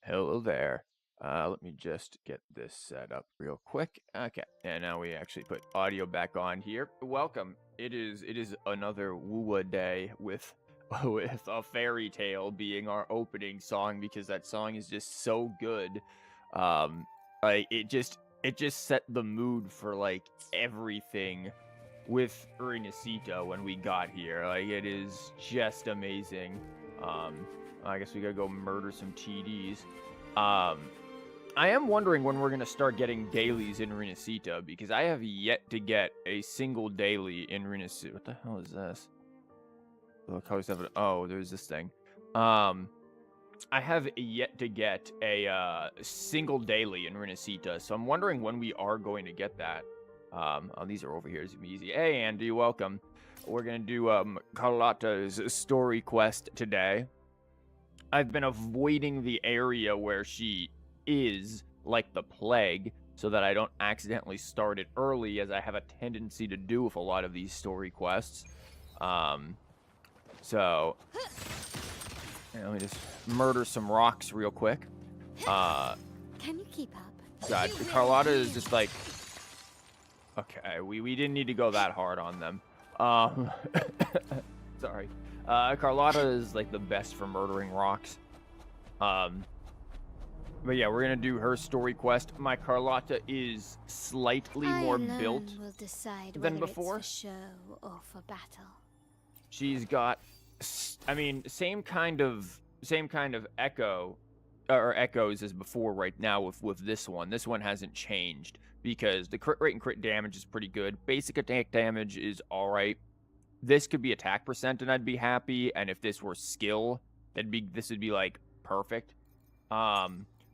Hello there. Let me just get this set up real quick. Okay, and now we actually put audio back on here. Welcome. It is another Woowa day with with a fairy tale being our opening song because that song is just so good. Um, like it just set the mood for like everything with Urinacito when we got here. Like it is just amazing. Um, I guess we gotta go murder some TDs. Um, I am wondering when we're gonna start getting dailies in Renacita because I have yet to get a single daily in Renacita. What the hell is this? Look how oh, there's this thing. Um, I have yet to get a single daily in Renacita, so I'm wondering when we are going to get that. Oh, these are over here. It's gonna be easy. Hey, Andy, welcome. We're gonna do Carlotta's story quest today. I've been avoiding the area where she is like the plague so that I don't accidentally start it early, as I have a tendency to do with a lot of these story quests. Um, so let me just murder some rocks real quick. Can you keep up? God, Carlotta is just like, okay, we didn't need to go that hard on them. Sorry. Carlotta is like the best for murdering rocks. But yeah, we're gonna do her story quest. My Carlotta is slightly more built will decide than before. It's for show or for battle. She's got, I mean, same kind of echo or echoes as before right now with this one. This one hasn't changed because the crit rate and crit damage is pretty good. Basic attack damage is all right. This could be attack percent and I'd be happy, and if this were skill, this would be like perfect.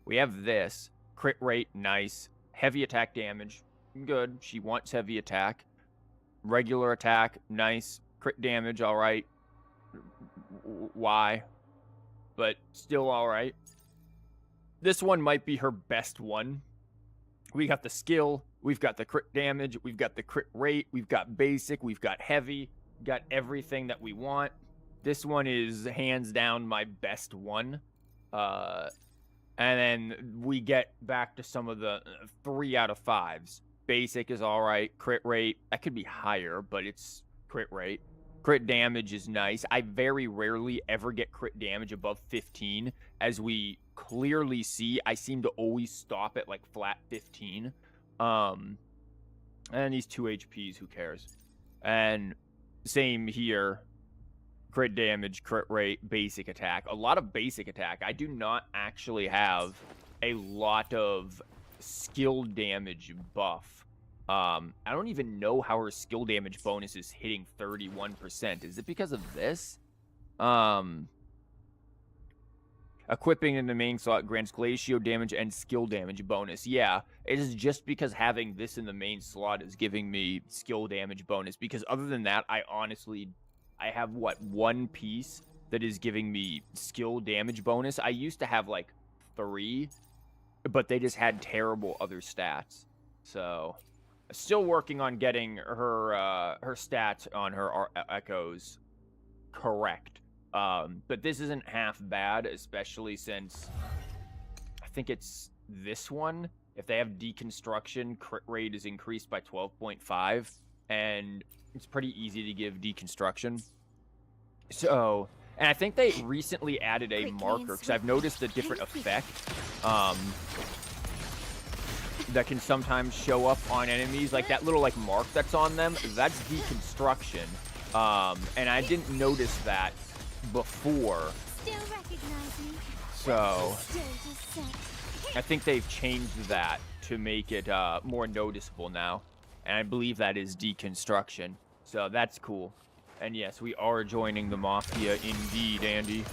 We have this crit rate, nice. Heavy attack damage, good. She wants heavy attack. Regular attack, nice. Crit damage, all right. Why? But still all right. This one might be her best one. We got the skill, we've got the crit damage, we've got the crit rate, we've got basic, we've got heavy, got everything that we want. This one is hands down my best one. And then we get back to some of the 3 out of 5s. Basic is all right. Crit rate, that could be higher, but it's crit rate. Crit damage is nice. I very rarely ever get crit damage above 15. As we clearly see, I seem to always stop at like flat 15. And these 2 HPs, who cares? And same here. Crit damage, crit rate, basic attack. A lot of basic attack. I do not actually have a lot of skill damage buff. I don't even know how her skill damage bonus is hitting 31%. Is it because of this? Equipping in the main slot grants glacio damage and skill damage bonus. Yeah, it is just because having this in the main slot is giving me skill damage bonus. Because other than that, I have, what, 1 piece that is giving me skill damage bonus. I used to have, like, 3, but they just had terrible other stats. So, still working on getting her stats on her echoes correct. But this isn't half bad, especially since I think it's this one. If they have deconstruction, crit rate is increased by 12.5, and it's pretty easy to give deconstruction. So, and I think they recently added a marker, because I've noticed a different effect that can sometimes show up on enemies. Like that little like mark that's on them, that's deconstruction. And I didn't notice that before. So, I think they've changed that to make it more noticeable now. And I believe that is deconstruction. So that's cool. And yes, we are joining the Mafia indeed, Andy.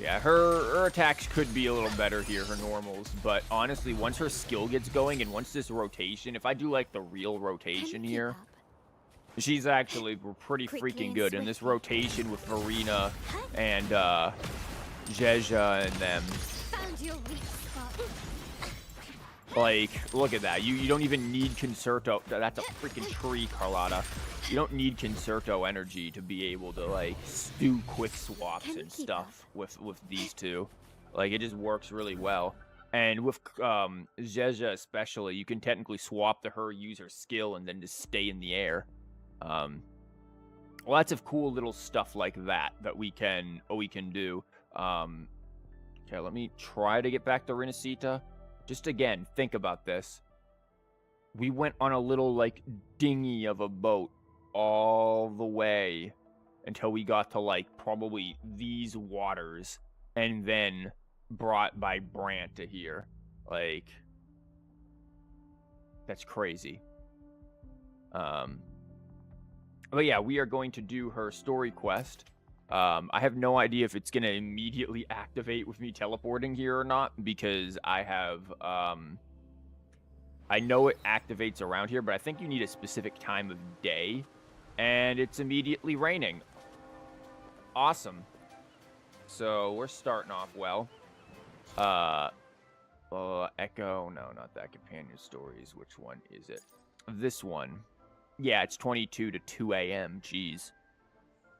Yeah, her attacks could be a little better here, her normals. But honestly, once her skill gets going and once this rotation, if I do like the real rotation here, she's actually pretty freaking good. And this rotation with Verena and Jeja and them. Like, look at that. You don't even need Concerto. That's a freaking tree, Carlotta. You don't need Concerto energy to be able to, like, do quick swaps and stuff with these two. Like, it just works really well. And with Zezha especially, you can technically swap to her, use her skill, and then just stay in the air. Lots of cool little stuff like that we can do. Okay, let me try to get back to Rinascita. Just again, think about this. We went on a little, like, dinghy of a boat all the way until we got to, like, probably these waters, and then brought by Brant to here. Like, that's crazy. But yeah, we are going to do her story quest. I have no idea if it's going to immediately activate with me teleporting here or not, because I have, I know it activates around here, but I think you need a specific time of day, and it's immediately raining. Awesome. So we're starting off well. Echo, no, not that. Companion stories. Which one is it? This one. Yeah, it's 22 to 2 a.m. Jeez.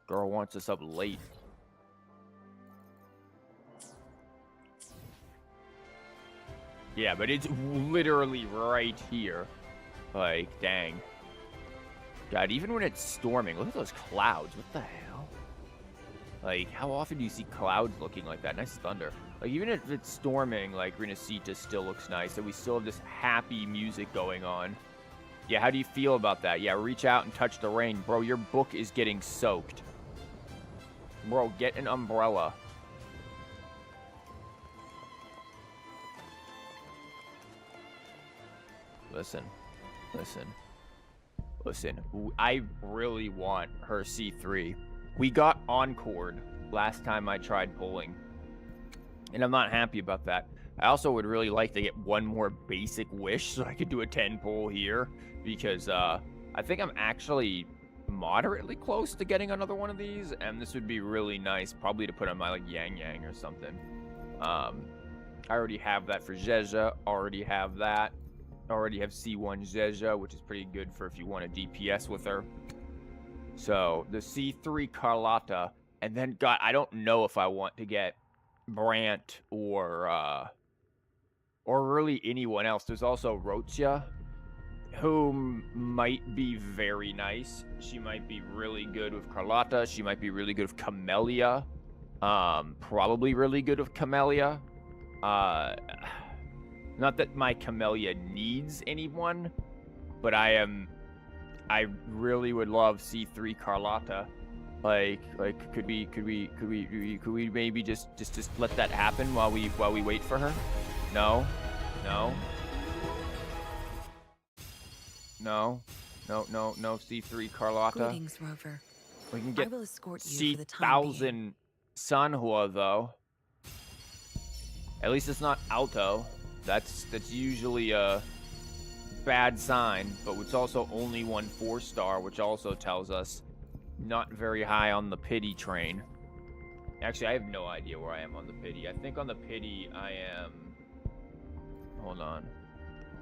Girl wants us up late. Yeah, but it's literally right here. Like, dang. God, even when it's storming, look at those clouds. What the hell? Like, how often do you see clouds looking like that? Nice thunder. Like, even if it's storming, like, Rinascita still looks nice. And we still have this happy music going on. Yeah, how do you feel about that? Yeah, reach out and touch the rain. Bro, your book is getting soaked. Bro, get an umbrella. Listen. I really want her C3. We got encored last time I tried pulling, and I'm not happy about that. I also would really like to get one more basic wish so I could do a 10 pull here, because I think I'm actually moderately close to getting another one of these, and this would be really nice, probably to put on my, like, Yang Yang or something. I already have that for Zezha, already have that. Already have C1 Zezha, which is pretty good for if you want a DPS with her. So, the C3 Carlotta, and then, God, I don't know if I want to get Brant or really anyone else. There's also Rotia, who might be very nice. She might be really good with Carlotta. She might be really good with Camellia. Probably really good with Camellia. Not that my Camellia needs anyone, but I really would love C3 Carlotta. Like, could we maybe just let that happen while we wait for her? No. C3 Carlotta. Greetings, Rover. We can get I will escort you for the time being. C1000 Sanhua though. At least it's not Alto. That's usually a bad sign, but it's also only 1 4-star, which also tells us not very high on the pity train. Actually, I have no idea where I am on the pity. I think on the pity I am... Hold on.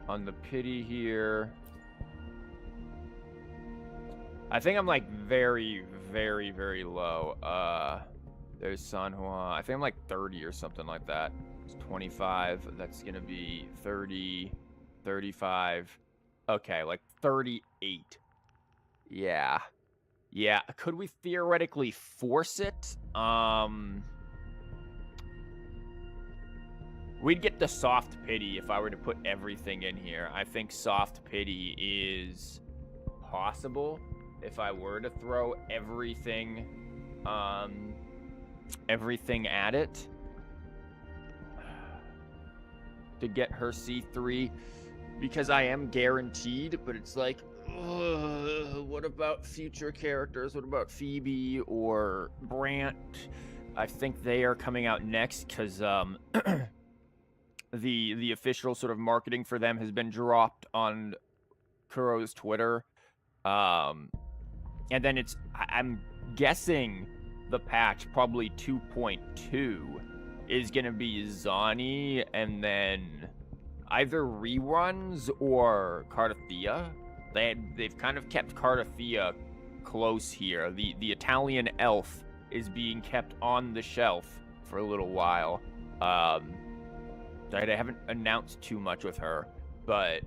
On the pity here... I think I'm, like, very, very, very low. There's Sanhua. I think I'm, like, 30 or something like that. 25, that's gonna be 30, 35, okay, like 38. Yeah, could we theoretically force it? We'd get the soft pity if I were to put everything in here. I think soft pity is possible if I were to throw everything at it. To get her C3, because I am guaranteed, but it's like, what about future characters? What about Phoebe or Brant? I think they are coming out next, because the official sort of marketing for them has been dropped on Kuro's Twitter. And then I'm guessing the patch, probably 2.2, is going to be Zani, and then either reruns or Carlotta. They've kind of kept Carlotta close here. The Italian elf is being kept on the shelf for a little while. I haven't announced too much with her, but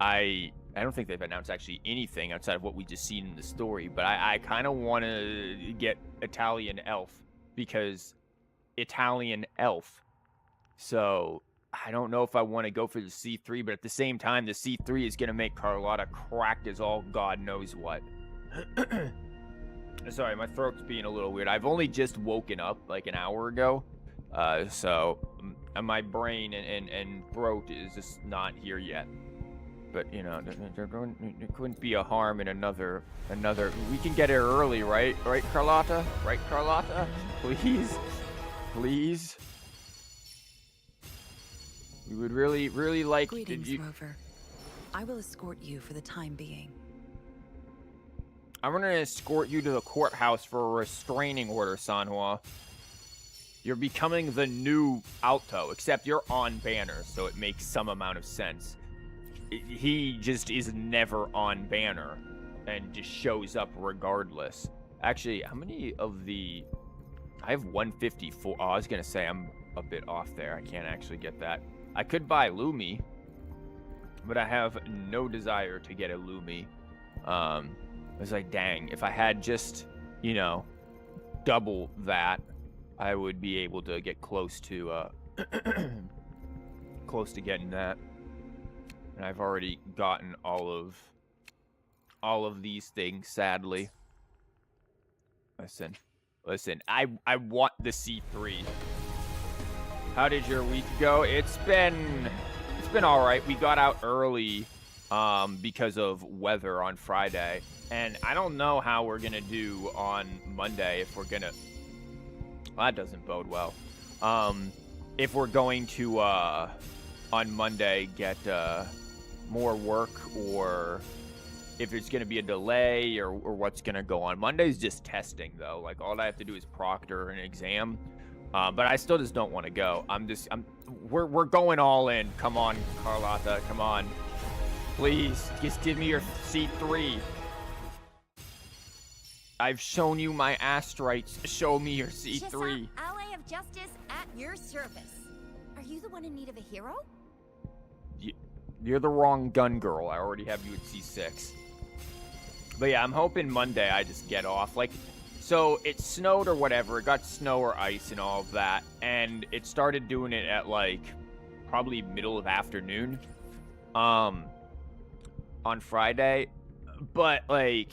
I don't think they've announced actually anything outside of what we just seen in the story. But I kind of want to get Italian elf because Italian elf. So I don't know if I want to go for the C3, but at the same time, the C3 is going to make Carlotta cracked as all God knows what. Sorry, my throat's being a little weird. I've only just woken up like an hour ago. So my brain and throat is just not here yet. But, you know, there couldn't be a harm in another. We can get here early, right? Right, Carlotta? Right, Carlotta? Please? Please? We would really like... Greetings, Rover. I will escort you for the time being. I'm gonna escort you to the courthouse for a restraining order, Sanhua. You're becoming the new Alto, except you're on banner, so it makes some amount of sense. He just is never on banner and just shows up regardless. Actually, how many of the... I have 154. Oh, I was gonna say I'm a bit off there. I can't actually get that. I could buy Lumi, but I have no desire to get a Lumi. I was like, dang, if I had just, you know, double that, I would be able to get close to close to getting that. And I've already gotten all of these things, sadly. Listen, I want the C3. How did your week go? It's been all right. We got out early because of weather on Friday, and I don't know how we're gonna do on Monday if we're gonna. Well, that doesn't bode well. If we're going to on Monday get more work, or if it's gonna be a delay, or what's gonna go on. Monday's just testing though. Like all I have to do is proctor an exam. But I still just don't want to go. We're going all in. Come on, Carlotta, come on. Please, just give me your C3. I've shown you my astrites. Show me your C3. Chissa, ally of justice at your service. Are you the one in need of a hero? You're the wrong gun girl. I already have you at C6. But yeah, I'm hoping Monday I just get off. Like, so it snowed or whatever. It got snow or ice and all of that. And it started doing it at like probably middle of afternoon on Friday. But like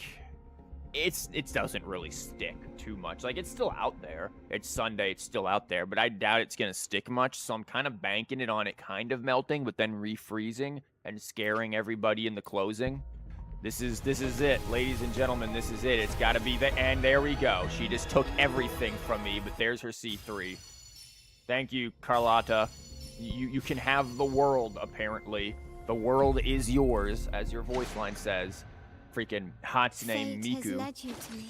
it doesn't really stick too much. Like it's still out there. It's Sunday, it's still out there, but I doubt it's gonna stick much. So I'm kind of banking it on it kind of melting, but then refreezing and scaring everybody in the closing. This is it, ladies and gentlemen. This is it. It's got to be the end. There we go. She just took everything from me, but there's her C3. Thank you, Carlotta. You can have the world, apparently. The world is yours, as your voice line says. Freaking Hatsune Miku. Fate has led you to me.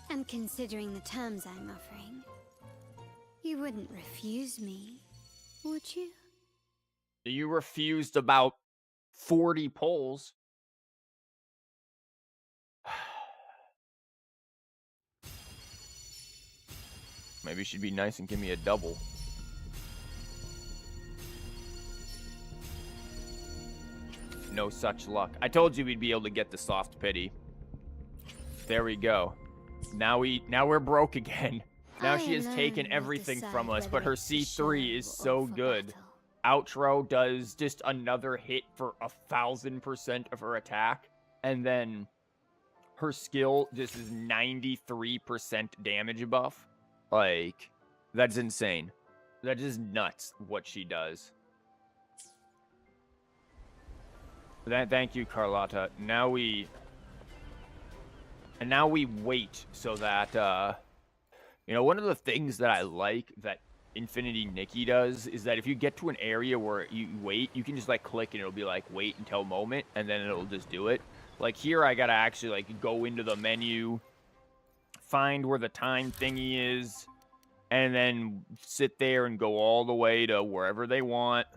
And considering the terms I'm offering, you wouldn't refuse me, would you? You refused about 40 polls. Maybe she'd be nice and give me a double. No such luck. I told you we'd be able to get the soft pity. There we go. Now we're broke again. Now she has taken everything from us, but her C3 is so good. Outro does just another hit for 1,000% of her attack, and then her skill just is 93% damage buff. Like, that's insane. That is nuts what she does. Thank you, Carlotta. Now we wait so that you know, one of the things that I like that Infinity Nikki does is that if you get to an area where you wait, you can just like click and it'll be like wait until moment, and then it'll just do it. Like here I gotta actually like go into the menu, find where the time thingy is, and then sit there and go all the way to wherever they want.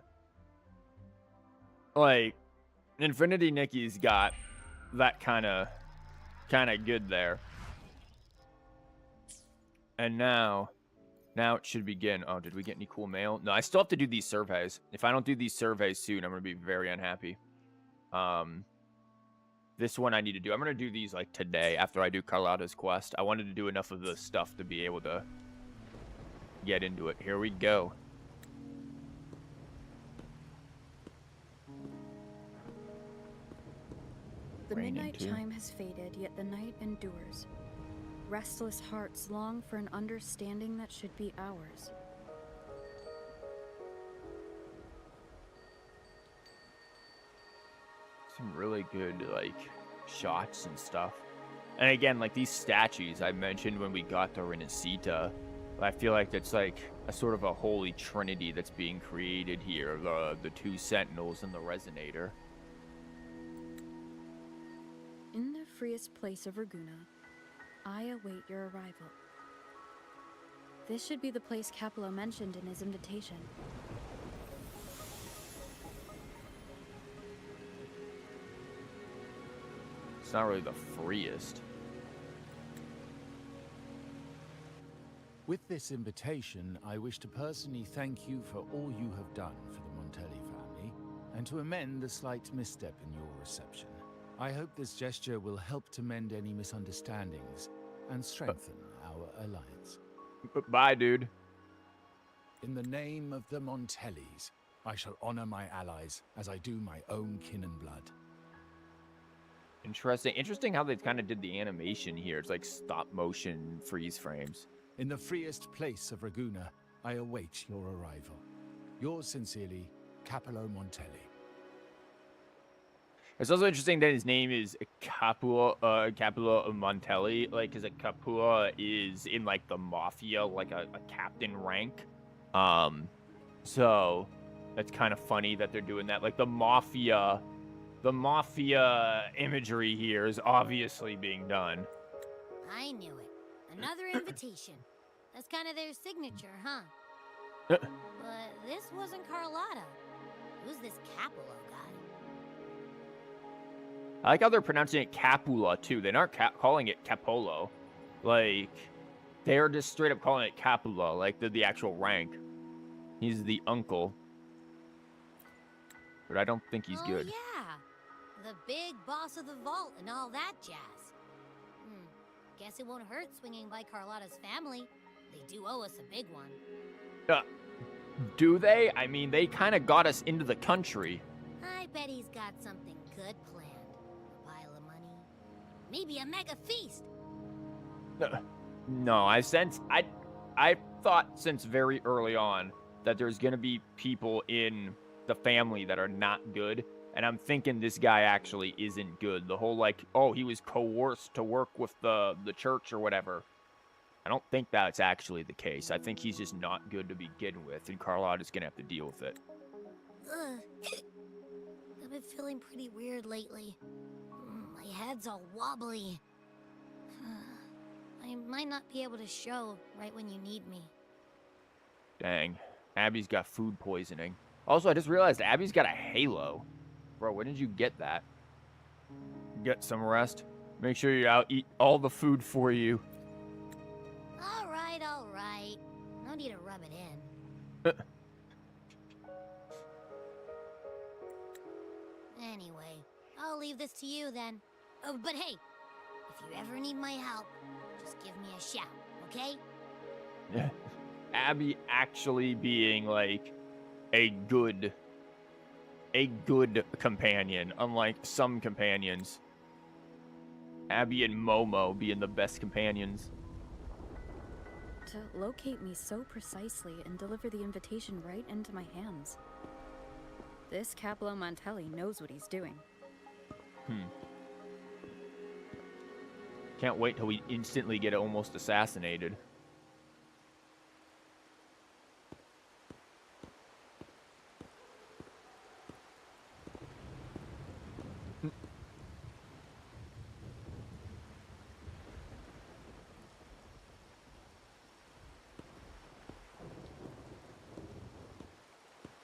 Like, Infinity Nikki's got that kind of good there. And now it should begin. Oh, did we get any cool mail? No, I still have to do these surveys. If I don't do these surveys soon, I'm going to be very unhappy. This one I need to do. I'm going to do these like today after I do Carlotta's quest. I wanted to do enough of the stuff to be able to get into it. Here we go. The Raining midnight too. chime has faded, yet the night endures. Restless hearts long for an understanding that should be ours. Some really good, like, shots and stuff. And again, like, these statues I mentioned when we got to Renacita, I feel like that's, like, a sort of a holy trinity that's being created here. The two sentinels and the resonator. In the freest place of Raguna, I await your arrival. This should be the place Capello mentioned in his invitation. It's not really the freest. With this invitation, I wish to personally thank you for all you have done for the Montelli family, and to amend the slight misstep in your reception. I hope this gesture will help to mend any misunderstandings and strengthen our alliance. Bye, dude. In the name of the Montellis, I shall honor my allies as I do my own kin and blood. Interesting how they kind of did the animation here. It's like stop motion freeze frames. In the freest place of Raguna, I await your arrival. Yours sincerely, Capello Montelli. It's also interesting that his name is Capua Montelli, like, because Capua is in, like, the Mafia, like, a captain rank. So that's kind of funny that they're doing that. Like, the Mafia imagery here is obviously being done. I knew it. Another invitation. That's kind of their signature, huh? Uh. But this wasn't Carlotta. Who's this Capello guy? I like how they're pronouncing it Capula, too. They aren't calling it Capolo. Like, they're just straight up calling it Capula, like the actual rank. He's the uncle. But I don't think he's good. Yeah. The big boss of the vault and all that jazz. Guess it won't hurt swinging by Carlotta's family. They do owe us a big one. Do they? I mean, they kind of got us into the country. I bet he's got something good planned. A pile of money. Maybe a mega feast. No, I thought since very early on that there's going to be people in the family that are not good. And I'm thinking this guy actually isn't good. The whole, like, oh, he was coerced to work with the church or whatever. I don't think that's actually the case. I think he's just not good to begin with, and Carlotta's going to have to deal with it. Ugh. I've been feeling pretty weird lately. My head's all wobbly. I might not be able to show right when you need me. Dang. Abby's got food poisoning. Also, I just realized Abby's got a halo. Bro, when did you get that? Get some rest. Make sure you eat all the food for you. All right. No need to rub it in. Anyway, I'll leave this to you then. Oh, but hey, if you ever need my help, just give me a shout, okay? Abby actually being, like, a good companion, unlike some companions. Abby and Momo being the best companions. To locate me so precisely and deliver the invitation right into my hands. This Capello Montelli knows what he's doing. Can't wait till we instantly get almost assassinated.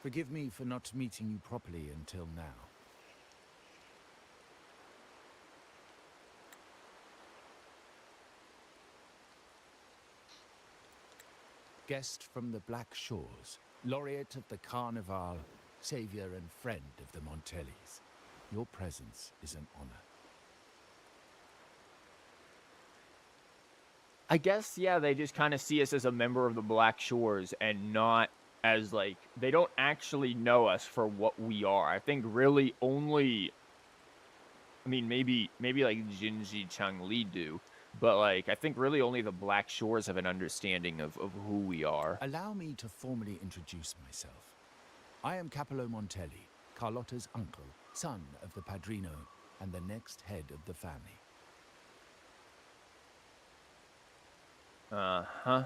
Forgive me for not meeting you properly until now. Guest from the Black Shores, laureate of the Carnival, savior and friend of the Montellis. Your presence is an honor. I guess, yeah, they just kind of see us as a member of the Black Shores and not as, like, they don't actually know us for what we are. I think really only, I mean, maybe like Jinji Chang Li do, but, like, I think really only the Black Shores have an understanding of who we are. Allow me to formally introduce myself. I am Capello Montelli, Carlotta's uncle, son of the Padrino, and the next head of the family. Uh-huh.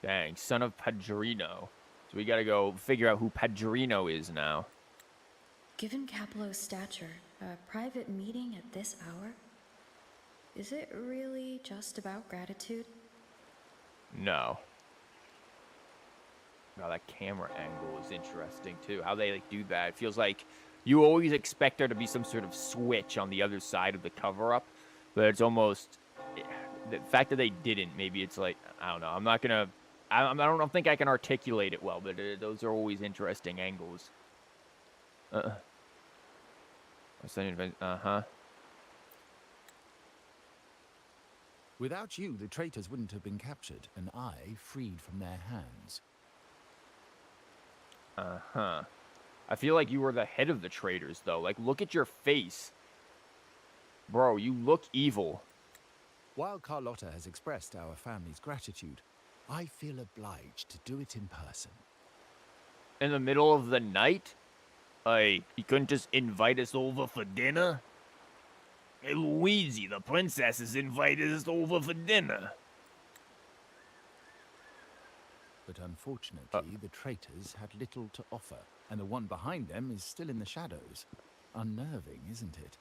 Dang, son of Padrino. So we gotta go figure out who Padrino is now. Given Capello's stature, a private meeting at this hour? Is it really just about gratitude? No. Wow, that camera angle is interesting, too. How they, like, do that. It feels like you always expect there to be some sort of switch on the other side of the cover-up, but it's almost... The fact that they didn't, maybe it's like, I don't know. I'm not gonna... I don't think I can articulate it well, but those are always interesting angles. Uh-huh. Without you, the traitors wouldn't have been captured, and I freed from their hands. Uh-huh. I feel like you were the head of the traitors, though. Like, look at your face. Bro, you look evil. While Carlotta has expressed our family's gratitude, I feel obliged to do it in person. In the middle of the night? You couldn't just invite us over for dinner? Hey, Luigi, the princess has invited us over for dinner. But unfortunately, the traitors had little to offer, and the one behind them is still in the shadows. Unnerving, isn't it?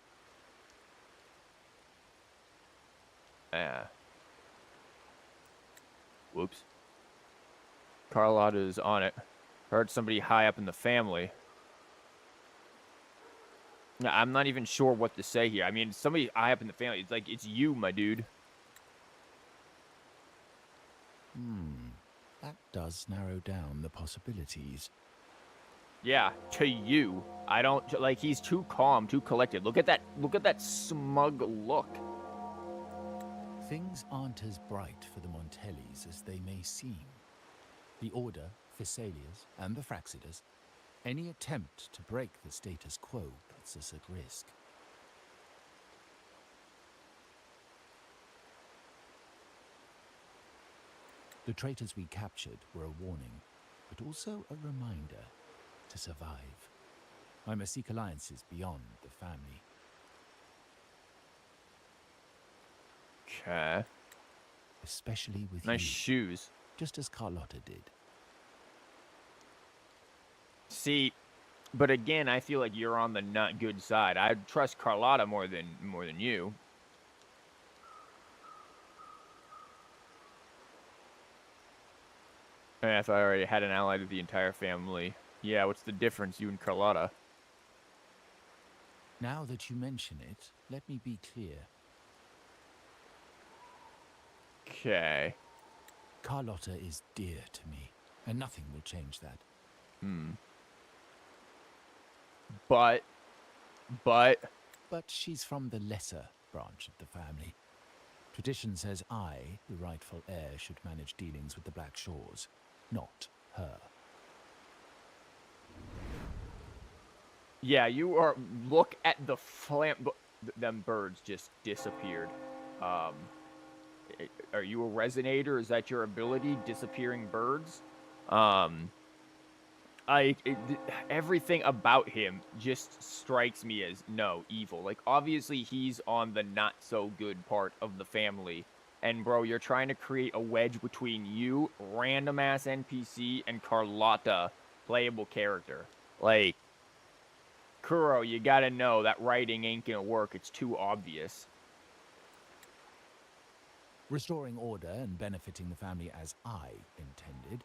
Yeah. Whoops. Carlotta is on it. Heard somebody high up in the family. I'm not even sure what to say here. I mean, somebody high up in the family. It's like, it's you, my dude. That does narrow down the possibilities. Yeah, to you. I don't, like, he's too calm, too collected. Look at that smug look. Things aren't as bright for the Montellis as they may seem. The Order, Thessalias, and the Fraxidas, any attempt to break the status quo puts us at risk. The traitors we captured were a warning, but also a reminder to survive. I must seek alliances beyond the family. Okay. Especially with Nice you, shoes. just as Carlotta did. See, but again, I feel like you're on the not good side. I trust Carlotta more than you. And if I already had an ally to the entire family. Yeah, what's the difference, you and Carlotta? Now that you mention it, let me be clear. Okay. Carlotta is dear to me, and nothing will change that. But... But she's from the lesser branch of the family. Tradition says I, the rightful heir, should manage dealings with the Black Shores, not her. Yeah, you are... Look at the them birds just disappeared. Are you a resonator? Is that your ability? Disappearing birds? Everything about him just strikes me as, no, evil. Like, obviously, he's on the not-so-good part of the family. And, bro, you're trying to create a wedge between you, random-ass NPC, and Carlotta, playable character. Like, Kuro, you gotta know that writing ain't gonna work. It's too obvious. Restoring order and benefiting the family as I intended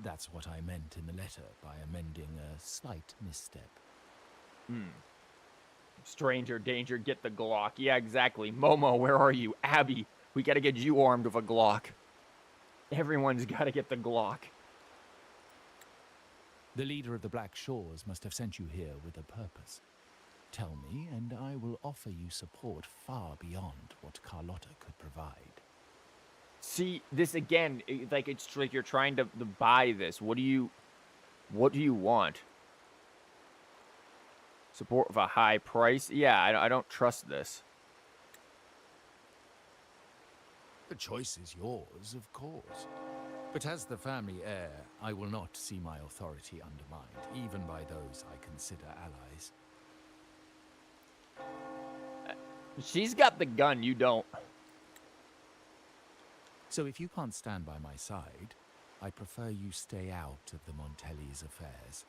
That's what I meant in the letter by amending a slight misstep. Stranger danger, get the Glock. Yeah, exactly. Momo, where are you? Abby, we gotta get you armed with a Glock. Everyone's gotta get the Glock. The leader of the Black Shores must have sent you here with a purpose. Tell me, and I will offer you support far beyond what Carlotta could provide. See, this again, like it's like you're trying to buy this. What do you want? Support of a high price? Yeah, I don't trust this. The choice is yours, of course. But as the family heir, I will not see my authority undermined, even by those I consider allies. She's got the gun, you don't. So if you can't stand by my side, I prefer you stay out of the Montelli's affairs.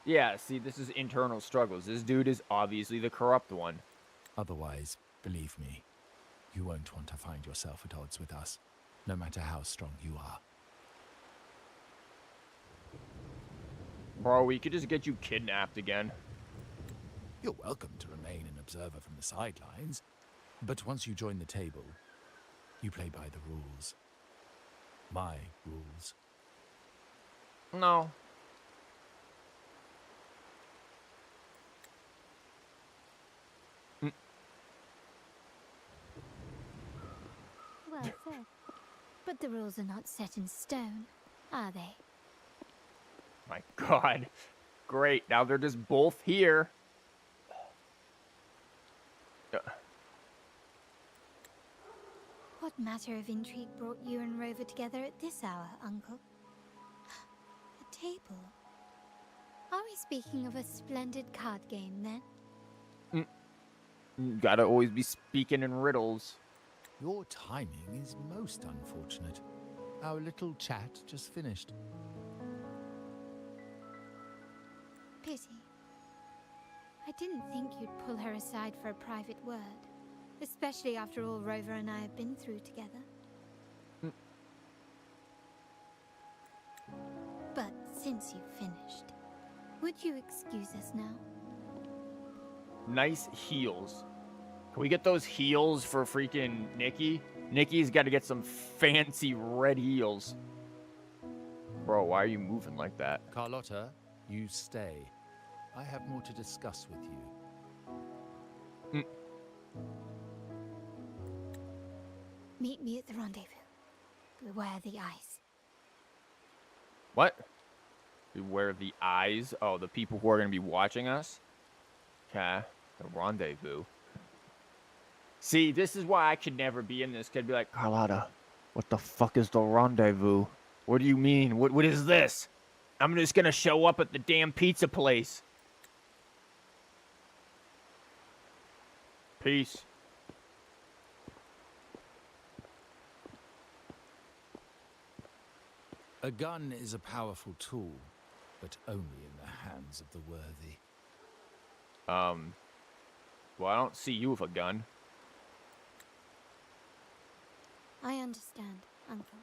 Yeah, see, this is internal struggles. This dude is obviously the corrupt one. Otherwise, believe me, you won't want to find yourself at odds with us, no matter how strong you are. Bro, we could just get you kidnapped again. You're welcome to remain an observer from the sidelines, but once you join the table, you play by the rules. My rules. No. Well said. But the rules are not set in stone, are they? My God. Great, now they're just both here. What matter of intrigue brought you and Rover together at this hour, Uncle? A table? Are we speaking of a splendid card game, then? Gotta always be speaking in riddles. Your timing is most unfortunate. Our little chat just finished. Pity. I didn't think you'd pull her aside for a private word, especially after all Rover and I have been through together. But since you've finished, would you excuse us now? Nice heels. Can we get those heels for freaking Nikki? Nikki's got to get some fancy red heels. Bro, why are you moving like that? Carlotta, you stay. I have more to discuss with you. Meet me at the rendezvous. Beware the eyes. What? Beware the eyes? Oh, the people who are going to be watching us? Okay. The rendezvous. See, this is why I could never be in this. Could be like, Carlotta, what the fuck is the rendezvous? What do you mean? What is this? I'm just going to show up at the damn pizza place. Peace. A gun is a powerful tool, but only in the hands of the worthy. Well, I don't see you with a gun. I understand, Uncle.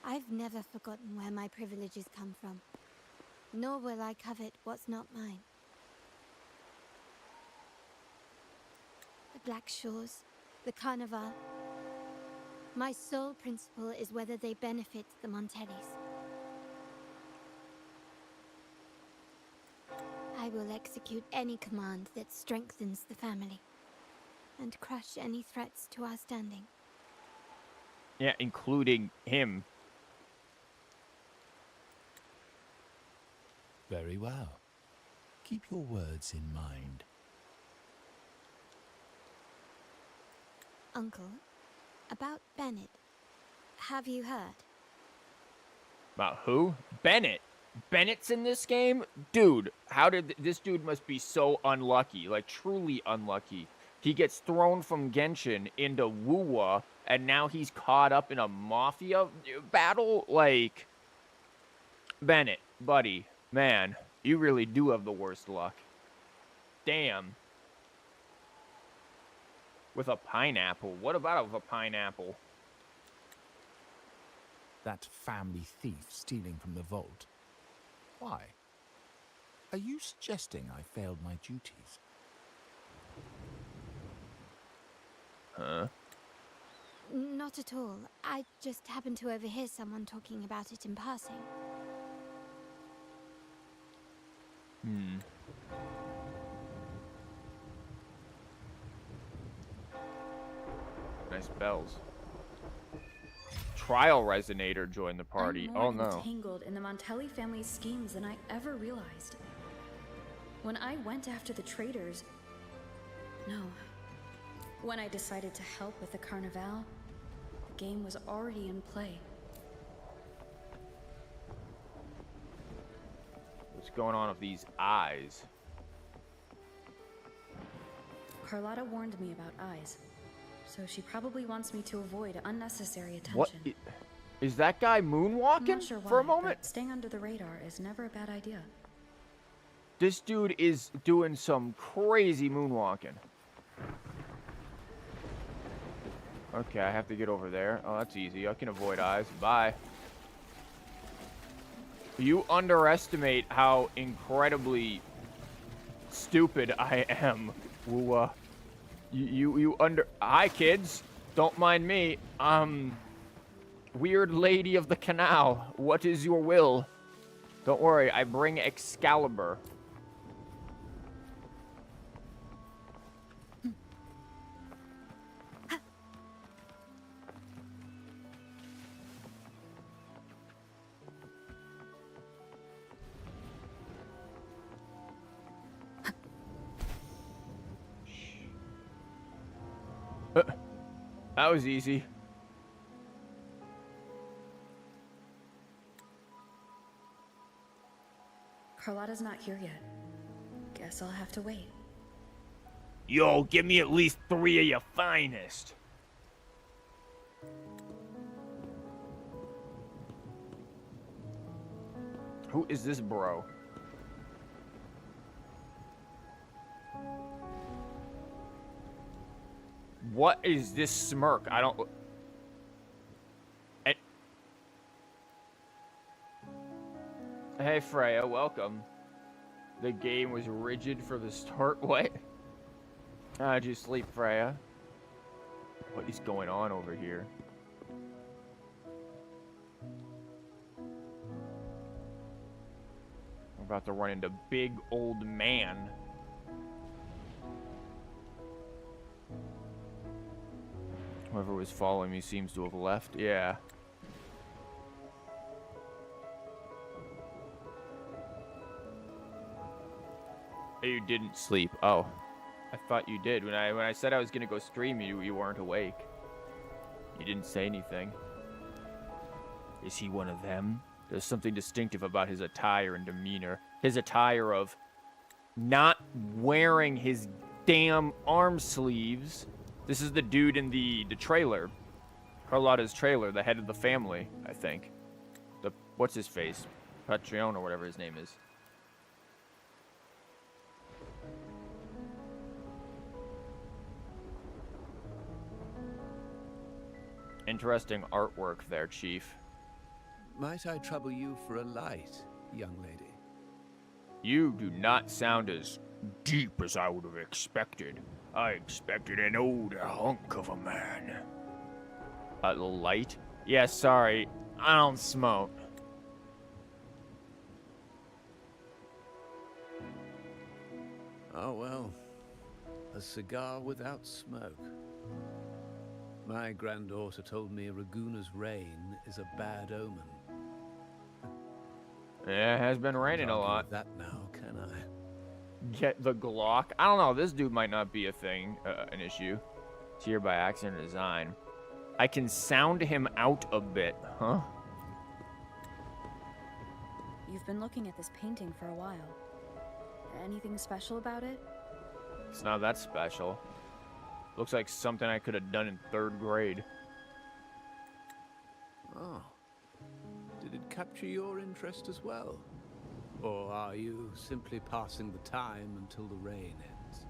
I've never forgotten where my privileges come from, nor will I covet what's not mine. The Black Shores, the Carnival. My sole principle is whether they benefit the Montellis. I will execute any command that strengthens the family, and crush any threats to our standing. Yeah, including him. Very well. Keep your words in mind. Uncle, about Bennett, have you heard? About who? Bennett. Bennett's in this game? Dude, how did... This dude must be so unlucky. Like, truly unlucky. He gets thrown from Genshin into Wuwa, and now he's caught up in a Mafia battle? Like... Bennett, buddy, man, you really do have the worst luck. Damn. With a pineapple. What about with a pineapple? that family thief stealing from the vault. Why? Are you suggesting I failed my duties? Huh? Not at all. I just happened to overhear someone talking about it in passing. Hmm. Nice bells. Trial Resonator joined the party. I'm more Oh no. entangled in the Montelli family's schemes than I ever realized. When I went after the traitors... No. When I decided to help with the Carnival, the game was already in play. What's going on with these eyes? Carlotta warned me about eyes, so she probably wants me to avoid unnecessary attention. What? Is that guy I'm moonwalking not sure why, for a moment? but staying under the radar is never a bad idea. This dude is doing some crazy moonwalking. Okay, I have to get over there. Oh, that's easy. I can avoid eyes. Bye. You underestimate how incredibly stupid I am. Woo. Hi, kids. Don't mind me. Weird lady of the canal. What is your will? Don't worry, I bring Excalibur. That was easy. Carlotta's not here yet. Guess I'll have to wait. Yo, give me at least 3 of your finest. Who is this bro? What is this smirk? I don't... Hey, Freya, welcome. The game was rigid for the start. What? How'd you sleep, Freya? What is going on over here? I'm about to run into big old man. Whoever was following me seems to have left. Yeah. You didn't sleep. Oh. I thought you did. When I said I was gonna go stream, you weren't awake. You didn't say anything. Is he one of them? There's something distinctive about his attire and demeanor. His attire of not wearing his damn arm sleeves. This is the dude in the trailer. Carlotta's trailer, the head of the family, I think. What's his face? Patreon or whatever his name is. Interesting artwork there, Chief. Might I trouble you for a light, young lady? You do not sound as deep as I would have expected. I expected an older hunk of a man. A little light? Yeah, sorry. I don't smoke. Oh, well. A cigar without smoke. My granddaughter told me Raguna's rain is a bad omen. Yeah, it has been raining a lot. That now, can I? Get the Glock. I don't know. This dude might not be a thing, an issue. It's here by accident or design. I can sound him out a bit, huh? You've been looking at this painting for a while. Anything special about it? It's not that special. Looks like something I could have done in 3rd grade. Oh. Did it capture your interest as well? Or are you simply passing the time until the rain ends?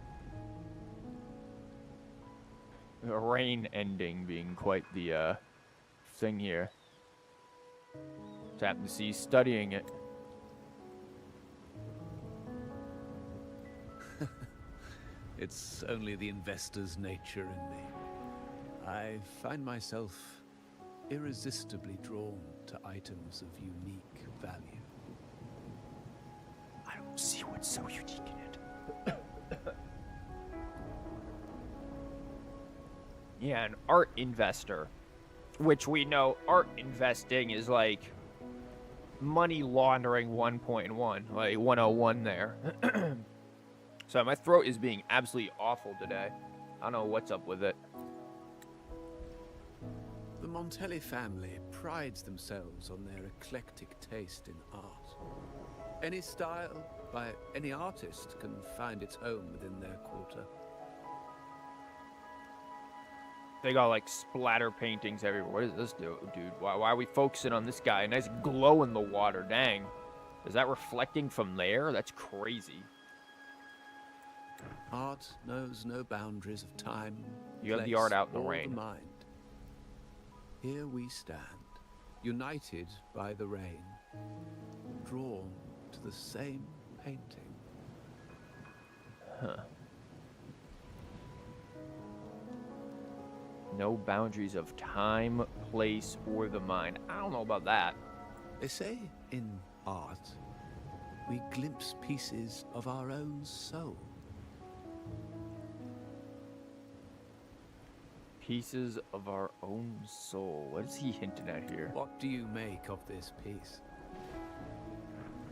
The rain ending being quite the thing here. Just happened to see you studying it. It's only the investor's nature in me. I find myself irresistibly drawn to items of unique value. I don't see what's so unique in it. Yeah, an art investor. Which we know art investing is like money laundering 1.1, like 101 there. So my throat is being absolutely awful today. I don't know what's up with it. The Montelli family prides themselves on their eclectic taste in art. Any style by any artist can find its home within their quarter. They got like splatter paintings everywhere. What does this do, dude? Why are we focusing on this guy? Nice glow in the water, dang. Is that reflecting from there? That's crazy. Art knows no boundaries of time. You have the place, art out in the or rain. mind. Here we stand, united by the rain, drawn to the same painting. Huh. No boundaries of time, place, or the mind. I don't know about that. They say in art, we glimpse pieces of our own soul. Pieces of our own soul. What is he hinting at here? What do you make of this piece?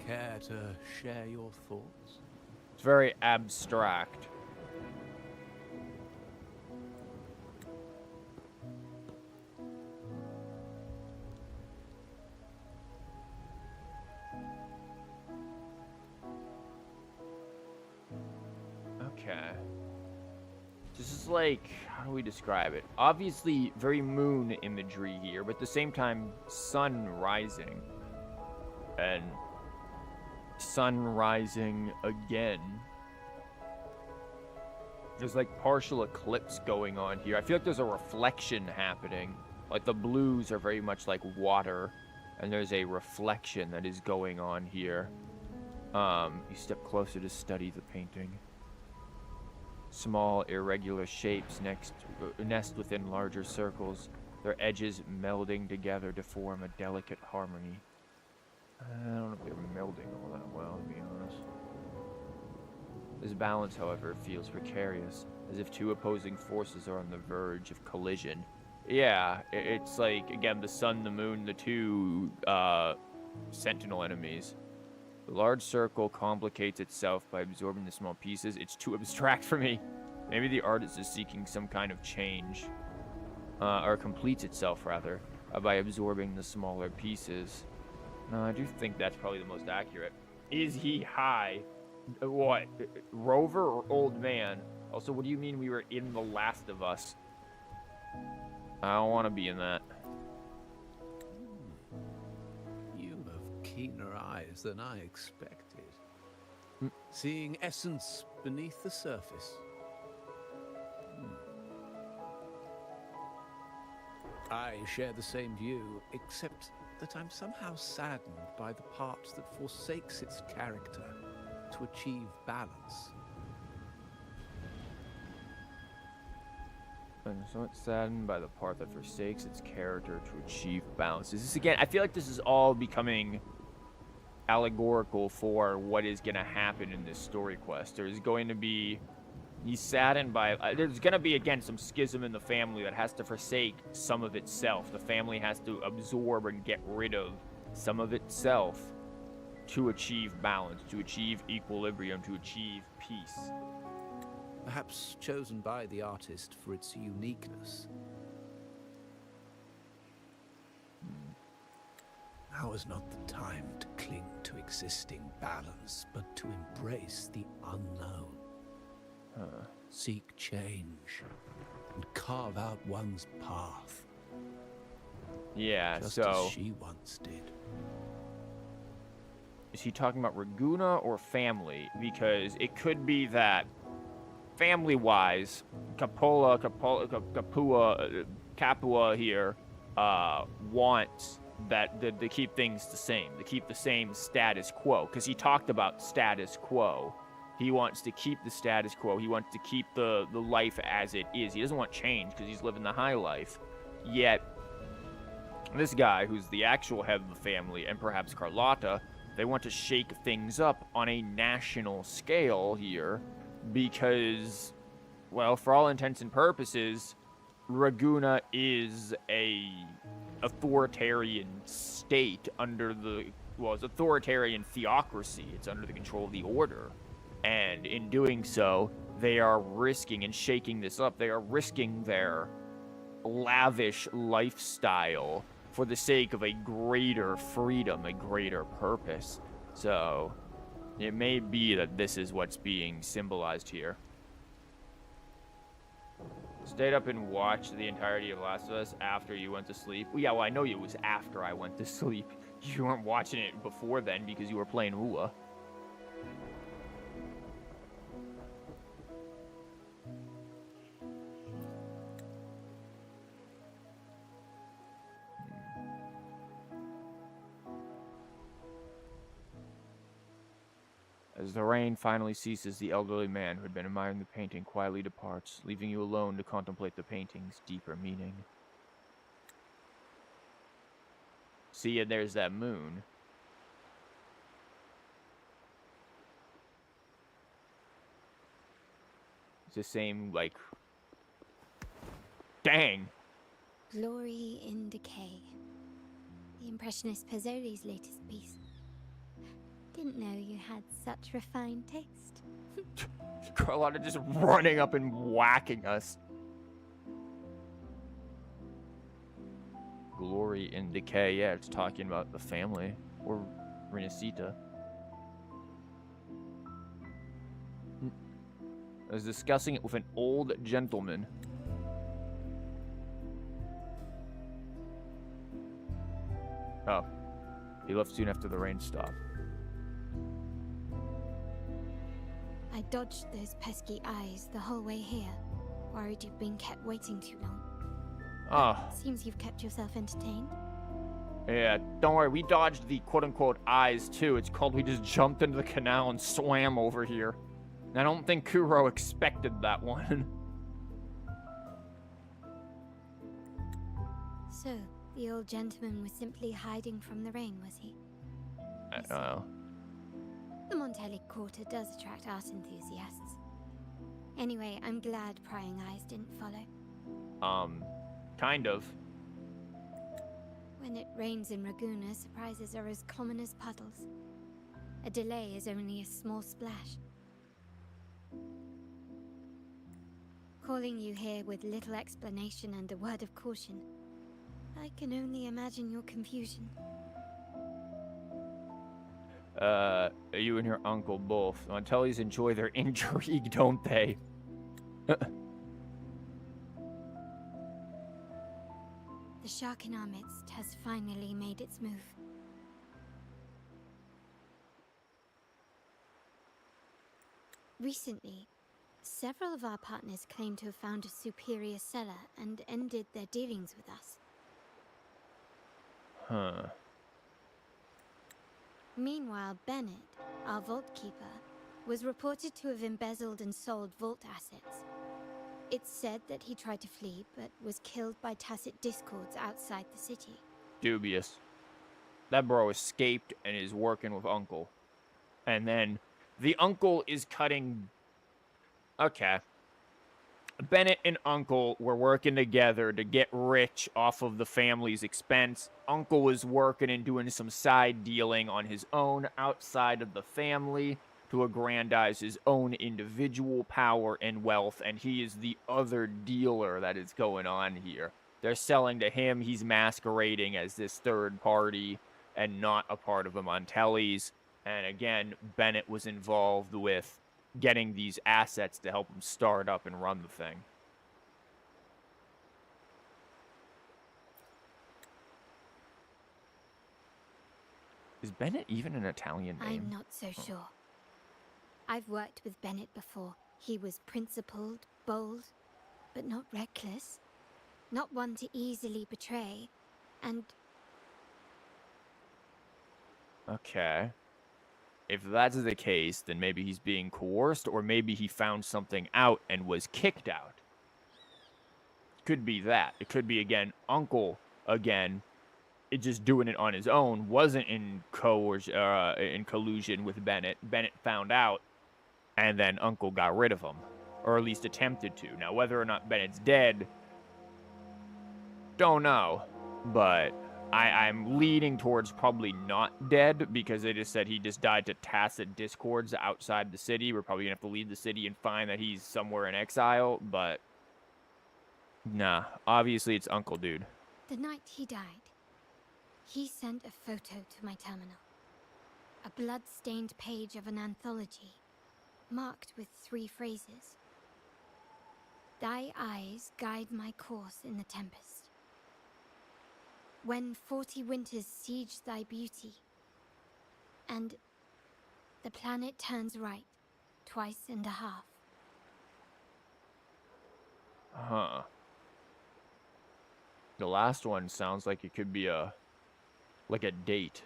Care to share your thoughts? It's very abstract. Okay. This is like, how do we describe it? Obviously, very moon imagery here, but at the same time, sun rising. And sun rising again. There's like partial eclipse going on here. I feel like there's a reflection happening. Like the blues are very much like water, and there's a reflection that is going on here. You step closer to study the painting. Small, irregular shapes nest within larger circles, their edges melding together to form a delicate harmony. I don't know if they're melding all that well, to be honest. This balance, however, feels precarious, as if two opposing forces are on the verge of collision. Yeah, it's like, again, the sun, the moon, the two sentinel enemies. The large circle complicates itself by absorbing the small pieces. It's too abstract for me. Maybe the artist is seeking some kind of change. Or completes itself, rather, by absorbing the smaller pieces. No, I do think that's probably the most accurate. Is he high? What? Rover or old man? Also, what do you mean we were in The Last of Us? I don't want to be in that. You have keener eyes than I expected. Seeing essence beneath the surface. I share the same view, except that I'm somehow saddened by the part that forsakes its character to achieve balance. I'm somewhat saddened by the part that forsakes its character to achieve balance. Is this again? I feel like this is all becoming allegorical for what is going to happen in this story quest. There's going to be, he's saddened by, there's going to be again some schism in the family that has to forsake some of itself. The family has to absorb and get rid of some of itself to achieve balance, to achieve equilibrium, to achieve peace. Perhaps chosen by the artist for its uniqueness. Now is not the time to cling to existing balance, but to embrace the unknown. Seek change and carve out one's path. Yeah, just so as she once did. Is he talking about Raguna or family? Because it could be that family-wise, Capua here wants to keep things the same, to keep the same status quo, because he talked about status quo. He wants to keep the status quo. He wants to keep the life as it is. He doesn't want change because he's living the high life. Yet, this guy, who's the actual head of the family, and perhaps Carlotta, they want to shake things up on a national scale here because, well, for all intents and purposes, Raguna is a authoritarian state under the, well, it's authoritarian theocracy. It's under the control of the order. And in doing so, they are risking and shaking this up. They are risking their lavish lifestyle for the sake of a greater freedom, a greater purpose. So, it may be that this is what's being symbolized here. Stayed up and watched the entirety of Last of Us after you went to sleep. Well, yeah, well, I know it was after I went to sleep. You weren't watching it before then because you were playing Ua. As the rain finally ceases, the elderly man who had been admiring the painting quietly departs, leaving you alone to contemplate the painting's deeper meaning. See, and there's that moon. It's the same, like... Dang! Glory in Decay. The Impressionist Pazzoli's latest piece. Didn't know you had such refined taste. Carlotta just running up and whacking us. Glory in Decay. Yeah, it's talking about the family. Or Renacita. I was discussing it with an old gentleman. Oh. He left soon after the rain stopped. I dodged those pesky eyes the whole way here. Worried you've been kept waiting too long. Oh. Seems you've kept yourself entertained. Yeah, don't worry. We dodged the quote-unquote eyes, too. It's called we just jumped into the canal and swam over here. And I don't think Kuro expected that one. So, the old gentleman was simply hiding from the rain, was he? I don't know. The Montelli Quarter does attract art enthusiasts. Anyway, I'm glad prying eyes didn't follow. Kind of. When it rains in Raguna, surprises are as common as puddles. A delay is only a small splash. Calling you here with little explanation and a word of caution. I can only imagine your confusion. You and your uncle both. Montellis enjoy their intrigue, don't they? The shark in our midst has finally made its move. Recently, several of our partners claim to have found a superior seller and ended their dealings with us. Huh. Meanwhile, Bennett, our vault keeper, was reported to have embezzled and sold vault assets. It's said that he tried to flee, but was killed by tacit discords outside the city. Dubious. That bro escaped and is working with Uncle. And then the uncle is cutting... Okay. Bennett and Uncle were working together to get rich off of the family's expense. Uncle was working and doing some side dealing on his own outside of the family to aggrandize his own individual power and wealth, and he is the other dealer that is going on here. They're selling to him. He's masquerading as this third party and not a part of the Montellis. And again, Bennett was involved with getting these assets to help him start up and run the thing. Is Bennett even an Italian name? I'm not so sure. I've worked with Bennett before. He was principled, bold, but not reckless. Not one to easily betray. And Okay. If that's the case, then maybe he's being coerced, or maybe he found something out and was kicked out. Could be that. It could be, again, Uncle, again, it just doing it on his own, wasn't in collusion with Bennett. Bennett found out, and then Uncle got rid of him, or at least attempted to. Now, whether or not Bennett's dead, don't know, but I'm leaning towards probably not dead, because they just said he just died to tacit discords outside the city. We're probably gonna have to leave the city and find that he's somewhere in exile, but nah, obviously it's Uncle Dude. The night he died, he sent a photo to my terminal. A blood-stained page of an anthology, marked with 3 phrases. Thy eyes guide my course in the tempest. When 40 winters siege thy beauty, and the planet turns right, 2.5 times. Huh. The last one sounds like it could be like a date.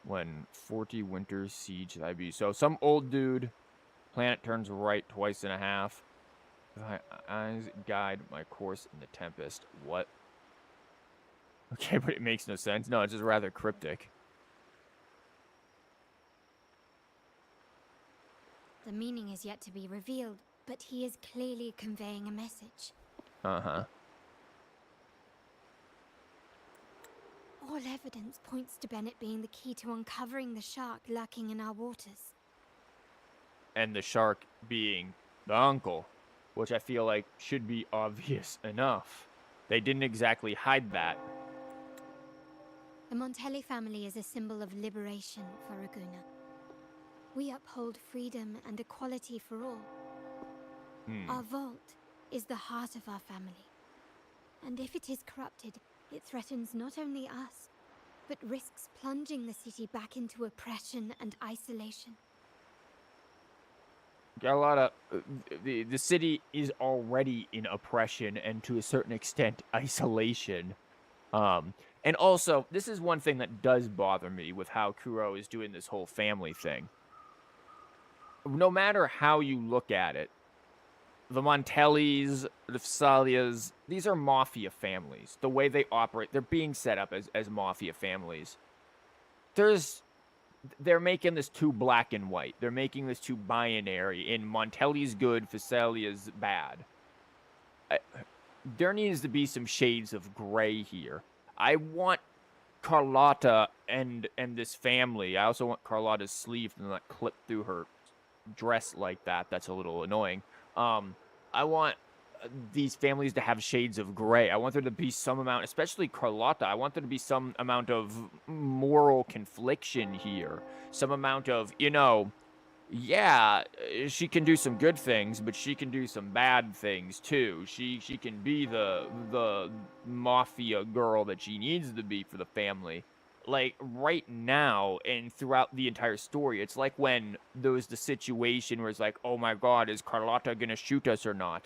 When 40 winters siege thy beauty. So some old dude, planet turns right 2.5 times. Thy eyes guide my course in the tempest. What? Okay, but it makes no sense. No, it's just rather cryptic. The meaning is yet to be revealed, but he is clearly conveying a message. Uh-huh. All evidence points to Bennett being the key to uncovering the shark lurking in our waters. And the shark being the uncle, which I feel like should be obvious enough. They didn't exactly hide that. The Montelli family is a symbol of liberation for Raguna. We uphold freedom and equality for all. Our vault is the heart of our family. And if it is corrupted, it threatens not only us, but risks plunging the city back into oppression and isolation. Carlotta, the city is already in oppression and to a certain extent isolation. And also, this is one thing that does bother me with how Kuro is doing this whole family thing. No matter how you look at it, the Montellis, the Fsalias, these are Mafia families. The way they operate, they're being set up as Mafia families. They're making this too black and white. They're making this too binary. In Montelli's good, Fsalia's bad. There needs to be some shades of gray here. I want Carlotta and this family. I also want Carlotta's sleeve to not clip through her dress like that. That's a little annoying. I want these families to have shades of gray. I want there to be some amount, especially Carlotta, I want there to be some amount of moral confliction here. Some amount of, yeah, she can do some good things, but she can do some bad things too. She can be the mafia girl that she needs to be for the family. Like, right now, and throughout the entire story, it's like when there was the situation where it's like, oh my god, is Carlotta gonna shoot us or not?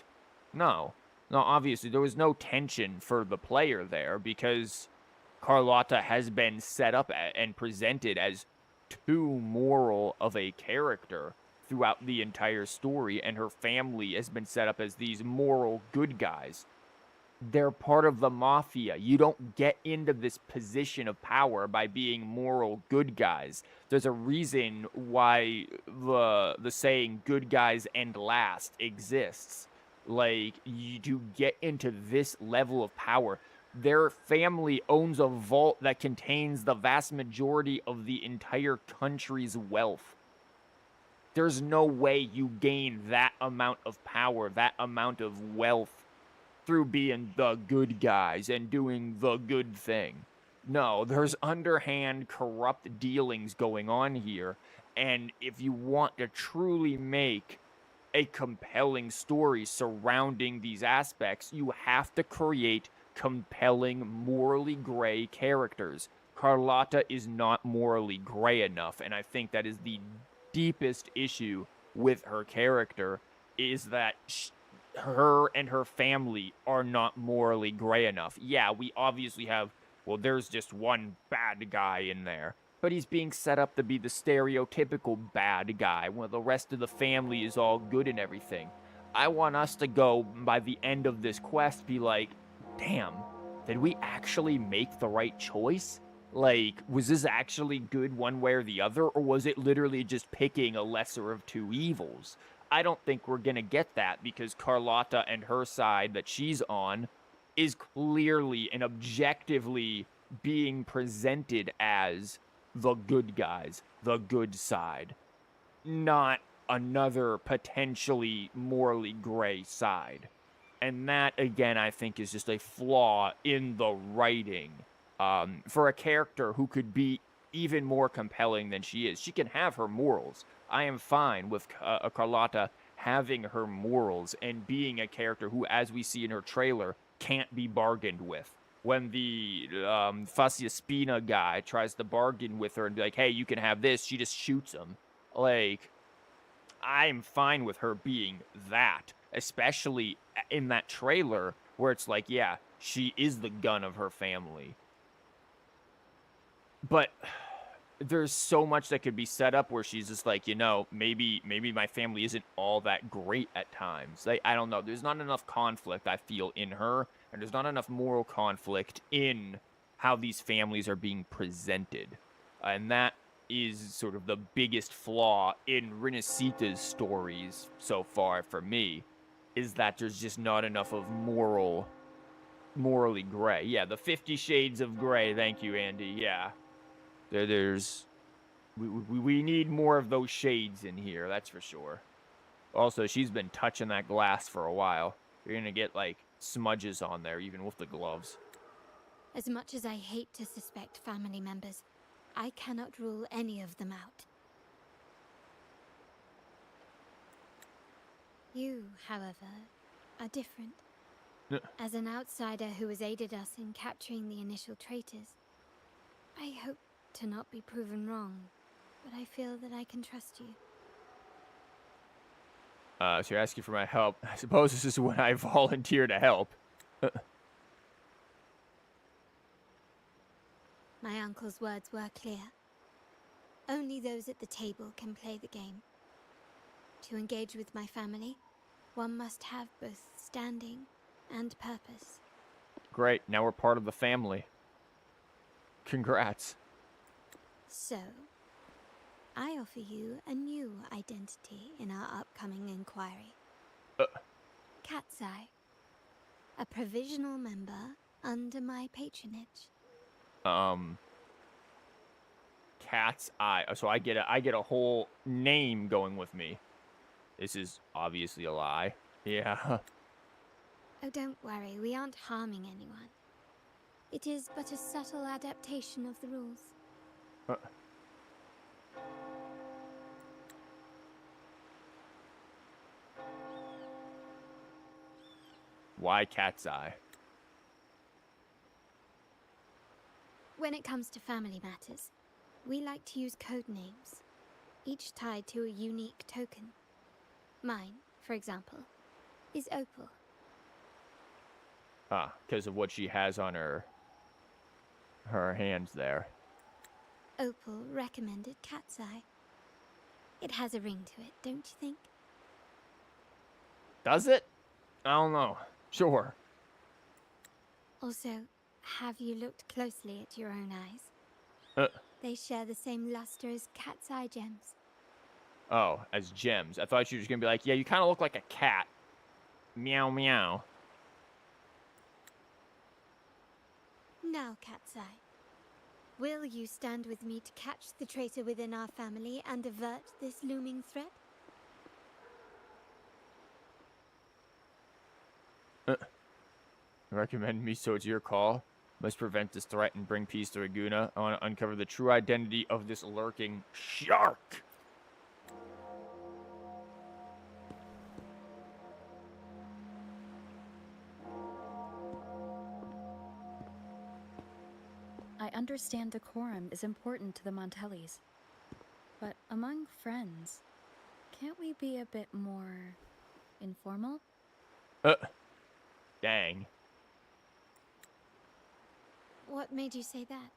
No, obviously, there was no tension for the player there, because Carlotta has been set up and presented as too moral of a character throughout the entire story, and her family has been set up as these moral good guys. They're part of the Mafia. You don't get into this position of power by being moral good guys. There's a reason why the saying good guys end last exists. Like, you do get into this level of power. Their family owns a vault that contains the vast majority of the entire country's wealth. There's no way you gain that amount of power, that amount of wealth, through being the good guys and doing the good thing. No, there's underhand, corrupt dealings going on here. And if you want to truly make a compelling story surrounding these aspects, you have to create compelling, morally gray characters. Carlotta is not morally gray enough, and I think that is the deepest issue with her character, is that her and her family are not morally gray enough. Yeah, we obviously have well, there's just one bad guy in there. But he's being set up to be the stereotypical bad guy, when the rest of the family is all good and everything. I want us to go, by the end of this quest, be like, damn, did we actually make the right choice? Like, was this actually good one way or the other, or was it literally just picking a lesser of two evils? I don't think we're gonna get that, because Carlotta and her side that she's on is clearly and objectively being presented as the good guys, the good side, not another potentially morally gray side. And that, again, I think is just a flaw in the writing. For a character who could be even more compelling than she is, she can have her morals. I am fine with Carlotta having her morals and being a character who, as we see in her trailer, can't be bargained with. When the Fascia Spina guy tries to bargain with her and be like, hey, you can have this, she just shoots him. Like, I'm fine with her being that, especially in that trailer where it's like, yeah, she is the gun of her family. But there's so much that could be set up where she's just like, maybe my family isn't all that great at times. Like, I don't know. There's not enough conflict, I feel, in her, and there's not enough moral conflict in how these families are being presented. And that is sort of the biggest flaw in Renacita's stories so far for me, is that there's just not enough of morally gray. Yeah, the 50 Shades of Gray. Thank you, Andy. Yeah. We need more of those shades in here, that's for sure. Also, she's been touching that glass for a while. You're gonna get, like, smudges on there, even with the gloves. As much as I hate to suspect family members, I cannot rule any of them out. You, however, are different. As an outsider who has aided us in capturing the initial traitors, I hope to not be proven wrong, but I feel that I can trust you. So you're asking for my help. I suppose this is when I volunteer to help. My uncle's words were clear. Only those at the table can play the game. To engage with my family, one must have both standing and purpose. Great, now we're part of the family. Congrats. So, I offer you a new identity in our upcoming inquiry. Cat's Eye. A provisional member under my patronage. Cat's Eye. So I get a whole name going with me. This is obviously a lie. Yeah. Oh, don't worry, we aren't harming anyone. It is but a subtle adaptation of the rules. Why Cat's Eye? When it comes to family matters, we like to use code names, each tied to a unique token. Mine, for example, is Opal. Because of what she has on her hands there. Opal recommended Cat's Eye. It has a ring to it, don't you think? Does it? I don't know. Sure. Also, have you looked closely at your own eyes? They share the same luster as Cat's Eye gems. Oh, as gems. I thought you were just going to be like, yeah, you kind of look like a cat. Meow, meow. Now, Cat's Eye, will you stand with me to catch the traitor within our family and avert this looming threat? Recommend me, so it's your call. Must prevent this threat and bring peace to Laguna. I want to uncover the true identity of this lurking shark. I understand decorum is important to the Montellis. But among friends, can't we be a bit more informal? Dang. What made you say that?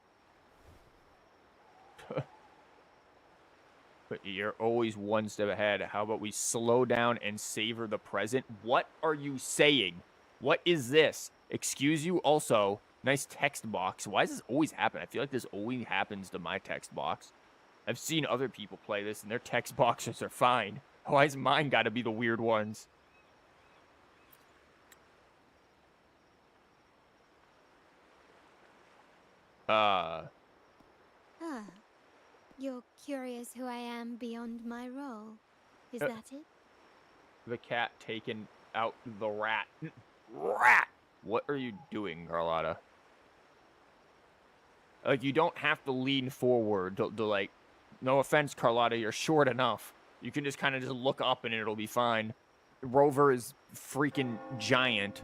But you're always one step ahead. How about we slow down and savor the present? What are you saying? What is this? Excuse you? Also, nice text box. Why does this always happen? I feel like this always happens to my text box. I've seen other people play this, and their text boxes are fine. Why's mine got to be the weird ones? Ah, you're curious who I am beyond my role. Is that it? The cat taking out the rat. Rat! What are you doing, Carlotta? Like, you don't have to lean forward to like, no offense, Carlotta, you're short enough. You can just kind of just look up and it'll be fine. Rover is freaking giant.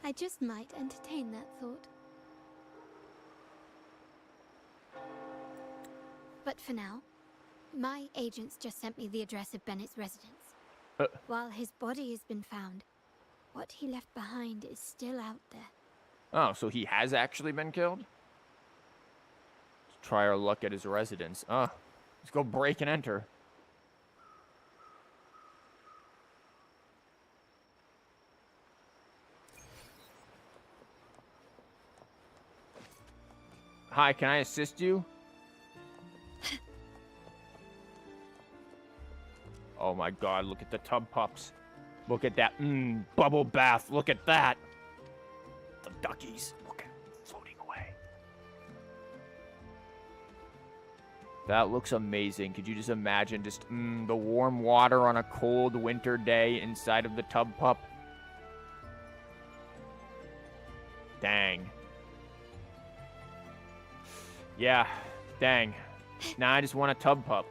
I just might entertain that thought. But for now, my agents just sent me the address of Bennett's residence. While his body has been found, what he left behind is still out there. Oh, so he has actually been killed? Let's try our luck at his residence. Let's go break and enter. Hi, can I assist you? Oh my god, look at the tub pups. Look at that, bubble bath, look at that. The duckies, look at them floating away. That looks amazing. Could you just imagine just, the warm water on a cold winter day inside of the tub pup? Dang. Yeah, dang. Now I just want a tub pup.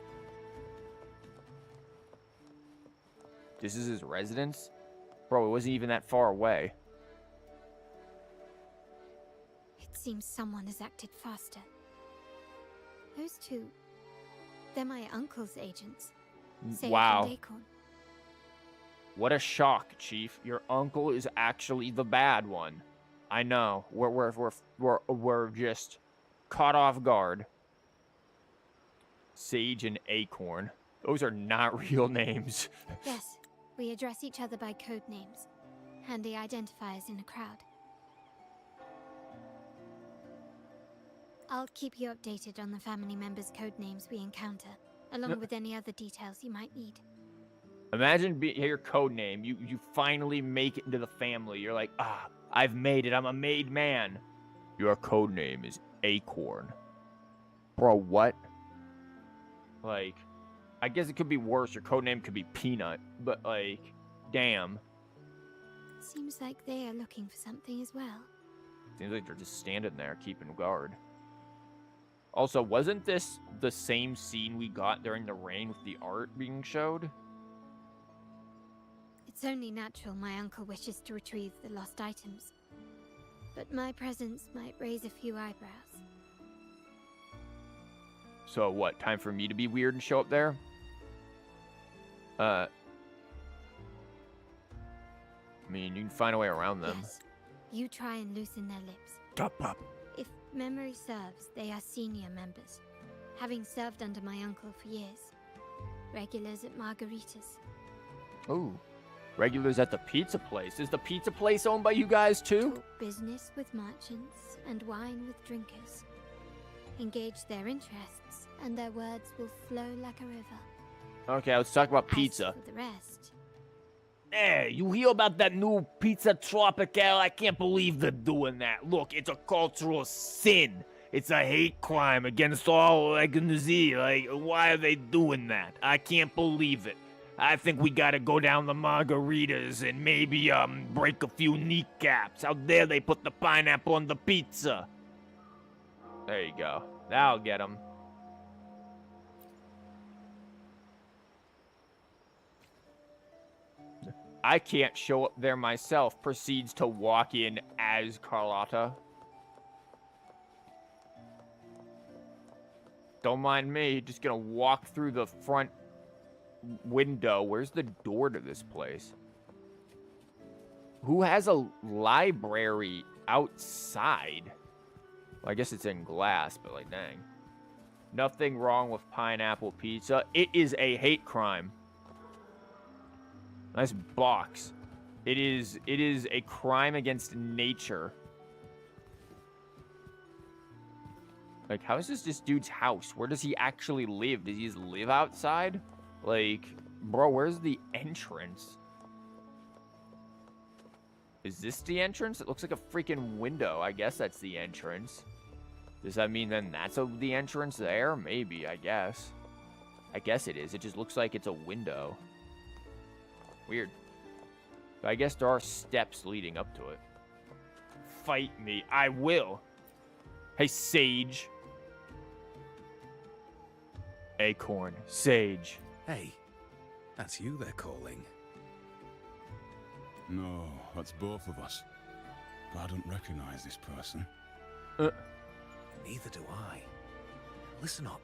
This is his residence? Bro, it wasn't even that far away. It seems someone has acted faster. Those two, they're my uncle's agents. Sage Wow. and Acorn. What a shock, Chief. Your uncle is actually the bad one. I know. We're just caught off guard. Sage and Acorn. Those are not real names. Yes, we address each other by code names. Handy identifiers in a crowd. I'll keep you updated on the family members' code names we encounter, along with any other details you might need. Imagine your code name. You finally make it into the family. You're like, I've made it. I'm a made man. Your code name is Acorn. Bro, what? Like, I guess it could be worse. Your code name could be Peanut. But, like, damn. Seems like they are looking for something as well. Seems like they're just standing there keeping guard. Also, wasn't this the same scene we got during the rain with the art being showed? It's only natural my uncle wishes to retrieve the lost items. But my presence might raise a few eyebrows. So what, time for me to be weird and show up there? I mean, you can find a way around them. Yes, you try and loosen their lips. Top up. If memory serves, they are senior members, having served under my uncle for years. Regulars at Margarita's. Ooh. Regulars at the pizza place. Is the pizza place owned by you guys too? Talk business with merchants and wine with drinkers. Engage their interests, and their words will flow like a river. Okay, let's talk about pizza. As for the rest, Hey, you hear about that new Pizza Tropical? I can't believe they're doing that. Look, it's a cultural sin. It's a hate crime against all, like, why are they doing that? I can't believe it. I think we gotta go down the margaritas and maybe, break a few kneecaps. How dare they put the pineapple on the pizza? There you go. That'll get them. I can't show up there myself. Proceeds to walk in as Carlotta. Don't mind me. Just gonna walk through the front window. Where's the door to this place? Who has a library outside. Well, I guess it's in glass, but like, dang. Nothing wrong with pineapple pizza. It is a hate crime. Nice box. It is a crime against nature. Like, how is this dude's house? Where does he actually live? Does he just live outside? Like, bro, where's the entrance? Is this the entrance? It looks like a freaking window. I guess that's the entrance. Does that mean then that's the entrance there? Maybe, I guess. I guess it is. It just looks like it's a window. Weird. But I guess there are steps leading up to it. Fight me. I will. Hey, Sage. Acorn. Sage. Hey, that's you they're calling. No, that's both of us. But I don't recognize this person. Neither do I. Listen up.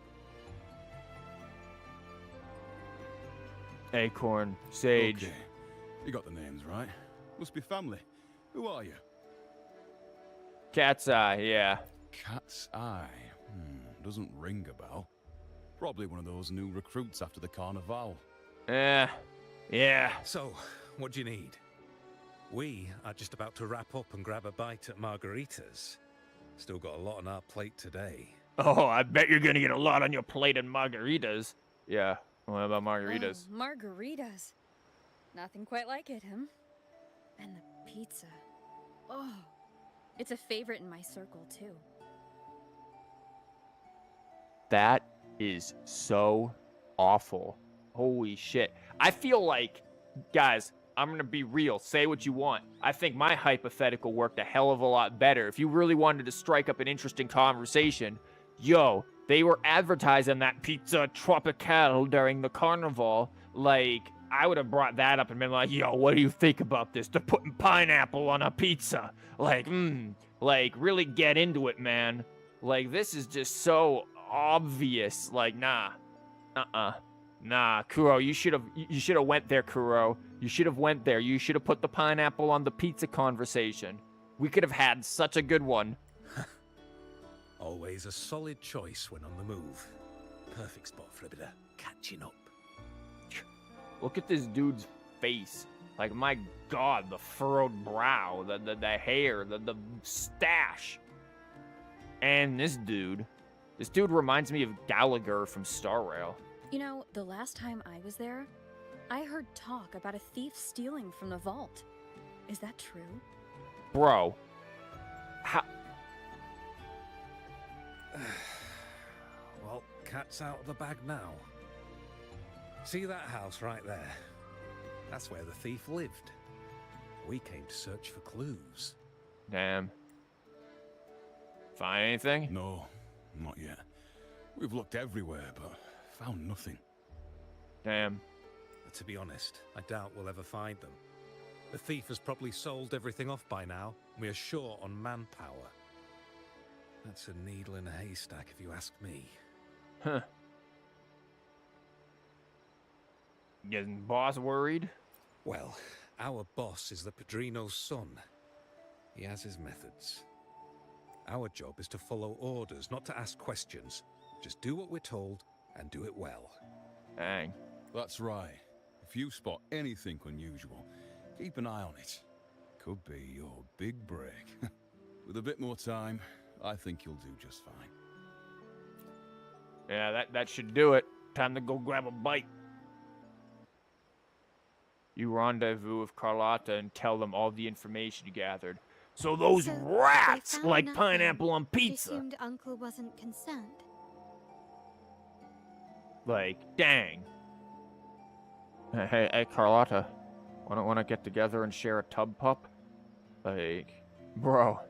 Acorn. Sage. Okay. You got the names right. Must be family. Who are you? Cat's Eye, yeah. Cat's Eye. Doesn't ring a bell. Probably one of those new recruits after the Carnival. Yeah. So, what do you need? We are just about to wrap up and grab a bite at Margarita's. Still got a lot on our plate today. Oh, I bet you're gonna get a lot on your plate in margaritas. Yeah. What about margaritas? Oh, margaritas. Nothing quite like it, huh? And the pizza. Oh, it's a favorite in my circle, too. That is so awful. Holy shit. I feel like, guys, I'm gonna be real. Say what you want. I think my hypothetical worked a hell of a lot better. If you really wanted to strike up an interesting conversation, yo, they were advertising that pizza Tropicale during the carnival. Like, I would have brought that up and been like, yo, what do you think about this? They're putting pineapple on a pizza. Like, really get into it, man. Like, this is just so obvious. Like, nah. Nah, Kuro, you should have went there, Kuro. You should have went there. You should have put the pineapple on the pizza conversation. We could have had such a good one. Always a solid choice when on the move. Perfect spot for a bit of catching up. Look at this dude's face. Like, my God, the furrowed brow, the hair, the stash. And this dude reminds me of Gallagher from Star Rail. You know, the last time I was there, I heard talk about a thief stealing from the vault. Is that true? Bro. How? Well, cat's out of the bag now. See that house right there? That's where the thief lived. We came to search for clues. Damn. Find anything? No, not yet. We've looked everywhere, but found nothing. Damn. To be honest, I doubt we'll ever find them. The thief has probably sold everything off by now. We are short on manpower. That's a needle in a haystack, if you ask me. Huh. Getting boss worried? Well, our boss is the Padrino's son. He has his methods. Our job is to follow orders, not to ask questions. Just do what we're told, and do it well. Dang. That's right. If you spot anything unusual, keep an eye on it. Could be your big break. With a bit more time, I think you'll do just fine. Yeah, that should do it. Time to go grab a bite. You rendezvous with Carlotta and tell them all the information you gathered. So those So rats they found like nothing. pineapple on They pizza. assumed Uncle wasn't concerned. Like, dang. Hey, Carlotta. Want to get together and share a tub pup? Like, bro.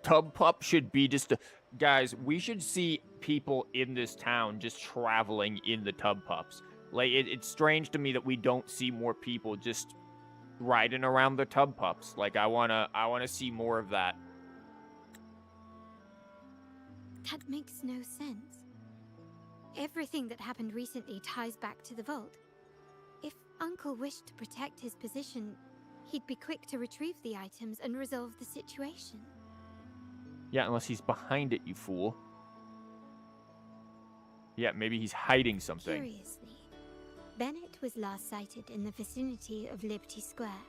Tub pup should be just a... Guys, we should see people in this town just traveling in the tub pups. Like, it's strange to me that we don't see more people just riding around the tub pups. Like, I wanna see more of that. That makes no sense. Everything that happened recently ties back to the vault. If Uncle wished to protect his position, he'd be quick to retrieve the items and resolve the situation. Yeah, unless he's behind it, you fool. Yeah, maybe he's hiding something. Curiously, Bennett was last sighted in the vicinity of Liberty Square,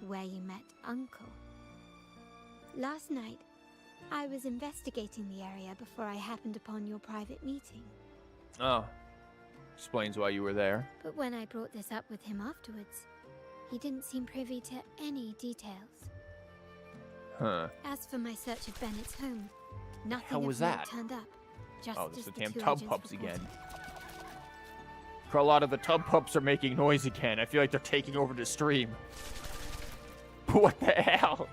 where you met Uncle. Last night, I was investigating the area before I happened upon your private meeting. Oh. Explains why you were there. But when I brought this up with him afterwards, he didn't seem privy to any details. Huh. As for my search of Bennett's home, nothing hell was of note that? turned up. Just Oh, as there's the the damn two tub agents pups reported. again. Carlotta, the tub pups are making noise again. I feel like they're taking over the stream. What the hell?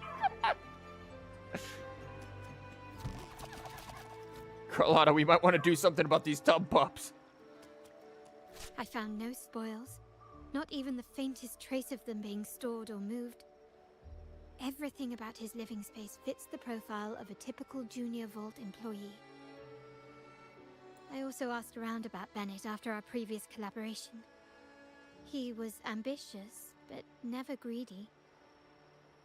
Carlotta, we might want to do something about these tub pups. I found no spoils, not even the faintest trace of them being stored or moved. Everything about his living space fits the profile of a typical Junior Vault employee. I also asked around about Bennett after our previous collaboration. He was ambitious, but never greedy.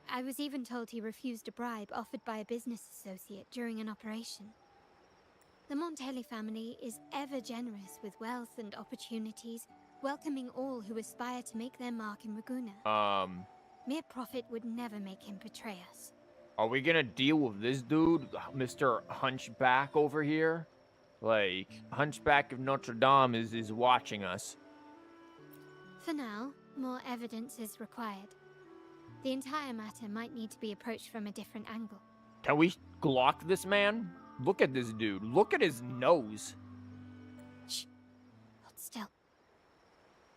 I was even told he refused a bribe offered by a business associate during an operation. The Montelli family is ever generous with wealth and opportunities, welcoming all who aspire to make their mark in Raguna. Mere profit would never make him betray us. Are we gonna deal with this dude, Mr. Hunchback over here? Like, Hunchback of Notre Dame is watching us. For now, more evidence is required. The entire matter might need to be approached from a different angle. Can we glock this man? Look at this dude. Look at his nose. Shh. Hold still.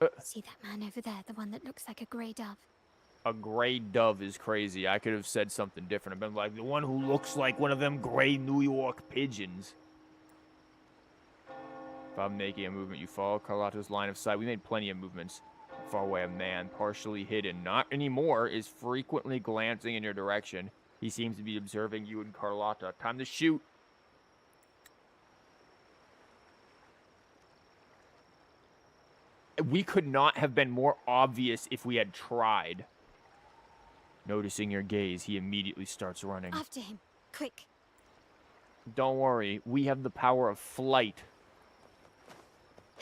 Uh. See that man over there, the one that looks like a grey dove? A gray dove is crazy. I could have said something different. I've been like, The one who looks like one of them gray New York pigeons. if I'm making a movement, you follow Carlotta's line of sight. We made plenty of movements. Far away, a man, partially hidden, not anymore, is frequently glancing in your direction. He seems to be observing you and Carlotta. Time to shoot. We could not have been more obvious if we had tried. Noticing your gaze, he immediately starts running. After him. Quick. Don't worry, we have the power of flight.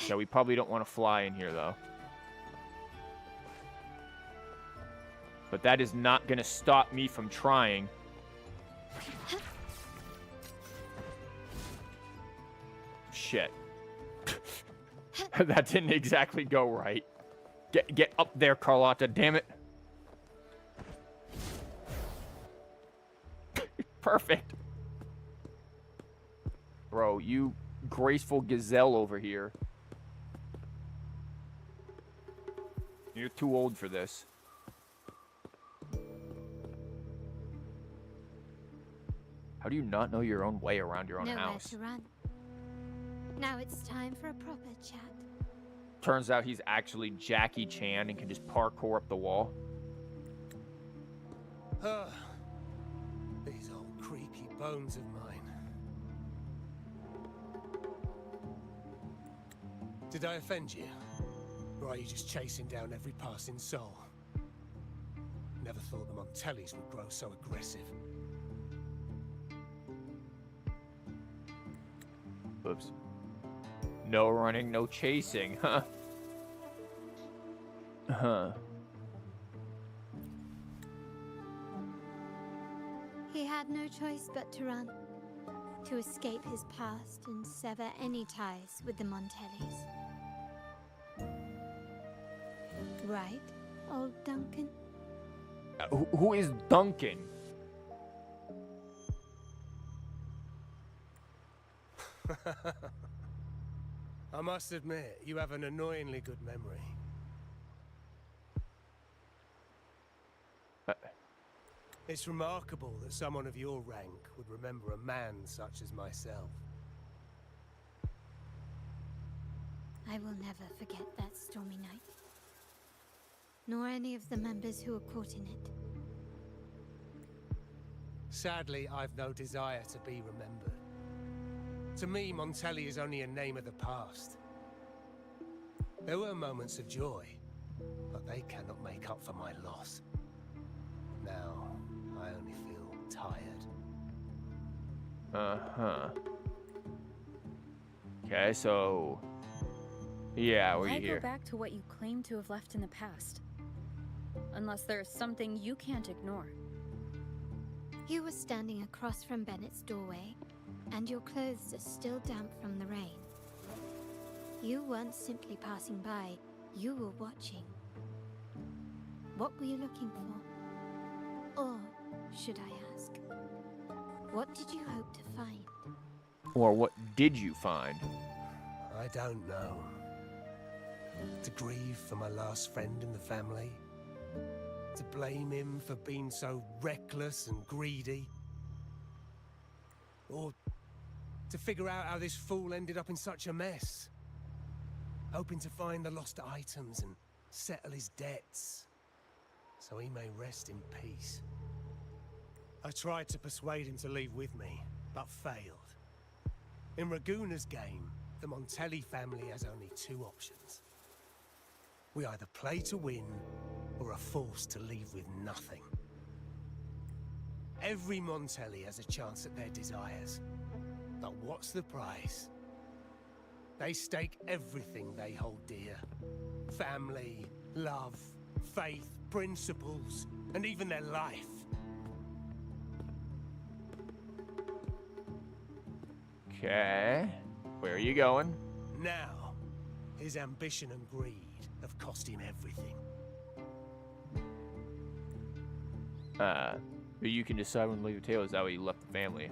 Yeah, we probably don't want to fly in here, though. But that is not going to stop me from trying. Shit. That didn't exactly go right. Get up there, Carlotta, damn it. Perfect. Bro, you graceful gazelle over here. You're too old for this. How do you not know your own way around your own Nowhere house? to run. Now it's time for a proper chat. Turns out he's actually Jackie Chan and can just parkour up the wall. These old creaky bones of mine. Did I offend you? Or are you just chasing down every passing soul? Never thought the Montellis would grow so aggressive. Oops. No running, no chasing, huh? Huh. He had no choice but to run. To escape his past and sever any ties with the Montellis. Right, old Duncan? Who is Duncan? I must admit, you have an annoyingly good memory. It's remarkable that someone of your rank would remember a man such as myself. I will never forget that stormy night. Nor any of the members who were caught in it. Sadly, I've no desire to be remembered. To me, Montelli is only a name of the past. There were moments of joy, but they cannot make up for my loss. Now, I only feel tired. Uh-huh. Okay, so... Yeah, what do Why you go hear? back to what you claim to have left in the past? Unless there's something you can't ignore. You were standing across from Bennett's doorway, and your clothes are still damp from the rain. You weren't simply passing by, you were watching. What were you looking for? Or, should I ask, what did you hope to find? Or what did you find? I don't know. To grieve for my last friend in the family? To blame him for being so reckless and greedy? Or to figure out how this fool ended up in such a mess? Hoping to find the lost items and settle his debts, so he may rest in peace. I tried to persuade him to leave with me, but failed. In Raguna's game, the Montelli family has only two options. We either play to win, or are forced to leave with nothing. Every Montelli has a chance at their desires. But what's the price? They stake everything they hold dear. Family, love, faith, principles, and even their life. Okay. Where are you going? Now, his ambition and greed have cost him everything. But you can decide when to leave the tale. Is that why you left the family?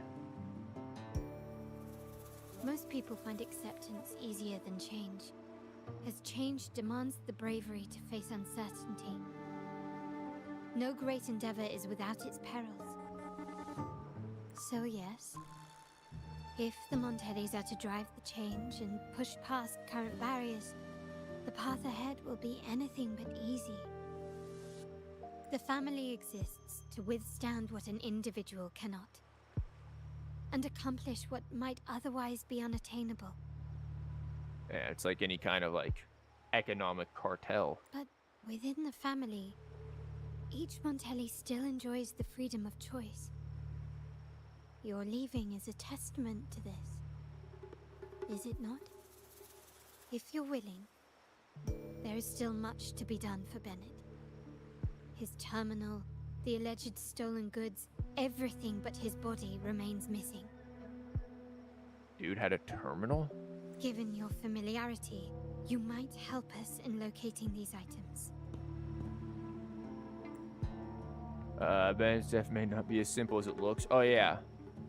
Most people find acceptance easier than change, as change demands the bravery to face uncertainty. No great endeavor is without its perils. So yes, if the Montellis are to drive the change and push past current barriers, the path ahead will be anything but easy. The family exists to withstand what an individual cannot, and accomplish what might otherwise be unattainable. Yeah, it's like any kind of, like, economic cartel. But within the family, each Montelli still enjoys the freedom of choice. Your leaving is a testament to this, is it not? If you're willing, there is still much to be done for Bennett. His terminal, the alleged stolen goods, everything but his body remains missing. Dude had a terminal? Given your familiarity, you might help us in locating these items. Ben's death may not be as simple as it looks. Oh, yeah.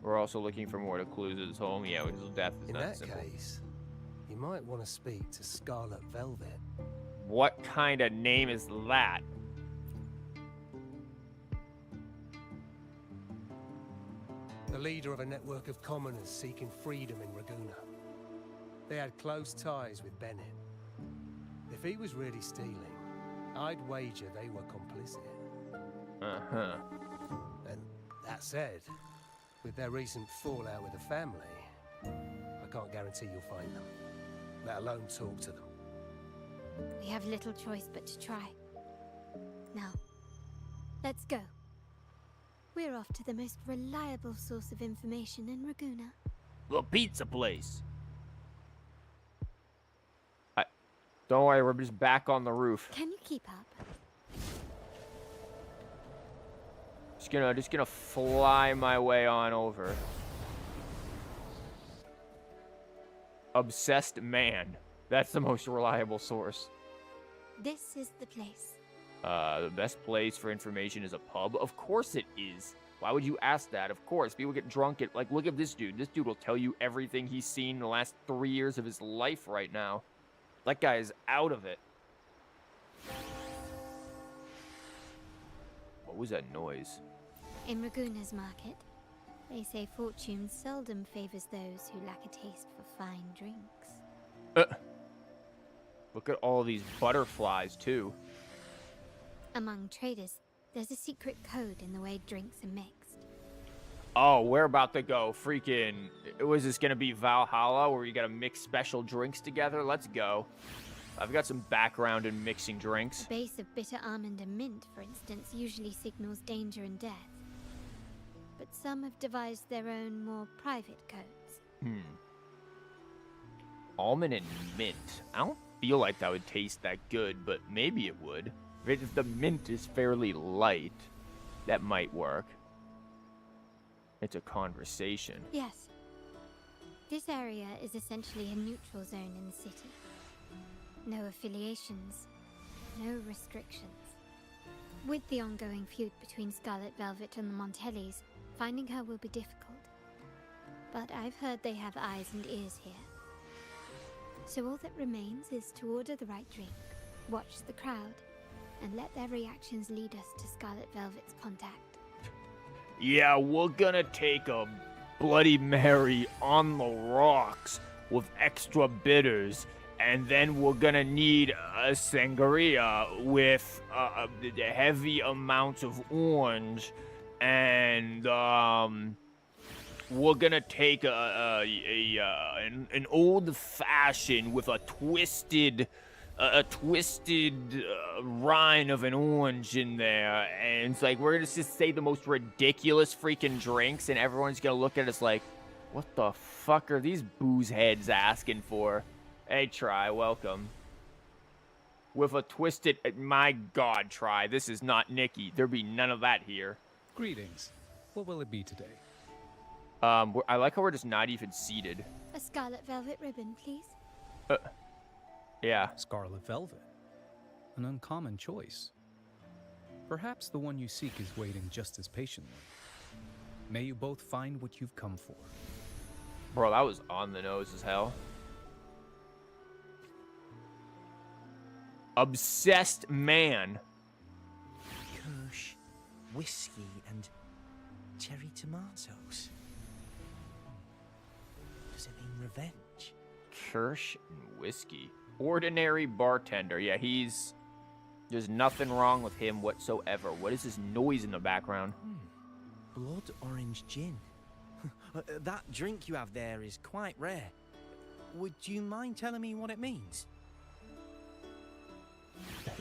We're also looking for more clues at his home. Yeah, his death is In not that simple. case, you might want to speak to Scarlet Velvet. What kind of name is that? The leader of a network of commoners seeking freedom in Raguna. They had close ties with Bennett. If he was really stealing, I'd wager they were complicit. Uh-huh. And that said, with their recent fallout with the family, I can't guarantee you'll find them, let alone talk to them. We have little choice but to try. Now, let's go. We're off to the most reliable source of information in Raguna. The pizza place. Don't worry, we're just back on the roof. Can you keep up? Just gonna fly my way on over. Obsessed man. That's the most reliable source. This is the place. The best place for information is a pub? Of course it is. Why would you ask that? Of course. People get drunk at, like, look at this dude. This dude will tell you everything he's seen in the last 3 years of his life right now. That guy is out of it. What was that noise? In Raguna's market, they say fortune seldom favors those who lack a taste for fine drinks. Look at all these butterflies, too. Among traders, there's a secret code in the way drinks are mixed. Oh, we're about to go freaking... Was this going to be Valhalla, where you got to mix special drinks together? Let's go. I've got some background in mixing drinks. The base of bitter almond and mint, for instance, usually signals danger and death. but some have devised their own more private codes. Almond and mint. I don't feel like that would taste that good, but maybe it would. If the mint is fairly light, that might work. It's a conversation. Yes. This area is essentially a neutral zone in the city. No affiliations, no restrictions. With the ongoing feud between Scarlet Velvet and the Montellis, finding her will be difficult. But I've heard they have eyes and ears here. So all that remains is to order the right drink, watch the crowd, and let their reactions lead us to Scarlet Velvet's contact. Yeah, we're gonna take a Bloody Mary on the rocks with extra bitters, and then we're gonna need a sangria with heavy amounts of orange, and we're gonna take an old fashioned with a twisted rind of an orange in there, and it's like we're gonna just say the most ridiculous freaking drinks, and everyone's gonna look at us like, what the fuck are these booze heads asking for? Hey, Try, welcome. With a twisted, my God, Try, this is not Nikki. There be none of that here. Greetings. What will it be today? I like how we're just not even seated. A Scarlet Velvet ribbon, please. Yeah. Scarlet Velvet. An uncommon choice. Perhaps the one you seek is waiting just as patiently. May you both find what you've come for. Bro, that was on the nose as hell. Obsessed man. Kirsch, whiskey, and cherry tomatoes. Does it mean revenge? Kirsch and whiskey. Ordinary bartender. Yeah, there's nothing wrong with him whatsoever. What is this noise in the background? Blood orange gin. That drink you have there is quite rare. Would you mind telling me what it means?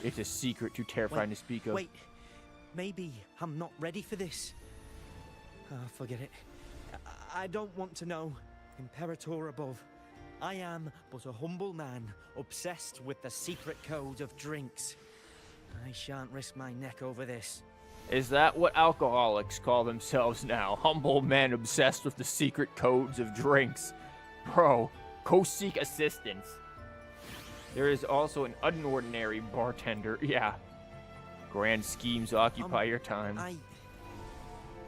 It's a secret too terrifying to speak of. Wait, maybe I'm not ready for this. Forget it. I don't want to know. Imperator above. I am but a humble man, obsessed with the secret code of drinks. I shan't risk my neck over this. Is that what alcoholics call themselves now? Humble men obsessed with the secret codes of drinks. Bro, go seek assistance. There is also an unordinary bartender. Yeah. Grand schemes occupy your time.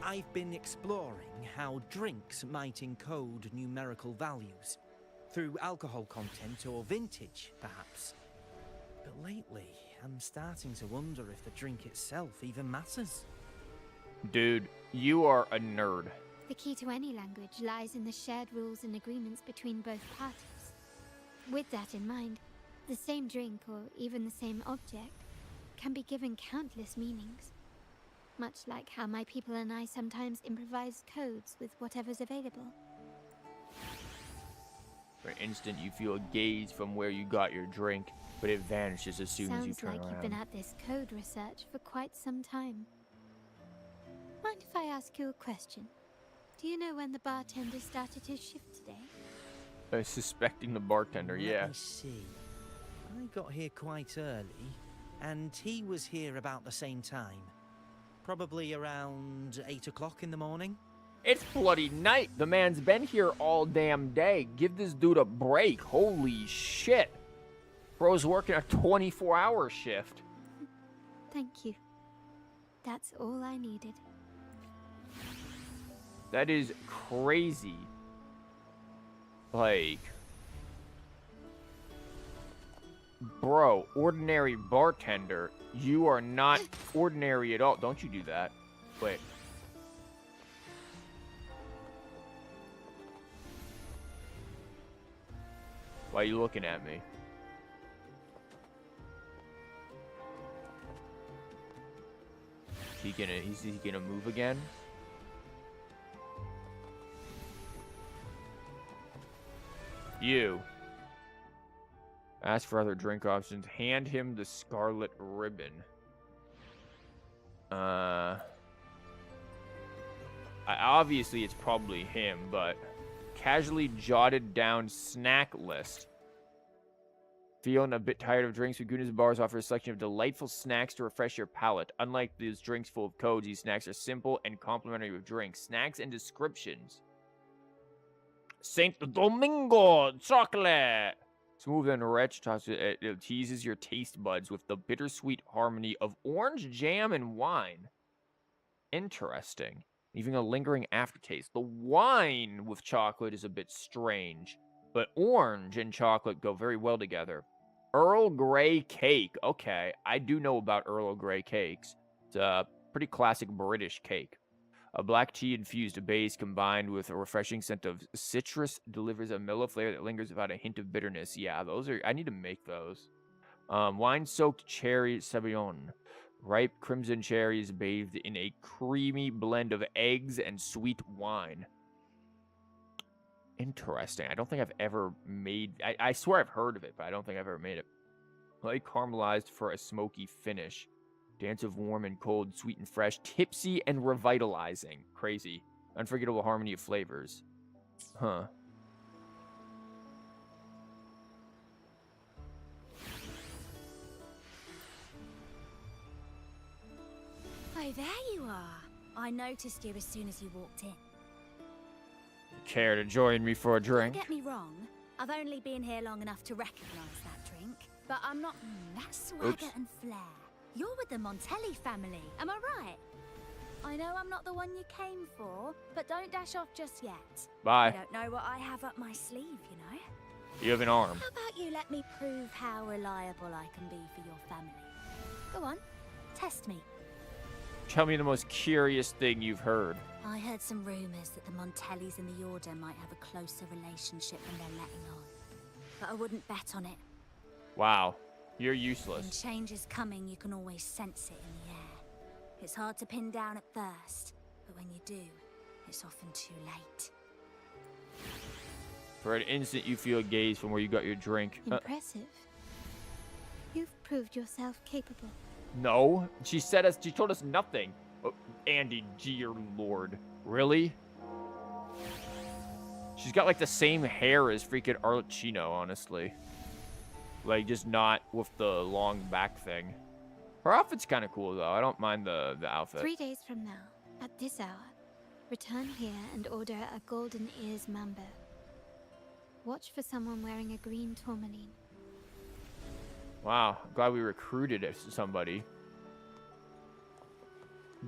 I've been exploring how drinks might encode numerical values. Through alcohol content or vintage, perhaps. But lately, I'm starting to wonder if the drink itself even matters. Dude, you are a nerd. The key to any language lies in the shared rules and agreements between both parties. With that in mind, the same drink or even the same object can be given countless meanings. Much like how my people and I sometimes improvise codes with whatever's available. For an instant, you feel a gaze from where you got your drink, but it vanishes as soon as you turn Sounds like around. you've been at this code research for quite some time. Mind if I ask you a question? Do you know when the bartender started his shift today? Suspecting the bartender, yeah. Let me see. I got here quite early, and he was here about the same time. Probably around 8 o'clock in the morning. It's bloody night. The man's been here all damn day. Give this dude a break. Holy shit. Bro's working a 24-hour shift. Thank you. That's all I needed. That is crazy. Like... Bro, ordinary bartender. You are not ordinary at all. Don't you do that. Wait. Why are you looking at me? Is he gonna move again? You. Ask for other drink options. Hand him the scarlet ribbon. I Obviously, it's probably him, but casually jotted down snack list. Feeling a bit tired of drinks, Laguna's bars offer a selection of delightful snacks to refresh your palate. Unlike these drinks full of codes, these snacks are simple and complimentary with drinks. Snacks and descriptions. Saint Domingo chocolate. Smooth and rich, it teases your taste buds with the bittersweet harmony of orange jam and wine. Interesting. Leaving a lingering aftertaste. The wine with chocolate is a bit strange, but orange and chocolate go very well together. Earl Grey cake. Okay, I do know about Earl Grey cakes. It's a pretty classic British cake. A black tea infused base combined with a refreshing scent of citrus delivers a mellow flavor that lingers without a hint of bitterness. Yeah, those are. I need to make those. Wine-soaked cherry sauvignon. Ripe crimson cherries bathed in a creamy blend of eggs and sweet wine. Interesting. I don't think I've ever made... I swear I've heard of it, but I don't think I've ever made it. Light caramelized for a smoky finish. Dance of warm and cold, sweet and fresh, tipsy and revitalizing. Crazy. Unforgettable harmony of flavors. Huh. Oh, there you are. I noticed you as soon as you walked in. Care to join me for a drink? Don't get me wrong. I've only been here long enough to recognize that drink. But I'm not... that swagger and flair. You're with the Montelli family, am I right? I know I'm not the one you came for, but don't dash off just yet. Bye. I don't know what I have up my sleeve, you know? You have an arm. How about you let me prove how reliable I can be for your family? Go on, test me. Tell me the most curious thing you've heard. I heard some rumors that the Montellis and the Order might have a closer relationship than they're letting on. But I wouldn't bet on it. Wow. You're When useless. change is coming, you can always sense it in the air. It's hard to pin down at first, but when you do, it's often too late. For an instant, you feel a gaze from where you got your drink. Impressive. You've proved yourself capable. No. She told us nothing. Oh, Andy, dear lord. Really? She's got like the same hair as freaking Arlecchino, honestly. Like, just not with the long back thing. Her outfit's kind of cool, though. I don't mind the outfit. 3 days from now, at this hour, return here and order a golden ears mambo. Watch for someone wearing a green tourmaline. Wow, glad we recruited somebody.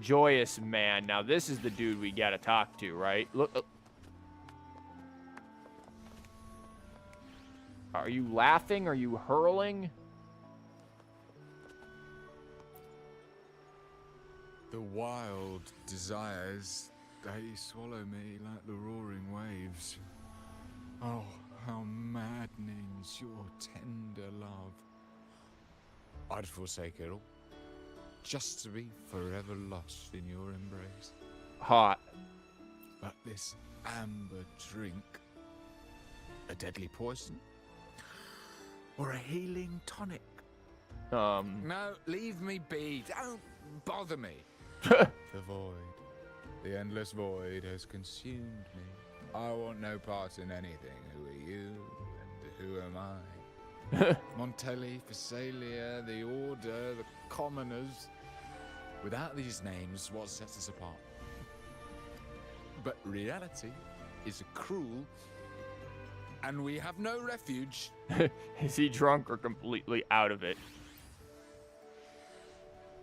Joyous man. Now, this is the dude we gotta talk to, right? Look. Are you laughing? Are you hurling? The wild desires, they swallow me like the roaring waves. Oh, how maddening's your tender love. I'd forsake it all, just to be forever lost in your embrace. Hot. But this amber drink, a deadly poison? Or a healing tonic? No, leave me be. Don't bother me. The void, the endless void has consumed me. I want no part in anything. Who are you and who am I? Montelli, Phasalia, the Order, the Commoners. Without these names, what sets us apart? But reality is cruel, and we have no refuge. Is he drunk or completely out of it?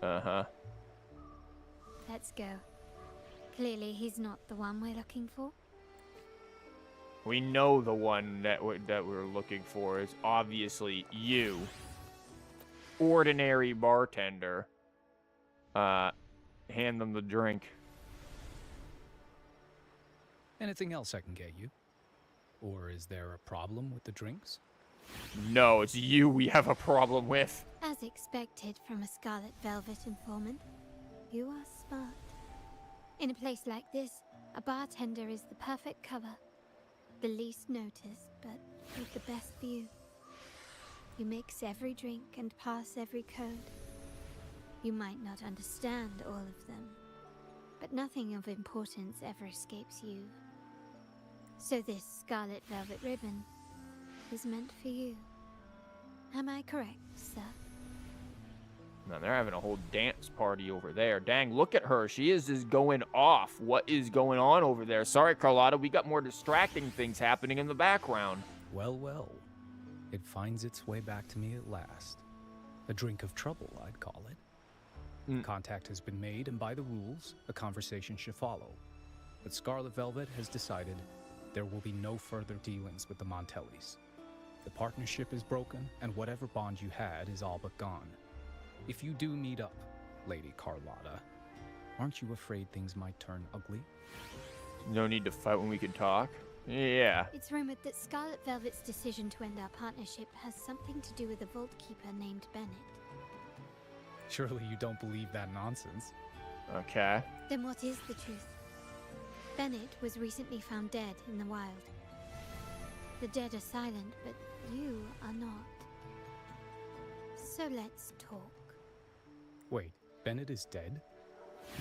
Uh-huh. Let's go. Clearly, he's not the one we're looking for. We know the one that we're looking for is obviously you. Ordinary bartender. Hand them the drink. Anything else I can get you? Or is there a problem with the drinks? No, it's you we have a problem with. As expected from a Scarlet Velvet informant, you are smart. In a place like this, a bartender is the perfect cover. The least noticed, but with the best view. You mix every drink and pass every code. You might not understand all of them, but nothing of importance ever escapes you. So this scarlet velvet ribbon is meant for you. Am I correct, sir? Now they're having a whole dance party over there. Dang, look at her. She is just going off. What is going on over there? Sorry, Carlotta, we got more distracting things happening in the background. Well, well. It finds its way back to me at last. A drink of trouble, I'd call it. Contact has been made, and by the rules, a conversation should follow. But Scarlet Velvet has decided there will be no further dealings with the Montellis. The partnership is broken, and whatever bond you had is all but gone. If you do meet up, Lady Carlotta, aren't you afraid things might turn ugly? No need to fight when we can talk. Yeah. It's rumored that Scarlet Velvet's decision to end our partnership has something to do with a Vault Keeper named Bennett. Surely you don't believe that nonsense. Okay. Then what is the truth? Bennett was recently found dead in the wild. The dead are silent, but you are not. So let's talk. Wait, Bennett is dead?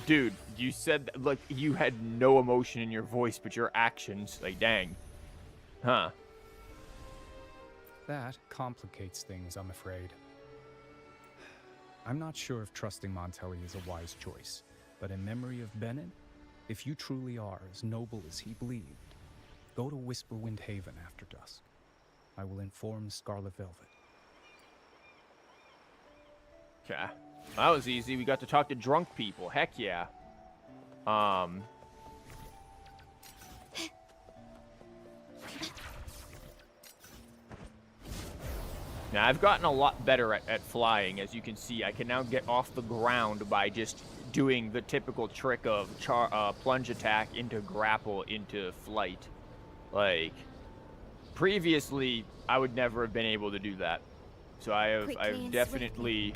Dude, you said that, like, you had no emotion in your voice, but your actions, like, dang. Huh. That complicates things, I'm afraid. I'm not sure if trusting Montelli is a wise choice, but in memory of Bennett, if you truly are as noble as he believed, go to Whisperwind Haven after dusk. I will inform Scarlet Velvet. Okay. That was easy. We got to talk to drunk people. Heck yeah. Now, I've gotten a lot better at flying. As you can see, I can now get off the ground by just doing the typical trick of plunge attack into grapple into flight. Like, previously, I would never have been able to do that. So I've definitely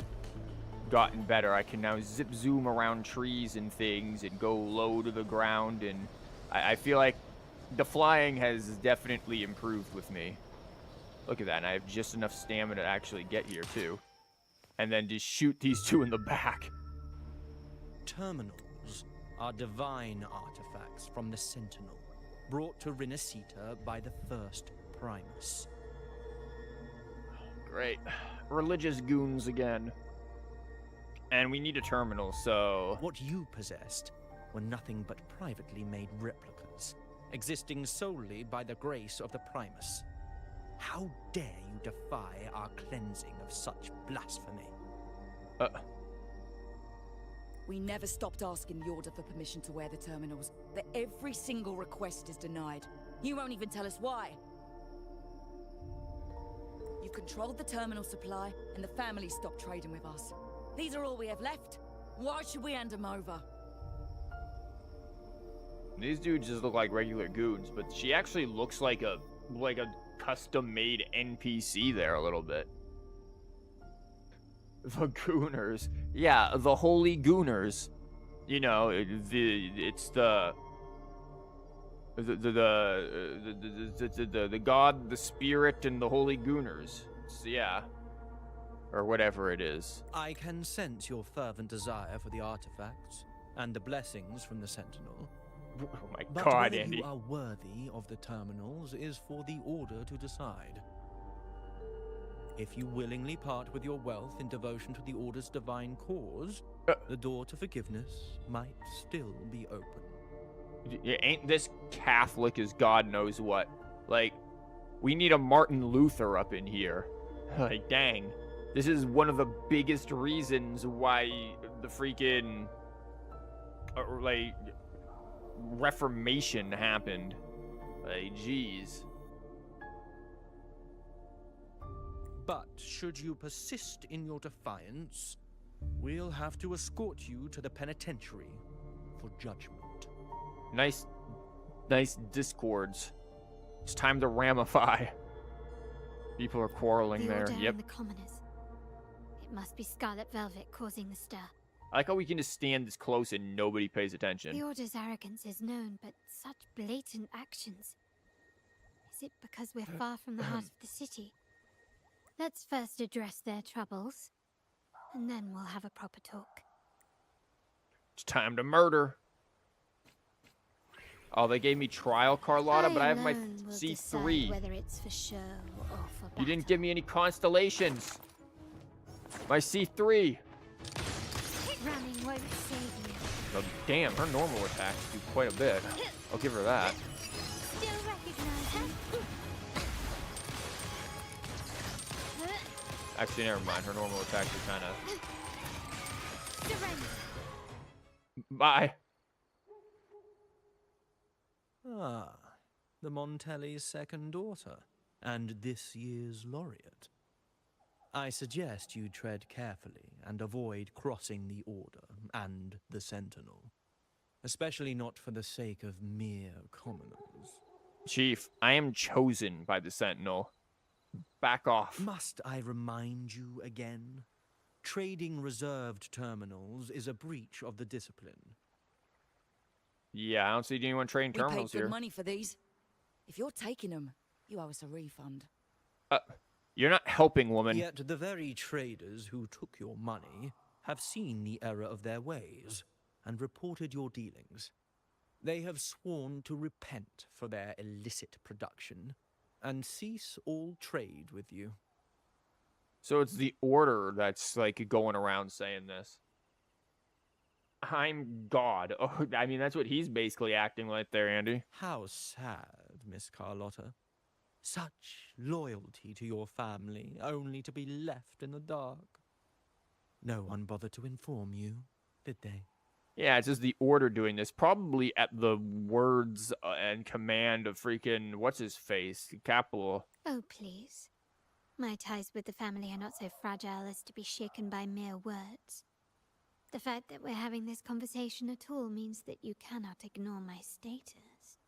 gotten better. I can now zip zoom around trees and things and go low to the ground, and I feel like the flying has definitely improved with me. Look at that, and I have just enough stamina to actually get here too. And then just shoot these two in the back. Terminals are divine artifacts from the Sentinel, brought to Rinascita by the first Primus. Great. Religious goons again. And we need a terminal, so... What you possessed were nothing but privately made replicas, existing solely by the grace of the Primus. How dare you defy our cleansing of such blasphemy? We never stopped asking the Order for permission to wear the terminals, but every single request is denied. You won't even tell us why. You controlled the terminal supply, and the family stopped trading with us. These are all we have left. Why should we hand them over? These dudes just look like regular goons, but she actually looks like a custom-made NPC there a little bit. The Gooners. Yeah, the Holy Gooners. You know, it's the God, the Spirit, and the Holy Gooners. Yeah. Or whatever it is. I can sense your fervent desire for the artifacts and the blessings from the Sentinel. Oh my but God, whether Andy. you are worthy of the terminals is for the Order to decide. If you willingly part with your wealth in devotion to the Order's divine cause, the door to forgiveness might still be open. Ain't this Catholic as God knows what? Like, we need a Martin Luther up in here. Like, dang. This is one of the biggest reasons why the freaking, like, Reformation happened. Like, jeez. But should you persist in your defiance, we'll have to escort you to the penitentiary for judgment. Nice discords. It's time to ramify. People are quarreling there. Order Yep. and the commoners. It must be Scarlet Velvet causing the stir. I like how we can just stand this close and nobody pays attention. The Order's arrogance is known, but such blatant actions. Is it because we're far from the heart of the city? Let's first address their troubles, and then we'll have a proper talk. It's time to murder. Oh, they gave me trial Carlotta, but I have my alone will decide C3. whether it's for show or for battle. You didn't give me any constellations. My C3. Running won't save you. Oh, damn, her normal attacks do quite a bit. I'll give her that. Still recognize me? Actually, never mind. Her normal attacks are kind of... Surrender. Bye. Ah, the Montelli's second daughter, and this year's laureate. I suggest you tread carefully and avoid crossing the Order and the Sentinel. Especially not for the sake of mere commoners. Chief, I am chosen by the Sentinel. Back off. Must I remind you again? Trading reserved terminals is a breach of the discipline. Yeah, I don't see anyone trading terminals We paid here. good money for these. If you're taking them, you owe us a refund. You're not helping, woman. Yet the very traders who took your money have seen the error of their ways and reported your dealings. They have sworn to repent for their illicit production and cease all trade with you. So it's the Order that's, like, going around saying this. I'm God. Oh, I mean, that's what he's basically acting like there, Andy. How sad, Miss Carlotta. Such loyalty to your family, only to be left in the dark. No one bothered to inform you, did they? Yeah, it's just the Order doing this, probably at the words and command of freaking, what's-his-face, Capital. Oh, please. My ties with the family are not so fragile as to be shaken by mere words. The fact that we're having this conversation at all means that you cannot ignore my status.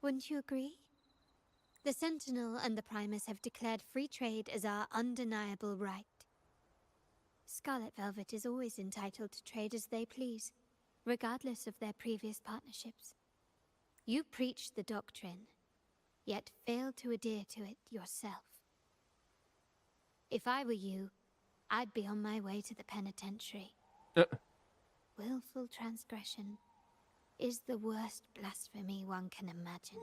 Wouldn't you agree? The Sentinel and the Primus have declared free trade as our undeniable right. Scarlet Velvet is always entitled to trade as they please, regardless of their previous partnerships. You preach the doctrine, yet fail to adhere to it yourself. If I were you, I'd be on my way to the penitentiary. Willful transgression is the worst blasphemy one can imagine.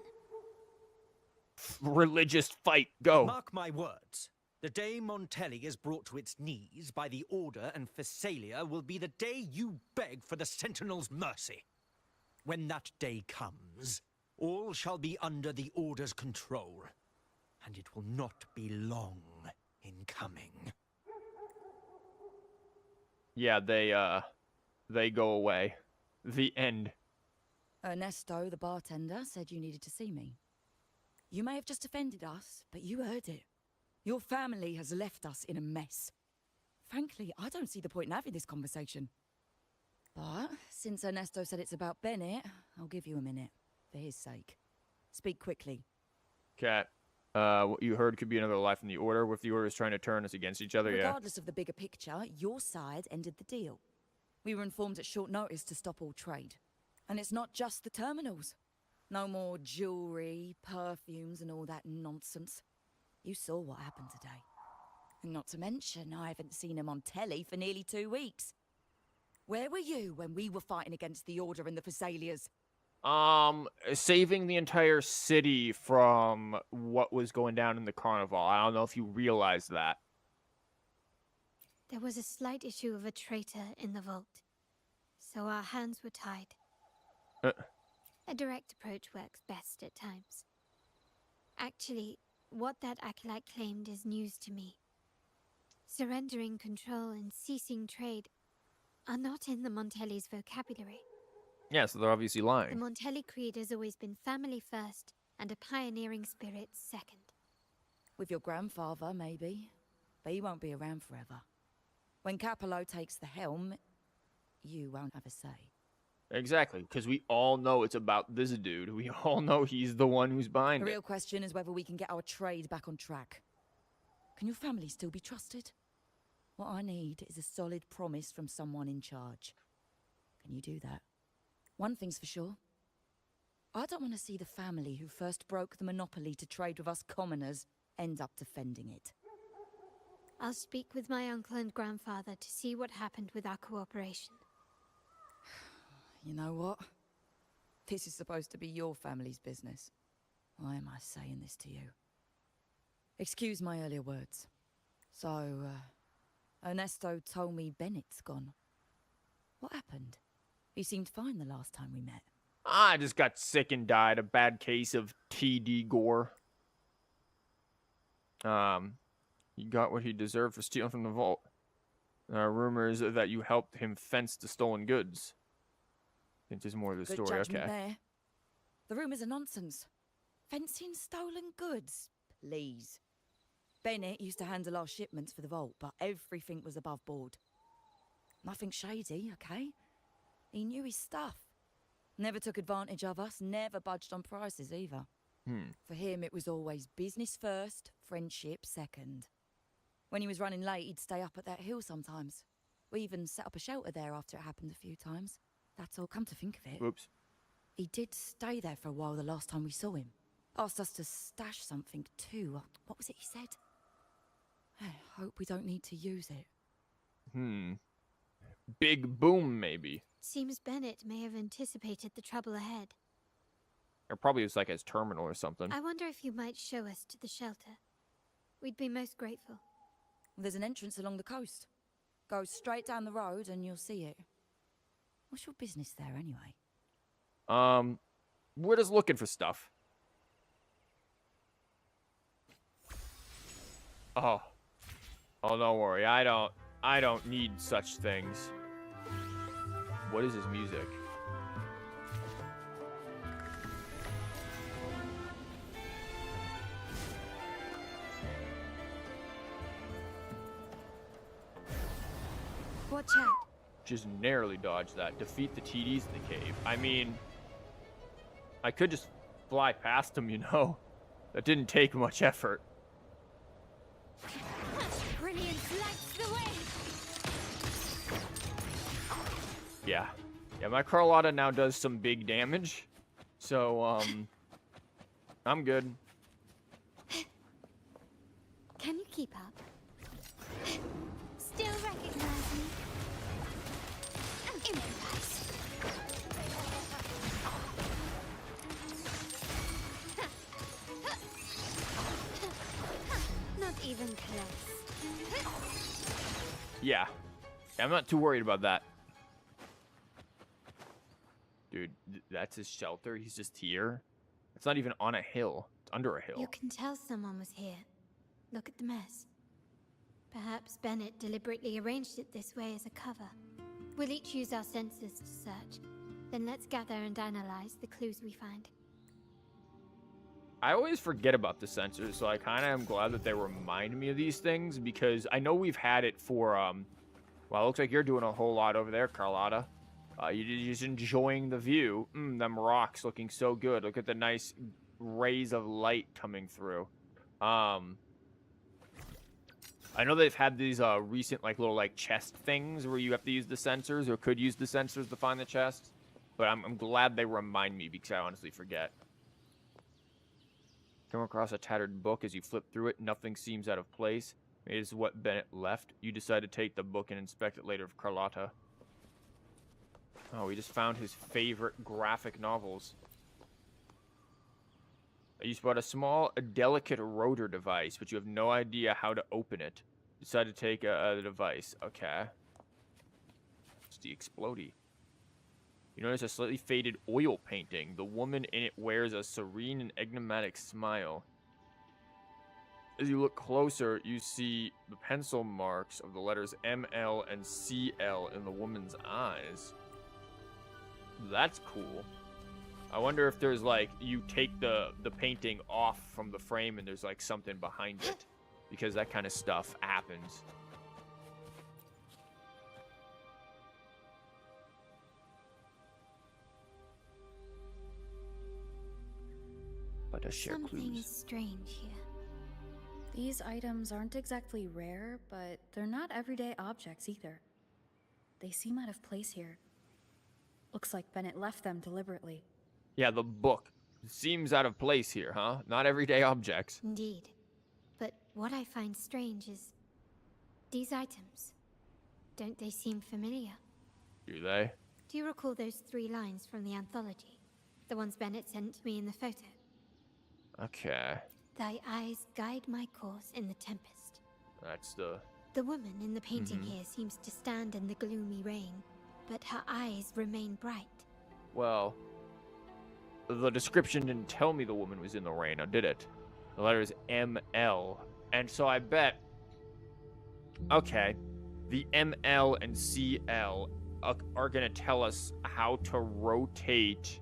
Religious fight, go. Mark my words. The day Montelli is brought to its knees by the Order and Phasalia will be the day you beg for the Sentinel's mercy. When that day comes, all shall be under the Order's control, and it will not be long in coming. Yeah, they go away. The end. Ernesto, the bartender, said you needed to see me. You may have just offended us, but you heard it. Your family has left us in a mess. Frankly, I don't see the point in having this conversation. But since Ernesto said it's about Bennett, I'll give you a minute, for his sake. Speak quickly. Cat, what you heard could be another life in the Order. What if the Order is trying to turn us against each other? Regardless of the bigger picture, your side ended the deal. We were informed at short notice to stop all trade. And it's not just the terminals. No more jewelry, perfumes, and all that nonsense. You saw what happened today. And not to mention, I haven't seen him on telly for nearly 2 weeks. Where were you when we were fighting against the Order and the Phasalias? Saving the entire city from what was going down in the carnival. I don't know if you realize that. There was a slight issue of a traitor in the vault, so our hands were tied. A direct approach works best at times. Actually, what that acolyte claimed is news to me. Surrendering control and ceasing trade are not in the Montelli's vocabulary. Yeah, so they're obviously The lying. Montelli creed has always been family first and a pioneering spirit second. With your grandfather, maybe. But he won't be around forever. When Capello takes the helm, you won't have a say. Exactly, because we all know it's about this dude. We all know he's the one who's behind The it. real question is whether we can get our trade back on track. Can your family still be trusted? What I need is a solid promise from someone in charge. Can you do that? One thing's for sure. I don't want to see the family who first broke the monopoly to trade with us commoners end up defending it. I'll speak with my uncle and grandfather to see what happened with our cooperation. You know what? This is supposed to be your family's business. Why am I saying this to you? Excuse my earlier words. So, Ernesto told me Bennett's gone. What happened? He seemed fine the last time we met. I just got sick and died. A bad case of TD gore. He got what he deserved for stealing from the vault. There are rumors that you helped him fence the stolen goods. I think there's more of the Good story. judgment Okay. there. The rumors are nonsense. Fencing stolen goods? Please. Bennett used to handle our shipments for the vault, but everything was above board. Nothing shady, okay? He knew his stuff. Never took advantage of us, never budged on prices either. For him, it was always business first, friendship second. When he was running late, he'd stay up at that hill sometimes. We even set up a shelter there after it happened a few times. That's all, come to think of it. Oops. He did stay there for a while the last time we saw him. Asked us to stash something too. What was it he said? I hope we don't need to use it. Big boom, maybe. Seems Bennett may have anticipated the trouble ahead. Or probably it's like his terminal or something. I wonder if you might show us to the shelter. We'd be most grateful. There's an entrance along the coast. Go straight down the road and you'll see it. What's your business there anyway? We're just looking for stuff. Oh, don't worry. I don't need such things. What is his music? Watch out. Just narrowly dodged that. Defeat the TDs in the cave. I mean, I could just fly past them, you know? That didn't take much effort. Brilliant lights the way. Yeah. Yeah, my Carlotta now does some big damage. So, I'm good. Can you keep up? Still recognize me? Improvise. Not even close. Yeah. I'm not too worried about that. Dude, that's his shelter. He's just here. It's not even on a hill. It's under a hill. You can tell someone was here. Look at the mess. Perhaps Bennett deliberately arranged it this way as a cover. We'll each use our senses to search. Then let's gather and analyze the clues we find. I always forget about the sensors, so I kind of am glad that they remind me of these things, because I know we've had it for, well, it looks like you're doing a whole lot over there, Carlotta. You're just enjoying the view. Them rocks looking so good. Look at the nice rays of light coming through. I know they've had these recent little chest things where you have to use the sensors or could use the sensors to find the chests, but I'm glad they remind me because I honestly forget. Come across a tattered book. As you flip through it, nothing seems out of place. It is what Bennett left. You decide to take the book and inspect it later for Carlotta. Oh, we just found his favorite graphic novels. You spot a small, delicate rotor device, but you have no idea how to open it. Decide to take the device. Okay. It's the explodey. You notice a slightly faded oil painting. The woman in it wears a serene and enigmatic smile. As you look closer, you see the pencil marks of the letters ML and CL in the woman's eyes. That's cool. I wonder if there's you take the painting off from the frame and there's something behind it, because that kind of stuff happens. Let us share Something clues. is strange here. These items aren't exactly rare, but they're not everyday objects either. They seem out of place here. Looks like Bennett left them deliberately. Yeah, the book. Seems out of place here, huh? Not everyday objects. Indeed. But what I find strange is these items. Don't they seem familiar? Do they? Do you recall those 3 lines from the anthology? The ones Bennett sent me in the photo. Okay. Thy eyes guide my course in the tempest. That's the... The woman in the painting here seems to stand in the gloomy rain, but her eyes remain bright. Well, the description didn't tell me the woman was in the rain, or did it? The letter is ML. And so I bet... Okay. The ML and CL are going to tell us how to rotate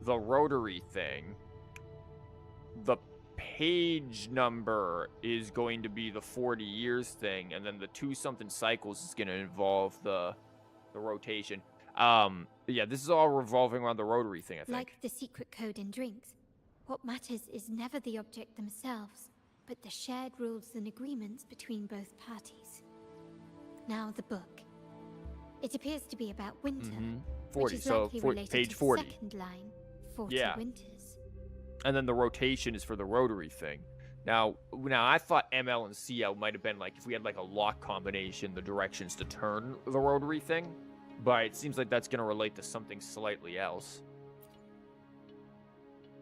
the rotary thing. The page number is going to be the 40 years thing, and then the 2-something cycles is going to involve the rotation. Yeah, this is all revolving around the rotary thing, I think. Like the secret code in drinks, what matters is never the object themselves, but the shared rules and agreements between both parties. Now the book. It appears to be about winter, 40, which is so likely related page to 40. the second line, 40 Yeah. winters. And then the rotation is for the rotary thing. Now I thought ML and CL might have been like, if we had like a lock combination, the directions to turn the rotary thing. But it seems like that's going to relate to something slightly else.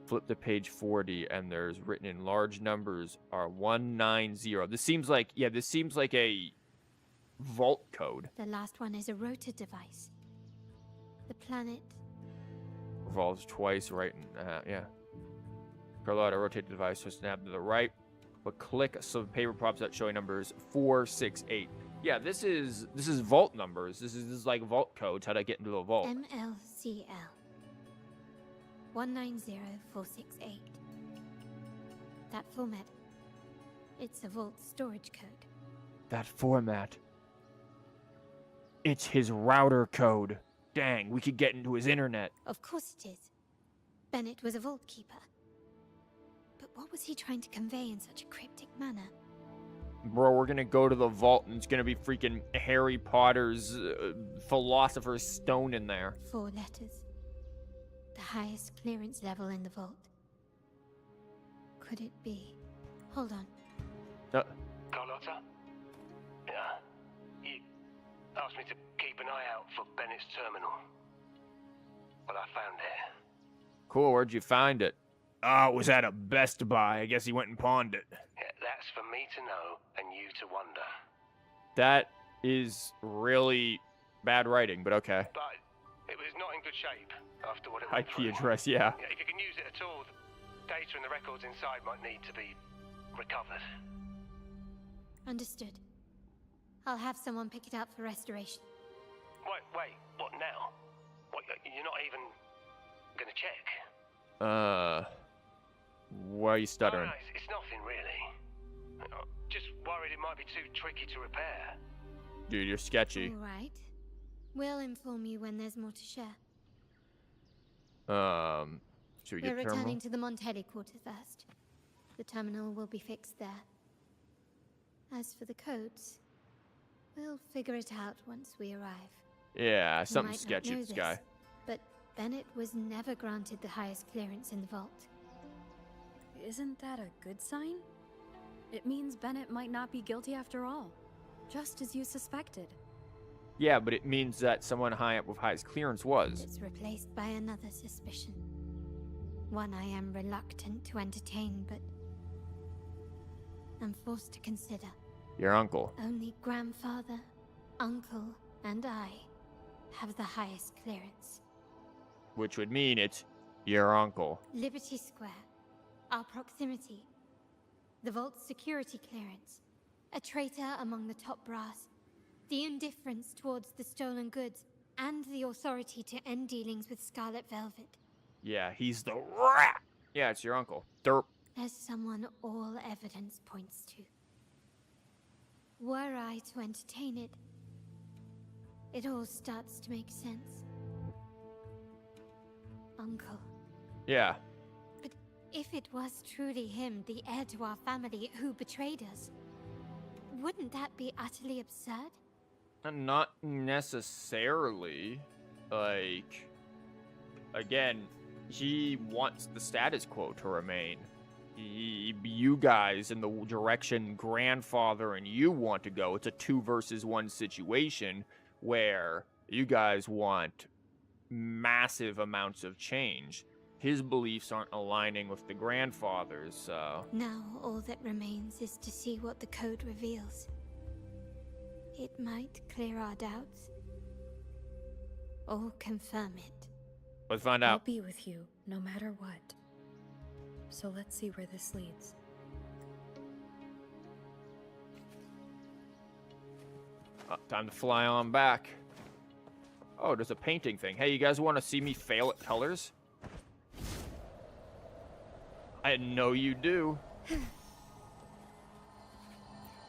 Flip to page 40, and there's written in large numbers are 190. This seems like, yeah, this seems like a vault code. The last one is a rotor device. The planet... Revolves twice, right? Yeah. Carlotta, rotate the device to snap to the right, but click so the paper pops out showing numbers 4, 6, 8. Yeah, this is vault numbers. This is like vault codes. How to get into the vault? MLCL 190468. That format. It's a vault storage code. That format. It's his router code. Dang, we could get into his internet. Of course it is. Bennett was a vault keeper. But what was he trying to convey in such a cryptic manner? Bro, we're gonna go to the vault and it's gonna be freaking Harry Potter's Philosopher's Stone in there. 4 letters. The highest clearance level in the vault. Could it be? Hold on. Carlotta? Yeah. You asked me to keep an eye out for Bennett's terminal. Well, I found it. Cool, where'd you find it? Oh, it was at a Best Buy. I guess he went and pawned it. Yeah, that's for me to know and you to wonder. That is really bad writing, but okay. But it was not in good shape after what it went IP through. address, yeah. If you can use it at all, the data and the records inside might need to be recovered. Understood. I'll have someone pick it up for restoration. Wait, what now? What, you're not even gonna check? Why are you stuttering? No, it's nothing really. Just worried it might be too tricky to repair. Dude, you're sketchy. All right. We'll inform you when there's more to share. Should we We're get terminal? returning to the Montelli quarter first. The terminal will be fixed there. As for the codes, we'll figure it out once we arrive. Yeah, You something might not sketchy know with this this, guy. But Bennett was never granted the highest clearance in the vault. Isn't that a good sign? It means Bennett might not be guilty after all, just as you suspected. Yeah, but it means that someone high up with highest clearance was. It's replaced by another suspicion. One I am reluctant to entertain, but I'm forced to consider. Your uncle. Only grandfather, uncle, and I have the highest clearance. Which would mean it's your uncle. Liberty Square, our proximity, the vault's security clearance, a traitor among the top brass, the indifference towards the stolen goods, and the authority to end dealings with Scarlet Velvet. Yeah, he's the rat. Yeah, it's your uncle. Derp. There's someone all evidence points to. Were I to entertain it, it all starts to make sense. Uncle. Yeah. But if it was truly him, the heir to our family, who betrayed us, wouldn't that be utterly absurd? Not necessarily. Like, again, he wants the status quo to remain. You guys in the direction grandfather and you want to go, it's a 2 versus 1 situation where you guys want massive amounts of change. his beliefs aren't aligning with the grandfather's, so... Now all that remains is to see what the code reveals. It might clear our doubts, or confirm it. Let's find I'll out. be with you, no matter what. So let's see where this leads. Time to fly on back. Oh, there's a painting thing. Hey, you guys want to see me fail at colors? I know you do.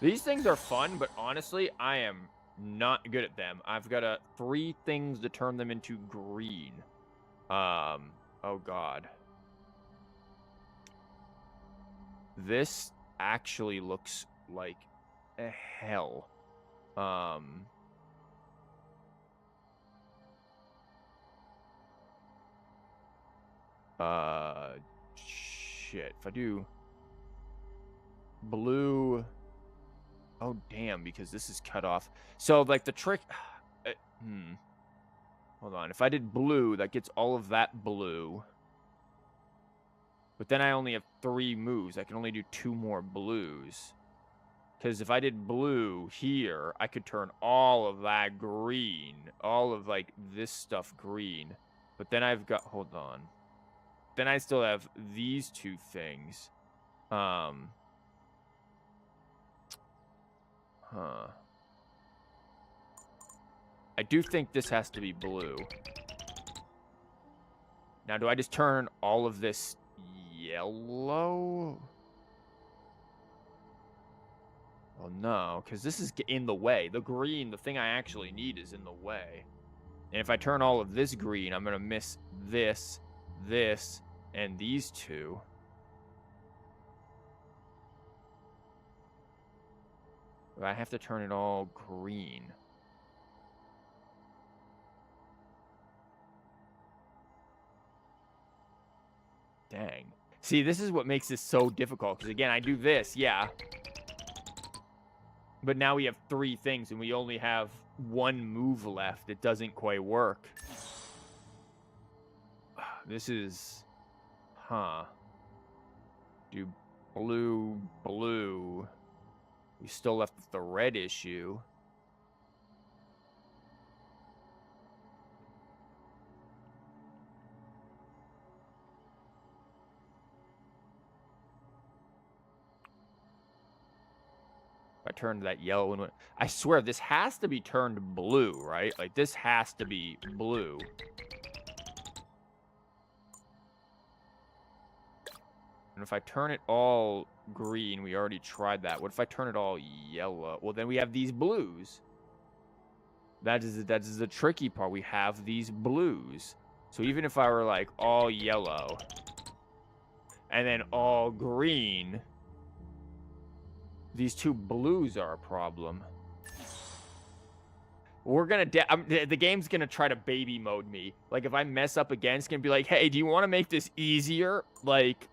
These things are fun, but honestly, I am not good at them. I've got 3 things to turn them into green. Oh god. This actually looks like a hell. Shit. If I do blue, oh damn, because this is cut off. So like the trick, hold on. If I did blue, that gets all of that blue. But then I only have 3 moves. I can only do 2 more blues. Because if I did blue here, I could turn all of that green. All of, like, this stuff green. But then I've got... Hold on. Then I still have these 2 things. Huh. I do think this has to be blue. Now, do I just turn all of this yellow? Well, no, because this is in the way. The green, the thing I actually need, is in the way. And if I turn all of this green, I'm going to miss this, this, and these 2. But I have to turn it all green. Dang. See, this is what makes this so difficult. Because, again, I do this, yeah. But now we have 3 things, and we only have 1 move left. It doesn't quite work. This is... Huh. Do blue, blue. We still left with the red issue. I turned that yellow and I swear this has to be turned blue, right? Like this has to be blue. And if I turn it all green, we already tried that. What if I turn it all yellow? Well, then we have these blues. That is the tricky part. We have these blues. So even if I were like all yellow and then all green, these 2 blues are a problem. We're gonna... the game's gonna try to baby mode me. Like, if I mess up again, it's gonna be like, hey, do you want to make this easier? Like,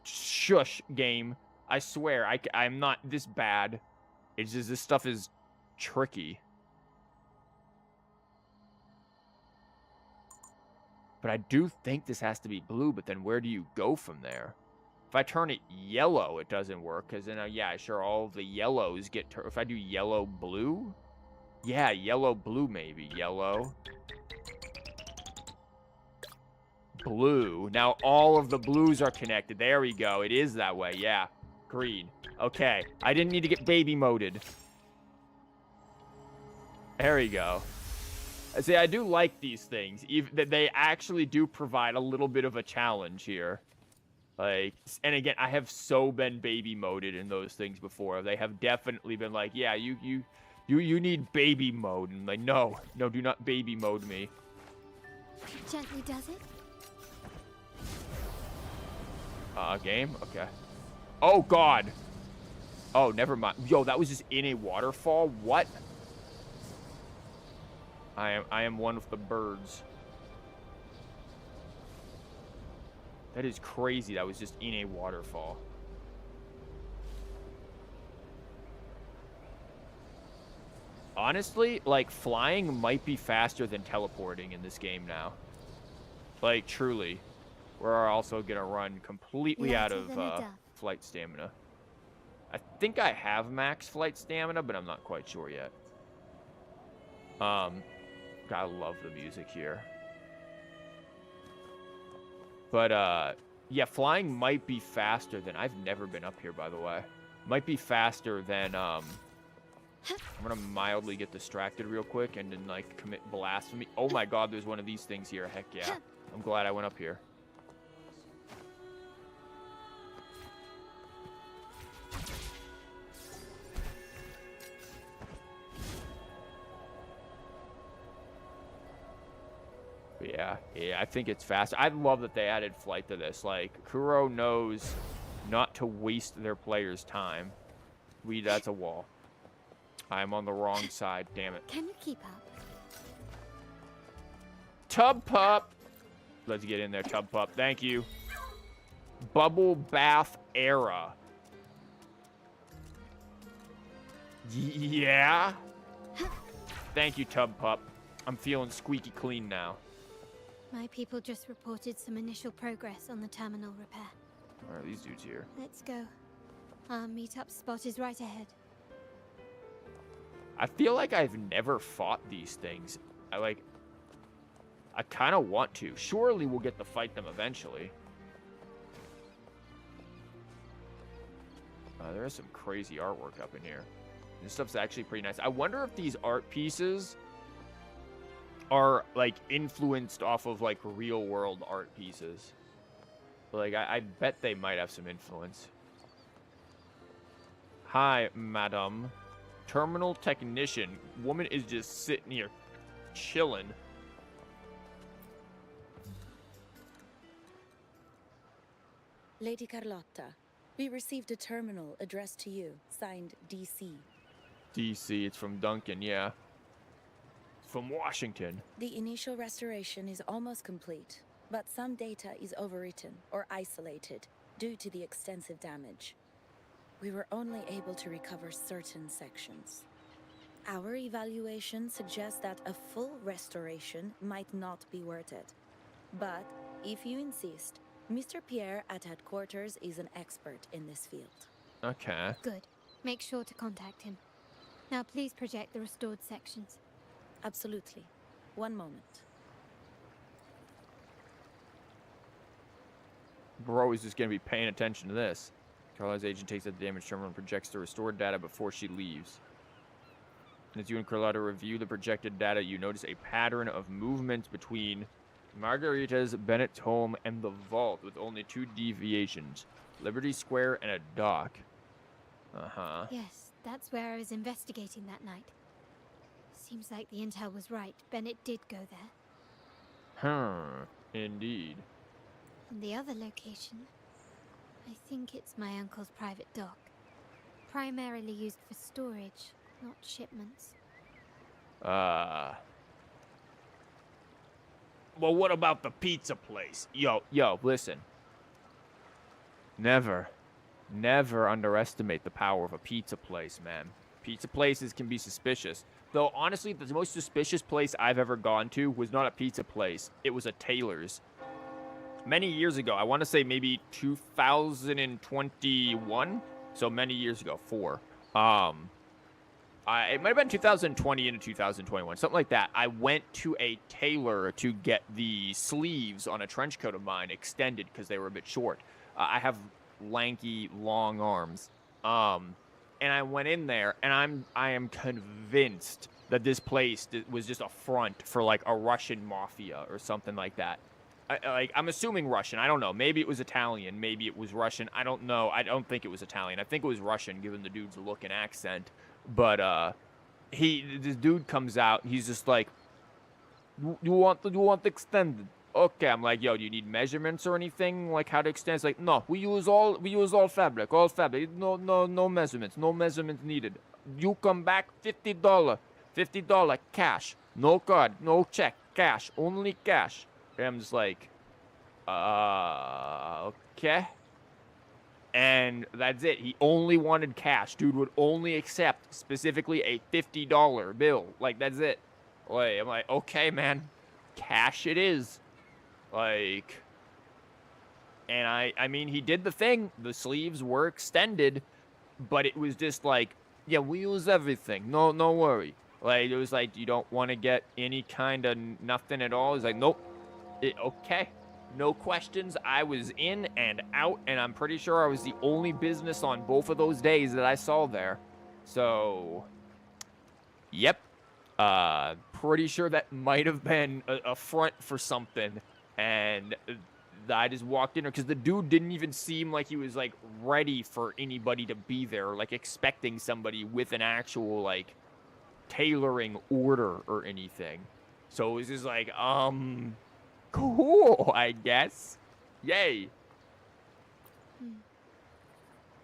shush, game. I swear, I'm not this bad. It's just this stuff is tricky. But I do think this has to be blue, but then where do you go from there? If I turn it yellow, it doesn't work, because then, yeah, sure, all the yellows get... If I do yellow-blue? Yeah, yellow-blue, maybe. Yellow. Blue. Now all of the blues are connected. There we go. It is that way, yeah. Green. Okay. I didn't need to get baby-moded. There we go. See, I do like these things. Even they actually do provide a little bit of a challenge here. Like, and again, I have so been baby moded in those things before. They have definitely been like, yeah, you need baby mode. And like, no, do not baby mode me. Gently does it? Game? Okay. Oh, God. Oh, never mind. Yo, that was just in a waterfall? What? I am one of the birds. That is crazy. That was just in a waterfall. Honestly, like, flying might be faster than teleporting in this game now. Like, truly. We're also gonna run completely out Lighter of than a dove. flight stamina. I think I have max flight stamina, but I'm not quite sure yet. God, I love the music here. But, yeah, flying might be faster than... I've never been up here, by the way. Might be faster than, I'm gonna mildly get distracted real quick and then, like, commit blasphemy. Oh my god, there's one of these things here. Heck yeah. I'm glad I went up here. Yeah, I think it's fast. I love that they added flight to this. Like, Kuro knows not to waste their players' time. That's a wall. I'm on the wrong side, damn it. Can you keep up? Tub Pup! Let's get in there, Tub Pup. Thank you. Bubble Bath Era. Yeah? Thank you, Tub Pup. I'm feeling squeaky clean now. My people just reported some initial progress on the terminal repair. Where are these dudes here? Let's go. Our meetup spot is right ahead. I feel like I've never fought these things. I kind of want to. Surely we'll get to fight them eventually. There is some crazy artwork up in here. This stuff's actually pretty nice. I wonder if these art pieces are, like, influenced off of, like, real-world art pieces. Like, I bet they might have some influence. Hi, madam. Terminal technician. Woman is just sitting here chilling. Lady Carlotta, we received a terminal addressed to you, signed DC. DC, it's from Duncan, yeah. From Washington. The initial restoration is almost complete, but some data is overwritten or isolated due to the extensive damage. We were only able to recover certain sections. Our evaluation suggests that a full restoration might not be worth it. But if you insist, Mr. Pierre at headquarters is an expert in this field. Okay. Good. Make sure to contact him. Now please project the restored sections. Absolutely. One moment. Bro is just going to be paying attention to this. Carlotta's agent takes out the damaged terminal and projects the restored data before she leaves. As you and Carlotta review the projected data, you notice a pattern of movement between Margarita's, Bennett's home, and the vault with only 2 deviations. Liberty Square and a dock. Uh-huh. Yes, that's where I was investigating that night. Seems like the intel was right. Bennett did go there. Indeed. And the other location, I think it's my uncle's private dock. Primarily used for storage, not shipments. Well, what about the pizza place? Yo, listen. Never underestimate the power of a pizza place, man. Pizza places can be suspicious. Though, honestly, the most suspicious place I've ever gone to was not a pizza place. It was a tailor's. Many years ago, I want to say maybe 2021? So many years ago, 4. It might have been 2020 into 2021, something like that. I went to a tailor to get the sleeves on a trench coat of mine extended because they were a bit short. I have lanky, long arms. And I went in there, and I am convinced that this place was just a front for, like, a Russian mafia or something like that. I'm assuming Russian. I don't know. Maybe it was Italian. Maybe it was Russian. I don't know. I don't think it was Italian. I think it was Russian, given the dude's look and accent. But this dude comes out. He's just like, you want extended? Okay, I'm like, yo, do you need measurements or anything? Like, how to extend? It's like, no, we use all fabric, no measurements, no measurements needed. You come back, $50 cash, no card, no check, cash, only cash. And I'm just like, okay. And that's it. He only wanted cash. Dude would only accept specifically a $50 bill. Like, that's it. Like, I'm like, okay, man, cash it is. Like, And I mean, he did the thing. The sleeves were extended, but it was just like, yeah, we use everything. No worry. Like, it was like, you don't want to get any kind of nothing at all. It's like, nope. Okay. No questions. I was in and out, and I'm pretty sure I was the only business on both of those days that I saw there. So, yep. Pretty sure that might have been a front for something. And I just walked in there because the dude didn't even seem like he was, like, ready for anybody to be there, like, expecting somebody with an actual, like, tailoring order or anything. So it was just like, cool, I guess. Yay.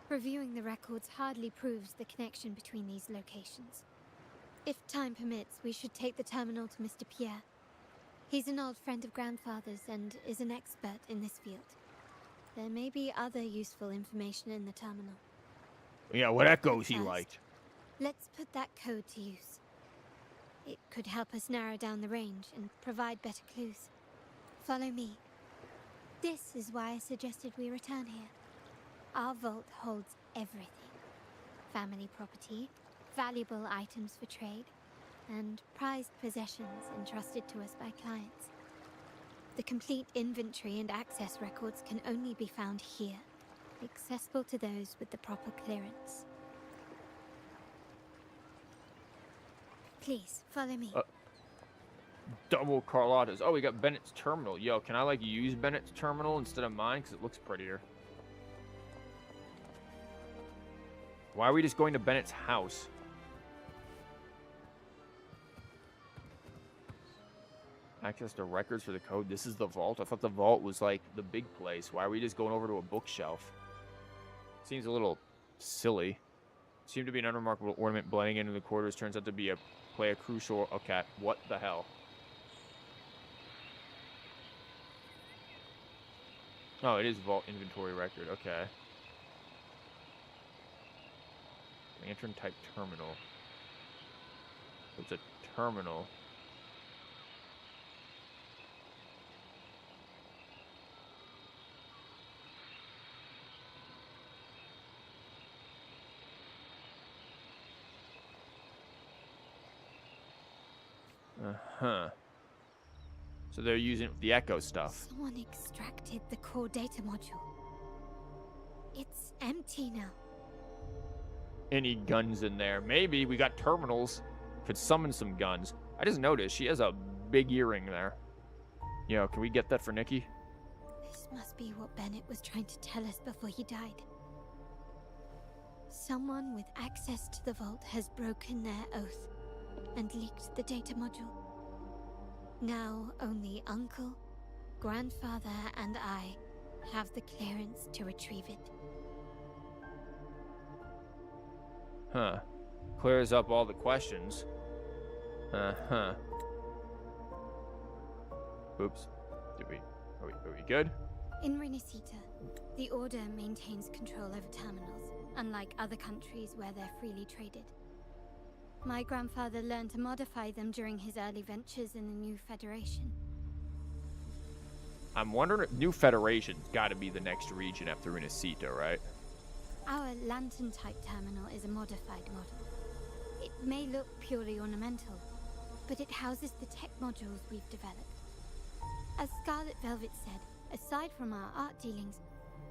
Reviewing the records hardly proves the connection between these locations. If time permits, we should take the terminal to Mr. Pierre. He's an old friend of Grandfather's and is an expert in this field. There may be other useful information in the terminal. Yeah, what echoes he liked. Let's put that code to use. It could help us narrow down the range and provide better clues. Follow me. This is why I suggested we return here. Our vault holds everything. Family property, valuable items for trade, and prized possessions entrusted to us by clients. The complete inventory and access records can only be found here, accessible to those with the proper clearance. Please, follow me. Double Carlotta's. Oh, we got Bennett's terminal. Yo, can I, like, use Bennett's terminal instead of mine? Because it looks prettier. Why are we just going to Bennett's house? Access to records for the code. This is the vault. I thought the vault was, like, the big place. Why are we just going over to a bookshelf? Seems a little silly. Seemed to be an unremarkable ornament blending into the quarters. Turns out to be play a crucial... Okay, what the hell? Oh, it is vault inventory record. Okay. Lantern type terminal. It's a terminal. Uh-huh. So they're using the echo stuff. Someone extracted the core data module. It's empty now. Any guns in there? Maybe. We got terminals. Could summon some guns. I just noticed she has a big earring there. Yo, can we get that for Nikki? This must be what Bennett was trying to tell us before he died. Someone with access to the vault has broken their oath and leaked the data module. Now only Uncle, Grandfather, and I have the clearance to retrieve it. Huh. Clears up all the questions. Uh-huh. Oops. Are we good? In Renacita, the Order maintains control over terminals, unlike other countries where they're freely traded. My grandfather learned to modify them during his early ventures in the New Federation. I'm wondering if New Federation's got to be the next region after Renacita, right? Our lantern-type terminal is a modified model. It may look purely ornamental, but it houses the tech modules we've developed. As Scarlet Velvet said, aside from our art dealings,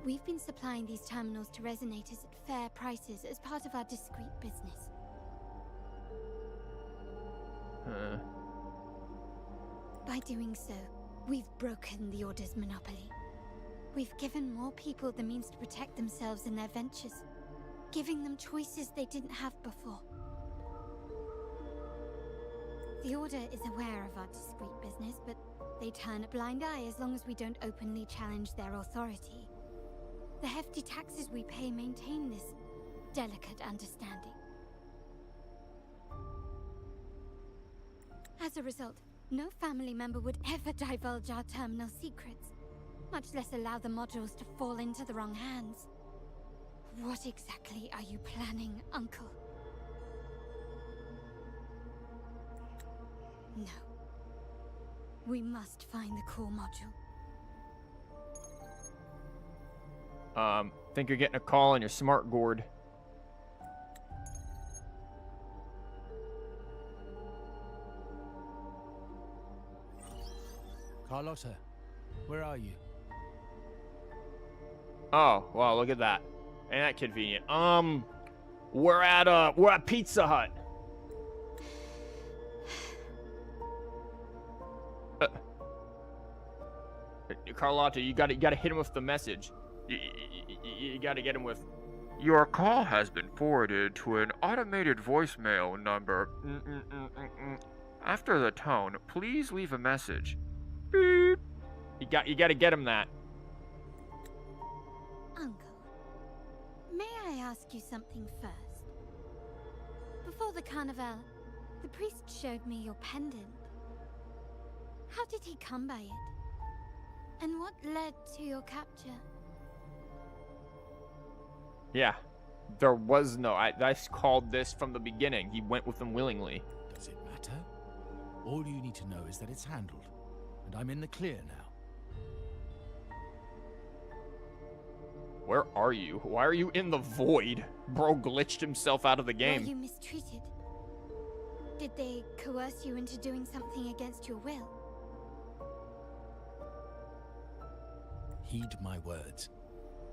we've been supplying these terminals to resonators at fair prices as part of our discreet business. By doing so, we've broken the Order's monopoly. We've given more people the means to protect themselves in their ventures, giving them choices they didn't have before. The Order is aware of our discreet business, but they turn a blind eye as long as we don't openly challenge their authority. The hefty taxes we pay maintain this delicate understanding. As a result, no family member would ever divulge our terminal secrets, much less allow the modules to fall into the wrong hands. What exactly are you planning, Uncle? No. We must find the core module. Think you're getting a call on your smart gourd. Carlotta, where are you? Oh, wow, look at that. Ain't that convenient? We're at Pizza Hut. Carlotta, you gotta hit him with the message. You gotta get him with. Your call has been forwarded to an automated voicemail number. After the tone, please leave a message. Beep. You gotta get him that. Uncle, may I ask you something first? Before the carnival, the priest showed me your pendant. How did he come by it? And what led to your capture? Yeah, there was no. I called this from the beginning. He went with them willingly. Does it matter? All you need to know is that it's handled, and I'm in the clear now. Where are you? Why are you in the void? Bro glitched himself out of the game. Were you mistreated? Did they coerce you into doing something against your will? Heed my words.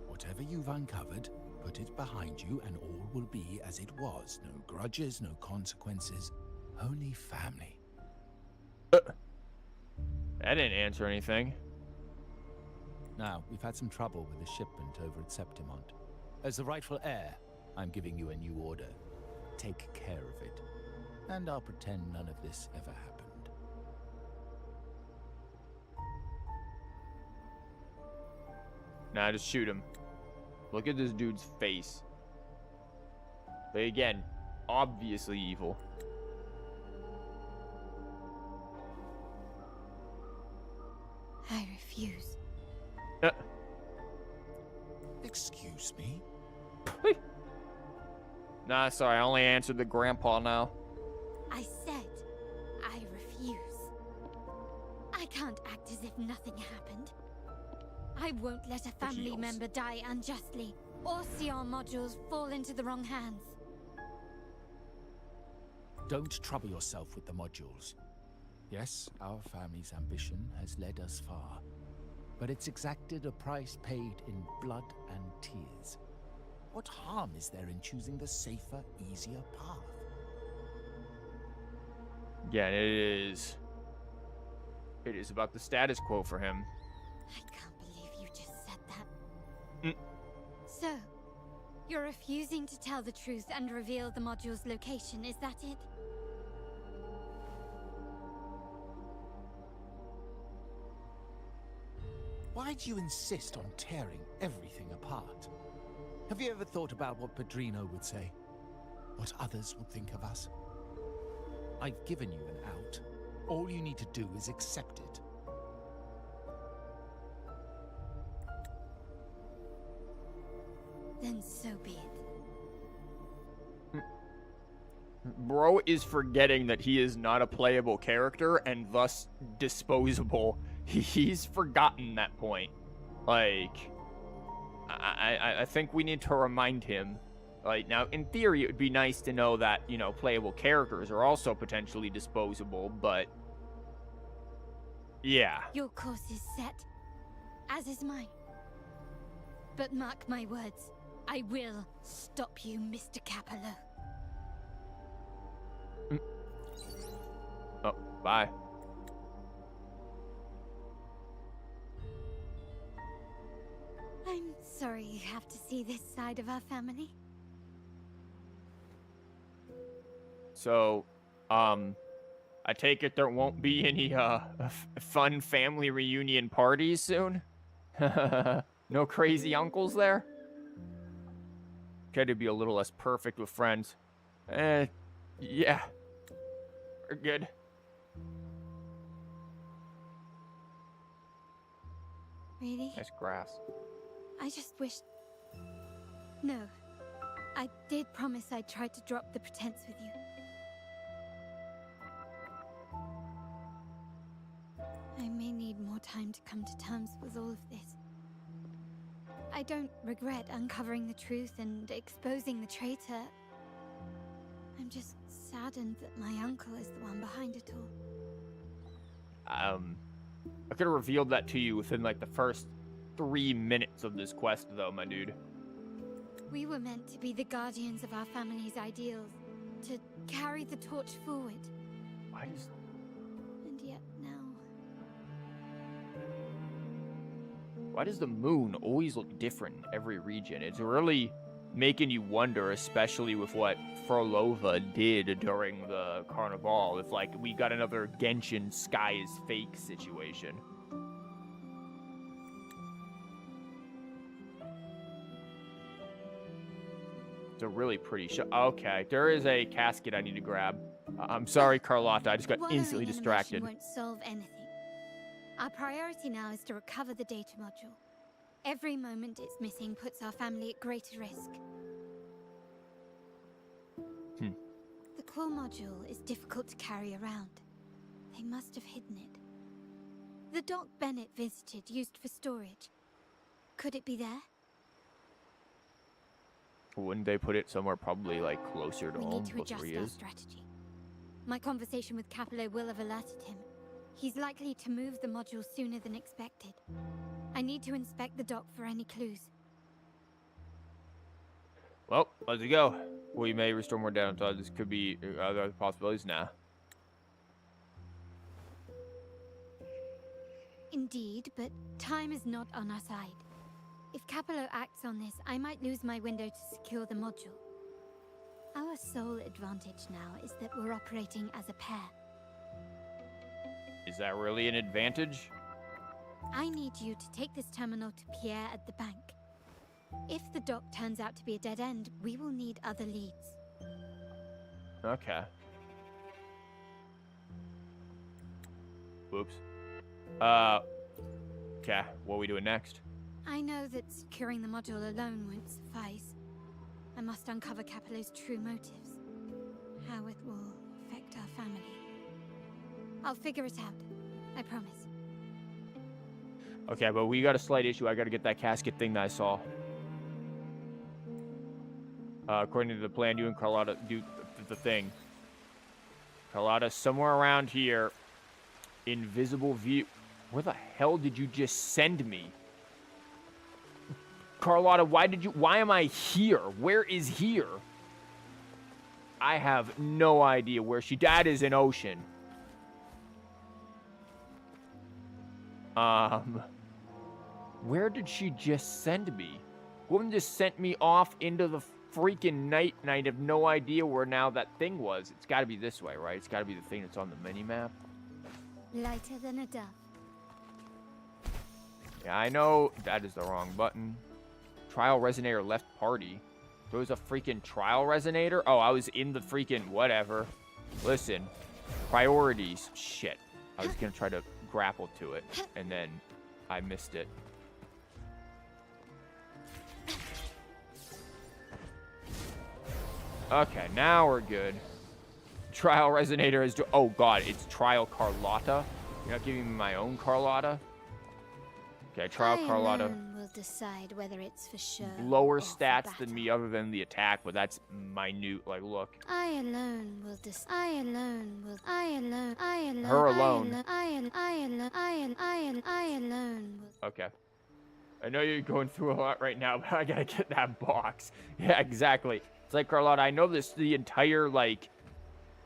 Whatever you've uncovered, put it behind you and all will be as it was. No grudges, no consequences, only family. That didn't answer anything. Now, we've had some trouble with the shipment over at Septimont. As the rightful heir, I'm giving you a new order. Take care of it. And I'll pretend none of this ever happened. Nah, just shoot him. Look at this dude's face. But again, obviously evil. I refuse. Excuse me? Nah, sorry, I only answered the grandpa now. I said I refuse. I can't act as if nothing happened. I won't let a family member die unjustly, or see our modules fall into the wrong hands. Don't trouble yourself with the modules. Yes, our family's ambition has led us far, but it's exacted a price paid in blood and tears. What harm is there in choosing the safer, easier path? Yeah, it is about the status quo for him. I can't believe you just said that. So, you're refusing to tell the truth and reveal the module's location, is that it? Why do you insist on tearing everything apart? Have you ever thought about what Padrino would say? What others would think of us? I've given you an out. All you need to do is accept it. Then so be it. Bro is forgetting that he is not a playable character and thus disposable. He's forgotten that point. Like, I think we need to remind him. Like, now, in theory, it would be nice to know that, you know, playable characters are also potentially disposable, but... yeah. Your course is set, as is mine. But mark my words, I will stop you, Mr. Capello. Oh, bye. I'm sorry you have to see this side of our family. So, I take it there won't be any, fun family reunion parties soon? No crazy uncles there? Try to be a little less perfect with friends. Yeah. We're good. Really? Nice grass. I just wished... No. I did promise I'd try to drop the pretense with you. I may need more time to come to terms with all of this. I don't regret uncovering the truth and exposing the traitor. I'm just saddened that my uncle is the one behind it all. I could have revealed that to you within, like, the first 3 minutes of this quest, though, my dude. We were meant to be the guardians of our family's ideals, to carry the torch forward. Why does... And yet now... Why does the moon always look different in every region? It's really making you wonder, especially with what Frolova did during the Carnival, if, like, we got another Genshin sky is fake situation. It's a really pretty shot. Okay, there is a casket I need to grab. I'm sorry, Carlotta, I just got instantly distracted. Won't solve anything. Our priority now is to recover the data module. Every moment it's missing puts our family at greater risk. The core module is difficult to carry around. They must have hidden it. The dock Bennett visited, used for storage. Could it be there? Wouldn't they put it somewhere probably, like, closer to We home? need to adjust our strategy. My conversation with Capello will have alerted him. He's likely to move the module sooner than expected. I need to inspect the dock for any clues. Well, let's go. We may restore more downtime. This could be other possibilities. Nah. Indeed, but time is not on our side. If Capello acts on this, I might lose my window to secure the module. Our sole advantage now is that we're operating as a pair. Is that really an advantage? I need you to take this terminal to Pierre at the bank. If the dock turns out to be a dead end, we will need other leads. Okay. Whoops. Okay, what are we doing next? I know that securing the module alone won't suffice. I must uncover Capello's true motives. How it will affect our family. I'll figure it out. I promise. Okay, but we got a slight issue. I gotta get that casket thing that I saw. According to the plan, you and Carlotta do the thing. Carlotta, somewhere around here. Invisible view. Where the hell did you just send me? Carlotta, why am I here? Where is here? I have no idea where that is an ocean. Where did she just send me? Woman just sent me off into the freaking night, and I have no idea where now that thing was. It's gotta be this way, right? It's gotta be the thing that's on the mini-map. Lighter than a dove. Yeah, I know that is the wrong button. Trial resonator left party. There was a freaking trial resonator? Oh, I was in the freaking whatever. Listen, priorities. Shit. I was gonna try to grapple to it, and then I missed it. Okay, now we're good. Trial resonator is... Oh, God, it's trial Carlotta. You're not giving me my own Carlotta? Okay, trial Carlotta. Alone will decide whether it's for sure. Lower stats than me other than the attack, but that's minute. Like, look. I alone will I alone will. I alone. Her alone. I alone will. Okay. I know you're going through a lot right now, but I gotta get that box. Yeah, exactly. It's like, Carlotta, I know the entire, like,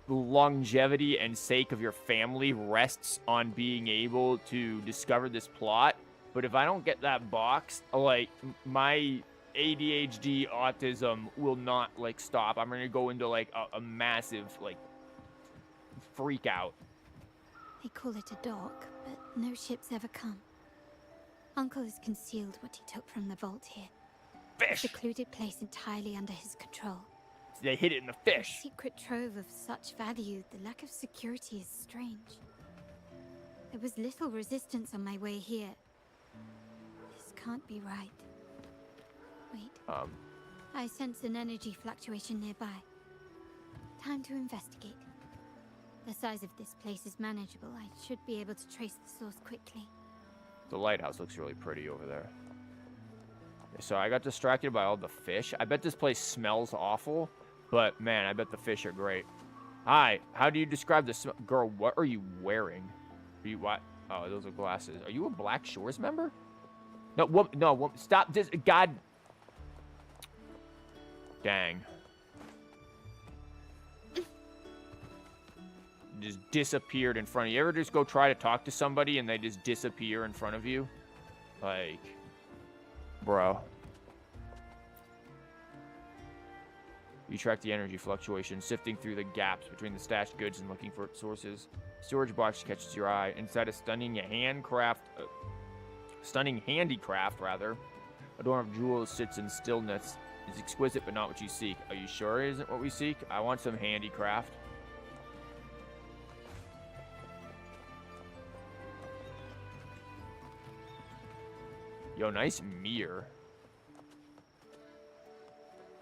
longevity and sake of your family rests on being able to discover this plot. But if I don't get that box, like, my ADHD autism will not, like, stop. I'm gonna go into, like, a massive, like, freak out. They call it a dock, but no ships ever come. Uncle has concealed what he took from the vault here. Fish! A secluded place entirely under his control. They hid it in the fish. A secret trove of such value, the lack of security is strange. There was little resistance on my way here. This can't be right. Wait. I sense an energy fluctuation nearby. Time to investigate. The size of this place is manageable. I should be able to trace the source quickly. The lighthouse looks really pretty over there. So I got distracted by all the fish. I bet this place smells awful, but man, I bet the fish are great. Hi, how do you describe the smell? Girl, what are you wearing? Are you what? Oh, those are glasses. Are you a Black Shores member? No, stop this. God. Dang. Just disappeared in front of you. You ever just go try to talk to somebody and they just disappear in front of you? Like, bro. You track the energy fluctuation, sifting through the gaps between the stashed goods and looking for sources. Storage box catches your eye. Inside a stunning handicraft, adorned of jewels sits in stillness. It's exquisite, but not what you seek. Are you sure it isn't what we seek? I want some handicraft. Yo, nice mirror.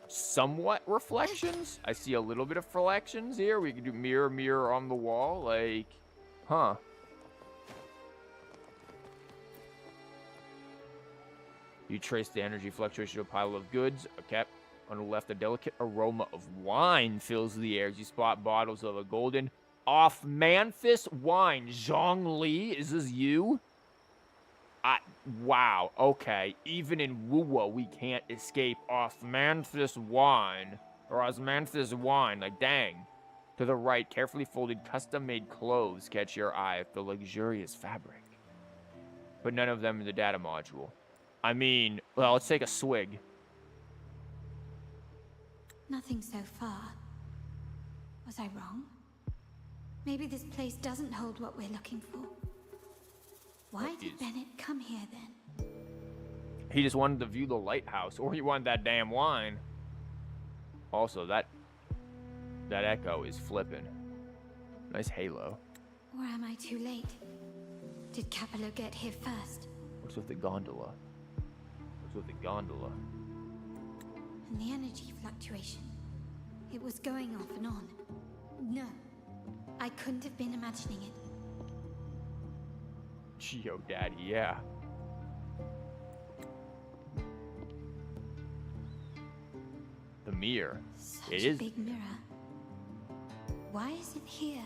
Somewhat reflections. I see a little bit of reflections here. We can do mirror, mirror on the wall. Like, huh. You trace the energy fluctuation to a pile of goods. Okay. On the left, a delicate aroma of wine fills the air as you spot bottles of a golden off-Manfis wine. Zhongli, is this you? Wow, okay. Even in Wuwa, we can't escape Osmanthus wine. Or Osmanthus wine, like, dang. To the right, carefully folded, custom-made clothes catch your eye with the luxurious fabric. But none of them in the data module. I mean, well, let's take a swig. Nothing so far. Was I wrong? Maybe this place doesn't hold what we're looking for. Why did Bennett come here then? He just wanted to view the lighthouse, or he wanted that damn wine. Also, that echo is flipping. Nice halo. Or am I too late? Did Capello get here first? What's with the gondola? What's with the gondola? And the energy fluctuation. It was going off and on. No, I couldn't have been imagining it. Geo Daddy, yeah. The mirror. Such a big mirror. Why is it here?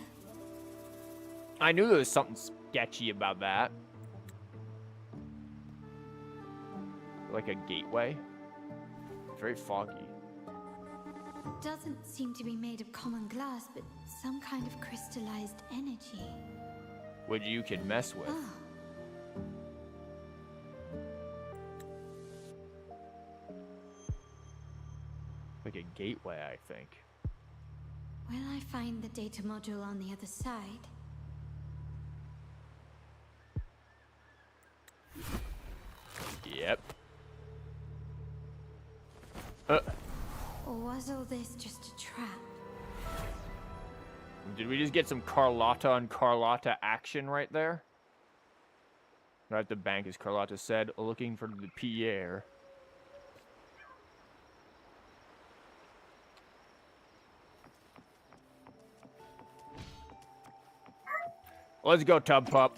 I knew there was something sketchy about that. Like a gateway. Very foggy. Doesn't seem to be made of common glass, but some kind of crystallized energy. Which you can mess with. Oh. Like a gateway, I think. Will I find the data module on the other side? Yep. Or was all this just a trap? Did we just get some Carlotta on Carlotta action right there? Right at the bank, as Carlotta said, looking for the Pierre. Let's go, Tub Pup.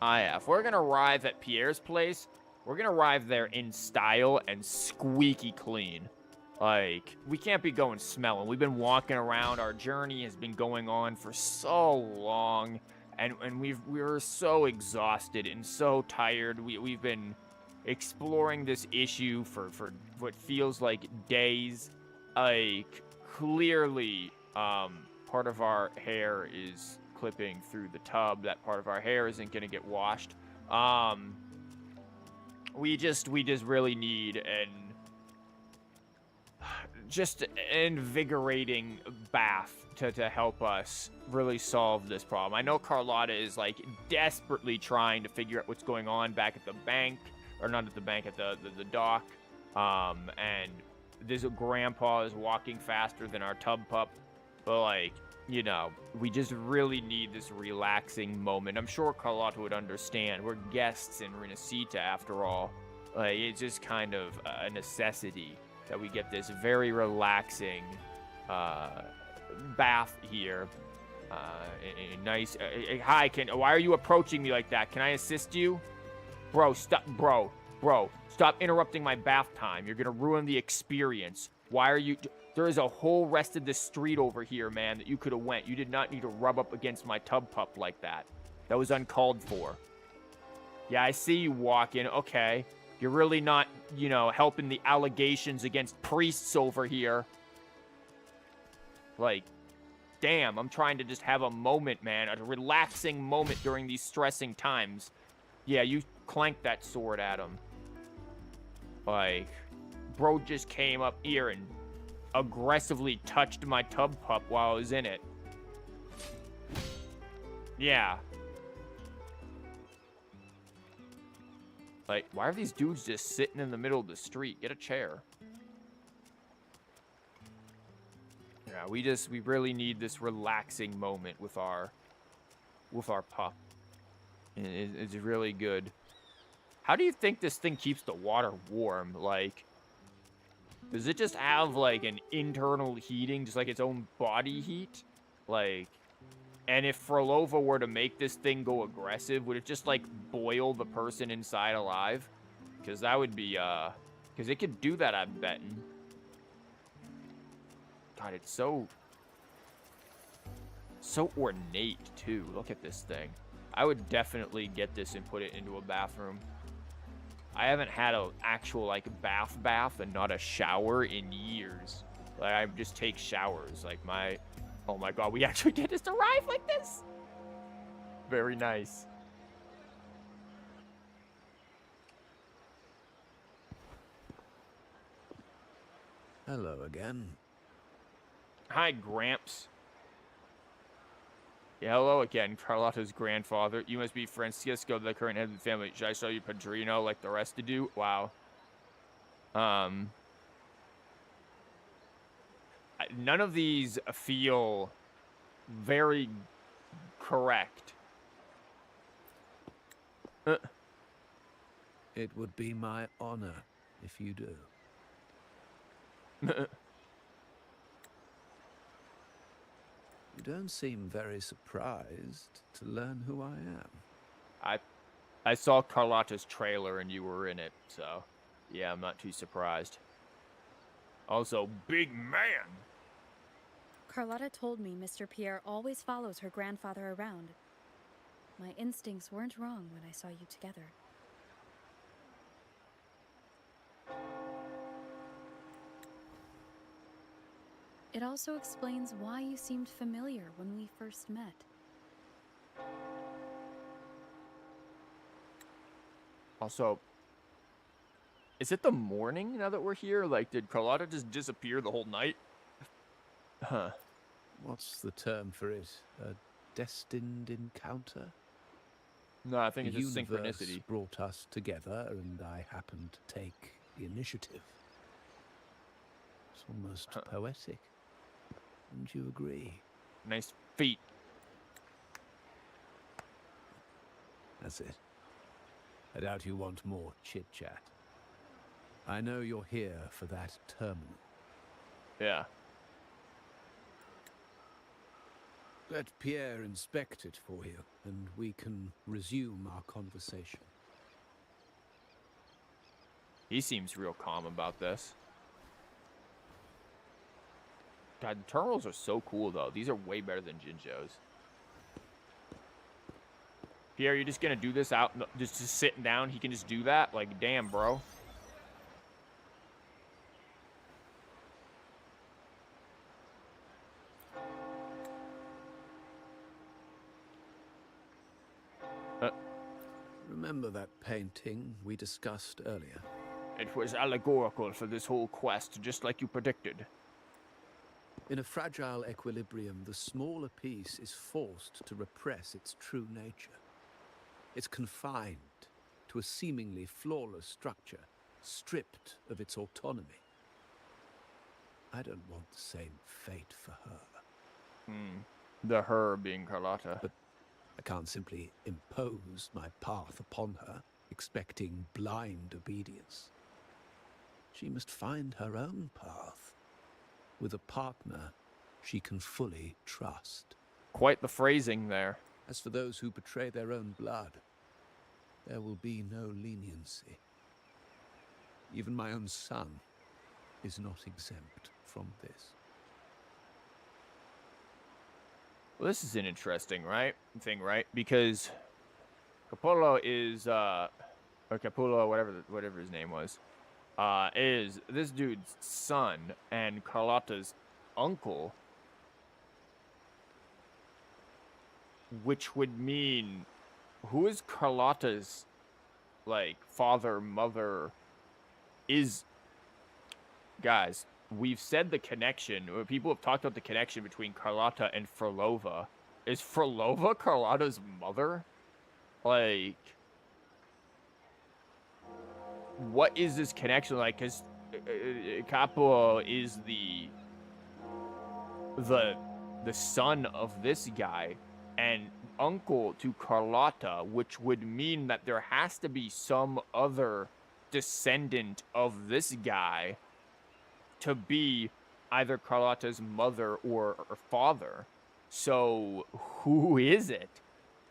Yeah, if we're gonna arrive at Pierre's place, we're gonna arrive there in style and squeaky clean. Like, we can't be going smelling. We've been walking around. Our journey has been going on for so long, and we're so exhausted and so tired. We've been exploring this issue for what feels like days. Like, clearly, part of our hair is clipping through the tub. That part of our hair isn't gonna get washed. We just really need just an invigorating bath to help us really solve this problem. I know Carlotta is like desperately trying to figure out what's going on back at the bank, or not at the bank, at the dock. And this grandpa is walking faster than our Tub Pup. But like, you know, we just really need this relaxing moment. I'm sure Carlotta would understand. We're guests in Renacita after all. Like, it's just kind of a necessity that we get this very relaxing bath here. Nice. Hi, why are you approaching me like that? Can I assist you? Bro, stop. Bro, stop interrupting my bath time. You're gonna ruin the experience. Why are you... There is a whole rest of the street over here, man, that you could have went. You did not need to rub up against my tub pup like that. That was uncalled for. Yeah, I see you walking. Okay. You're really not, you know, helping the allegations against priests over here. Like, damn, I'm trying to just have a moment, man. A relaxing moment during these stressing times. Yeah, you clanked that sword at him. Like, bro just came up here and aggressively touched my tub pup while I was in it. Yeah. Like, why are these dudes just sitting in the middle of the street? Get a chair. Yeah, we really need this relaxing moment with our pup. It's really good. How do you think this thing keeps the water warm? Like, does it just have, like, an internal heating, just like its own body heat? Like, and if Frolova were to make this thing go aggressive, would it just, like, boil the person inside alive? Because that would be, because it could do that, I'm betting. God, it's so ornate, too. Look at this thing. I would definitely get this and put it into a bathroom. I haven't had an actual, like, bath and not a shower in years. Like, I just take showers. Like, oh my god, we actually did just arrive like this? Very nice. Hello again. Hi, Gramps. Yeah, hello again, Carlotta's grandfather. You must be Francisco, the current head of the family. Should I show you Padrino like the rest to do? Wow. None of these feel very correct. It would be my honor if you do. You don't seem very surprised to learn who I am. I saw Carlotta's trailer and you were in it, so yeah, I'm not too surprised. Also, big man. Carlotta told me Mr. Pierre always follows her grandfather around. My instincts weren't wrong when I saw you together. It also explains why you seemed familiar when we first met. Also, is it the morning now that we're here? Like, did Carlotta just disappear the whole night? Huh. What's the term for it? A destined encounter? No, I think it's just The synchronicity. universe brought us together, and I happened to take the initiative. It's almost poetic. Wouldn't you agree? Nice feet. That's it. I doubt you want more chit-chat. I know you're here for that terminal. Yeah. Let Pierre inspect it for you, and we can resume our conversation. He seems real calm about this. God, the terminals are so cool, though. These are way better than Jinjo's. Pierre, you're just gonna do this out, just sitting down? He can just do that? Like, damn, bro. Remember that painting we discussed earlier? It was allegorical for this whole quest, just like you predicted. In a fragile equilibrium, the smaller piece is forced to repress its true nature. It's confined to a seemingly flawless structure, stripped of its autonomy. I don't want the same fate for her. The her being Carlotta. But I can't simply impose my path upon her, expecting blind obedience. She must find her own path, with a partner she can fully trust. Quite the phrasing there. As for those who betray their own blood, there will be no leniency. Even my own son is not exempt from this. Well, this is an interesting thing, right? Because Capullo is or Capullo, whatever his name was, is this dude's son and Carlotta's uncle, which would mean, who is Carlotta's father, mother? Guys, we've said the connection, or people have talked about the connection between Carlotta and Frolova. Is Frolova Carlotta's mother? What is this connection like? Because Capo is the son of this guy and uncle to Carlotta, which would mean that there has to be some other descendant of this guy to be either Carlotta's mother or father. So who is it?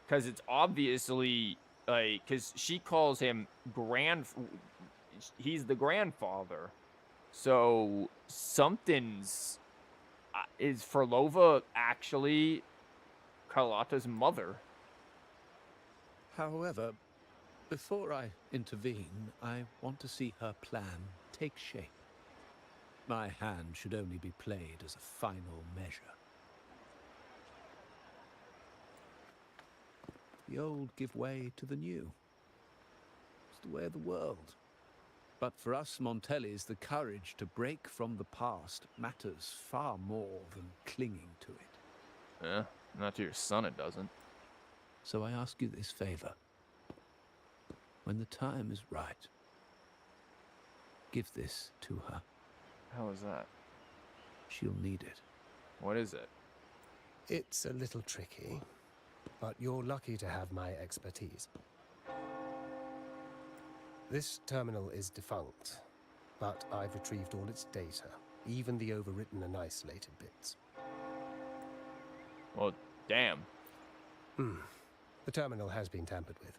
Because it's obviously because she calls him he's the grandfather. So something's is Frolova actually Carlotta's mother? However, before I intervene, I want to see her plan take shape. My hand should only be played as a final measure. The old give way to the new. It's the way of the world. But for us Montellis, the courage to break from the past matters far more than clinging to it. Yeah, not to your son it doesn't. So I ask you this favor. When the time is right, give this to her. How is that? She'll need it. What is it? It's a little tricky, but you're lucky to have my expertise. This terminal is defunct, but I've retrieved all its data, even the overwritten and isolated bits. Well, damn. The terminal has been tampered with,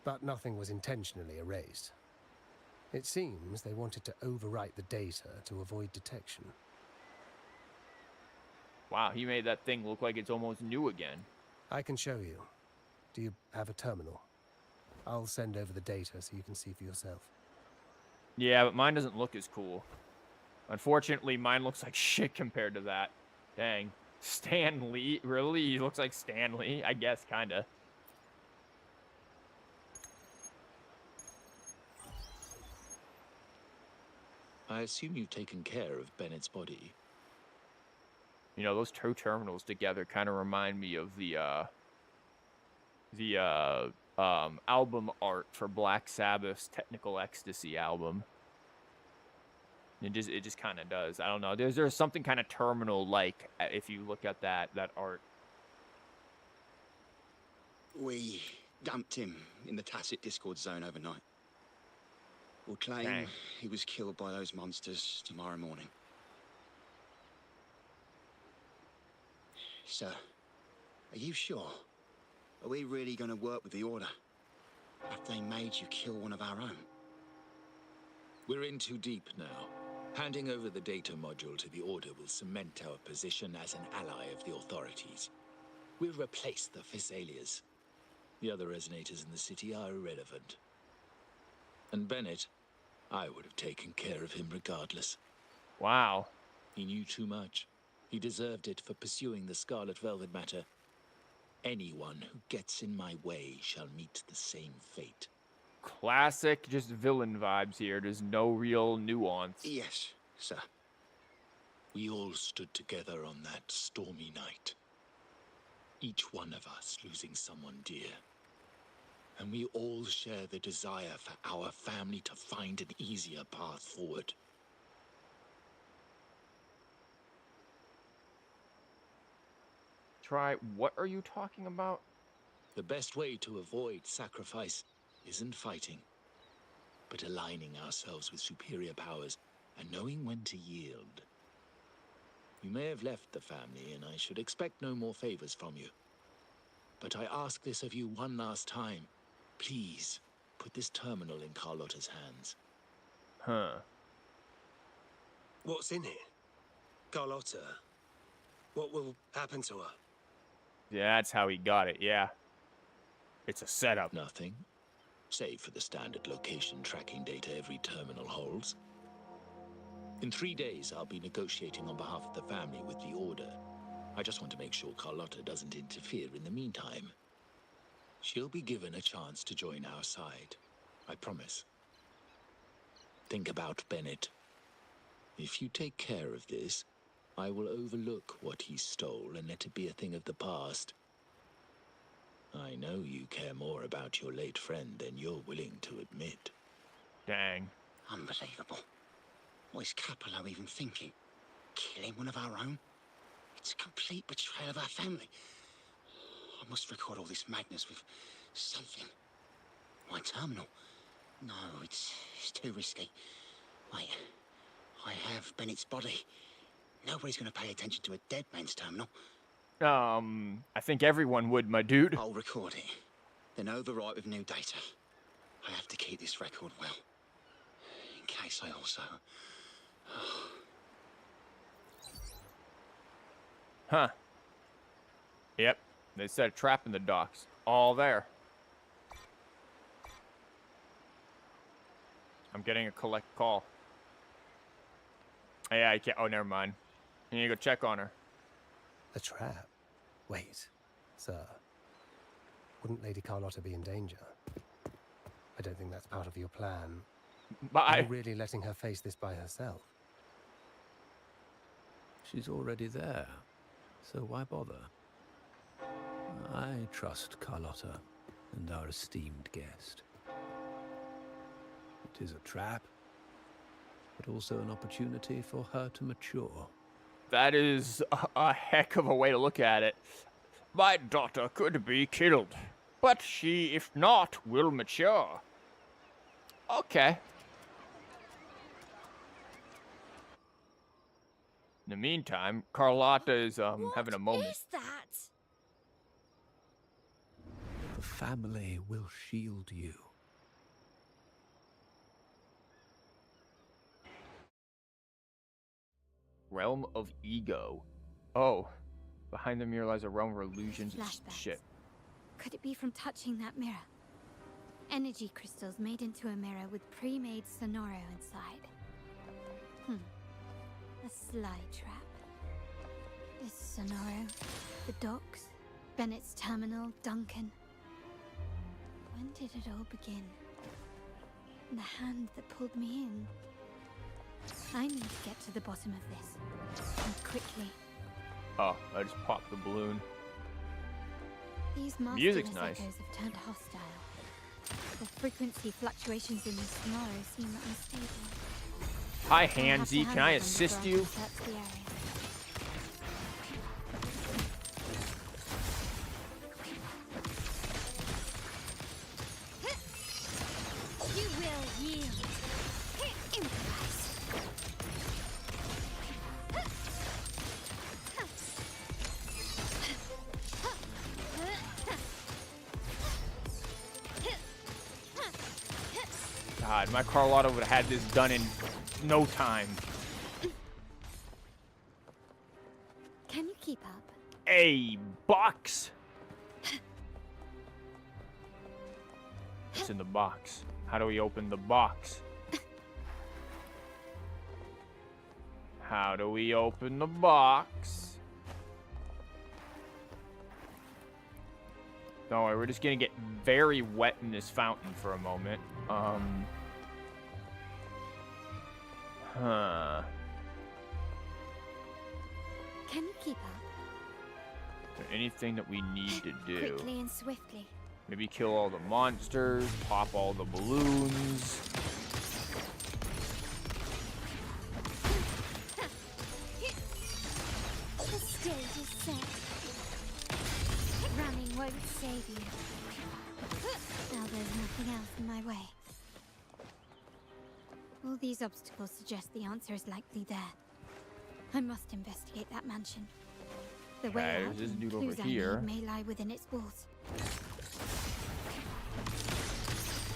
but nothing was intentionally erased. It seems they wanted to overwrite the data to avoid detection. Wow, he made that thing look like it's almost new again. I can show you. Do you have a terminal? I'll send over the data so you can see for yourself. Yeah, but mine doesn't look as cool. Unfortunately, mine looks like shit compared to that. Dang. Stan Lee? Really? He looks like Stan Lee? I guess, kinda. I assume you've taken care of Bennett's body. You know, those two terminals together kind of remind me of the album art for Black Sabbath's Technical Ecstasy album. It just kind of does. I don't know. There's something kind of terminal like if you look at that art. We dumped him in the Tacit Discord zone overnight. We'll claim he was killed by those monsters tomorrow morning. Sir, are you sure? Are we really going to work with the Order? Have they made you kill one of our own? We're in too deep now. Handing over the data module to the Order will cement our position as an ally of the authorities. We'll replace the Physaelias. The other resonators in the city are irrelevant. And Bennett, I would have taken care of him regardless. Wow. He knew too much. He deserved it for pursuing the Scarlet Velvet matter. Anyone who gets in my way shall meet the same fate. Classic, just villain vibes here. There's no real nuance. Yes, sir. We all stood together on that stormy night. Each one of us losing someone dear. And we all share the desire for our family to find an easier path forward. What are you talking about? The best way to avoid sacrifice isn't fighting, but aligning ourselves with superior powers and knowing when to yield. You may have left the family, and I should expect no more favors from you. But I ask this of you one last time. Please, put this terminal in Carlotta's hands. Huh. What's in it? Carlotta. What will happen to her? Yeah, that's how he got it, yeah. It's a setup. Nothing. Save for the standard location tracking data every terminal holds. In 3 days, I'll be negotiating on behalf of the family with the Order. I just want to make sure Carlotta doesn't interfere in the meantime. She'll be given a chance to join our side. I promise. Think about Bennett. If you take care of this, I will overlook what he stole and let it be a thing of the past. I know you care more about your late friend than you're willing to admit. Dang. Unbelievable. What is Capello even thinking? Killing one of our own? It's a complete betrayal of our family. I must record all this madness with something. My terminal? No, it's too risky. Wait, I have Bennett's body. Nobody's going to pay attention to a dead man's terminal. I think everyone would, my dude. I'll record it, then overwrite with new data. I have to keep this record well, in case I also... Huh. Yep, they set a trap in the docks. All there. I'm getting a collect call. Oh, yeah, I can't. Oh, never mind. You need to go check on her. A trap? Wait, sir. Wouldn't Lady Carlotta be in danger? I don't think that's part of your plan. Are you really letting her face this by herself? She's already there, so why bother? I trust Carlotta and our esteemed guest. It is a trap, but also an opportunity for her to mature. That is a heck of a way to look at it. My daughter could be killed, but she, if not, will mature. Okay. In the meantime, Carlotta is having a moment. What is that? The family will shield you. Realm of Ego. Oh, behind the mirror lies a realm of illusions. Flashbacks. Shit. Could it be from touching that mirror? Energy crystals made into a mirror with pre-made Sonoro inside. A sly trap. This Sonoro, the docks, Bennett's terminal, Duncan. When did it all begin? The hand that pulled me in. I need to get to the bottom of this. And quickly. Oh, I just popped the balloon. These Music's masterless nice. echoes have turned hostile. The frequency fluctuations in the Sonoro seem unstable. Hi, I'll have to Handsy. Can handle I them assist before I you? can search the area. You will yield. Improvise. God, my Carlotta would have had this done in no time. Can you keep up? A box. What's in the box? How do we open the box? How do we open the box? Don't worry, we're just gonna get very wet in this fountain for a moment. Huh. Can you keep up? Is there anything that we need to do? Quickly and swiftly. Maybe kill all the monsters, pop all the balloons. The stage is set. Running won't save you. Now there's nothing else in my way. All these obstacles suggest the answer is likely there. I must investigate that mansion. The way Okay, out there's this and dude over clues I need here. may lie within its walls.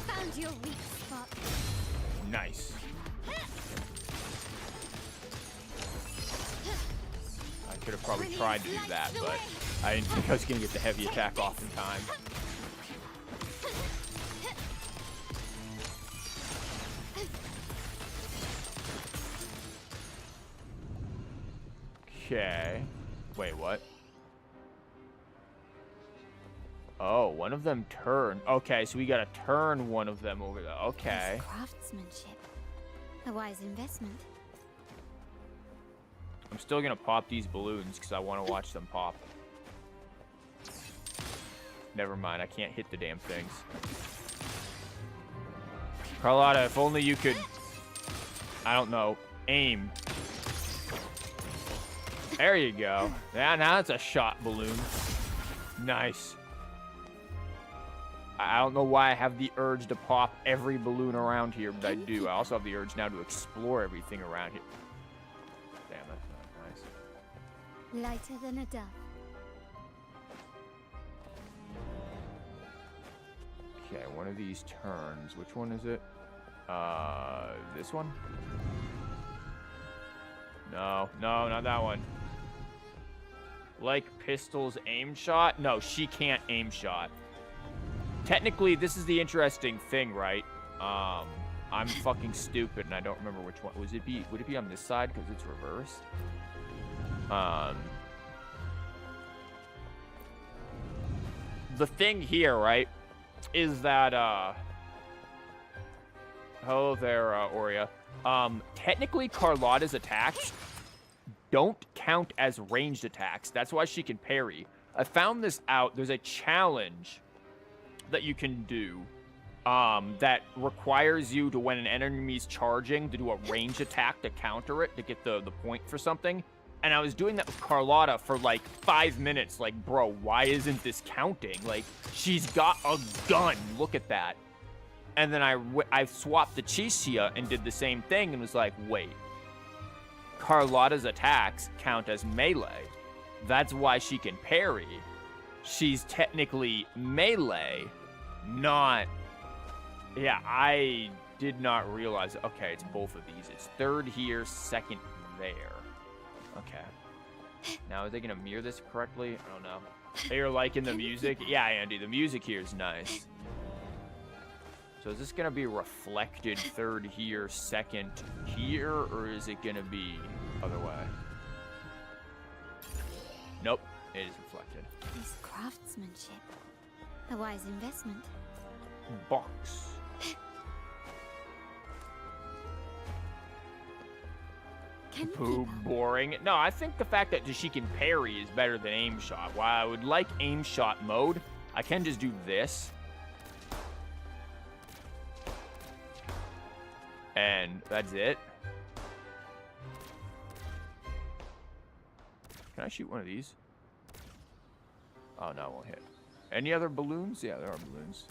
Found Found your weak spot. Nice. I could have probably tried to do that, but I didn't think I was going to get the heavy attack off in time. Okay. Wait, what? Oh, one of them turned. Okay, so we gotta turn one of them over there. Okay. Nice craftsmanship. A wise investment. I'm still gonna pop these balloons because I want to watch them pop. Never mind, I can't hit the damn things. Carlotta, if only you could, I don't know, aim. There you go. Yeah, now it's a shot balloon. Nice. I don't know why I have the urge to pop every balloon around here, but I do. I also have the urge now to explore everything around here. Damn, that's not nice. Lighter than a dove. Okay, one of these turns. Which one is it? This one? No, not that one. Like pistol's aim shot? No, she can't aim shot. Technically, this is the interesting thing, right? I'm fucking stupid and I don't remember which one. Would it be on this side because it's reversed? The thing here, right, is that, hello there, Aurea. Technically, Carlotta's attacks don't count as ranged attacks. That's why she can parry. I found this out. There's a challenge that you can do that requires you to, when an enemy's charging, to do a ranged attack to counter it, to get the point for something. And I was doing that with Carlotta for like 5 minutes. Like, bro, why isn't this counting? Like, she's got a gun. Look at that. And then I swapped the Chichia and did the same thing and was like, wait. Carlotta's attacks count as melee. That's why she can parry. She's technically melee, not... Yeah, I did not realize... Okay, it's both of these. It's third here, second there. Okay. Now, are they going to mirror this correctly? I don't know. You're liking the music? Yeah, Andy, the music here is nice. So is this going to be reflected third here, second here, or is it going to be other way? Nope, it is reflected. This craftsmanship. A wise investment. Box. Boo, boring. No, I think the fact that she can parry is better than aim shot. While I would like aim shot mode, I can just do this. And that's it. Can I shoot one of these? Oh, no, it won't hit. Any other balloons? Yeah, there are balloons.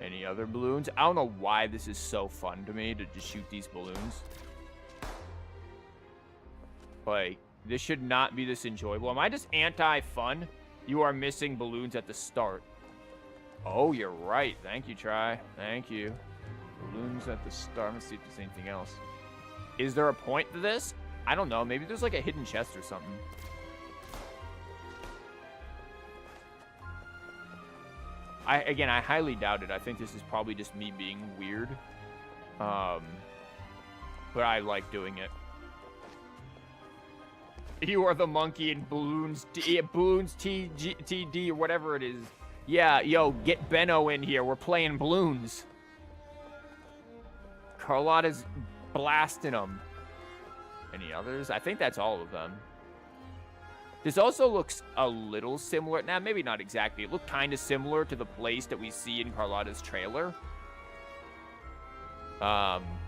Any other balloons? I don't know why this is so fun to me to just shoot these balloons. Like, this should not be this enjoyable. Am I just anti-fun? You are missing balloons at the start. Oh, you're right. Thank you, Try. Thank you. Balloons at the start. Let's see if there's anything else. Is there a point to this? I don't know. Maybe there's like a hidden chest or something. Again, I highly doubt it. I think this is probably just me being weird. But I like doing it. You are the monkey in Balloons, Balloons TD, or whatever it is. Yeah, yo, get Benno in here. We're playing Balloons. Carlotta's blasting them. Any others? I think that's all of them. This also looks a little similar. Nah, maybe not exactly. It looked kind of similar to the place that we see in Carlotta's trailer.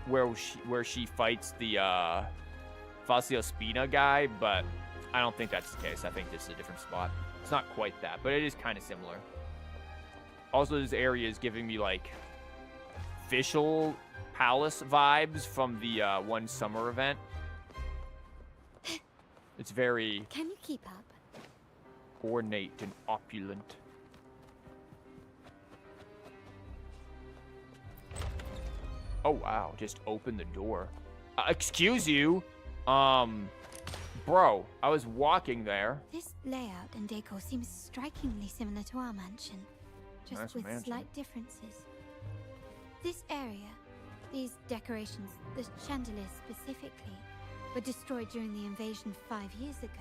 Where she fights the Facio Spina guy, but I don't think that's the case. I think this is a different spot. It's not quite that, but it is kind of similar. Also, this area is giving me, like, Fischl Palace vibes from the one summer event. It's very... Can you keep up? Ornate and opulent. Oh, wow. Just open the door. Excuse you? Bro, I was walking there. This layout and decor seems strikingly similar to our mansion, just Nice with mansion. slight differences. This area, these decorations, the chandeliers specifically, were destroyed during the invasion 5 years ago.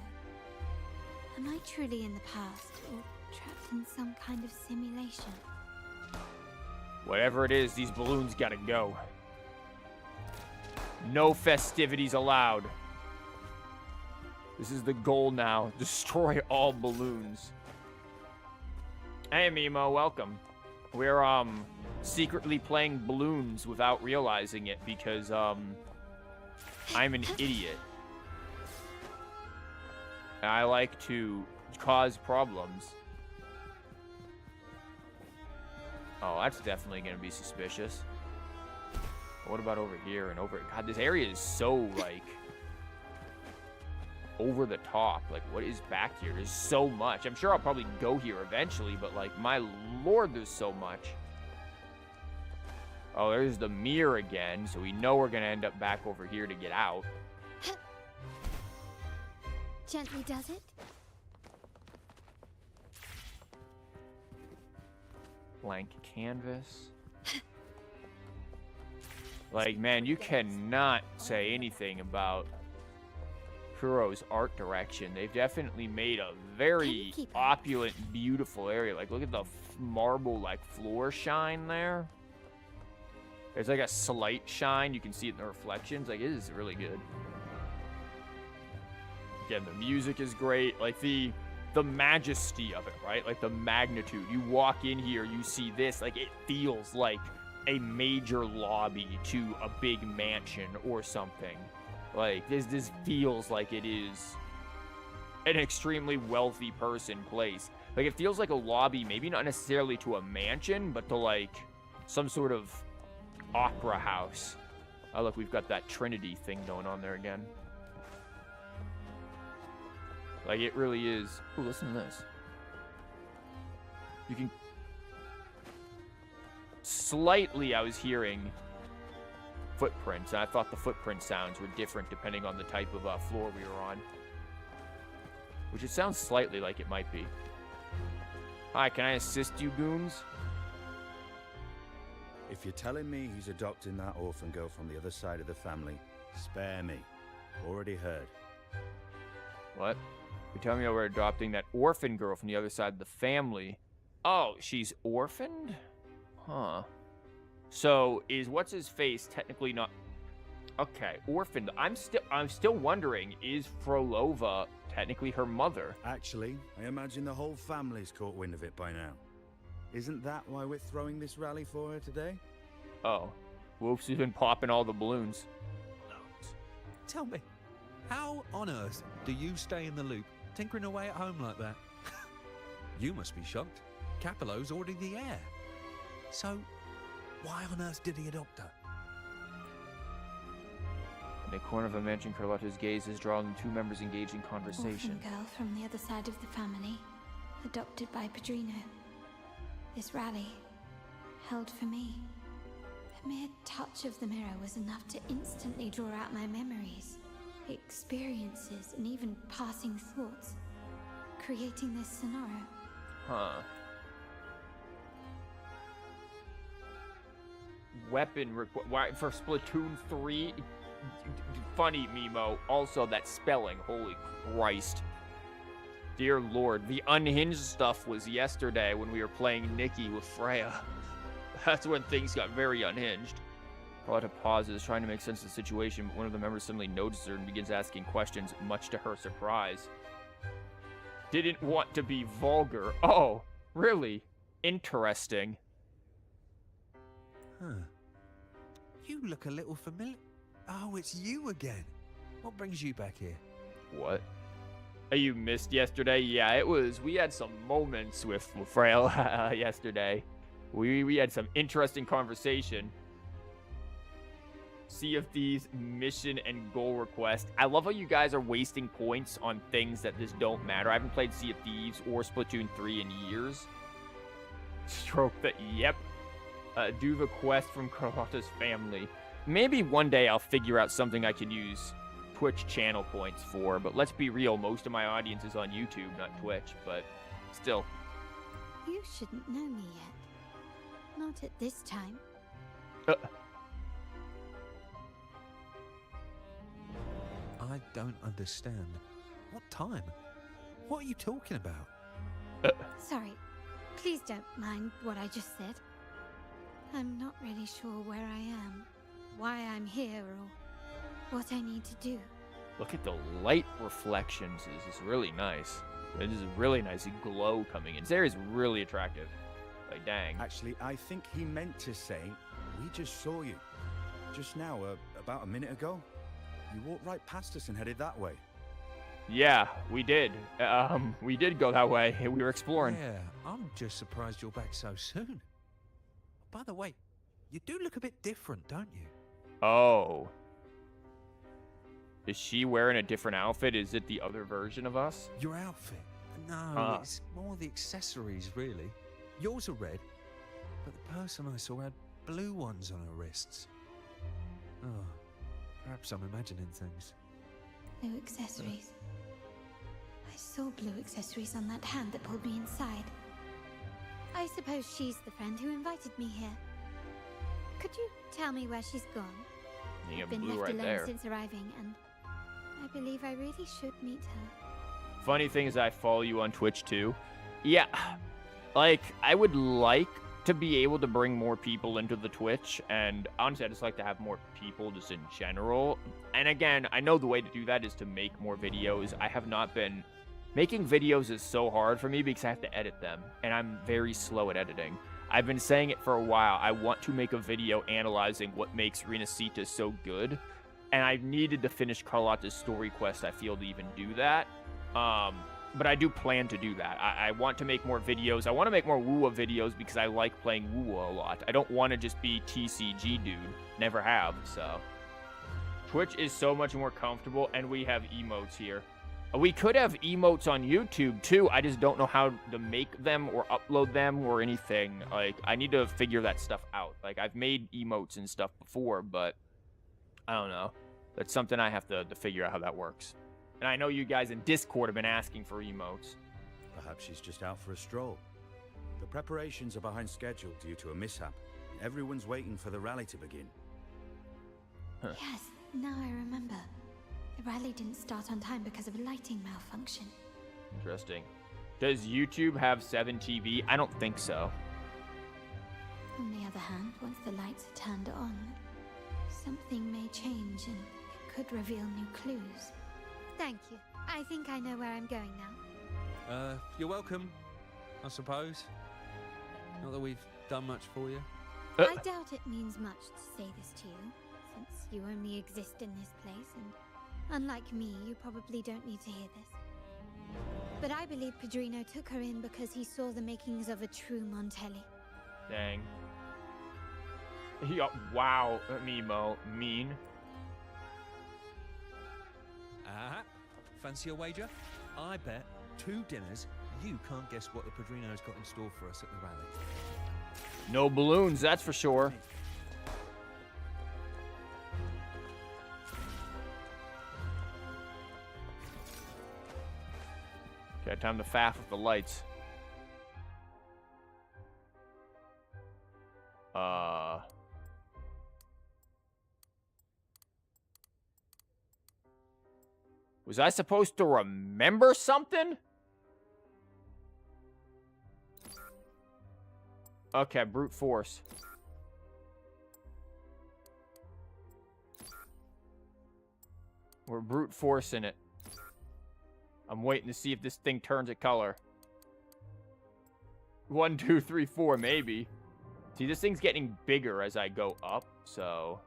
Am I truly in the past, or trapped in some kind of simulation? Whatever it is, these balloons gotta go. No festivities allowed. This is the goal now. Destroy all balloons. Hey, Mimo, welcome. We're, secretly playing balloons without realizing it because, I'm an idiot. I like to cause problems. Oh, that's definitely gonna be suspicious. What about over here and over? God, this area is so, like, over the top. Like, what is back here? There's so much. I'm sure I'll probably go here eventually, but, like, my lord, there's so much. Oh, there's the mirror again, so we know we're gonna end up back over here to get out. Gently does it? Blank canvas. Like, man, you cannot say anything about Kuro's art direction. They've definitely made a very opulent, beautiful area. Like, look at the marble, like, floor shine there. There's, like, a slight shine. You can see it in the reflections. Like, it is really good. Again, the music is great. Like, the majesty of it, right? Like, the magnitude. You walk in here, you see this. Like, it feels like a major lobby to a big mansion or something. Like, this feels like it is an extremely wealthy person place. Like, it feels like a lobby, maybe not necessarily to a mansion, but to, like, some sort of opera house. Oh, look, we've got that Trinity thing going on there again. Like, it really is. Ooh, listen to this. You can... Slightly, I was hearing footprints, and I thought the footprint sounds were different depending on the type of floor we were on. Which it sounds slightly like it might be. Hi, can I assist you, goons? If you're telling me he's adopting that orphan girl from the other side of the family, spare me. Already heard. What? You're telling me we're adopting that orphan girl from the other side of the family? Oh, she's orphaned? Huh. So, is what's-his-face technically not... Okay, orphaned. I'm still wondering, is Frolova technically her mother? Actually, I imagine the whole family's caught wind of it by now. Isn't that why we're throwing this rally for her today? Oh. Wolf's been popping all the balloons. Tell me, how on earth do you stay in the loop, tinkering away at home like that? You must be shocked. Capello's already the heir. So, why on earth did he adopt her? In a corner of the mansion, Carlotta's gaze is drawn to two members engaged in conversation. Orphan girl from the other side of the family, adopted by Padrino. This rally, held for me. The mere touch of the mirror was enough to instantly draw out my memories, experiences, and even passing thoughts, creating this scenario. Huh. Weapon for Splatoon 3? Funny, Mimo. Also, that spelling. Holy Christ. Dear Lord. The unhinged stuff was yesterday when we were playing Nikki with Freya. That's when things got very unhinged. Carlotta pauses, trying to make sense of the situation, but one of the members suddenly notices her and begins asking questions, much to her surprise. Didn't want to be vulgar. Oh, really? Interesting. Huh. You look a little familiar. Oh, it's you again. What brings you back here? What? You missed yesterday? Yeah, it was. We had some moments with Freya yesterday. We had some interesting conversation. Sea of Thieves mission and goal request. I love how you guys are wasting points on things that just don't matter. I haven't played Sea of Thieves or Splatoon 3 in years. Stroke that. Yep. Do the quest from Carlotta's family. Maybe one day I'll figure out something I can use Twitch channel points for, but let's be real, most of my audience is on YouTube, not Twitch, but still. You shouldn't know me yet. Not at this time. I don't understand. What time? What are you talking about? Sorry. Please don't mind what I just said. I'm not really sure where I am, why I'm here, or what I need to do. Look at the light reflections. This is really nice. It is a really nice glow coming in. This area is really attractive. Like, dang. Actually, I think he meant to say, we just saw you. Just now, about a minute ago. You walked right past us and headed that way. Yeah, we did. We did go that way. We were exploring. Yeah, I'm just surprised you're back so soon. By the way, you do look a bit different, don't you? Oh. Is she wearing a different outfit? Is it the other version of us? Your outfit? No, it's more the accessories, really. Yours are red, but the person I saw had blue ones on her wrists. Oh, perhaps I'm imagining things. Blue accessories. I saw blue accessories on that hand that pulled me inside. I suppose she's the friend who invited me here. Could you tell me where she's gone? You I've have been blue left right alone there. since arriving, and I believe I really should meet her. Funny thing is I follow you on Twitch too. Yeah, like, I would like to be able to bring more people into the Twitch, and honestly, I just like to have more people just in general. And again, I know the way to do that is to make more videos. I have not been... Making videos is so hard for me because I have to edit them, and I'm very slow at editing. I've been saying it for a while. I want to make a video analyzing what makes Renacita so good, and I've needed to finish Carlotta's story quest, I feel, to even do that. But I do plan to do that. I want to make more videos. I want to make more Wuwa videos because I like playing Wuwa a lot. I don't want to just be TCG dude. Never have, so. Twitch is so much more comfortable, and we have emotes here. We could have emotes on YouTube, too. I just don't know how to make them or upload them or anything. Like, I need to figure that stuff out. Like, I've made emotes and stuff before, but I don't know. That's something I have to figure out how that works. And I know you guys in Discord have been asking for emotes. Perhaps she's just out for a stroll. The preparations are behind schedule due to a mishap. Everyone's waiting for the rally to begin. Huh. Yes, now I remember. The rally didn't start on time because of a lighting malfunction. Interesting. Does YouTube have 7 TV? I don't think so. On the other hand, once the lights are turned on, something may change and it could reveal new clues. Thank you. I think I know where I'm going now. You're welcome, I suppose. Not that we've done much for you. I doubt it means much to say this to you, since you only exist in this place, and unlike me, you probably don't need to hear this. But I believe Padrino took her in because he saw the makings of a true Montelli. Dang. Wow, Mimo, mean. Fancy a wager? I bet 2 dinners you can't guess what the Padrino's got in store for us at the rally. No balloons, that's for sure. Okay, time to faff with the lights. Was I supposed to remember something? Okay, brute force. We're brute forcing it. I'm waiting to see if this thing turns a color. 1, 2, 3, 4, maybe. See, this thing's getting bigger as I go up, so...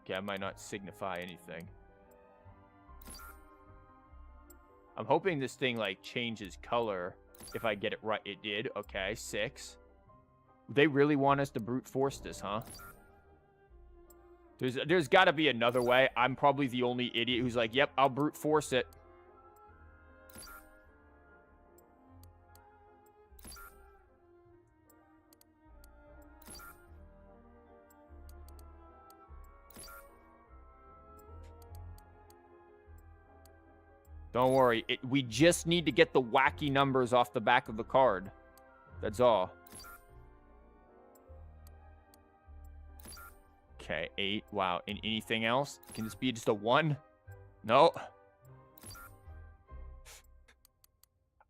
Okay, I might not signify anything. I'm hoping this thing, like, changes color if I get it right. It did. Okay, 6. They really want us to brute force this, huh? There's got to be another way. I'm probably the only idiot who's like, yep, I'll brute force it. Don't worry. We just need to get the wacky numbers off the back of the card. That's all. Okay, 8. Wow. And anything else? Can this be just a 1? No.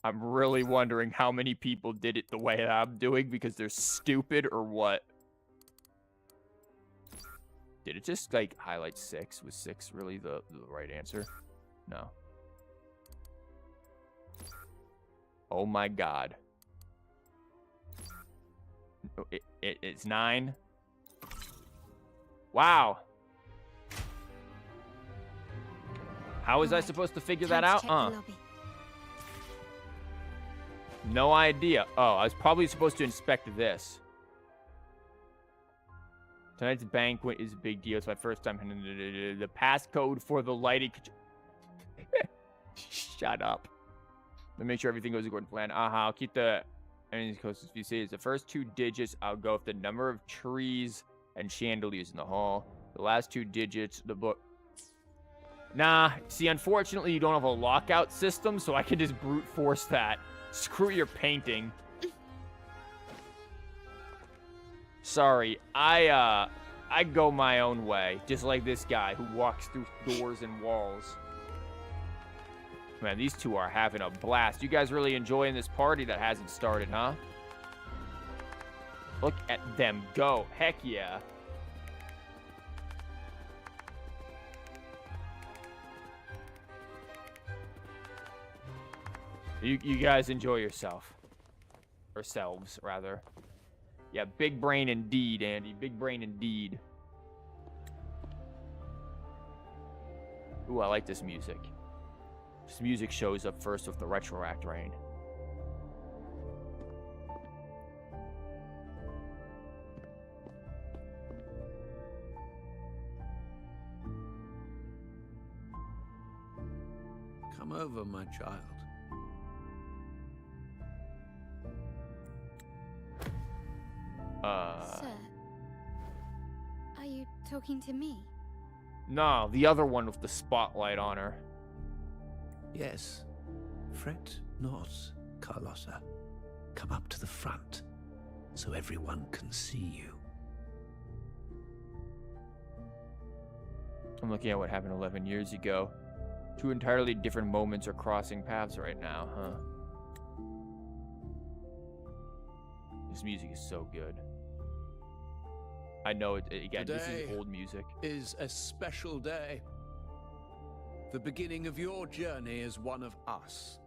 I'm really wondering how many people did it the way that I'm doing because they're stupid or what. Did it just, like, highlight 6? Was 6 really the right answer? No. Oh my god. It's 9. Wow. How was I supposed to figure that out? No idea. Oh, I was probably supposed to inspect this. Tonight's banquet is a big deal. It's my first time. The passcode for the lighting. Shut up. Let me make sure everything goes according to plan. I'll keep the anything closest. If you say it's the first 2 digits, I'll go with the number of trees and chandeliers in the hall. The last 2 digits, the book. Nah, see, unfortunately, you don't have a lockout system, so I can just brute force that. Screw your painting. Sorry, I go my own way, just like this guy who walks through doors and walls. Man, these two are having a blast. You guys really enjoying this party that hasn't started, huh? Look at them go. Heck yeah. You guys enjoy yourself. Yourselves, rather. Yeah, big brain indeed, Andy. Big brain indeed. Ooh, I like this music. This music shows up first with the retroact rain. Come over, my child. Sir, are you talking to me? No, the other one with the spotlight on her. Yes. Fret not, Carlotta. Come up to the front, so everyone can see you. I'm looking at what happened 11 years ago. 2 entirely different moments are crossing paths right now, huh? This music is so good. I know it again, this is old music. Is a special day. The beginning of your journey as one of us.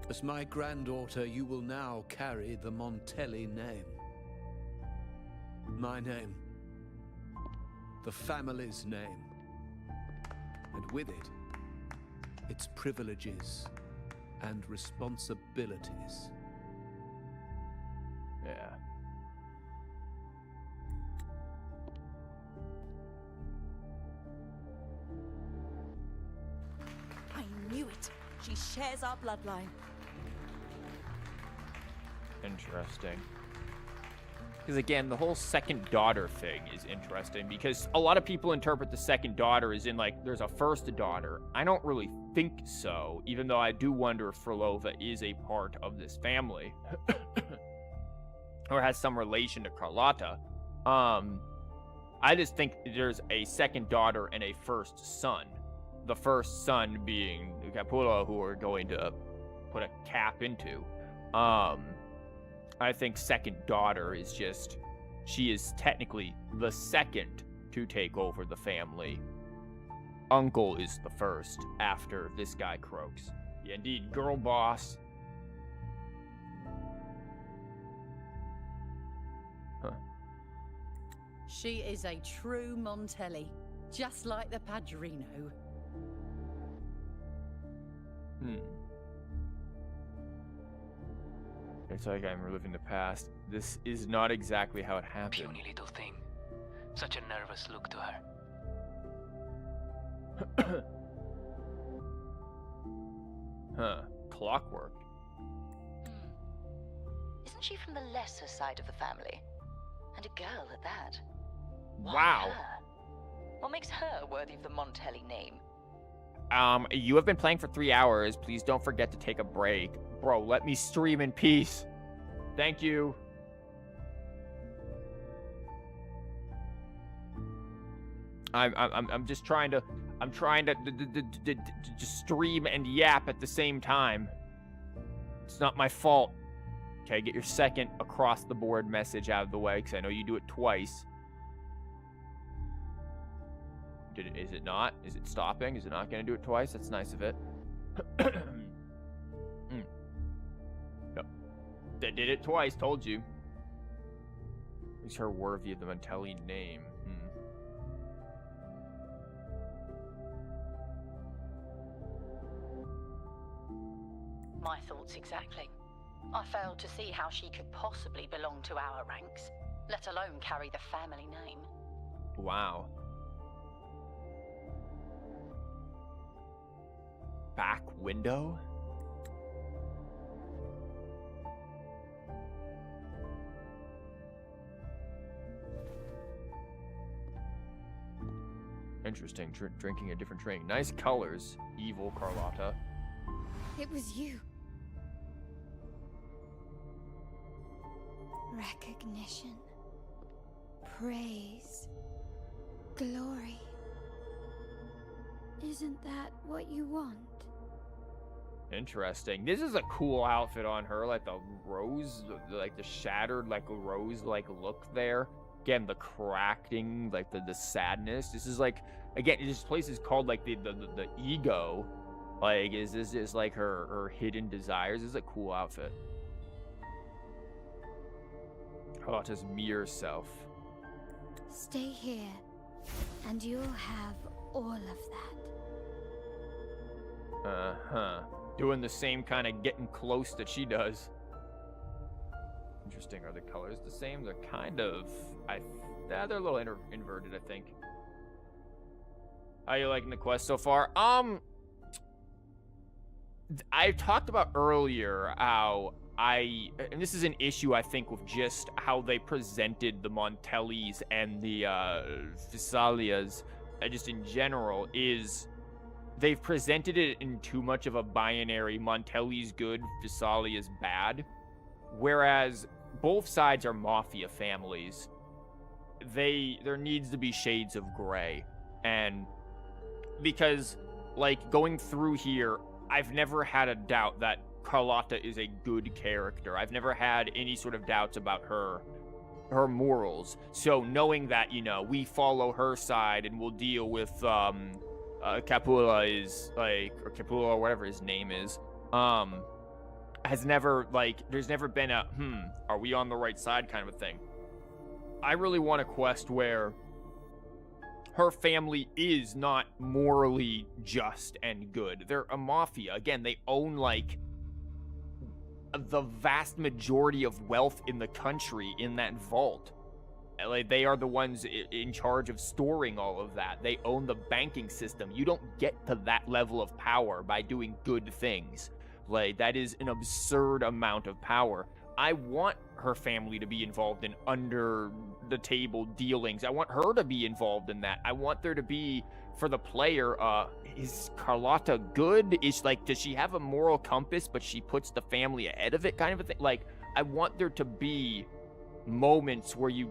As my granddaughter, you will now carry the Montelli name. My name. The family's name. And with it, its privileges and responsibilities. Yeah. I knew it. She shares our bloodline. Interesting. Because again, the whole second daughter thing is interesting because a lot of people interpret the second daughter as in like there's a first daughter. I don't really think so, even though I do wonder if Frolova is a part of this family or has some relation to Carlotta. I just think there's a second daughter and a first son. The first son being Capullo, who we're going to put a cap into. I think second daughter is just, she is technically the second to take over the family. Uncle is the first after this guy croaks. Yeah, indeed, girl boss. Huh. She is a true Montelli, just like the Padrino. It's like I'm reliving the past. This is not exactly how it happened. Puny little thing. Such a nervous look to her. Huh. Clockwork. Isn't she from the lesser side of the family? And a girl at that. Why Wow. her? What makes her worthy of the Montelli name? You have been playing for 3 hours. Please don't forget to take a break. Bro, let me stream in peace. Thank you. I'm just trying to just stream and yap at the same time. It's not my fault. Okay, get your second across the board message out of the way, because I know you do it twice. Is it not? Is it stopping? Is it not going to do it twice? That's nice of it. No. That did it twice, told you. Is her worthy of the Montelli name? My thoughts exactly. I failed to see how she could possibly belong to our ranks, let alone carry the family name. Wow. Back window? Interesting. Drinking a different drink. Nice colors. Evil Carlotta. It was you. Recognition. Praise. Glory. Isn't that what you want? Interesting. This is a cool outfit on her, like the rose, like the shattered, like rose-like look there. Again, the cracking, like the sadness. This is like, again, this place is called like the ego. Like, is this just like her hidden desires? This is a cool outfit. Carlotta's mirror self. Stay here, and you'll have all of that. Uh-huh. Doing the same kind of getting close that she does. Interesting. Are the colors the same? They're kind of... they're a little inverted, I think. How are you liking the quest so far? I talked about earlier how and this is an issue, I think, with just how they presented the Montellis and the Fisalias, just in general, is... They've presented it in too much of a binary, Montelli's good, Fisalia's bad. Whereas both sides are Mafia families. There needs to be shades of gray. And because, like, going through here, I've never had a doubt that Carlotta is a good character. I've never had any sort of doubts about her morals. So knowing that, you know, we follow her side and we'll deal with, Capula is, like, or Capula, or whatever his name is, has never, like, there's never been a, are we on the right side kind of a thing. I really want a quest where her family is not morally just and good. They're a mafia. Again, they own, like, the vast majority of wealth in the country in that vault. Like, they are the ones in charge of storing all of that. They own the banking system. You don't get to that level of power by doing good things. Like, that is an absurd amount of power. I want her family to be involved in under-the-table dealings. I want her to be involved in that. I want there to be, for the player, is Carlotta good? Does she have a moral compass, but she puts the family ahead of it kind of a thing? Like, I want there to be moments where you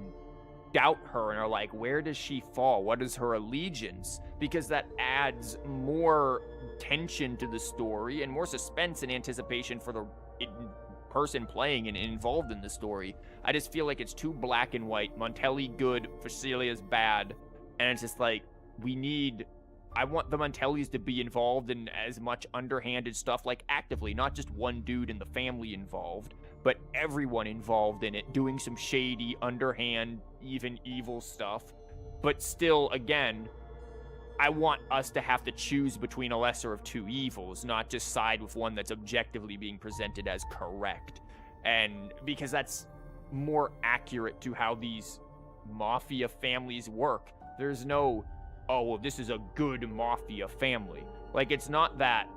doubt her and are like, where does she fall? What is her allegiance? Because that adds more tension to the story and more suspense and anticipation for the person playing and involved in the story. I just feel like it's too black and white. Montelli good, Facilia's bad, and it's just like, I want the Montellis to be involved in as much underhanded stuff, like actively, not just one dude in the family involved, but everyone involved in it, doing some shady, underhand, even evil stuff. But still, again, I want us to have to choose between a lesser of two evils, not just side with one that's objectively being presented as correct. And because that's more accurate to how these mafia families work. There's no, oh, well, this is a good mafia family. Like, it's not that,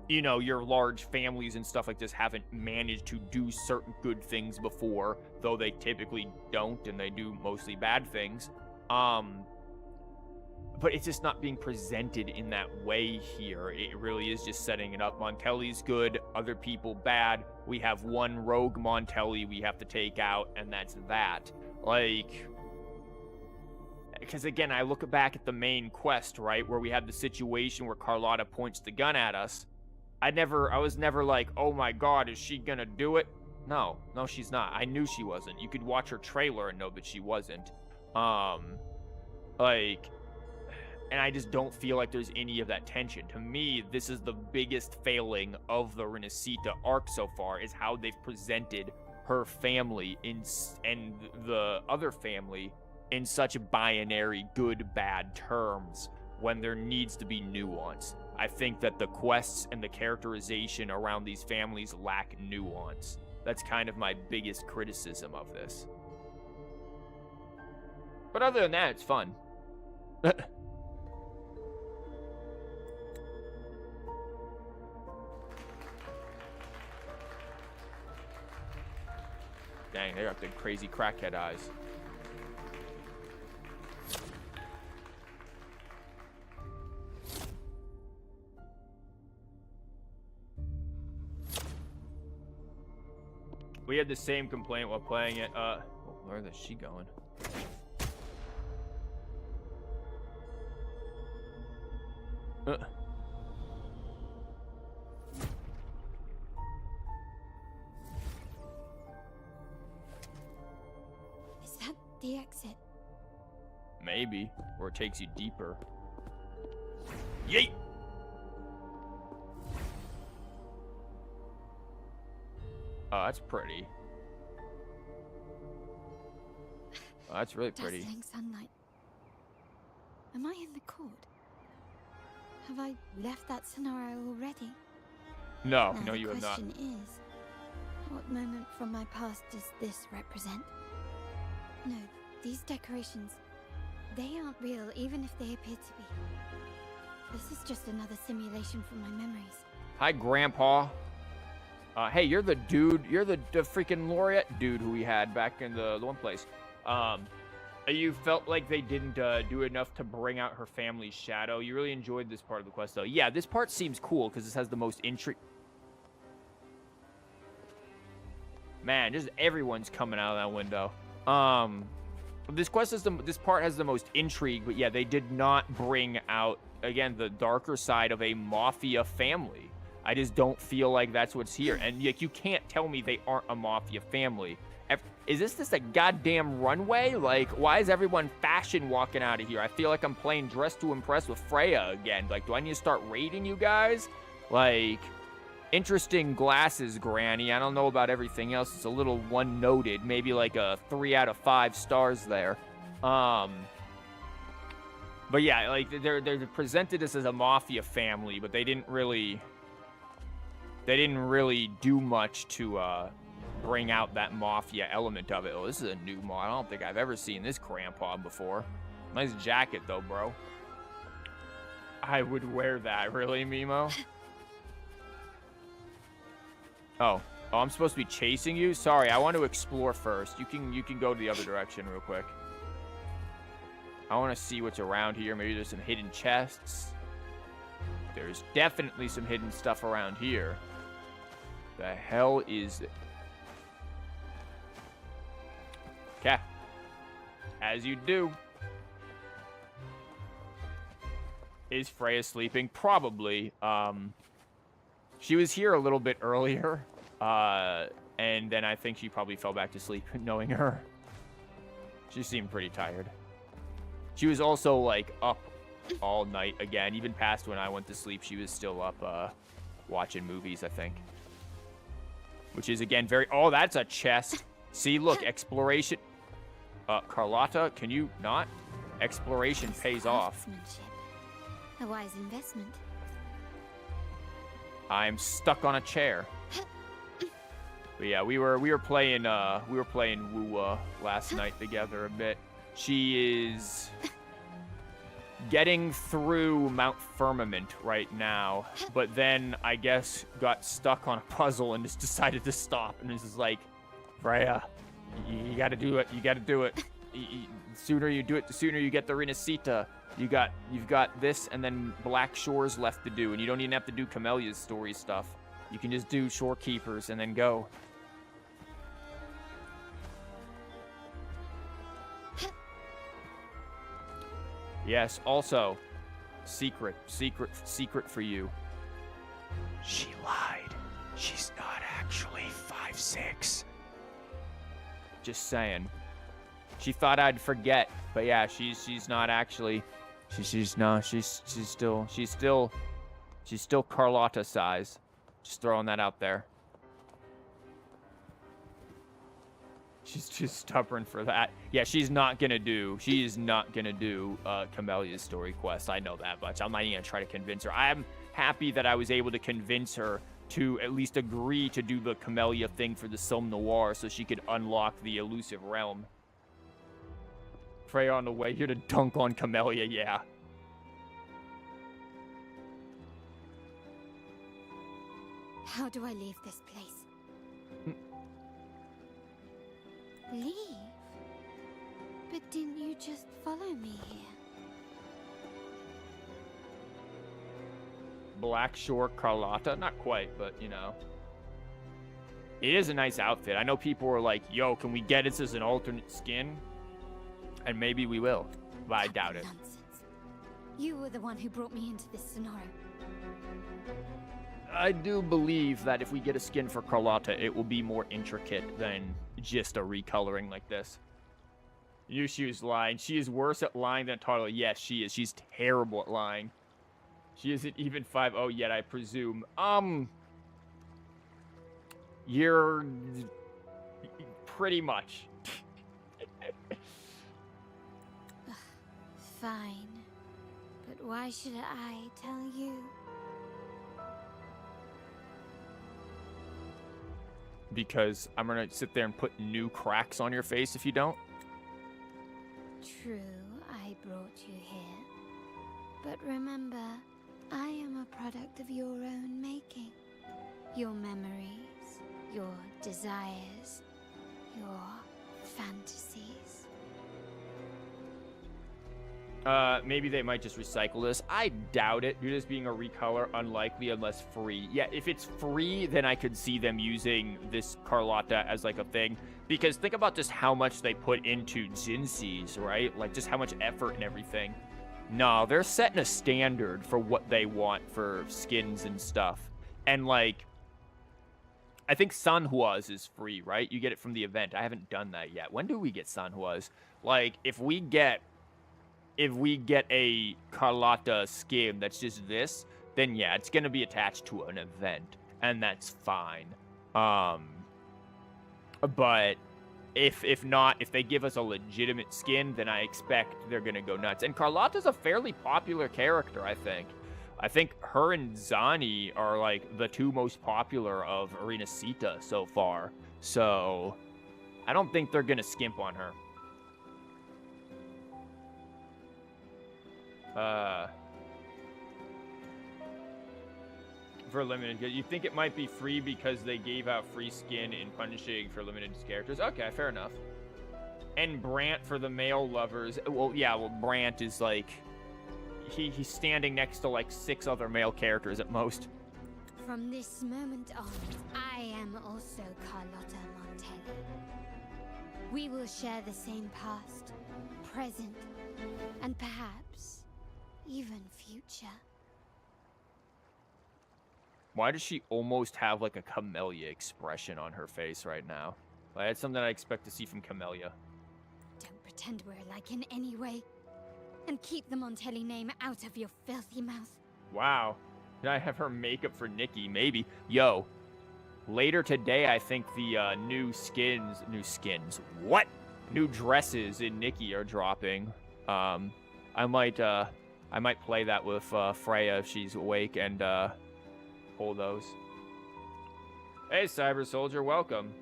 you know, your large families and stuff like this haven't managed to do certain good things before, though they typically don't, and they do mostly bad things. But it's just not being presented in that way here. It really is just setting it up. Montelli's good, other people bad. We have one rogue Montelli we have to take out, and that's that. Like, because again, I look back at the main quest, right, where we had the situation where Carlotta points the gun at us. I was never like, oh my god, is she gonna do it? No, she's not. I knew she wasn't. You could watch her trailer and know that she wasn't. Like, and I just don't feel like there's any of that tension. To me, this is the biggest failing of the Renacita arc so far, is how they've presented her family and the other family in such binary good-bad terms when there needs to be nuance. I think that the quests and the characterization around these families lack nuance. That's kind of my biggest criticism of this. But other than that, it's fun. Dang, they got the crazy crackhead eyes. We had the same complaint while playing it. Where is she going? Is that the exit? Maybe. Or it takes you deeper. Yeet! Oh, that's pretty. Oh, that's really pretty. Dazzling sunlight. Am I in the court? Have I left that scenario already? No, now, no, you have not. The question is, what moment from my past does this represent? No, these decorations, they aren't real, even if they appear to be. This is just another simulation from my memories. Hi, Grandpa. Hey, you're the dude. You're the freaking laureate dude who we had back in the one place. You felt like they didn't do enough to bring out her family's shadow. You really enjoyed this part of the quest, though. Yeah, this part seems cool because this has the most intrigue. Man, just everyone's coming out of that window. This quest is this part has the most intrigue, but yeah, they did not bring out again the darker side of a mafia family. I just don't feel like that's what's here. And like, you can't tell me they aren't a mafia family. Is this just a goddamn runway? Like, why is everyone fashion walking out of here? I feel like I'm playing Dress to Impress with Freya again. Like, do I need to start raiding you guys? Like, interesting glasses, Granny. I don't know about everything else. It's a little one-noted. Maybe like a 3 out of 5 stars there. But yeah, like, they're presented this as a mafia family, but they didn't really do much to bring out that mafia element of it. Oh, this is a new mod. I don't think I've ever seen this grandpa before. Nice jacket, though, bro. I would wear that. Really, Mimo? Oh, I'm supposed to be chasing you? Sorry, I want to explore first. You can go to the other direction real quick. I want to see what's around here. Maybe there's some hidden chests. There's definitely some hidden stuff around here. The hell is it? Okay. As you do. Is Freya sleeping? Probably. She was here a little bit earlier. And then I think she probably fell back to sleep, knowing her. She seemed pretty tired. She was also, like, up all night again. Even past when I went to sleep, she was still up, watching movies, I think. Which is, again, very... Oh, that's a chest. See, look, exploration... Carlotta, can you not? Exploration pays off. A wise investment. I'm stuck on a chair. But yeah, we were playing Wu last night together a bit. She is getting through Mount Firmament right now, but then I guess got stuck on a puzzle and just decided to stop. And this is like, Freya, you got to do it. You got to do it. The sooner you do it, the sooner you get the Renacita. You've got this and then Black Shores left to do, and you don't even have to do Camellia's story stuff. You can just do Shorekeepers and then go. Yes, also, secret for you. She lied. She's not actually 5'6". Just saying. She thought I'd forget, but yeah, she's not actually. She's still Carlotta size. Just throwing that out there. She's too stubborn for that. Yeah, she is not gonna do Camellia's story quest. I know that much. I'm not even gonna try to convince her. I'm happy that I was able to convince her to at least agree to do the Camellia thing for the Somme Noir so she could unlock the elusive realm. Freya on the way here to dunk on Camellia, yeah. How do I leave this place? Leave? But didn't you just follow me here? Black Shore Carlotta? Not quite, but you know. It is a nice outfit. I know people were like, yo, can we get this as an alternate skin? And maybe we will, but I doubt it. Nonsense. You were the one who brought me into this scenario. I do believe that if we get a skin for Carlotta, it will be more intricate than just a recoloring like this. Yushu's lying. She is worse at lying than Tarla. Yes, she is. She's terrible at lying. She isn't even 5'0" yet, I presume. You're pretty much. Fine. But why should I tell you? Because I'm gonna sit there and put new cracks on your face if you don't. True, I brought you here. But remember, I am a product of your own making. Your memories, your desires, your fantasies. Maybe they might just recycle this. I doubt it. You're just being a recolor, unlikely unless free. Yeah, if it's free, then I could see them using this Carlotta as like a thing. Because think about just how much they put into Jinsees, right? Like just how much effort and everything. No, they're setting a standard for what they want for skins and stuff. And like, I think Sanhua's is free, right? You get it from the event. I haven't done that yet. When do we get Sanhua's? Like, if we get a Carlotta skin that's just this, then yeah, it's gonna be attached to an event, and that's fine. But if not, if they give us a legitimate skin, then I expect they're gonna go nuts. And Carlotta's a fairly popular character, I think. I think her and Zani are like the two most popular of Renacita so far. So I don't think they're gonna skimp on her. For limited, you think it might be free because they gave out free skin in punishing for limited characters? Okay, fair enough. And Brant for the male lovers. Well, yeah, well, Brant is like, he's standing next to like 6 other male characters at most. From this moment on, I am also Carlotta Montelli. We will share the same past, present, and perhaps even future. Why does she almost have like a Camellia expression on her face right now? Like, that's something I expect to see from Camellia. Don't pretend we're alike in any way. And keep the Montelli name out of your filthy mouth. Wow. Did I have her makeup for Nikki? Maybe. Yo. Later today, I think the new dresses in Nikki are dropping. I might play that with Freya if she's awake and pull those. Hey, Cyber Soldier, welcome.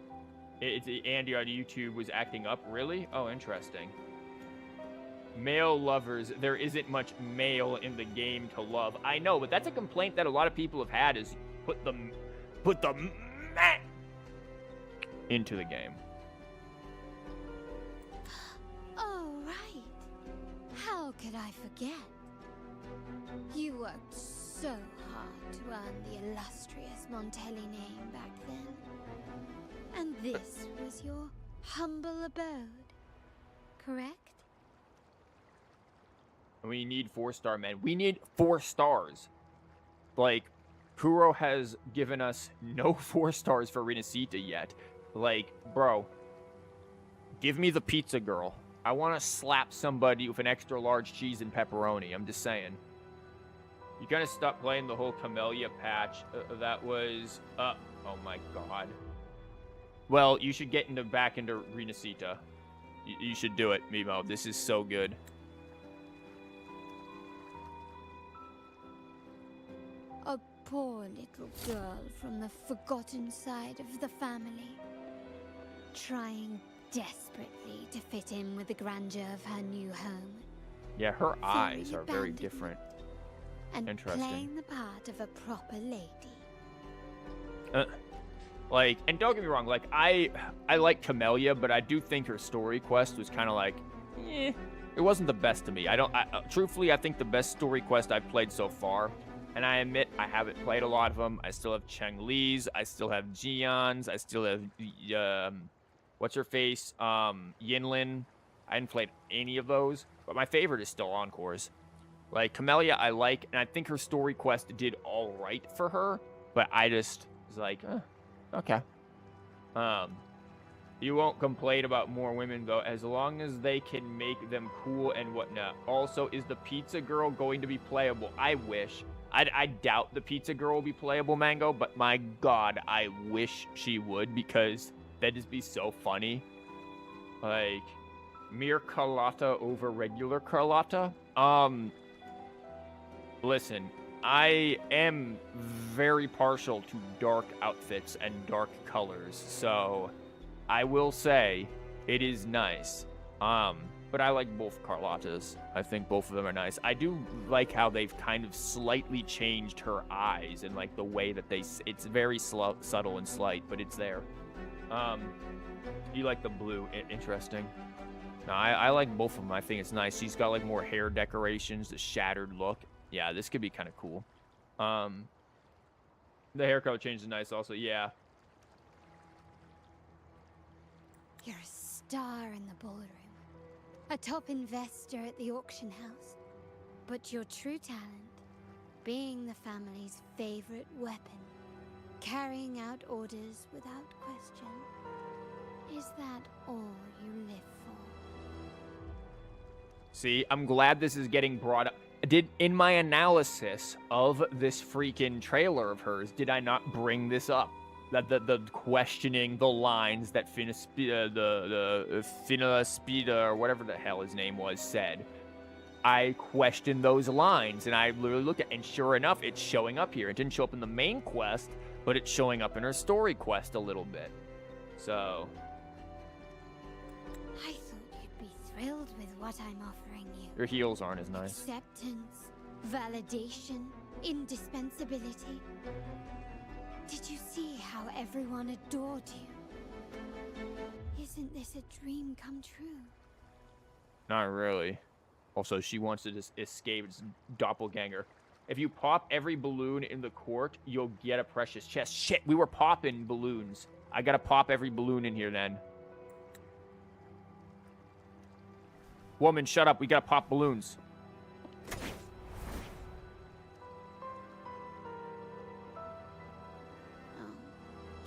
It's Andy on YouTube was acting up, really? Oh, interesting. Male lovers, there isn't much male in the game to love. I know, but that's a complaint that a lot of people have had is put the man into the game. Oh, right. How could I forget? You worked so hard to earn the illustrious Montelli name back then. And this was your humble abode, correct? We need 4-star men. We need 4 stars. Like, Kuro has given us no 4 stars for Rinascita yet. Like, bro, give me the pizza girl. I want to slap somebody with an extra large cheese and pepperoni. I'm just saying. You gotta stop playing the whole Camellia patch. That was, oh my god. Well, you should get back into Rinascita. You should do it, Mimo. This is so good. A poor little girl from the forgotten side of the family, trying desperately to fit in with the grandeur of her new home. Yeah, her eyes are very different. And interesting. Playing the part of a proper lady. Like, and don't get me wrong, like, I like Camellia, but I do think her story quest was kind of like, it wasn't the best to me. Truthfully, I think the best story quest I've played so far, and I admit I haven't played a lot of them. I still have Cheng Li's, I still have Jian's, I still have, what's her face, Yinlin. I hadn't played any of those, but my favorite is still Encore's. Like, Camellia I like, and I think her story quest did all right for her, but I just was like, okay. You won't complain about more women, though, as long as they can make them cool and whatnot. Also, is the pizza girl going to be playable? I wish. I doubt the pizza girl will be playable, Mango, but my god, I wish she would, because that'd just be so funny. Like, mere Carlotta over regular Carlotta? Listen, I am very partial to dark outfits and dark colors, so I will say it is nice. But I like both Carlottas. I think both of them are nice. I do like how they've kind of slightly changed her eyes and like the way that it's very subtle and slight, but it's there. You like the blue? Interesting. No, I like both of them. I think it's nice. She's got like more hair decorations, the shattered look. Yeah, this could be kind of cool. The haircut change is nice also, yeah. You're a star in the ballroom. A top investor at the auction house. But your true talent, being the family's favorite weapon, carrying out orders without question. Is that all you live for? See, I'm glad this is getting brought up. In my analysis of this freaking trailer of hers, did I not bring this up? That the questioning the lines that Finaspida, the Finaspida, or whatever the hell his name was, said. I questioned those lines, and I literally looked at it, and sure enough, it's showing up here. It didn't show up in the main quest, but it's showing up in her story quest a little bit. So... I thought you'd be thrilled with what I'm offering you. Your heels aren't as nice. Acceptance, validation, indispensability. Did you see how everyone adored you? Isn't this a dream come true? Not really. Also, she wants to just escape its doppelganger. If you pop every balloon in the court, you'll get a precious chest. Shit, we were popping balloons. I gotta pop every balloon in here then. Woman, shut up. We gotta pop balloons. Oh,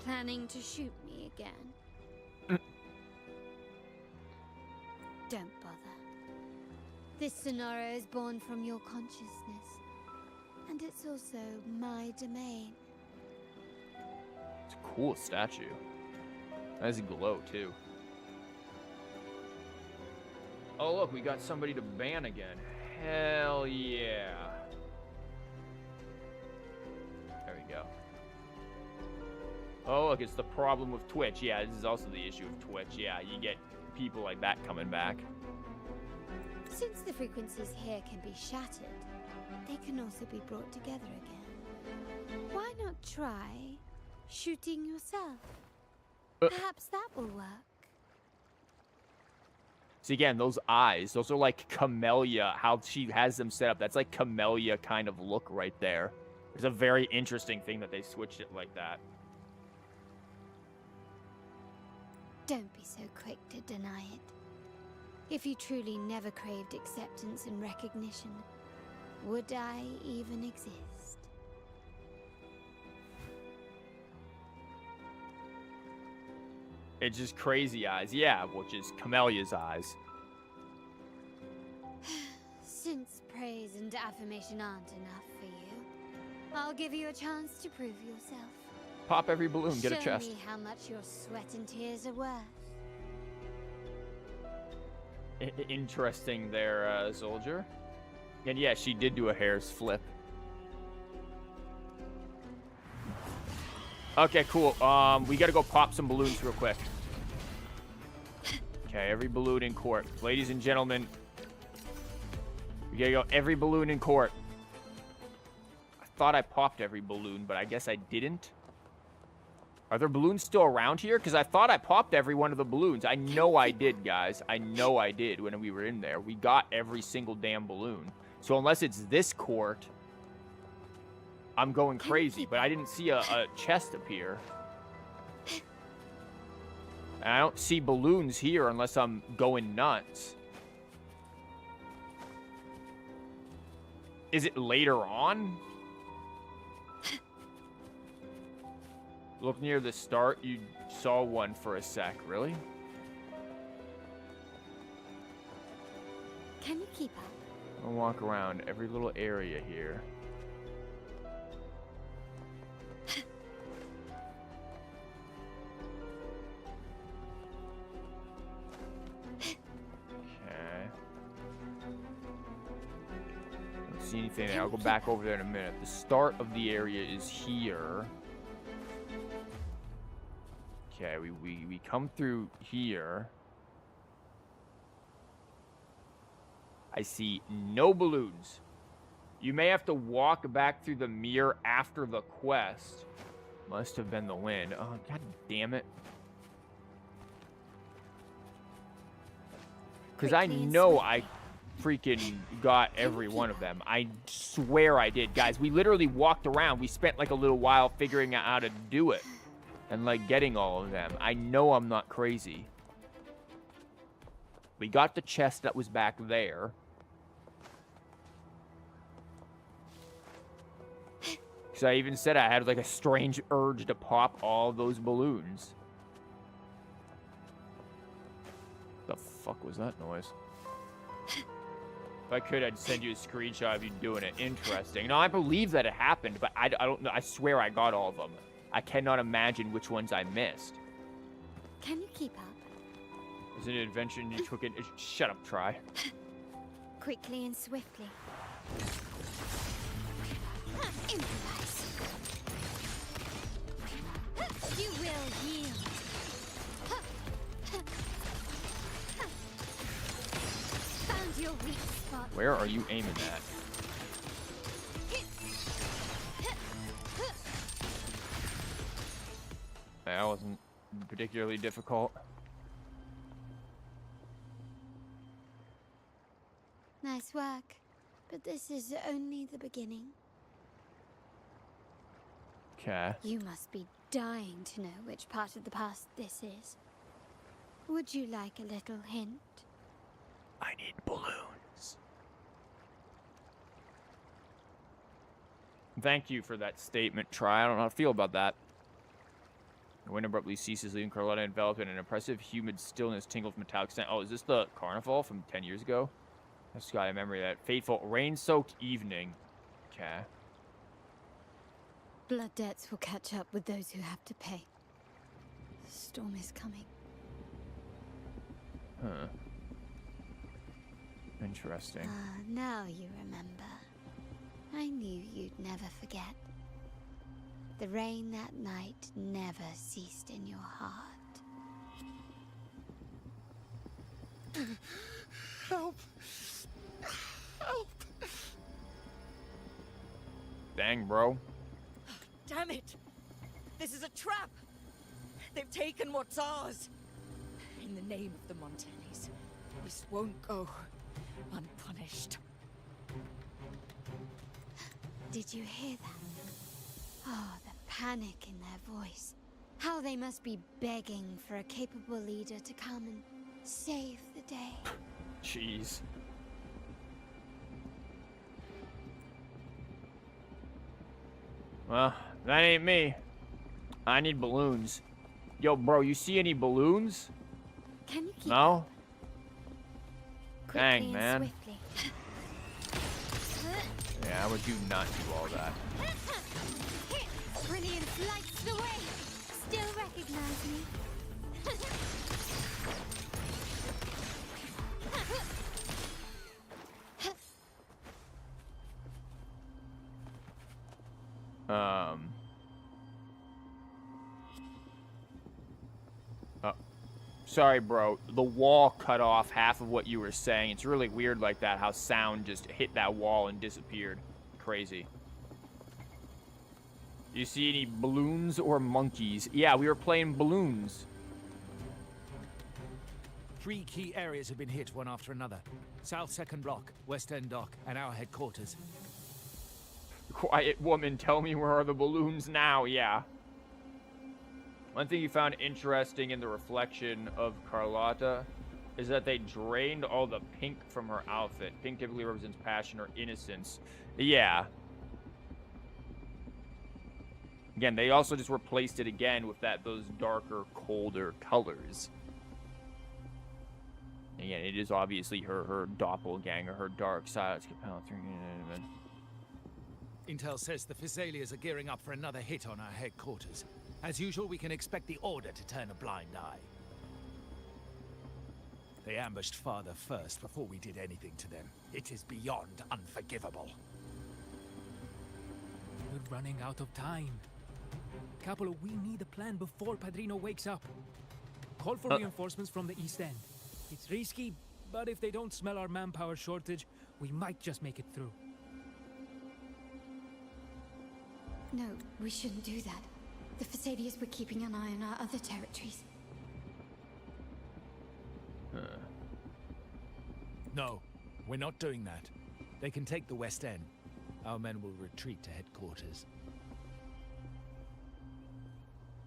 planning to shoot me again? Don't bother. This scenario is born from your consciousness. And it's also my domain. It's a cool statue. Nice glow, too. Oh, look, we got somebody to ban again. Hell yeah. There we go. Oh, look, it's the problem with Twitch. Yeah, this is also the issue of Twitch. Yeah, you get people like that coming back. Since the frequencies here can be shattered, they can also be brought together again. Why not try shooting yourself? Perhaps that will work. See, again, those eyes, those are like Camellia, how she has them set up. That's like Camellia kind of look right there. It's a very interesting thing that they switched it like that. Don't be so quick to deny it. If you truly never craved acceptance and recognition, would I even exist? It's just crazy eyes, yeah, which is Camellia's eyes. Since praise and affirmation aren't enough for you, I'll give you a chance to prove yourself. Pop every balloon, get a chest. Show me how much your sweat and tears are worth. Interesting there, soldier. And yeah, she did do a hair's flip. Okay, cool. We gotta go pop some balloons real quick. Okay, every balloon in court. Ladies and gentlemen, we gotta go every balloon in court. I thought I popped every balloon, but I guess I didn't. Are there balloons still around here? Because I thought I popped every one of the balloons. I know I did, guys. I know I did when we were in there. We got every single damn balloon. So unless it's this court, I'm going crazy. But I didn't see a chest appear. And I don't see balloons here unless I'm going nuts. Is it later on? Look near the start, you saw one for a sec. Really? Can you keep up? I'll walk around every little area here. Okay. Don't see anything there. I'll go back over there in a minute. The start of the area is here. Okay, we come through here. I see no balloons. You may have to walk back through the mirror after the quest. Must have been the wind. Oh, god damn it. Because I know I freaking got every one of them. I swear I did. Guys, we literally walked around. We spent like a little while figuring out how to do it. And like getting all of them. I know I'm not crazy. We got the chest that was back there. Because I even said I had like a strange urge to pop all those balloons. The fuck was that noise? If I could, I'd send you a screenshot of you doing it. Interesting. No, I believe that it happened, but I don't know. I swear I got all of them. I cannot imagine which ones I missed. Can you keep up? Is it an adventure and you took it? Shut up, try. Quickly and swiftly. Improvise. You will yield. Found your weak spot. Where are you aiming at? That wasn't particularly difficult. Nice work, but this is only the beginning. Okay. You must be dying to know which part of the past this is. Would you like a little hint? I need balloons. Thank you for that statement, Try. I don't know how to feel about that. The wind abruptly ceases, leaving Carlotta enveloped in an oppressive, humid stillness tingles metallic scent. Oh, is this the carnival from 10 years ago? I just got a memory of that. Fateful, rain-soaked evening. Okay. Blood debts will catch up with those who have to pay. The storm is coming. Huh. Interesting. Ah, now you remember. I knew you'd never forget. The rain that night never ceased in your heart. Help! Help! Dang, bro. Damn it! This is a trap! They've taken what's ours! In the name of the Montellis, this won't go unpunished. Did you hear that? Oh, the panic in their voice. How they must be begging for a capable leader to come and save the day. Jeez. Well, that ain't me. I need balloons. Yo, bro, you see any balloons? Can you keep No? quickly Dang, and man. swiftly? Yeah, I would do not do all that. Brilliant lights the way. Still recognize me? Sorry, bro. The wall cut off half of what you were saying. It's really weird like that, how sound just hit that wall and disappeared. Crazy. You see any balloons or monkeys? Yeah, we were playing balloons. 3 key areas have been hit one after another. South 2nd Block, West End Dock, and our headquarters. Quiet woman, tell me where are the balloons now? Yeah. One thing you found interesting in the reflection of Carlotta is that they drained all the pink from her outfit. Pink typically represents passion or innocence. Yeah. Again, they also just replaced it again with those darker, colder colors. Again, it is obviously her doppelganger, her dark side. Intel says the Physaelias are gearing up for another hit on our headquarters. As usual, we can expect the Order to turn a blind eye. They ambushed Father first before we did anything to them. It is beyond unforgivable. We're running out of time. Capolo, we need a plan before Padrino wakes up. Call for reinforcements from the East End. It's risky, but if they don't smell our manpower shortage, we might just make it through. No, we shouldn't do that. The Physaelias were keeping an eye on our other territories. No, we're not doing that. They can take the West End. Our men will retreat to headquarters.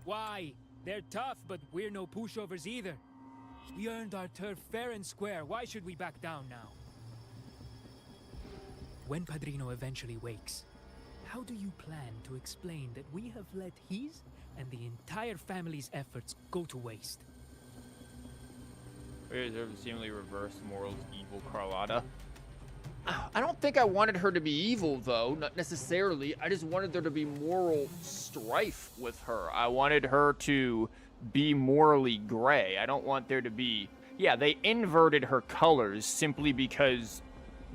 Why? They're tough, but we're no pushovers either. We earned our turf fair and square. Why should we back down now? When Padrino eventually wakes, how do you plan to explain that we have let his and the entire family's efforts go to waste? We deserve the seemingly reversed morals evil Carlotta. I don't think I wanted her to be evil, though. Not necessarily. I just wanted there to be moral strife with her. I wanted her to be morally gray. I don't want there to be... Yeah, they inverted her colors simply because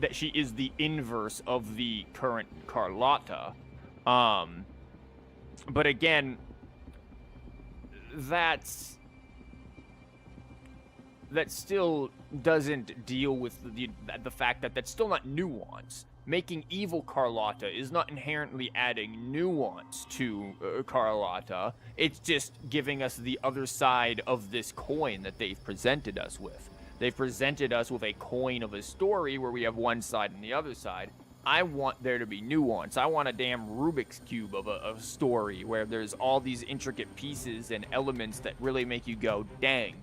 that she is the inverse of the current Carlotta. But again, that still doesn't deal with the fact that that's still not nuance. Making evil Carlotta is not inherently adding nuance to Carlotta. It's just giving us the other side of this coin that they've presented us with. They've presented us with a coin of a story where we have one side and the other side. I want there to be nuance. I want a damn Rubik's Cube of a story where there's all these intricate pieces and elements that really make you go, dang.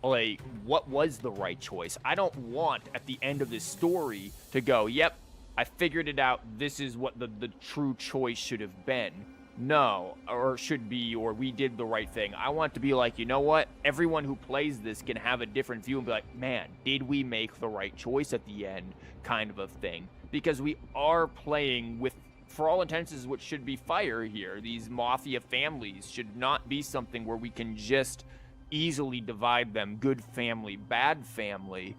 Like, what was the right choice? I don't want, at the end of this story, to go, yep, I figured it out, this is what the true choice should have been. No, or should be, or we did the right thing. I want to be like, you know what? Everyone who plays this can have a different view and be like, man, did we make the right choice at the end, kind of a thing. Because we are playing with, for all intents, is what should be fire here. These Mafia families should not be something where we can just easily divide them, good family, bad family.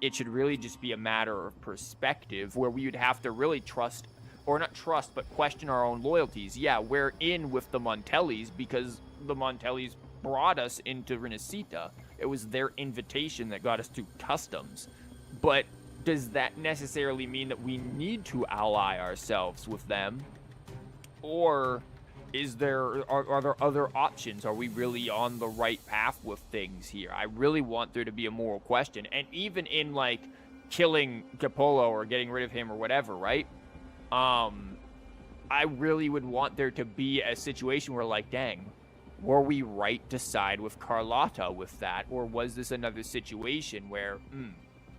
It should really just be a matter of perspective where we would have to really trust or not trust, but question our own loyalties. Yeah, we're in with the Montellis because the Montellis brought us into Renacita. It was their invitation that got us to customs. But does that necessarily mean that we need to ally ourselves with them? Or are there other options? Are we really on the right path with things here? I really want there to be a moral question. And even in, like, killing Capolo or getting rid of him or whatever, right? I really would want there to be a situation where, like, dang, were we right to side with Carlotta with that? Or was this another situation where,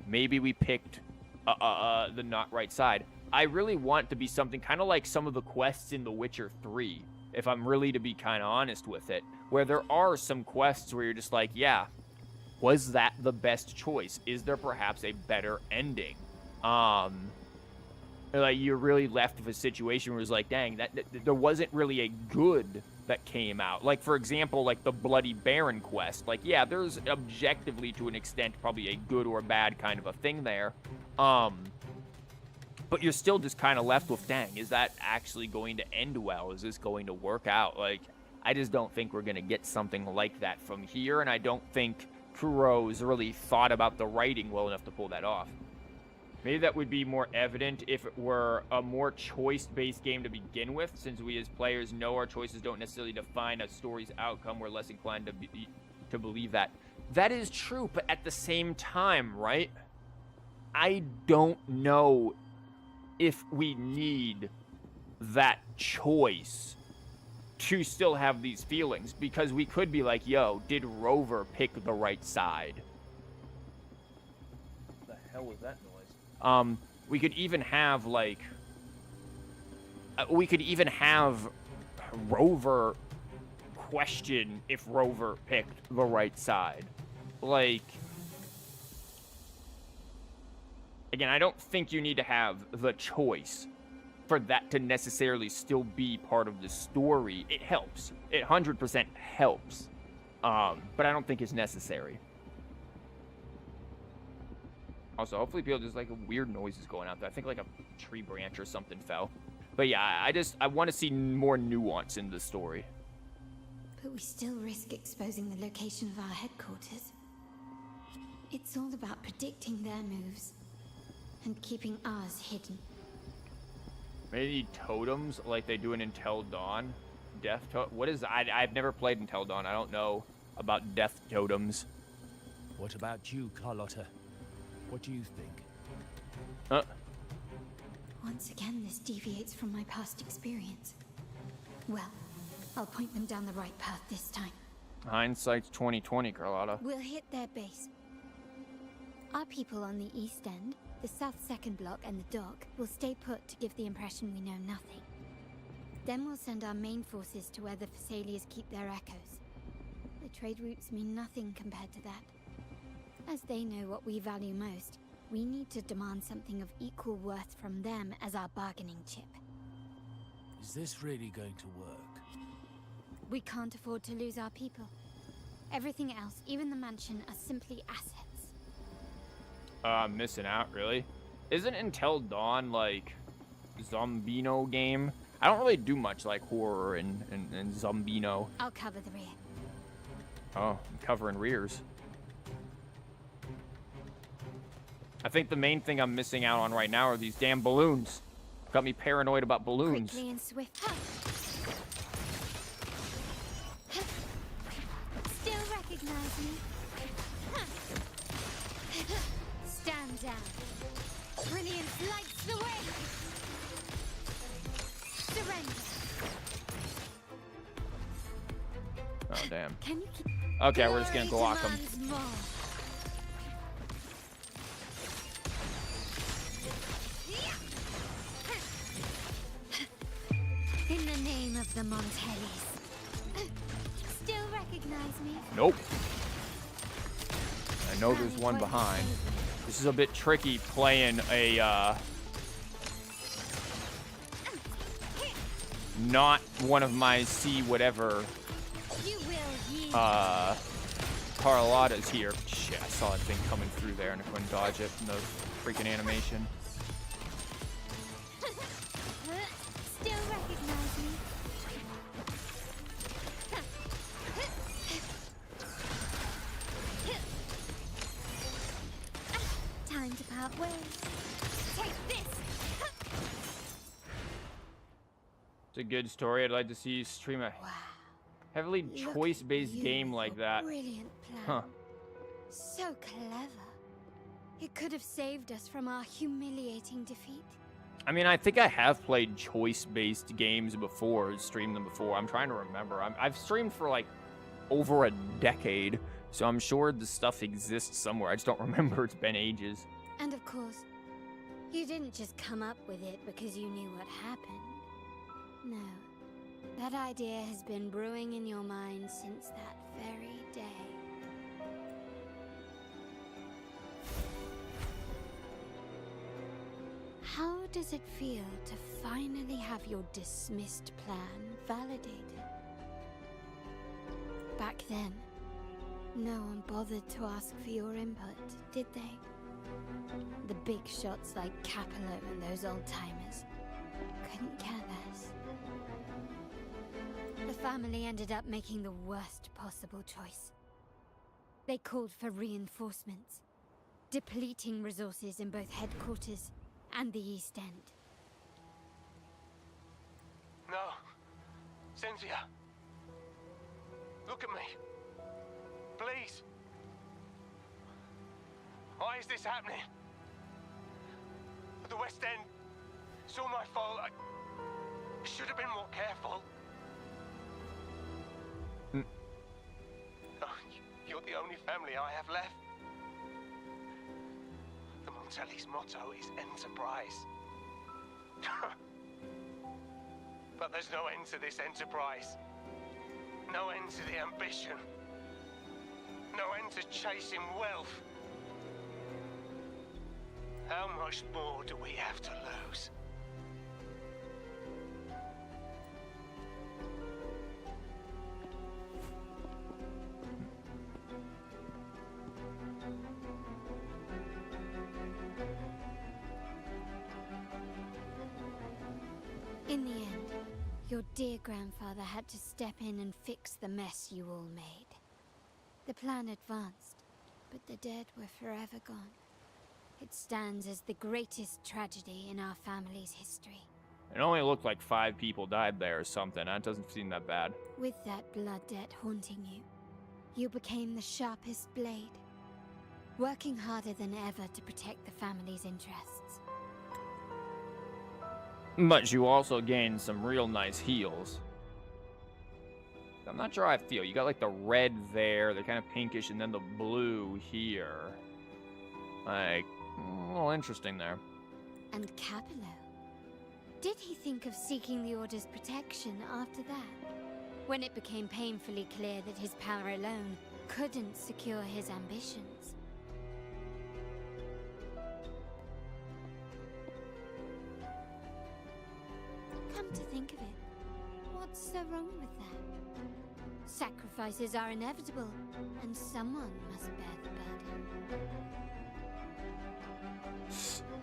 maybe we picked the not right side? I really want to be something kind of like some of the quests in The Witcher 3, if I'm really to be kind of honest with it, where there are some quests where you're just like, yeah, was that the best choice? Is there perhaps a better ending? Like, you're really left with a situation where it's like, dang, that there wasn't really a good that came out. Like, for example, like the Bloody Baron quest. Like, yeah, there's objectively, to an extent, probably a good or bad kind of a thing there. But you're still just kind of left with, dang, is that actually going to end well? Is this going to work out? Like, I just don't think we're going to get something like that from here, and I don't think Kuro's really thought about the writing well enough to pull that off. Maybe that would be more evident if it were a more choice-based game to begin with, since we as players know our choices don't necessarily define a story's outcome. We're less inclined to believe that. That is true, but at the same time, right? I don't know if we need that choice to still have these feelings, because we could be like, yo, did Rover pick the right side? What the hell was that noise? We could even have, like, Rover question if Rover picked the right side. Like, again, I don't think you need to have the choice for that to necessarily still be part of the story. It helps. It 100% helps. But I don't think it's necessary. Also, hopefully people, there's like weird noises going out there. I think like a tree branch or something fell. But yeah, I want to see more nuance in the story. But we still risk exposing the location of our headquarters. It's all about predicting their moves and keeping ours hidden. Maybe totems like they do in Until Dawn. What is... I've never played Until Dawn. I don't know about death totems. What about you, Carlotta? What do you think? Once again, this deviates from my past experience. Well, I'll point them down the right path this time. Hindsight's 20/20, Carlotta. We'll hit their base. Our people on the east end, the south second block, and the dock will stay put to give the impression we know nothing. Then we'll send our main forces to where the Phasaelias keep their echoes. The trade routes mean nothing compared to that. As they know what we value most, we need to demand something of equal worth from them as our bargaining chip. Is this really going to work? We can't afford to lose our people. Everything else, even the mansion, are simply assets. Missing out, really? Isn't Until Dawn, like, Zombino game? I don't really do much, like, horror and Zombino. I'll cover the rear. Oh, I'm covering rears. I think the main thing I'm missing out on right now are these damn balloons. Got me paranoid about balloons. Quickly and swift. Still recognize me? Stand down. Brilliance lights the way. Surrender. Oh, damn. Can you keep... Okay, we're just gonna block them. In the name of the Montellis. Still recognize me? Nope. I know there's one behind. This is a bit tricky playing a, not one of my whatever, Carlotta's here. Shit, I saw that thing coming through there and I couldn't dodge it in the freaking animation. Well, take this! It's a good story. I'd like to see you stream a heavily choice-based game like that. Brilliant plan. Huh. So clever. It could have saved us from our humiliating defeat. I mean, I think I have played choice-based games before, streamed them before. I'm trying to remember. I've streamed for like over a decade, so I'm sure the stuff exists somewhere. I just don't remember. It's been ages. And of course, you didn't just come up with it because you knew what happened. No. That idea has been brewing in your mind since that very day. How does it feel to finally have your dismissed plan validated? Back then, no one bothered to ask for your input, did they? The big shots like Capello and those old-timers couldn't care less. The family ended up making the worst possible choice. They called for reinforcements, depleting resources in both headquarters and the East End. No. Cynthia. Look at me. Please. Why is this happening? The West End. It's all my fault. I should have been more careful. Oh, you're the only family I have left. The Montelli's motto is enterprise. But there's no end to this enterprise. No end to the ambition. No end to chasing wealth. How much more do we have to lose? In the end, your dear grandfather had to step in and fix the mess you all made. The plan advanced, but the dead were forever gone. It stands as the greatest tragedy in our family's history. It only looked like 5 people died there or something. That doesn't seem that bad. With that blood debt haunting you, you became the sharpest blade, working harder than ever to protect the family's interests. But you also gained some real nice heals. I'm not sure how I feel. You got like the red there, the kind of pinkish, and then the blue here. Like, a little interesting there. And Capello? Did he think of seeking the Order's protection after that? When it became painfully clear that his power alone couldn't secure his ambitions? Come to think of it, what's so wrong with that? Sacrifices are inevitable, and someone must bear the burden.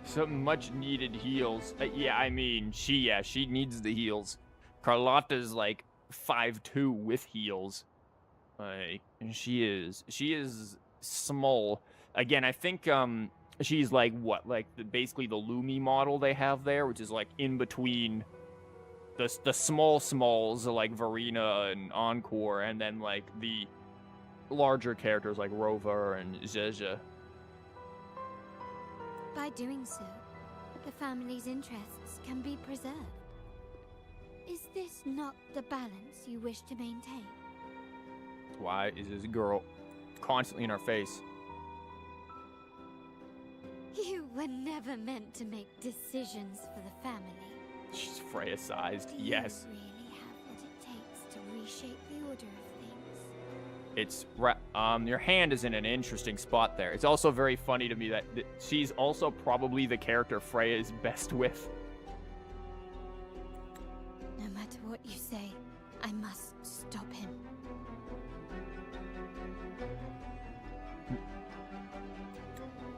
Some much needed heals. Yeah, I mean, she needs the heals. Carlotta's like 5'2" with heals. Like, she is small. Again, I think she's like what, like basically the Lumi model they have there, which is like in between the small smalls like Verena and Encore, and then like the larger characters like Rover and Zezha. By doing so, the family's interests can be preserved. Is this not the balance you wish to maintain? Why is this girl constantly in our face? You were never meant to make decisions for the family. She's Freya-sized, yes. You really have what it takes to reshape the order of things. It's your hand is in an interesting spot there. It's also very funny to me that she's also probably the character Freya is best with. No matter what you say, I must stop him.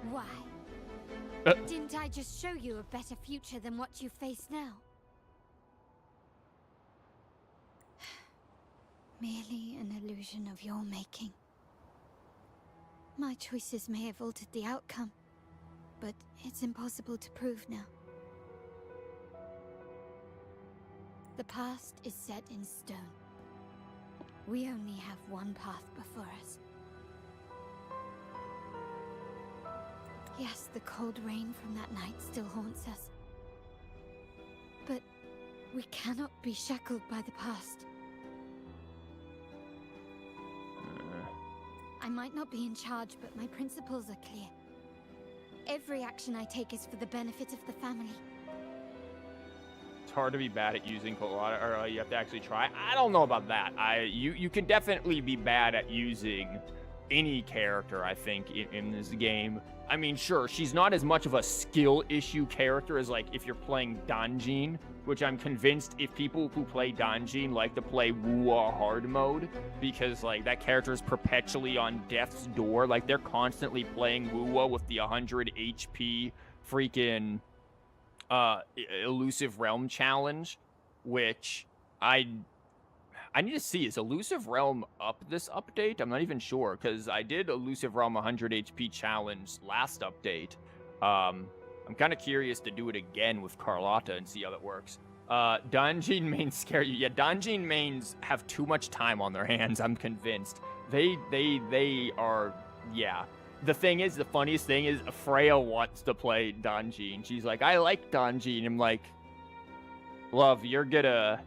Why? Didn't I just show you a better future than what you face now? Merely an illusion of your making. My choices may have altered the outcome, but it's impossible to prove now. The past is set in stone. We only have one path before us. Yes, the cold rain from that night still haunts us. But we cannot be shackled by the past. I might not be in charge, but my principles are clear. Every action I take is for the benefit of the family. It's hard to be bad at using Carlotta, or you have to actually try. I don't know about that. You can definitely be bad at using any character, I think, in this game. I mean, sure, she's not as much of a skill issue character as, like, if you're playing Danjin, which I'm convinced if people who play Danjin like to play Wuwa hard mode, because, like, that character is perpetually on death's door. Like, they're constantly playing Wuwa with the 100 HP freaking Elusive Realm challenge, which I need to see. Is Elusive Realm up this update? I'm not even sure, because I did Elusive Realm 100 HP challenge last update. I'm kind of curious to do it again with Carlotta and see how that works. Danjin mains scare you. Yeah, Danjin mains have too much time on their hands, I'm convinced. They are, yeah. The thing is, the funniest thing is, Freya wants to play Danjin. She's like, I like Danjin. I'm like, love, you're gonna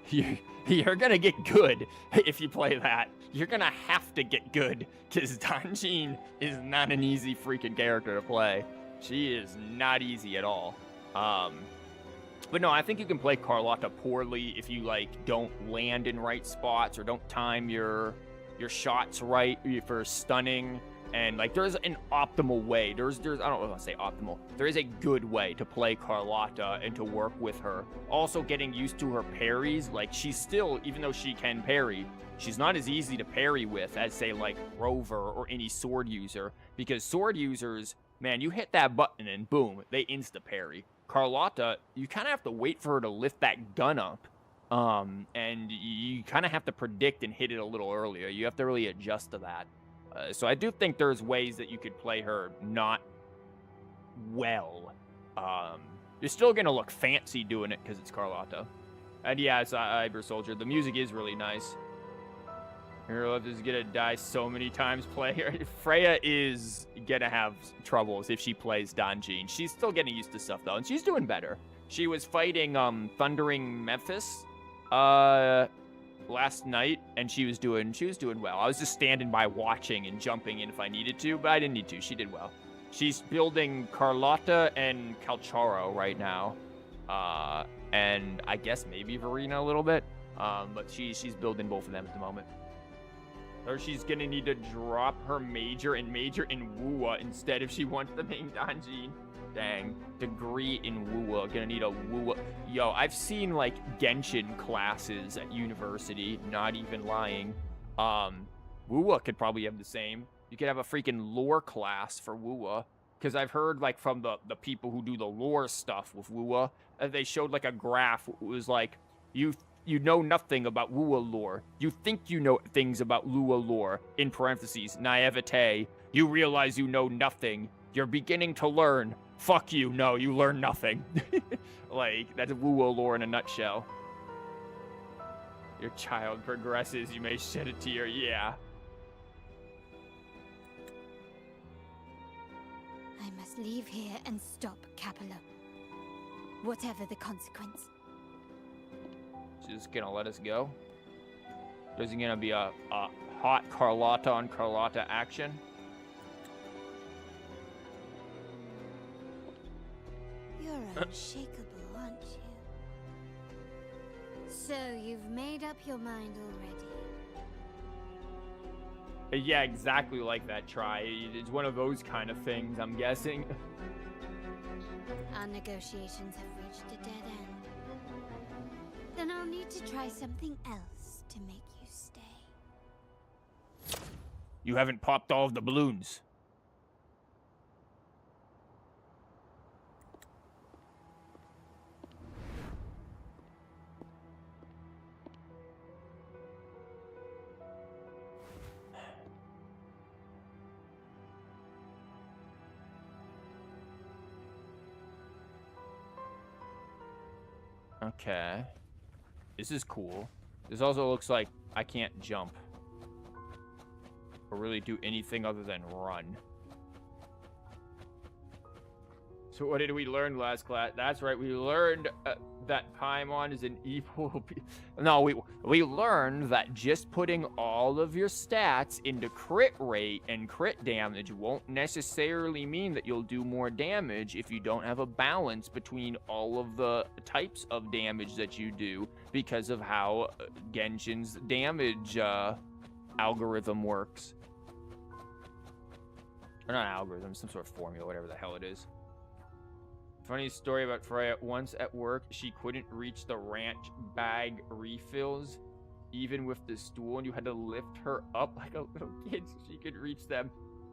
get good if you play that. You're gonna have to get good, because Danjin is not an easy freaking character to play. She is not easy at all. But no, I think you can play Carlotta poorly if you, like, don't land in right spots or don't time your shots right for stunning. And, like, there's an optimal way. There's I don't want to say optimal. There is a good way to play Carlotta and to work with her. Also, getting used to her parries. Like, she's still, even though she can parry, she's not as easy to parry with as, say, like, Rover or any sword user. Because sword users, man, you hit that button and boom, they insta-parry. Carlotta, you kind of have to wait for her to lift that gun up. And you kind of have to predict and hit it a little earlier. You have to really adjust to that. So I do think there's ways that you could play her not well. You're still going to look fancy doing it because it's Carlotta. And yeah, it's Iber Soldier. The music is really nice. Her love is going to die so many times playing her. Freya is going to have troubles if she plays Danjin. She's still getting used to stuff, though, and she's doing better. She was fighting Thundering Memphis last night, and she was doing well. I was just standing by watching and jumping in if I needed to, but I didn't need to. She did well. She's building Carlotta and Calcharo right now, and I guess maybe Verena a little bit, but she's building both of them at the moment. Or she's gonna need to drop her major in Wuwa instead if she wants the main Danjin. Dang. Degree in Wuwa. Gonna need a Wuwa. Yo, I've seen, like, Genshin classes at university. Not even lying. Wuwa could probably have the same. You could have a freaking lore class for Wuwa. Because I've heard, like, from the people who do the lore stuff with Wuwa, they showed, like, a graph. It was like, you know nothing about Wuwa lore. You think you know things about Wuwa lore. In parentheses, naivete. You realize you know nothing. You're beginning to learn. Fuck you, no, you learn nothing. Like, that's Wuwa lore in a nutshell. Your child progresses, you may shed a tear, yeah. I must leave here and stop Capello. Whatever the consequence. She's gonna let us go? There's gonna be a hot Carlotta on Carlotta action? You're unshakable, aren't you? So you've made up your mind already? Yeah, exactly like that, Try. It's one of those kind of things, I'm guessing. Our negotiations have reached a dead end. Then I'll need to try something else to make you stay. You haven't popped all of the balloons. Okay. This is cool. This also looks like I can't jump. Or really do anything other than run. So what did we learn last class? That's right, we learned that Paimon is an evil... No, we learned that just putting all of your stats into crit rate and crit damage won't necessarily mean that you'll do more damage if you don't have a balance between all of the types of damage that you do because of how Genshin's damage algorithm works. Or not algorithm, some sort of formula, whatever the hell it is. Funny story about Freya. Once at work, she couldn't reach the ranch bag refills, even with the stool, and you had to lift her up like a little kid so she could reach them.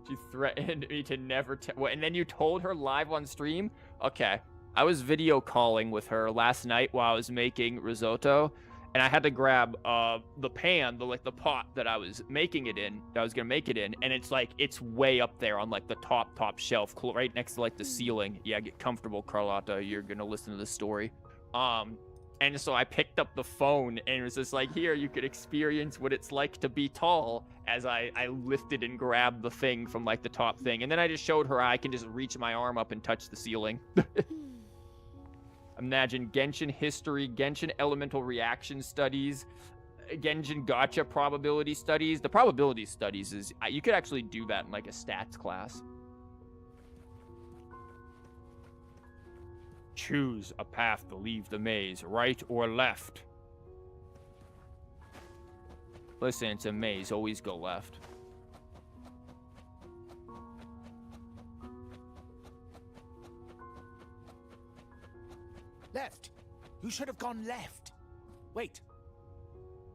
She threatened me to never what, and then you told her live on stream? Okay. I was video calling with her last night while I was making risotto, and I had to grab the pan, the pot that I was making it in, that I was gonna make it in, and it's like, it's way up there on like the top shelf, right next to like the ceiling. Yeah, get comfortable, Carlotta, you're gonna listen to this story. And so I picked up the phone, and it was just like, here, you could experience what it's like to be tall, as I lifted and grabbed the thing from like the top thing, and then I just showed her how I can just reach my arm up and touch the ceiling. Imagine Genshin history, Genshin elemental reaction studies, Genshin gacha probability studies. The probability studies is, you could actually do that in like a stats class. Choose a path to leave the maze, right or left. Listen, it's a maze, always go left. Left. You should have gone left. Wait.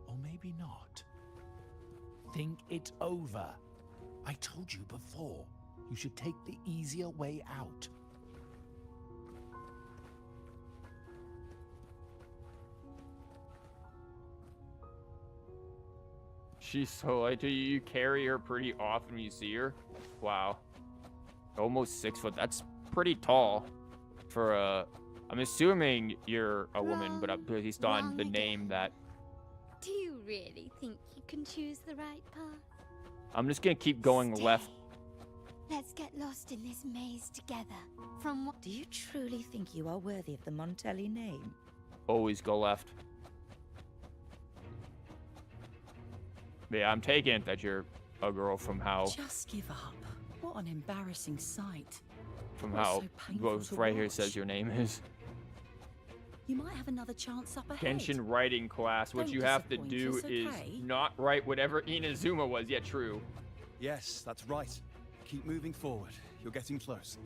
Or maybe not. Think it over. I told you before. You should take the easier way out. She's so light. Do you carry her pretty often when you see her? Wow. Almost 6 foot. That's pretty tall for a... I'm assuming you're a woman, but based on the name that... Do you really think you can choose the right path? I'm just gonna keep going left. Let's get lost in this maze together. From what... Do you truly think you are worthy of the Montelli name? Always go left. Yeah, I'm taking it that you're a girl from how... Just give up. What an embarrassing sight. From how... right here says your name is. You might have another chance up ahead. Genshin writing class. What you have to do is not write whatever Inazuma was. Yeah, true. Yes, that's right. Keep moving forward. You're getting close.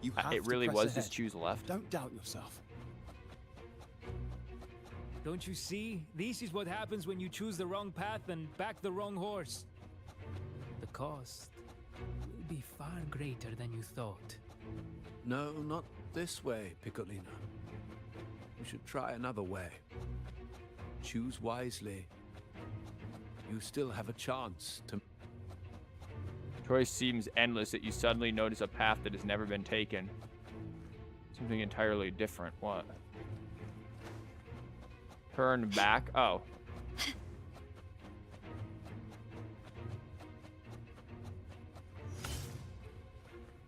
You have it really to press was ahead. just choose left. Don't doubt yourself. Don't you see? This is what happens when you choose the wrong path and back the wrong horse. The cost will be far greater than you thought. No, not this way, Piccolino. We should try another way. Choose wisely. You still have a chance to... Choice seems endless that you suddenly notice a path that has never been taken. Something entirely different. What? Turn back? Oh.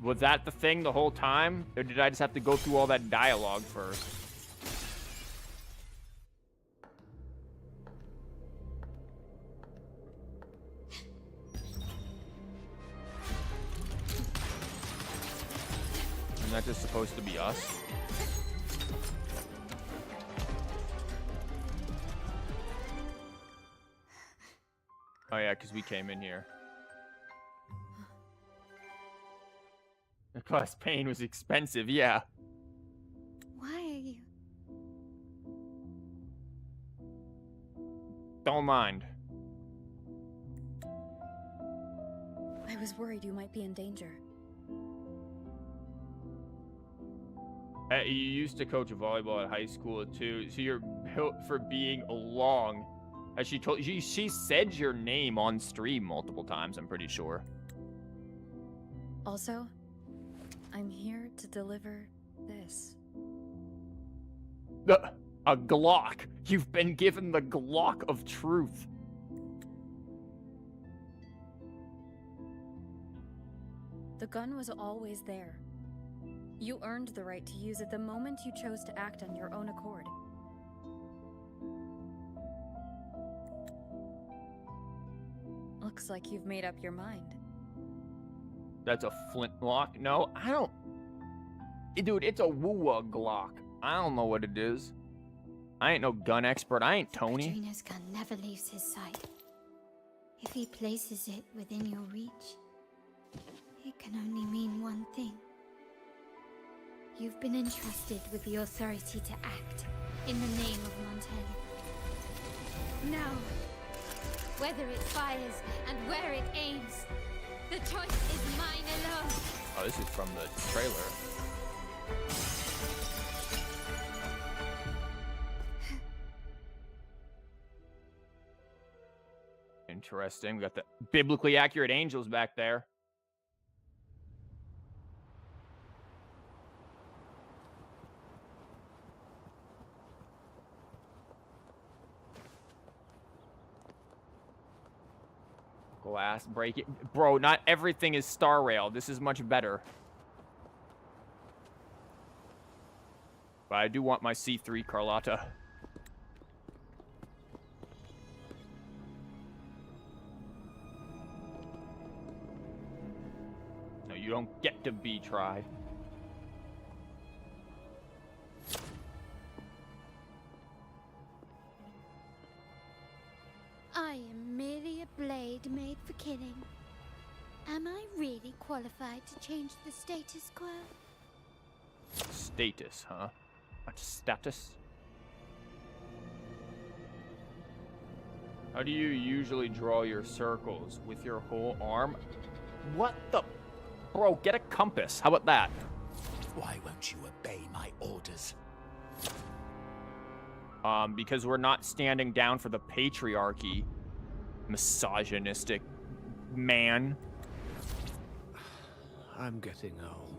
Was that the thing the whole time? Or did I just have to go through all that dialogue first? Isn't that just supposed to be us? Oh yeah, because we came in here. The class pain was expensive, yeah. Why are you... Don't mind. I was worried you might be in danger. You used to coach volleyball at high school too, so you're built for being long. As she told you, she said your name on stream multiple times, I'm pretty sure. Also, I'm here to deliver this. A Glock. You've been given the Glock of truth. The gun was always there. You earned the right to use it the moment you chose to act on your own accord. Looks like you've made up your mind. That's a flintlock? No, I don't... Dude, it's a Wuwa Glock. I don't know what it is. I ain't no gun expert. I ain't Tony. Padrino's gun never leaves his side. If he places it within your reach, it can only mean one thing. You've been entrusted with the authority to act in the name of Montelli. Now, whether it fires and where it aims, the choice is mine alone. Oh, this is from the trailer. Interesting. We got the biblically accurate angels back there. Glass break it. Bro, not everything is Star Rail. This is much better. But I do want my C3 Carlotta. No, you don't get to be tried. I am merely a blade made for killing. Am I really qualified to change the status quo? Status, huh? What status? How do you usually draw your circles? With your whole arm? What the? Bro, get a compass. How about that? Why won't you obey my orders? Because we're not standing down for the patriarchy. Misogynistic man. I'm getting old.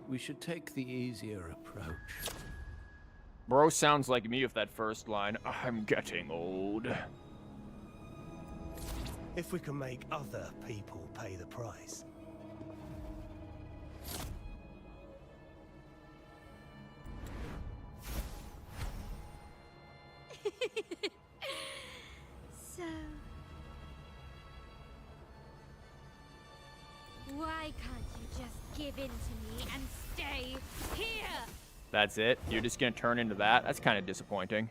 We should take the easier approach. Bro sounds like me with that first line. I'm getting old. If we can make other people pay the price. So, why can't you just give in to me and stay here? That's it? You're just gonna turn into that? That's kind of disappointing.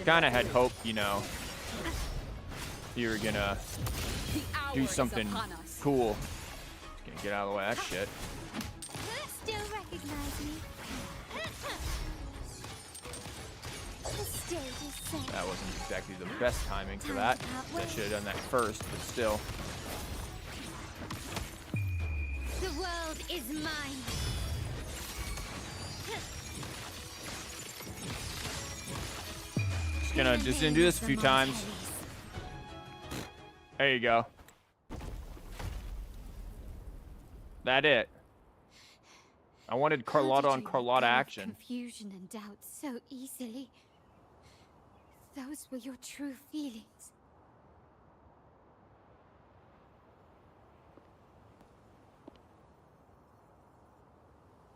Kind of had hoped, you know, you were gonna do something cool. Just gonna get out of the way of that shit. Still recognize me? The stage is set. That wasn't exactly the best timing for that. I should have done that first, but still. The world is mine. Just gonna do this a few times. There you go. That it. I wanted Carlotta on Carlotta action. Confusion and doubt so easily. Those were your true feelings.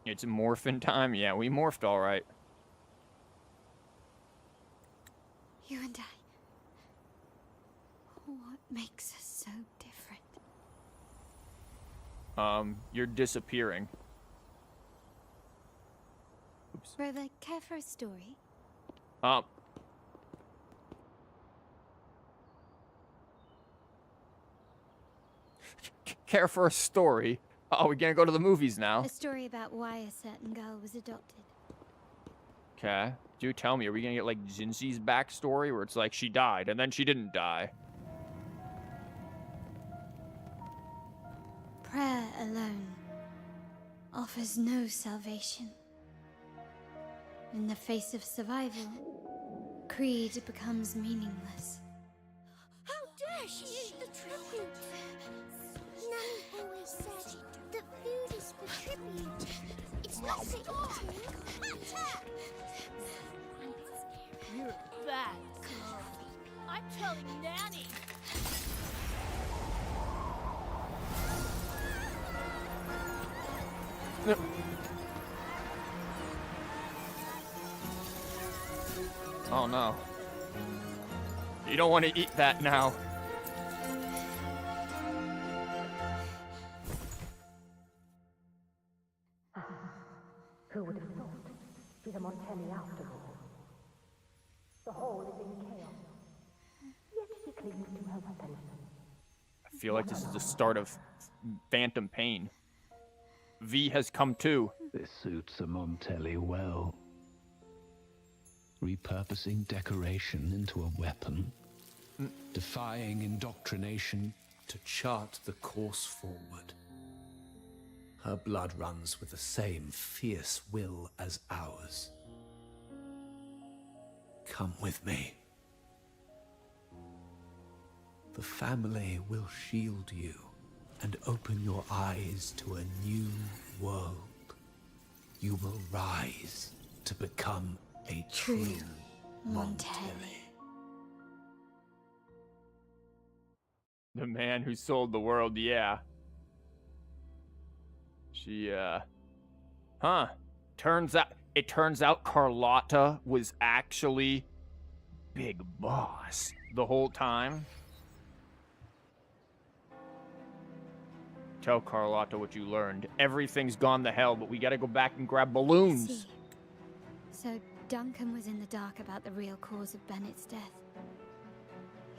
It's morphin' time. Yeah, we morphed all right. You and I. What makes us so different? You're disappearing. Oops. Brother, care for a story? Care for a story? Oh, we're gonna go to the movies now. A story about why a certain girl was adopted. Okay. Do tell me, are we gonna get like Jinxi's backstory where it's like she died and then she didn't die? Prayer alone offers no salvation. In the face of survival, creed becomes meaningless. How dare she eat the tribute? Nanny always said that food is for tribute. It's You're bad, girl. I'm telling Nanny. Oh no. You don't want to eat that now. Who would have thought? She's a Montelli after all. The hall is in chaos. Yet she clings to her weapon. I feel like this is the start of phantom pain. V has come too. This suits a Montelli well. Repurposing decoration into a weapon, defying indoctrination to chart the course forward. Her blood runs with the same fierce will as ours. Come with me. The family will shield you and open your eyes to a new world. You will rise to become a true Montelli. The man who sold the world, yeah. She, it turns out Carlotta was actually Big Boss the whole time. Tell Carlotta what you learned. Everything's gone to hell, but we gotta go back and grab balloons. See. So Duncan was in the dark about the real cause of Bennett's death.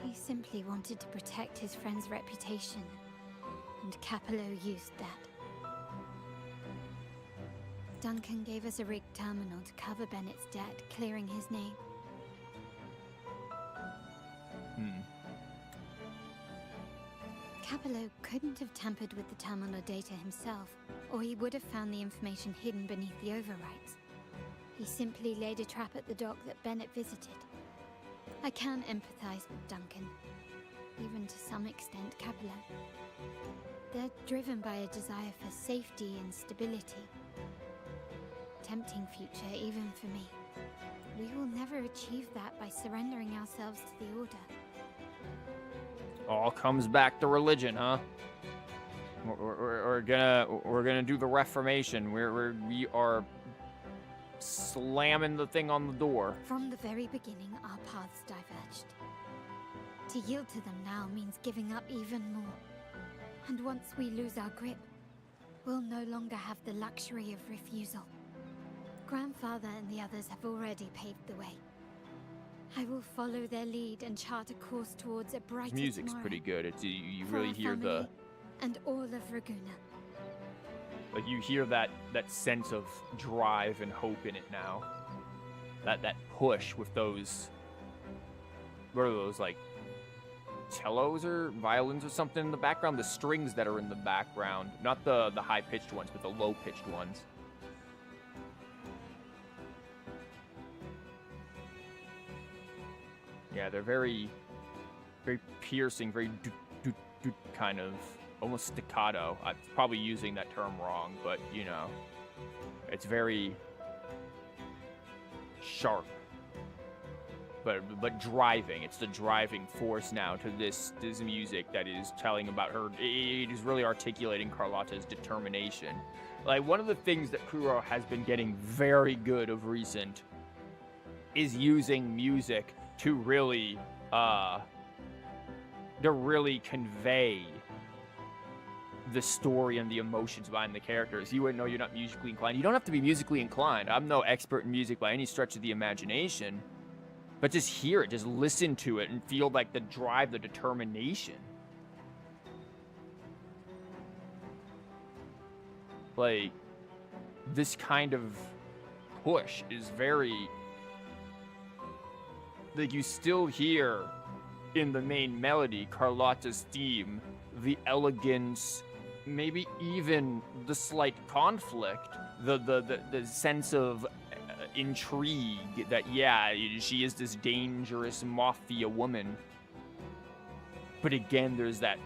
He simply wanted to protect his friend's reputation, and Capello used that. Duncan gave us a rigged terminal to cover Bennett's debt, clearing his name. Capello couldn't have tampered with the terminal data himself, or he would have found the information hidden beneath the overwrites. He simply laid a trap at the dock that Bennett visited. I can empathize with Duncan, even to some extent Capello. They're driven by a desire for safety and stability. Tempting future even for me. We will never achieve that by surrendering ourselves to the Order. All comes back to religion, huh? We're gonna do the Reformation. We are slamming the thing on the door. From the very beginning, our paths diverged. To yield to them now means giving up even more. And once we lose our grip, we'll no longer have the luxury of refusal. Grandfather and the others have already paved the way. I will follow their lead and chart a course towards a brighter Music's tomorrow. pretty good. It's you For really our hear family and all of Raguna. like you hear that sense of drive and hope in it now. That push with those, what are those, like cellos or violins or something in the background? The strings that are in the background, not the high pitched ones, but the low pitched ones. Yeah, they're very, very piercing, very kind of almost staccato. I'm probably using that term wrong, but you know, it's very sharp, but driving. It's the driving force now to this music that is telling about her. It is really articulating Carlotta's determination. Like, one of the things that Kuro has been getting very good of recent is using music to really convey the story and the emotions behind the characters. You wouldn't know you're not musically inclined. You don't have to be musically inclined. I'm no expert in music by any stretch of the imagination, but just hear it, just listen to it and feel like the drive, the determination. Like, this kind of push is very, like, you still hear in the main melody Carlotta's theme, the elegance, maybe even the slight conflict, the sense of intrigue that, yeah, she is this dangerous mafia woman. But again, there's that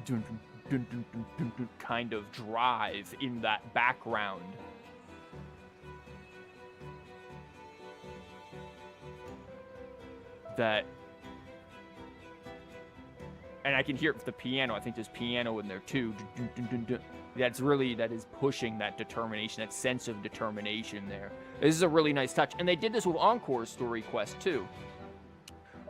dun, dun, dun, dun, dun, dun, kind of drive in that background that... And I can hear it with the piano. I think there's piano in there too. That is pushing that determination, that sense of determination there. This is a really nice touch. And they did this with Encore's story quest too.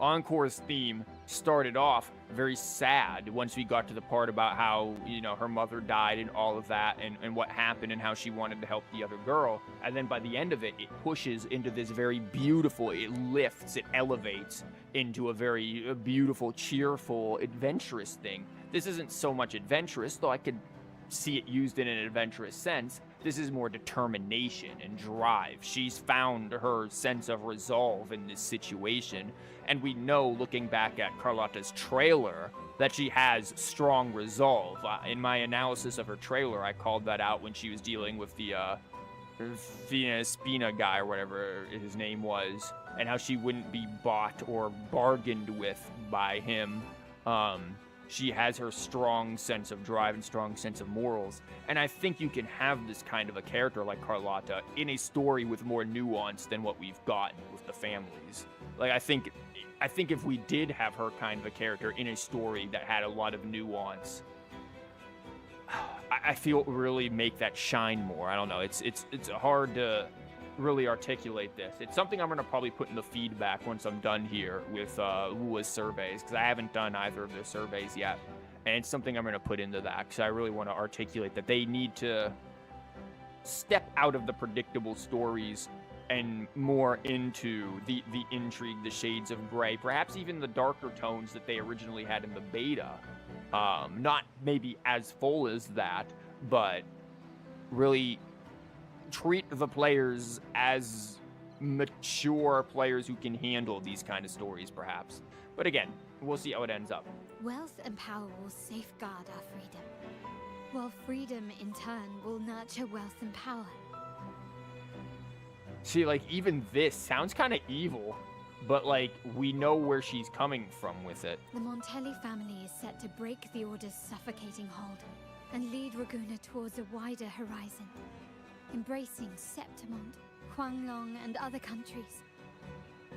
Encore's theme started off very sad once we got to the part about how, you know, her mother died and all of that and what happened and how she wanted to help the other girl. And then by the end of it, it pushes into this very beautiful, it lifts, it elevates into a very beautiful, cheerful, adventurous thing. This isn't so much adventurous, though I could see it used in an adventurous sense. This is more determination and drive. She's found her sense of resolve in this situation. And we know, looking back at Carlotta's trailer, that she has strong resolve. In my analysis of her trailer, I called that out when she was dealing with the Spina guy, or whatever his name was, and how she wouldn't be bought or bargained with by him. She has her strong sense of drive and strong sense of morals. And I think you can have this kind of a character like Carlotta in a story with more nuance than what we've gotten with the families. Like, I think if we did have her kind of a character in a story that had a lot of nuance, I feel it would really make that shine more. I don't know. It's hard to really articulate this. It's something I'm going to probably put in the feedback once I'm done here with Wua's surveys, because I haven't done either of their surveys yet. And it's something I'm going to put into that, because I really want to articulate that they need to step out of the predictable stories and more into the intrigue, the shades of gray, perhaps even the darker tones that they originally had in the beta. Not maybe as full as that, but really treat the players as mature players who can handle these kind of stories, perhaps. But again, we'll see how it ends up. Wealth and power will safeguard our freedom, while freedom, in turn, will nurture wealth and power. See, like, even this sounds kind of evil, but, like, we know where she's coming from with it. The Montelli family is set to break the Order's suffocating hold and lead Raguna towards a wider horizon, embracing Septimont, Huanglong, and other countries.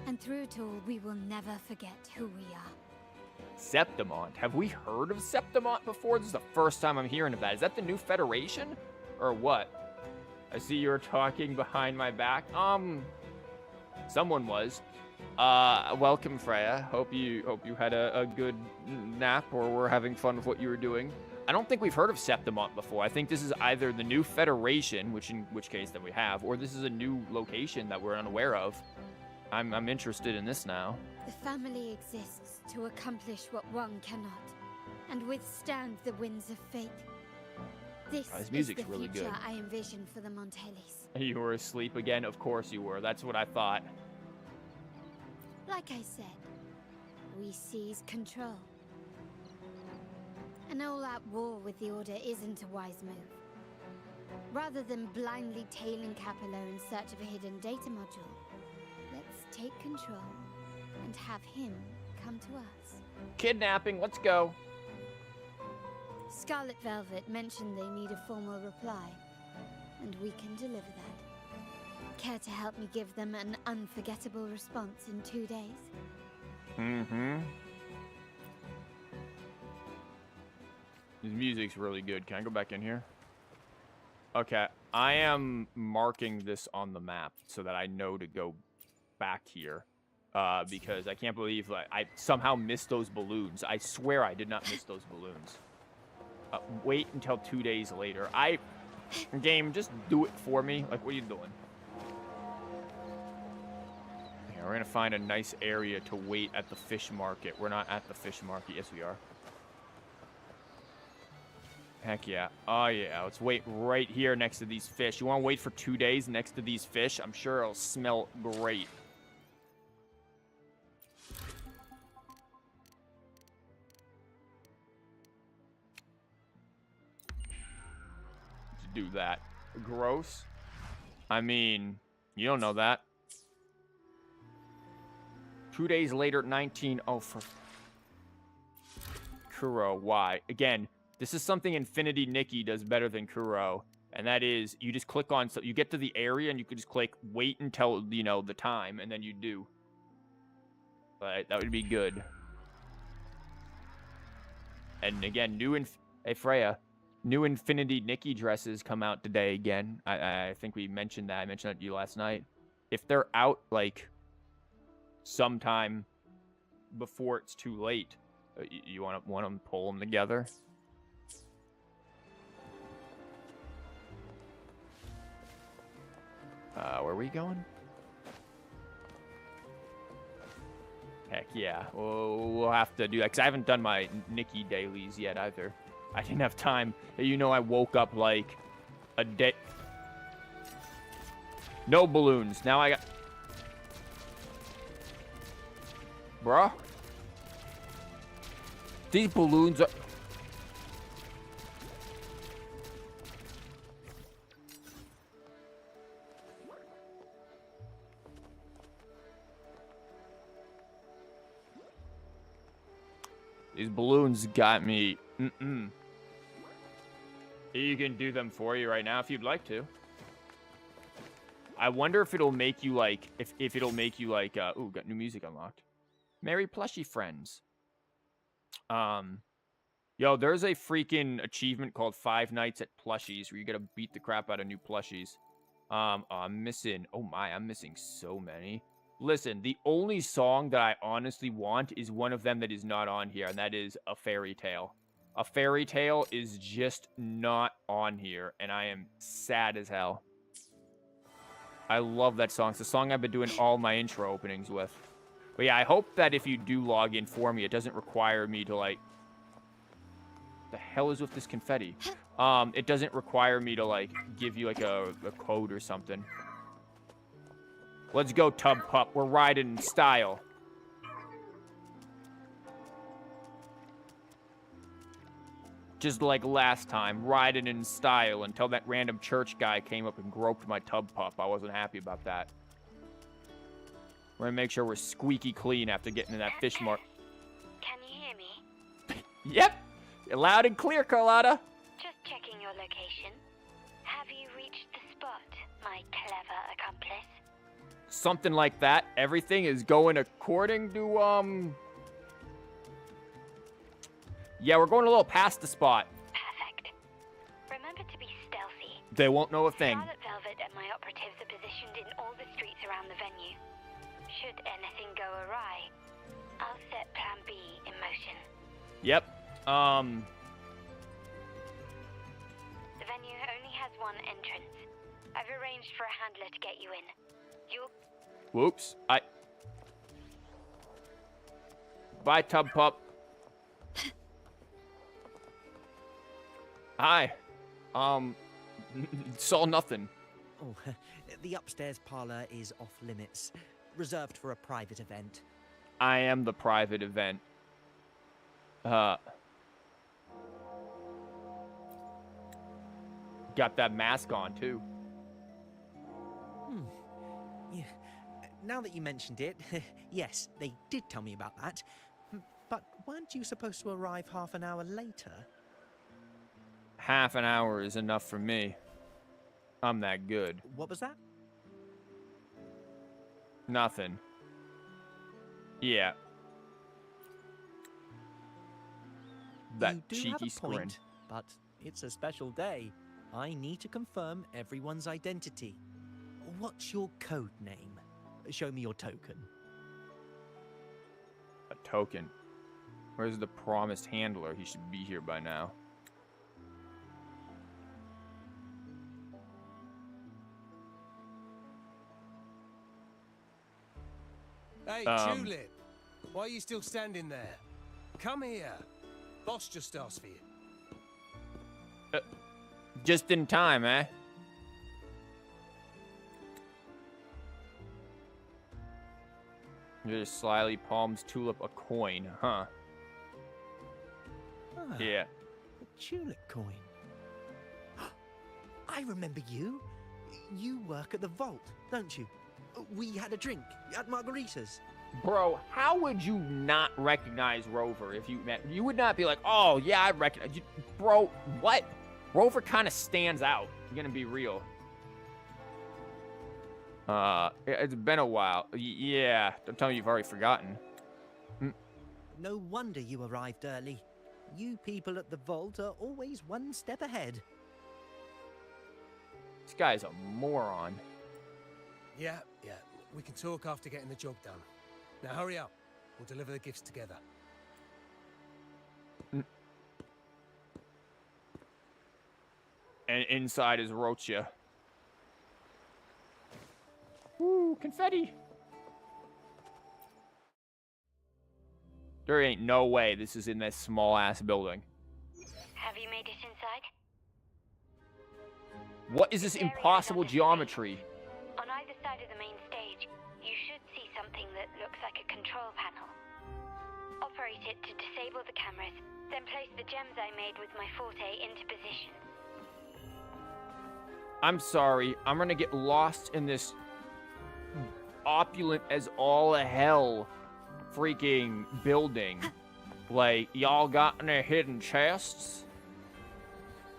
And through it all, we will never forget who we are. Septimont? Have we heard of Septimont before? This is the first time I'm hearing of that. Is that the new Federation? Or what? I see you're talking behind my back. Someone was. Welcome, Freya. Hope you had a good nap or were having fun with what you were doing. I don't think we've heard of Septimont before. I think this is either the new Federation, in which case then we have, or this is a new location that we're unaware of. I'm interested in this now. The family exists to accomplish what one cannot, and withstand the winds of fate. This music's is the really future good. I envision for the Montellis. You were asleep again? Of course you were. That's what I thought. Like I said, we seize control. An all-out war with the Order isn't a wise move. Rather than blindly tailing Capello in search of a hidden data module, let's take control and have him come to us. Kidnapping, let's go. Scarlet Velvet mentioned they need a formal reply, and we can deliver that. Care to help me give them an unforgettable response in 2 days? Mm-hmm. This music's really good. Can I go back in here? Okay, I am marking this on the map so that I know to go back here. Because I can't believe I somehow missed those balloons. I swear I did not miss those balloons. Wait until 2 days later. Game, just do it for me. Like, what are you doing? Okay, we're gonna find a nice area to wait at the fish market. We're not at the fish market. Yes, we are. Heck yeah. Oh, yeah. Let's wait right here next to these fish. You want to wait for 2 days next to these fish? I'm sure it'll smell great. To do that. Gross. I mean, you don't know that. 2 days later, 19. Oh, for Kuro. Why? Again, this is something Infinity Nikki does better than Kuro, and that is you just click on, so you get to the area and you can just click wait until, you know, the time, and then you do. Like, that would be good. And again, hey Freya, new Infinity Nikki dresses come out today again. I think we mentioned that. I mentioned that to you last night. If they're out like sometime before it's too late, you want to pull them together. Where are we going? Heck yeah, we'll have to do that because I haven't done my Nikki dailies yet either. I didn't have time. You know, I woke up like a day. No balloons. Now I got. Bruh. These balloons are. These balloons got me. You can do them for you right now if you'd like to. I wonder if it'll make you like, if it'll make you like, ooh, got new music unlocked. Merry Plushy Friends. Yo, there's a freaking achievement called 5 Nights at Plushies where you gotta beat the crap out of new plushies. I'm missing, oh my, I'm missing so many. Listen, the only song that I honestly want is one of them that is not on here, and that is A Fairy Tale. A Fairy Tale is just not on here, and I am sad as hell. I love that song. It's the song I've been doing all my intro openings with. But yeah, I hope that if you do log in for me, it doesn't require me to, like... The hell is with this confetti? It doesn't require me to, like, give you, like, a code or something. Let's go, Tub Pup. We're riding in style. Just like last time, riding in style until that random church guy came up and groped my Tub Pup. I wasn't happy about that. We're gonna make sure we're squeaky clean after getting to that fish mark. Can you hear me? Yep! Loud and clear, Carlotta. Just checking your location. Have you reached the spot, my clever accomplice? Something like that. Everything is going according to, Yeah, we're going a little past the spot. Perfect. Remember to be stealthy. They won't know a thing. Scarlet Velvet and my operatives are positioned in all the streets around the venue. Should anything go awry, I'll set Plan B in motion. Yep. The venue only has one entrance. I've arranged for a handler to get you in. You'll... Whoops. Bye, Tub Pup. Hi. Saw nothing. Oh, the upstairs parlor is off limits. Reserved for a private event. I am the private event. Got that mask on, too. Yeah. Now that you mentioned it, yes, they did tell me about that. But weren't you supposed to arrive half an hour later? Half an hour is enough for me. I'm that good. What was that? Nothing. Yeah. That you do cheeky have a squint. point, but it's a special day. I need to confirm everyone's identity. What's your code name? Show me your token. A token? Where's the promised handler? He should be here by now. Hey, Tulip, why are you still standing there? Come here. Boss just asked for you. Just in time, eh? Just slyly palms Tulip a coin, huh? Ah, Yeah. a tulip coin. I remember you. You work at the vault, don't you? We had a drink at Margarita's. Bro, how would you not recognize Rover if you met? You would not be like, oh, yeah, I recognize you. Bro, what? Rover kind of stands out. I'm gonna be real. It's been a while. Yeah, I'm telling you, you've already forgotten. No wonder you arrived early. You people at the vault are always one step ahead. This guy's a moron. Yeah. We can talk after getting the job done. Now hurry up. We'll deliver the gifts together. And inside is Rocha. Woo, confetti. There ain't no way this is in this small-ass building. Have you made it inside? What is this impossible geometry? On either side of the main stage, you should see something that looks like a control panel. Operate it to disable the cameras, then place the gems I made with my forte into position. I'm sorry, I'm gonna get lost in this opulent as all hell freaking building. Like, y'all got any hidden chests?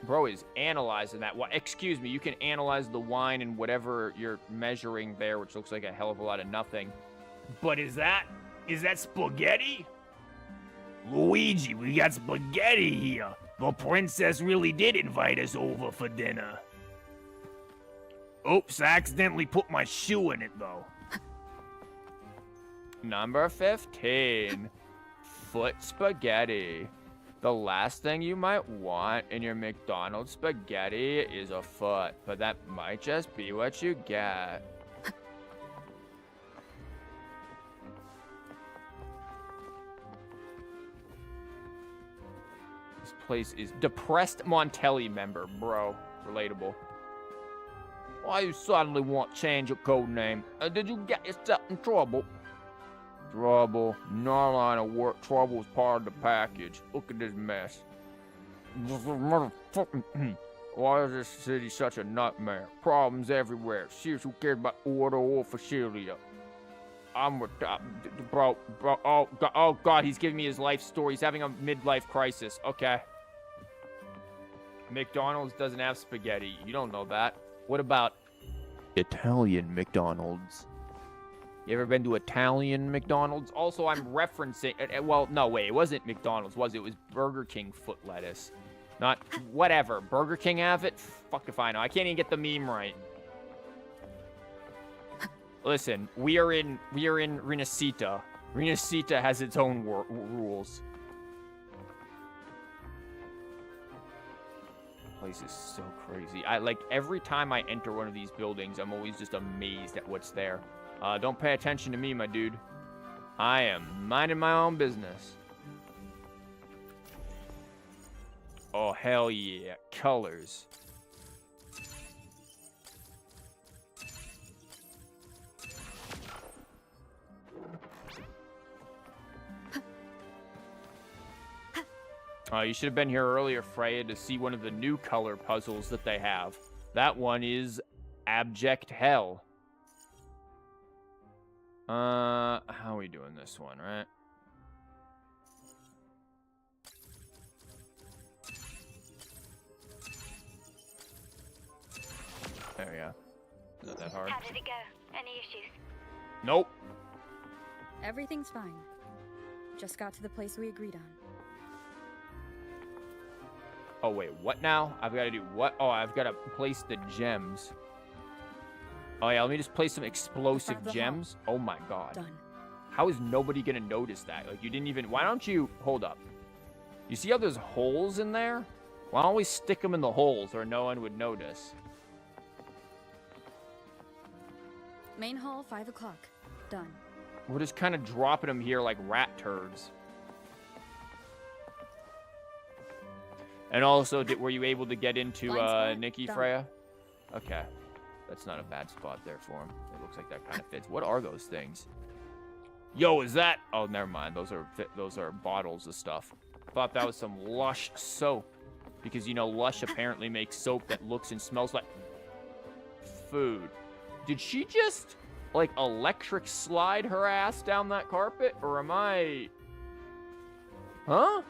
Bro is analyzing that. Well, excuse me, you can analyze the wine and whatever you're measuring there, which looks like a hell of a lot of nothing. But is that spaghetti? Luigi, we got spaghetti here. The princess really did invite us over for dinner. Oops, I accidentally put my shoe in it, though. Number 15. Foot spaghetti. The last thing you might want in your McDonald's spaghetti is a foot, but that might just be what you get. This place is depressed Montelli member, bro. Relatable. Why you suddenly want to change your code name? Did you get yourself in trouble? Trouble. No line of work. Trouble is part of the package. Look at this mess. Why is this city such a nightmare? Problems everywhere. Serious, who cares about order or facility? I'm bro. Oh God, he's giving me his life story. He's having a midlife crisis. Okay. McDonald's doesn't have spaghetti. You don't know that. What about Italian McDonald's? You ever been to Italian McDonald's? Also, I'm referencing... well, no, wait. It wasn't McDonald's, was it? It was Burger King foot lettuce. Not... whatever. Burger King have it? Fuck if I know. I can't even get the meme right. Listen, we are in Rinascita. Rinascita has its own rules. Place is so crazy. Like, every time I enter one of these buildings, I'm always just amazed at what's there. Don't pay attention to me, my dude. I am minding my own business. Oh, hell yeah. Colors. You should have been here earlier, Freya, to see one of the new color puzzles that they have. That one is Abject Hell. How are we doing this one, right? There we go. Not that hard. How did it go? Any issues? Nope. Everything's fine. Just got to the place we agreed on. Oh, wait, what now? I've got to do what? Oh, I've got to place the gems. Oh, yeah, let me just place some explosive gems. Oh, my God. Done. How is nobody going to notice that? Like, you didn't even... Why don't you... Hold up. You see how there's holes in there? Why don't we stick them in the holes or no one would notice? Main hall, 5 o'clock. Done. We're just kind of dropping them here like rat turds. And also, were you able to get into Nikki, Freya? Okay. That's not a bad spot there for him. It looks like that kind of fits. What are those things? Yo, is that... Oh, never mind. Those are bottles of stuff. Thought that was some Lush soap. Because, you know, Lush apparently makes soap that looks and smells like food. Did she just, like, electric slide her ass down that carpet? Or am I... Huh?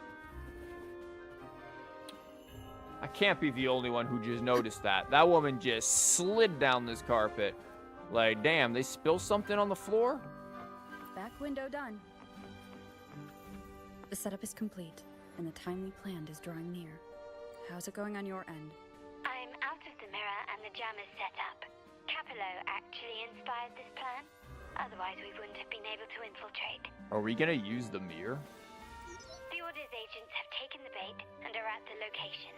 I can't be the only one who just noticed that. That woman just slid down this carpet. Like, damn, they spill something on the floor? Back window done. The setup is complete, and the time we planned is drawing near. How's it going on your end? I'm out of the mirror and the jam is set up. Capello actually inspired this plan. Otherwise, we wouldn't have been able to infiltrate. Are we gonna use the mirror? The Order's agents have taken the bait and are at the location.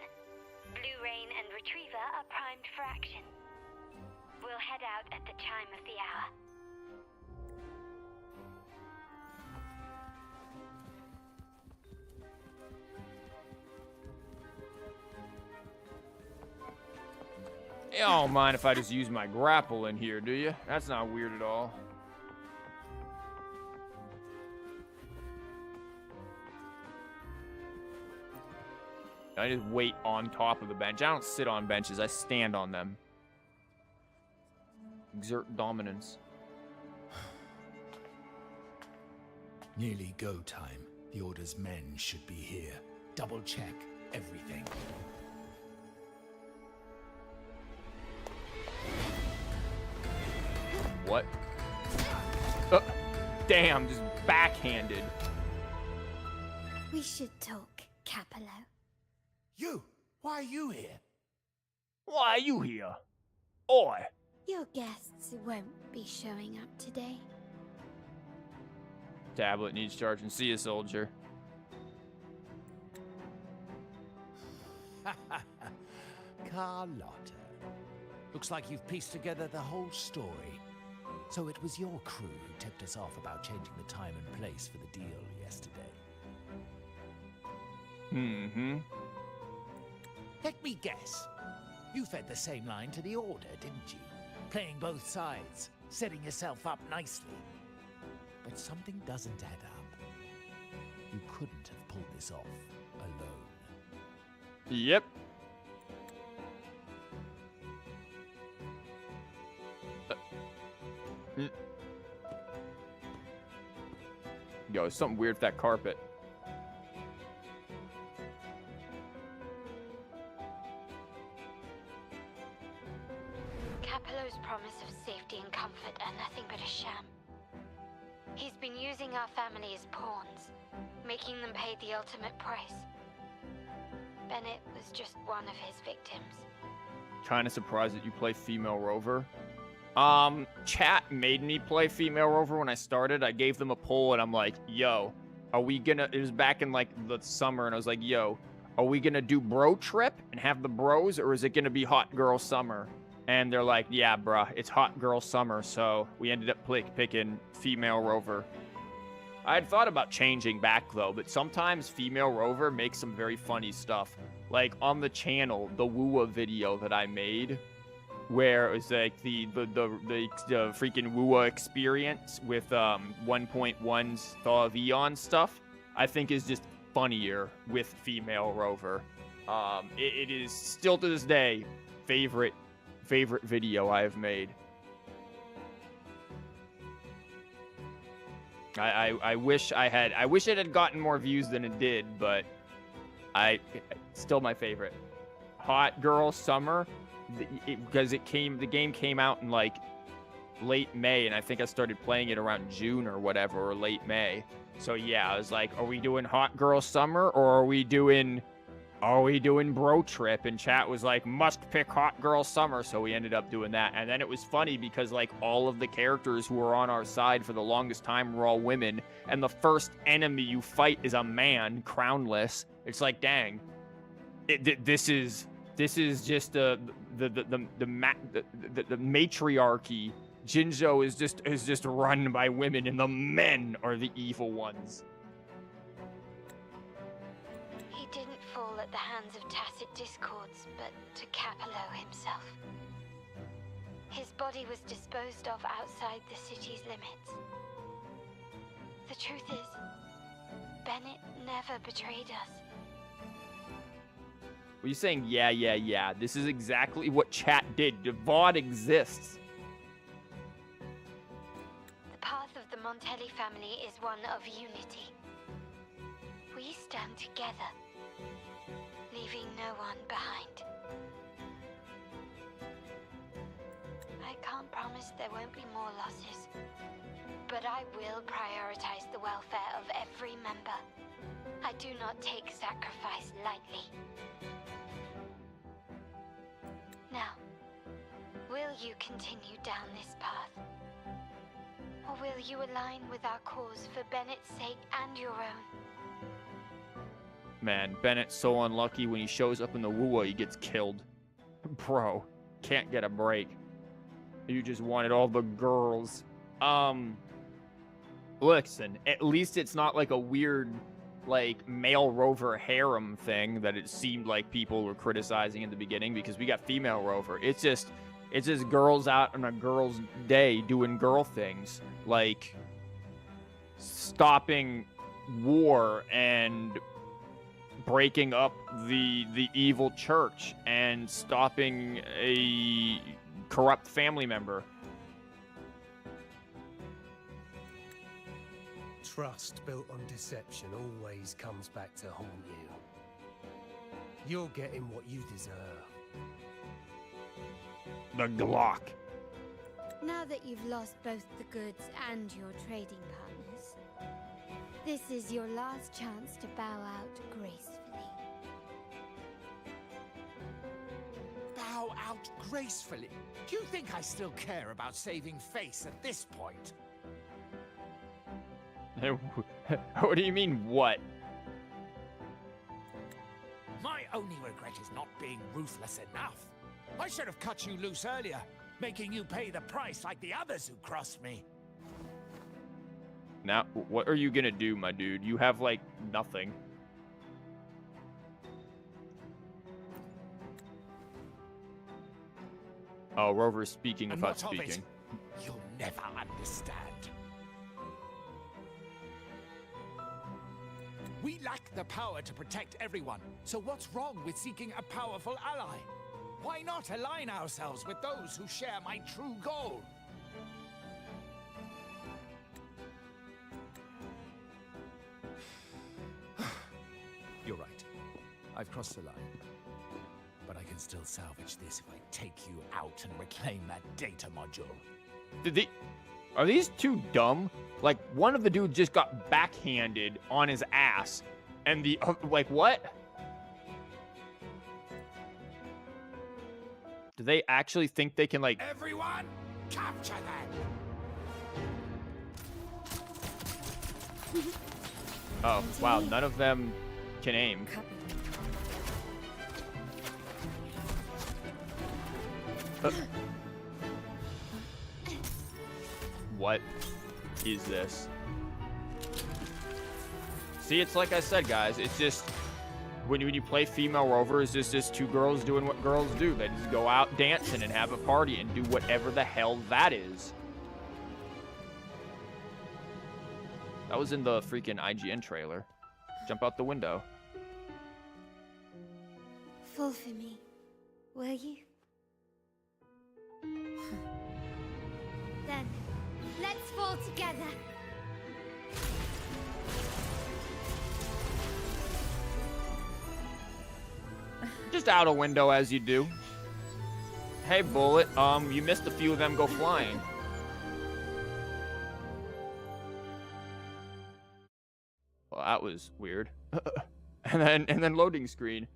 Blue Rain and Retriever are primed for action. We'll head out at the chime of the hour. You don't mind if I just use my grapple in here, do you? That's not weird at all. I just wait on top of the bench. I don't sit on benches, I stand on them. Exert dominance. Nearly go time. The Order's men should be here. Double check everything. What? Damn, just backhanded. We should talk, Capello. You! Why are you here? Why are you here? Oi! Your guests won't be showing up today. Tablet needs charging. See ya, soldier. Carlotta. Looks like you've pieced together the whole story. So it was your crew who tipped us off about changing the time and place for the deal yesterday. Mm-hmm. Let me guess. You fed the same line to the Order, didn't you? Playing both sides, setting yourself up nicely. But something doesn't add up. You couldn't have pulled this off alone. Yep. Yo, there's something weird with that carpet. Capello's promise of safety and comfort are nothing but a sham. He's been using our family as pawns, making them pay the ultimate price. Bennett was just one of his victims. Kind of surprised that you play female rover. Chat made me play female rover when I started. I gave them a poll and I'm like, yo, are we gonna, it was back in like the summer and I was like, yo, are we gonna do bro trip and have the bros or is it gonna be hot girl summer? And they're like, yeah, bruh, it's hot girl summer. So we ended up picking female rover. I had thought about changing back though, but sometimes female rover makes some very funny stuff. Like on the channel, the Woowa video that I made, where it was like the freaking Woowa experience with 1.1's Thaw of Eon stuff, I think is just funnier with female rover. It is still to this day favorite video I have made. I wish it had gotten more views than it did, but still my favorite. Hot Girl Summer, because the game came out in like late May, and I think I started playing it around June or whatever, or late May. So yeah, I was like, are we doing Hot Girl Summer or are we doing Bro Trip? And chat was like, must pick Hot Girl Summer, so we ended up doing that. And then it was funny because like all of the characters who were on our side for the longest time were all women, and the first enemy you fight is a man, crownless. It's like, dang, this is just the matriarchy. Jinzhou is just run by women, and the men are the evil ones. He didn't fall at the hands of tacit discords, but to Capello himself. His body was disposed of outside the city's limits. The truth is, Bennett never betrayed us. What are you saying? Yeah. This is exactly what chat did. The VOD exists. The path of the Montelli family is one of unity. We stand together, leaving no one behind. I can't promise there won't be more losses, but I will prioritize the welfare of every member. I do not take sacrifice lightly. Now, will you continue down this path? Or will you align with our cause for Bennett's sake and your own? Man, Bennett's so unlucky. When he shows up in the Wuwa, he gets killed. Bro, can't get a break. You just wanted all the girls. Listen, at least it's not like a weird, like, male rover harem thing that it seemed like people were criticizing in the beginning, because we got female rover. It's just girls out on a girl's day doing girl things, like stopping war and breaking up the evil church and stopping a corrupt family member. Trust built on deception always comes back to haunt you. You're getting what you deserve. The Glock. Now that you've lost both the goods and your trading partners, this is your last chance to bow out gracefully. Bow out gracefully? Do you think I still care about saving face at this point? What do you mean, what? My only regret is not being ruthless enough. I should have cut you loose earlier, making you pay the price like the others who crossed me. Now, what are you gonna do, my dude? You have, like, nothing. Oh, Rover's speaking And without what of it? speaking. You'll never understand. We lack the power to protect everyone, so what's wrong with seeking a powerful ally? Why not align ourselves with those who share my true goal? You're right. I've crossed the line. But I can still salvage this if I take you out and reclaim that data module. Are these two dumb? Like, one of the dudes just got backhanded on his ass, and the like, what? Do they actually think they can, like... Everyone, capture them! Oh, wow, none of them can aim. What is this? See, it's like I said, guys. It's just when you play female rover, it's just two girls doing what girls do. They just go out dancing and have a party and do whatever the hell that is. That was in the freaking IGN trailer. Jump out the window. Fall for me, will you? Then, let's fall together. Just out a window as you do. Hey, Bullet, you missed a few of them go flying. Well, that was weird. and then loading screen.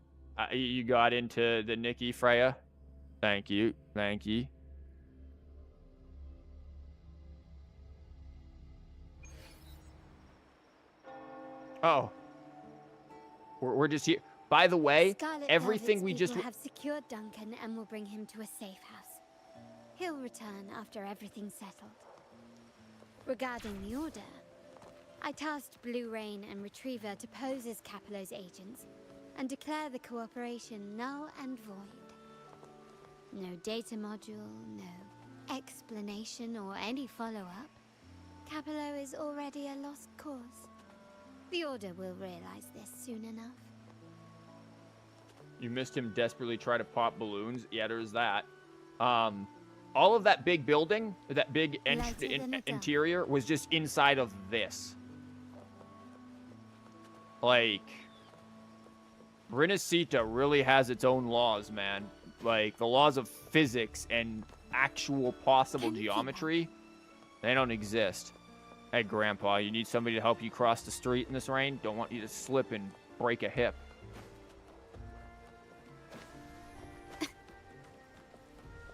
You got into the Nikki Freya. Thank you. Thank you. Oh. We're just here. By the way, Scarlet everything we Velvet's just... people have secured Duncan and will bring him to a safe house. He'll return after everything's settled. Regarding the order, I tasked Blue Rain and Retriever to pose as Capello's agents and declare the cooperation null and void. No data module, no explanation or any follow-up. Capello is already a lost cause. The Order will realize this soon enough. You missed him desperately try to pop balloons. Yeah, there's that. All of that big building, that big interior, was just inside of this. Like, Renacita really has its own laws, man. Like, the laws of physics and actual possible geometry, they don't exist. Hey, Grandpa, you need somebody to help you cross the street in this rain? Don't want you to slip and break a hip.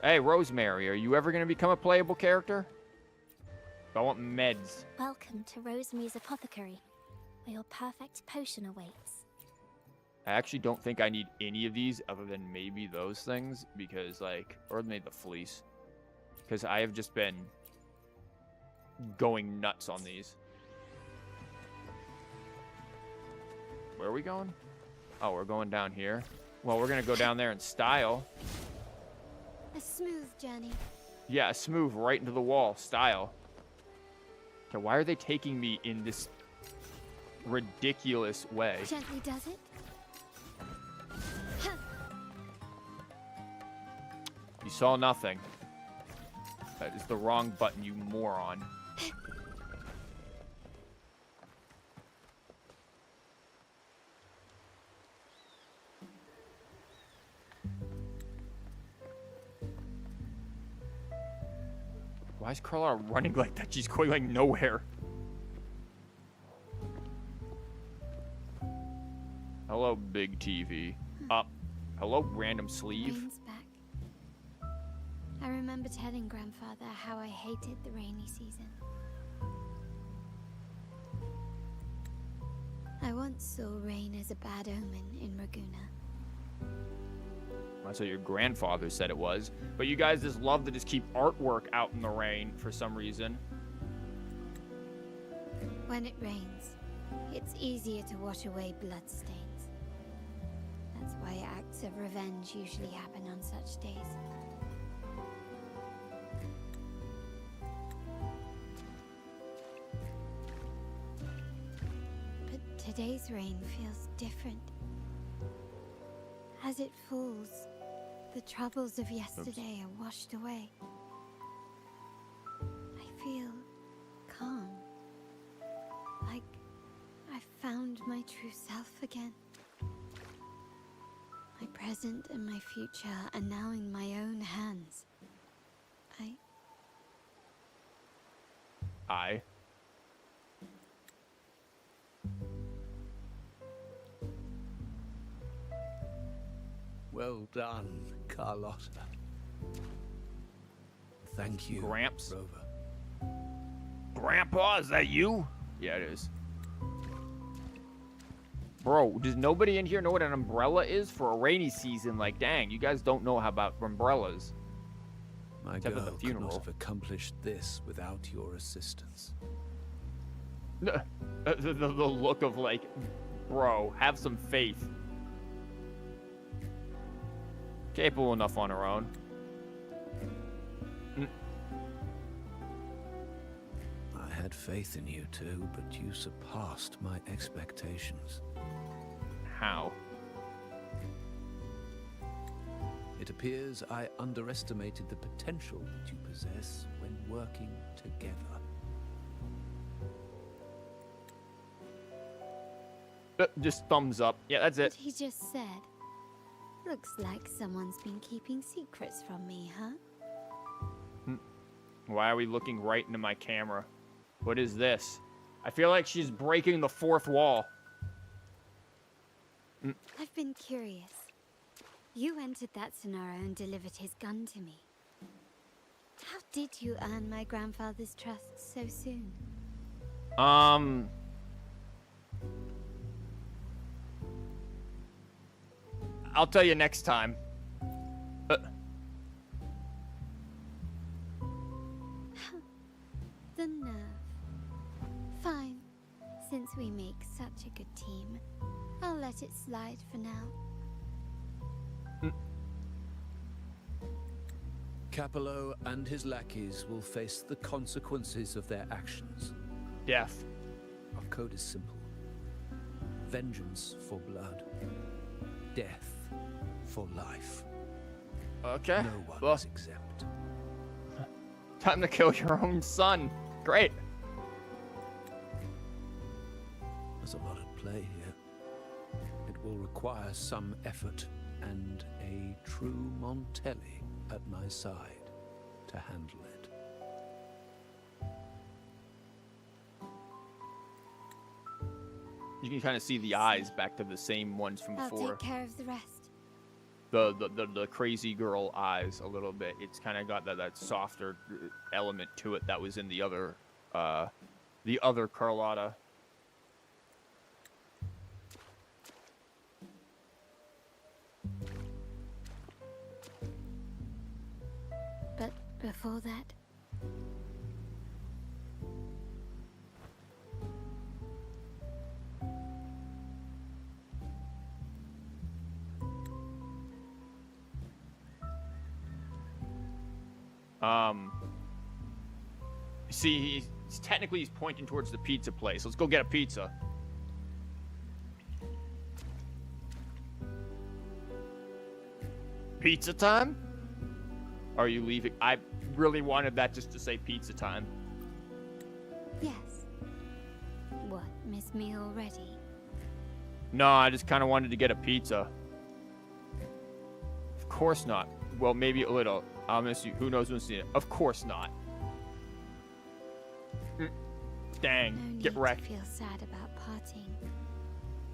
Hey, Rosemary, are you ever going to become a playable character? I want meds. Welcome to Rosemary's Apothecary, where your perfect potion awaits. I actually don't think I need any of these other than maybe those things because, like, or maybe the fleece. Because I have just been going nuts on these. Where are we going? Oh, we're going down here. Well, we're going to go down there in style. A smooth journey. Yeah, a smooth right into the wall style. Okay, why are they taking me in this ridiculous way? Gently does it. You saw nothing. That is the wrong button, you moron. Why is Carlotta running like that? She's going like nowhere. Hello, big TV. Up. Hello, random sleeve. Rain's back. I remember telling Grandfather how I hated the rainy season. I once saw rain as a bad omen in Raguna. That's what your grandfather said it was. But you guys just love to just keep artwork out in the rain for some reason. When it rains, it's easier to wash away bloodstains. That's why acts of revenge usually happen on such days. But today's rain feels different. As it falls, the troubles of yesterday are washed away. I feel calm. Like I've found my true self again. My present and my future are now in my own hands. I. Well done, Carlotta. Thank you, Gramps. Rover. Grandpa, is that you? Yeah, it is. Bro, does nobody in here know what an umbrella is for a rainy season? Like, dang, you guys don't know how about umbrellas. My Except girl for the could funeral. not have accomplished this without your assistance. The look of like, bro, have some faith. Capable enough on her own. I had faith in you too, but you surpassed my expectations. How? It appears I underestimated the potential that you possess when working together. Just thumbs up. Yeah, that's it. What he just said. Looks like someone's been keeping secrets from me, huh? Why are we looking right into my camera? What is this? I feel like she's breaking the fourth wall. I've been curious. You entered that scenario and delivered his gun to me. How did you earn my grandfather's trust so soon? I'll tell you next time. The nerve. Fine. Since we make such a good team, I'll let it slide for now. Capello and his lackeys will face the consequences of their actions. Death. Our code is simple. Vengeance for blood. Death for life. Okay. No one is exempt. Time to kill your own son. Great. There's a lot at play here. It will require some effort and a true Montelli at my side to handle it. You can kind of see the eyes back to the same ones from I'll before. take care of the rest. The crazy girl eyes a little bit. It's kind of got that softer element to it that was in the other Carlotta. But before that, see, he's pointing towards the pizza place. Let's go get a pizza. Pizza time? Are you leaving? I really wanted that just to say pizza time. yes. What, miss me already? No, I just kind of wanted to get a pizza. Of course not. Well, maybe a little. I'll miss you. Who knows when see it? Of course not. Dang, No get need wrecked. to feel sad about parting.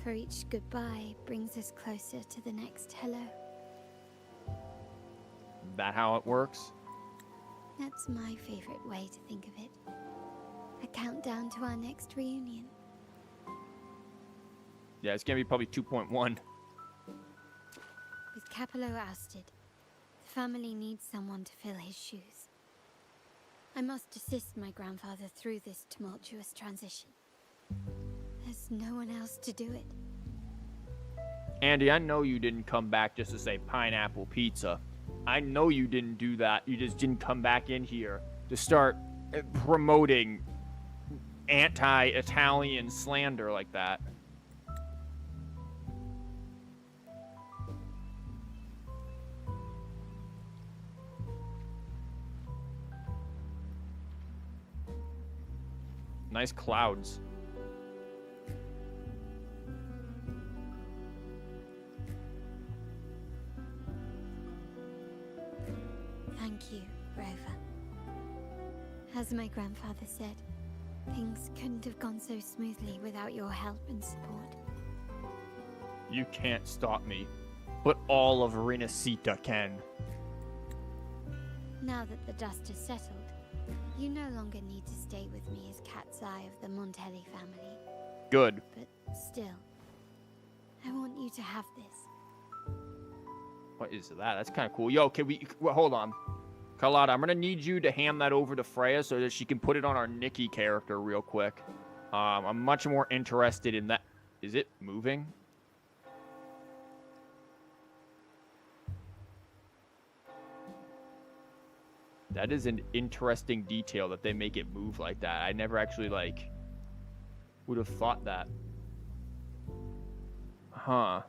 For each goodbye brings us closer to the next hello. That how it works? That's my favorite way to think of it. A countdown to our next reunion. Yeah, it's gonna be probably 2.1. With Capello ousted, the family needs someone to fill his shoes. I must assist my grandfather through this tumultuous transition. There's no one else to do it. Andy, I know you didn't come back just to say pineapple pizza. I know you didn't do that. You just didn't come back in here to start promoting anti-Italian slander like that. Nice clouds. Thank you, Rover. As my grandfather said, things couldn't have gone so smoothly without your help and support. You can't stop me, but all of Renacita can. Now that the dust has settled, you no longer need to stay with me as Cat's Eye of the Montelli family. Good. But still, I want you to have this. What is that? That's kind of cool. Yo, can we... Well, hold on. Carlotta, I'm going to need you to hand that over to Freya so that she can put it on our Nikki character real quick. I'm much more interested in that. Is it moving? That is an interesting detail that they make it move like that. I never actually, like, would have thought that. Huh.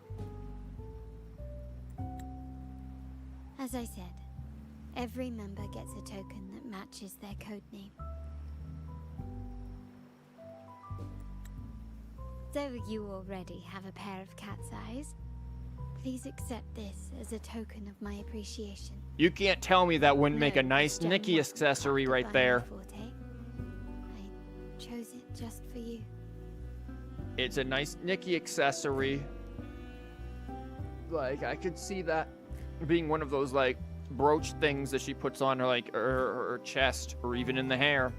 As I said, every member gets a token that matches their codename. Though you already have a pair of cat's eyes, please accept this as a token of my appreciation. You can't tell me that wouldn't make a nice gem Nikki wasn't accessory crafted right by there. my forte. I chose it just for you. It's a nice Nikki accessory. Like, I could see that being one of those, like, brooch things that she puts on her, like, her chest or even in the hair.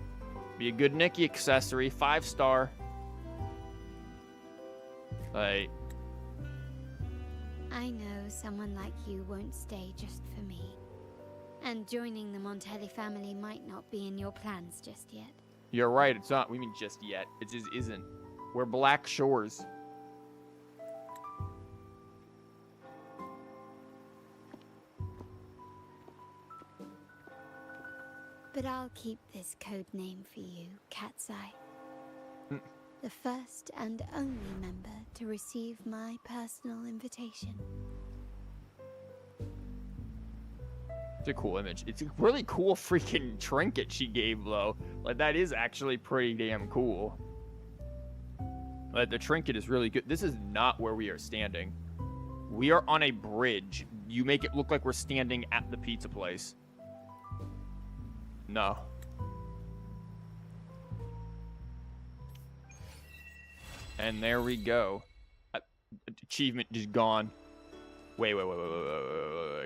Be a good Nikki accessory, 5-star. Like, I know someone like you won't stay just for me. And joining the Montelli family might not be in your plans just yet. you're right, it's not, we mean just yet. It just isn't. We're Black Shores. But I'll keep this code name for you, Cat's Eye. Mm. The first and only member to receive my personal invitation. It's a cool image. It's a really cool freaking trinket she gave, though. Like, that is actually pretty damn cool. Like, the trinket is really good. This is not where we are standing. We are on a bridge. You make it look like we're standing at the pizza place. No. And there we go. Achievement just gone. Wait.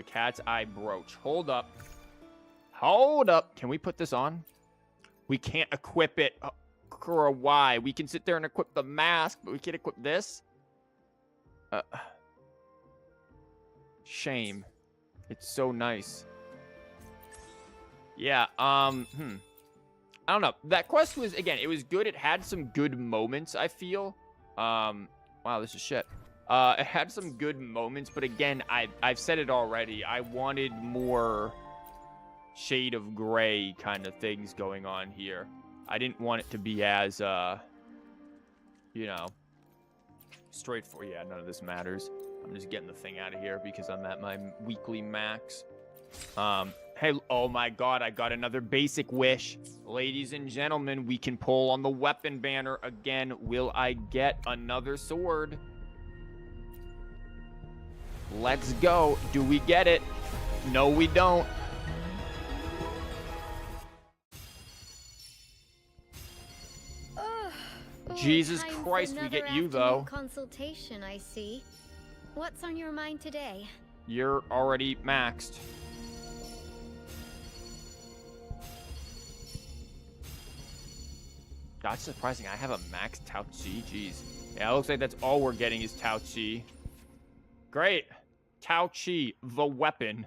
Cat's eye brooch. Hold up. Hold up. Can we put this on? We can't equip it. Why? We can sit there and equip the mask, but we can't equip this? Shame. It's so nice. Yeah, I don't know. That quest was, again, it was good. It had some good moments, I feel. Wow, this is shit. It had some good moments, but again, I've said it already. I wanted more shade of gray kind of things going on here. I didn't want it to be as, you know, straightforward. Yeah, none of this matters. I'm just getting the thing out of here because I'm at my weekly max. Hey, oh my god, I got another basic wish. Ladies and gentlemen, we can pull on the weapon banner again. Will I get another sword? Let's go. Do we get it? No, we don't. Jesus Christ, we get you, though. Consultation, I see. What's on your mind today? You're already maxed. That's surprising. I have a max Tao Chi. Jeez. Yeah, it looks like that's all we're getting is Tao Chi. Great. Tao Chi, the weapon.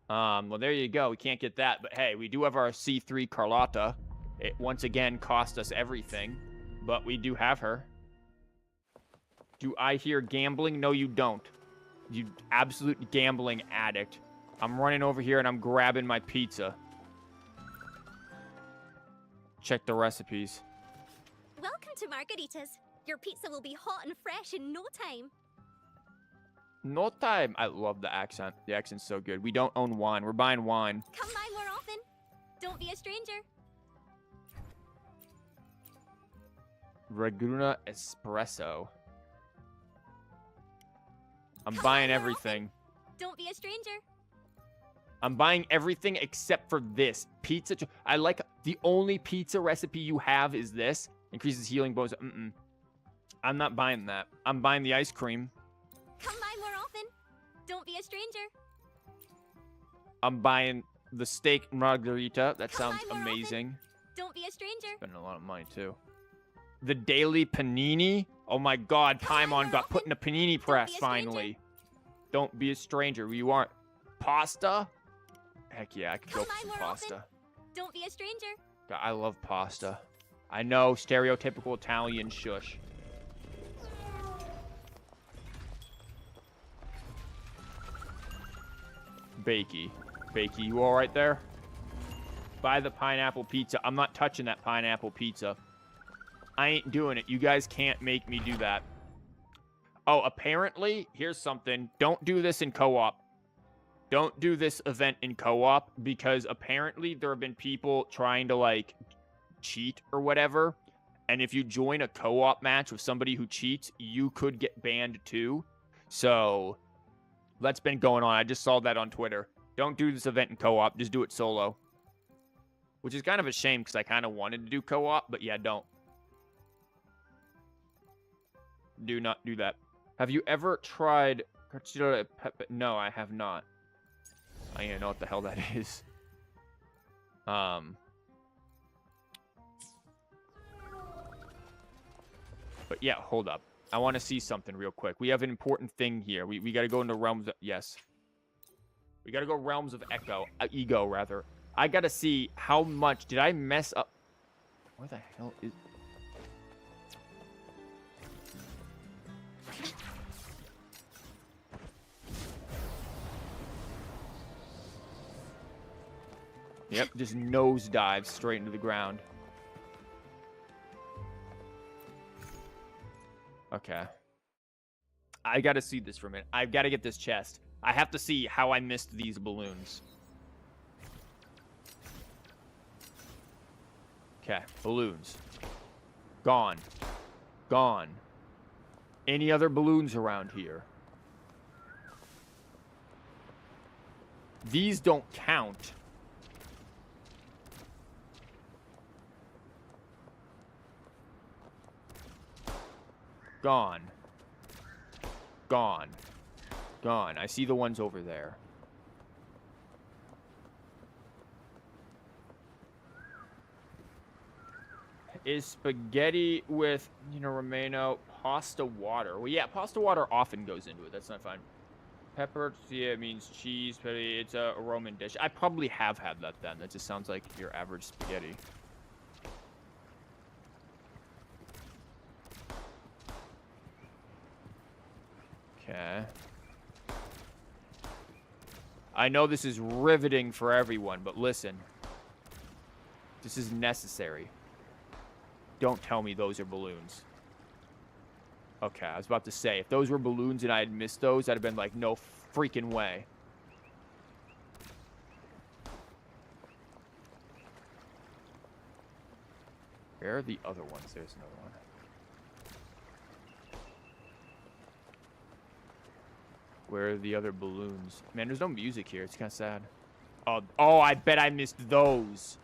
Well, there you go. We can't get that. But hey, we do have our C3 Carlotta. It once again cost us everything. But we do have her. Do I hear gambling? No, you don't. You absolute gambling addict. I'm running over here and I'm grabbing my pizza. Check the recipes. Welcome to Margaritas. Your pizza will be hot and fresh in no time. No time. I love the accent. The accent's so good. We don't own wine. We're buying wine. Come by more often. Don't be a stranger. Reguna Espresso. I'm buying everything. Don't be a stranger. I'm buying everything except for this. Pizza. I like the only pizza recipe you have is this. Increases healing bonus. I'm not buying that. I'm buying the ice cream. Come by more often. Don't be a stranger. I'm buying the steak margarita. That sounds amazing. Often. Don't be a stranger. Spending a lot of money too. The daily panini. Oh my god, Paimon got put in a panini press finally. Don't be a stranger. You aren't. Pasta? Heck yeah, I could go for some pasta. Often. Don't be a stranger. God, I love pasta. I know, stereotypical Italian shush. Bakey. Bakey, you all right there? Buy the pineapple pizza. I'm not touching that pineapple pizza. I ain't doing it. You guys can't make me do that. Oh, apparently, here's something. Don't do this in co-op. Don't do this event in co-op because apparently there have been people trying to, like, cheat or whatever. And if you join a co-op match with somebody who cheats, you could get banned too. So, that's been going on. I just saw that on Twitter. Don't do this event in co-op. Just do it solo. Which is kind of a shame because I kind of wanted to do co-op, but yeah, don't. Do not do that. Have you ever tried... No, I have not. I don't even know what the hell that is. But yeah, hold up. I want to see something real quick. We have an important thing here. We got to go into realms of... Yes. We got to go realms of ego, rather. I got to see how much... Did I mess up? Where the hell is... Yep, just nosedives straight into the ground. Okay. I gotta see this for a minute. I've got to get this chest. I have to see how I missed these balloons. Okay, balloons. Gone. Gone. Any other balloons around here? These don't count. Gone. Gone. Gone. I see the ones over there. Is spaghetti with, Romano, pasta water? Well, yeah, pasta water often goes into it. That's not fine. Pepper, yeah, it means cheese. It's a Roman dish. I probably have had that then. That just sounds like your average spaghetti. Okay. I know this is riveting for everyone, but listen. This is necessary. Don't tell me those are balloons. Okay, I was about to say, if those were balloons and I had missed those, I'd have been like, no freaking way. Where are the other ones? There's another one. Where are the other balloons? Man, there's no music here. It's kind of sad. Oh, I bet I missed those.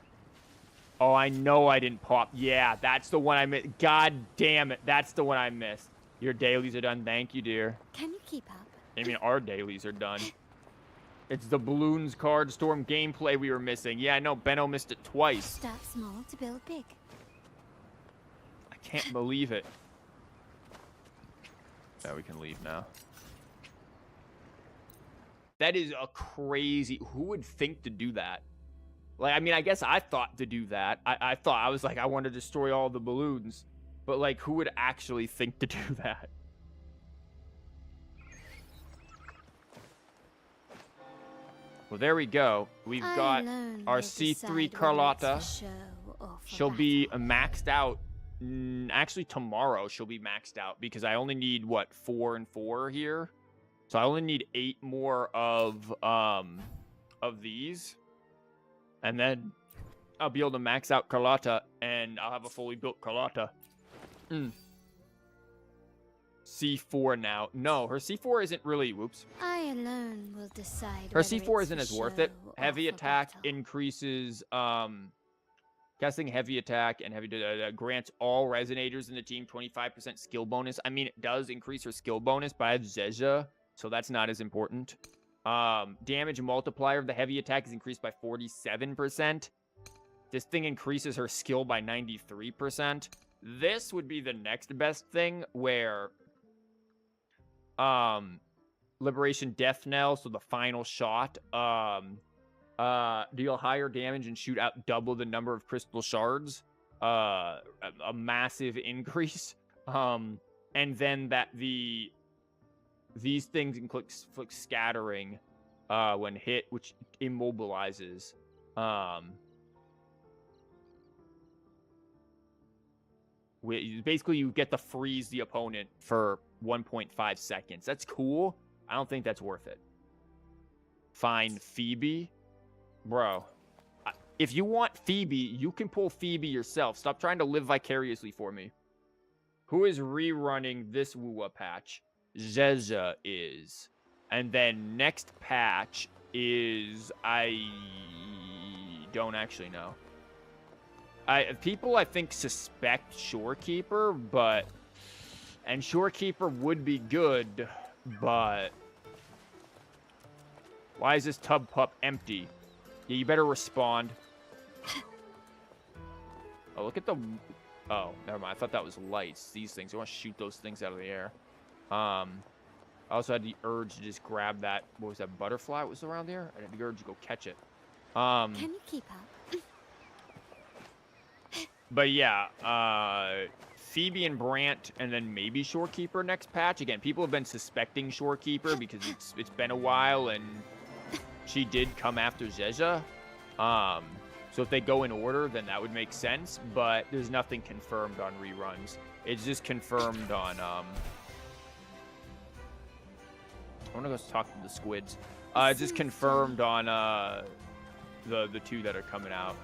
Oh, I know I didn't pop. Yeah, that's the one I missed. God damn it. That's the one I missed. Your dailies are done. Thank you, dear. Can you keep up? I mean, our dailies are done. It's the Balloons Card Storm gameplay we were missing. Yeah, I know. Benno missed it twice. Start small to build big. I can't believe it. Yeah, we can leave now. That is a crazy... Who would think to do that? Like, I mean, I guess I thought to do that. I was like, I want to destroy all the balloons. But, like, who would actually think to do that? Well, there we go. We've got our C3 Carlotta. She'll be maxed out. Actually, tomorrow she'll be maxed out because I only need, what, 4 and 4 here? So I only need 8 more of these. And then I'll be able to max out Carlotta, and I'll have a fully built Carlotta. C4 now. No, her C4 isn't really... Whoops. I alone will decide. Her C4 isn't as worth it. Heavy attack increases... Casting heavy attack and heavy grants all resonators in the team 25% skill bonus. I mean, it does increase her skill bonus, but I have Zezha, so that's not as important. Damage multiplier of the heavy attack is increased by 47%. This thing increases her skill by 93%. This would be the next best thing where Liberation Death Knell, so the final shot, deal higher damage and shoot out double the number of crystal shards. A massive increase. And then that these things inflict scattering when hit, which immobilizes. Basically, you get to freeze the opponent for 1.5 seconds. That's cool. I don't think that's worth it. Find Phoebe. Bro, if you want Phoebe, you can pull Phoebe yourself. Stop trying to live vicariously for me. Who is rerunning this Wuwa patch? Zezha is. And then next patch is... I don't actually know. People, I think, suspect Shorekeeper, but... And Shorekeeper would be good, but... Why is this tub pup empty? Yeah, you better respond. Oh, look at the... Oh, never mind. I thought that was lights. These things. I want to shoot those things out of the air. I also had the urge to just grab that... What was that? Butterfly? What was around there? I had the urge to go catch it. Can you keep up? But yeah, Phoebe and Brant, and then maybe Shorekeeper next patch. Again, people have been suspecting Shorekeeper because it's been a while, and she did come after Zezha. So if they go in order, then that would make sense. But there's nothing confirmed on reruns. It's just confirmed on. I want to go talk to the squids. It's just confirmed on the two that are coming out.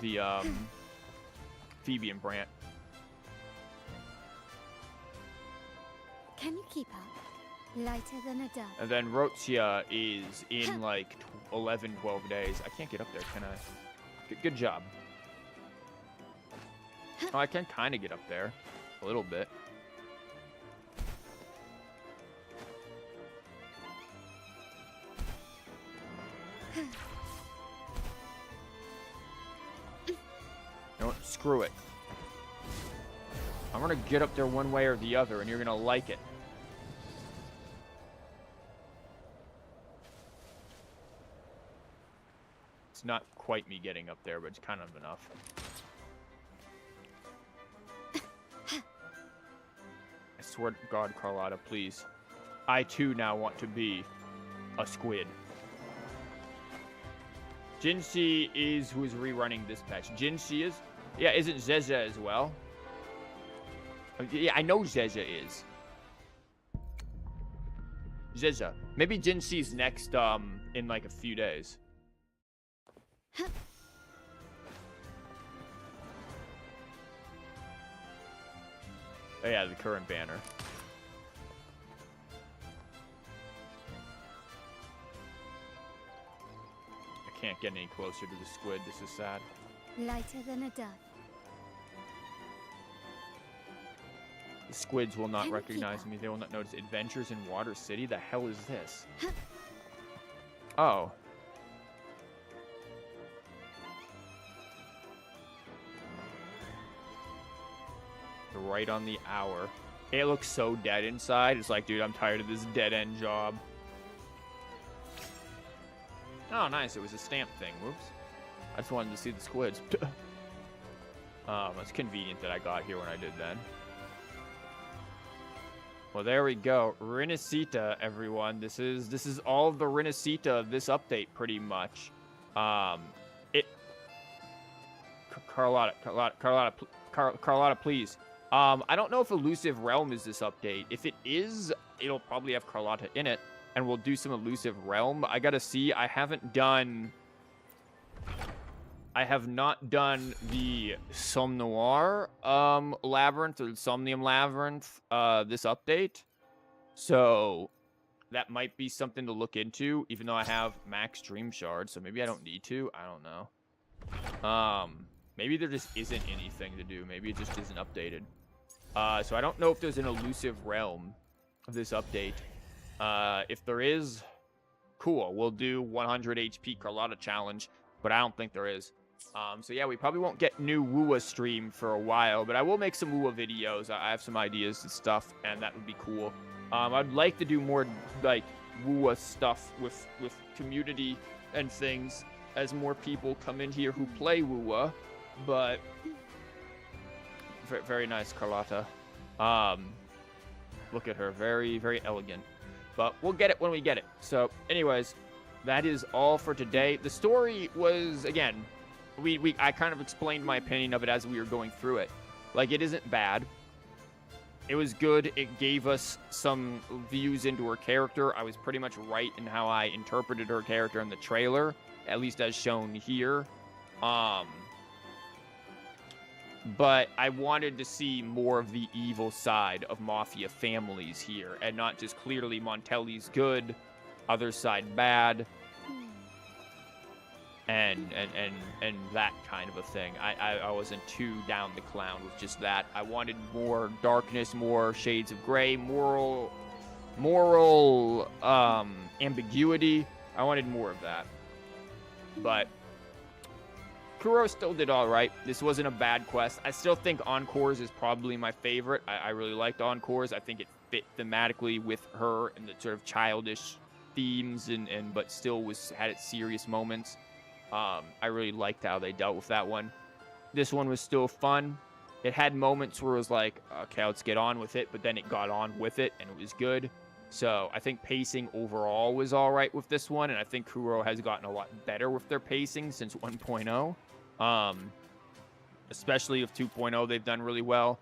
The Phoebe and Brant. Can you keep up? Lighter than a dove. And then Rotia is in like 11, 12 days. I can't get up there, can I? Good job. Oh, I can kind of get up there. A little bit. You know what? Screw it. I'm gonna get up there one way or the other, and you're gonna like it. It's not quite me getting up there, but it's kind of enough. I swear to God, Carlotta, please. I too now want to be a squid. Jinxie is who is rerunning this patch. Jinxie is? Yeah, isn't Zezza as well? Yeah, I know Zezza is. Zezza. Maybe Jinxie's next, in like a few days. Oh yeah, the current banner. I can't get any closer to the squid. This is sad. Lighter than a dove. The squids will not recognize me. They will not notice. Adventures in Water City? The hell is this? Oh. Right on the hour. It looks so dead inside. It's like, dude, I'm tired of this dead-end job. Oh, nice. It was a stamp thing. Whoops. I just wanted to see the squids. It's convenient that I got here when I did that. Well, there we go. Renacita, everyone. This is all of the Renacita of this update, pretty much. Carlotta, please. I don't know if Elusive Realm is this update. If it is, it'll probably have Carlotta in it, and we'll do some Elusive Realm. I gotta see. I have not done the Somnoir Labyrinth or the Somnium Labyrinth this update. So that might be something to look into, even though I have max Dream Shard, so maybe I don't need to. I don't know. Maybe there just isn't anything to do. Maybe it just isn't updated. So I don't know if there's an Elusive Realm of this update. If there is, cool. We'll do 100 HP Carlotta challenge, but I don't think there is. So yeah, we probably won't get new Wua stream for a while, but I will make some Wua videos. I have some ideas and stuff, and that would be cool. I'd like to do more like Wua stuff with community and things as more people come in here who play Wua, but very nice, Carlotta. Look at her, very, very elegant. But we'll get it when we get it. So, anyways, that is all for today. The story was, again, I kind of explained my opinion of it as we were going through it. Like, it isn't bad. It was good. It gave us some views into her character. I was pretty much right in how I interpreted her character in the trailer, at least as shown here. But I wanted to see more of the evil side of Mafia families here, and not just clearly Montelli's good, other side bad, and that kind of a thing. I wasn't too down the clown with just that. I wanted more darkness, more shades of gray, moral ambiguity. I wanted more of that. But Kuro still did all right. This wasn't a bad quest. I still think Encores is probably my favorite. I really liked Encores. I think it fit thematically with her and the sort of childish themes, but still had its serious moments. I really liked how they dealt with that one. This one was still fun. It had moments where it was like, okay, let's get on with it, but then it got on with it, and it was good. So I think pacing overall was all right with this one, and I think Kuro has gotten a lot better with their pacing since 1.0. Especially with 2.0, they've done really well.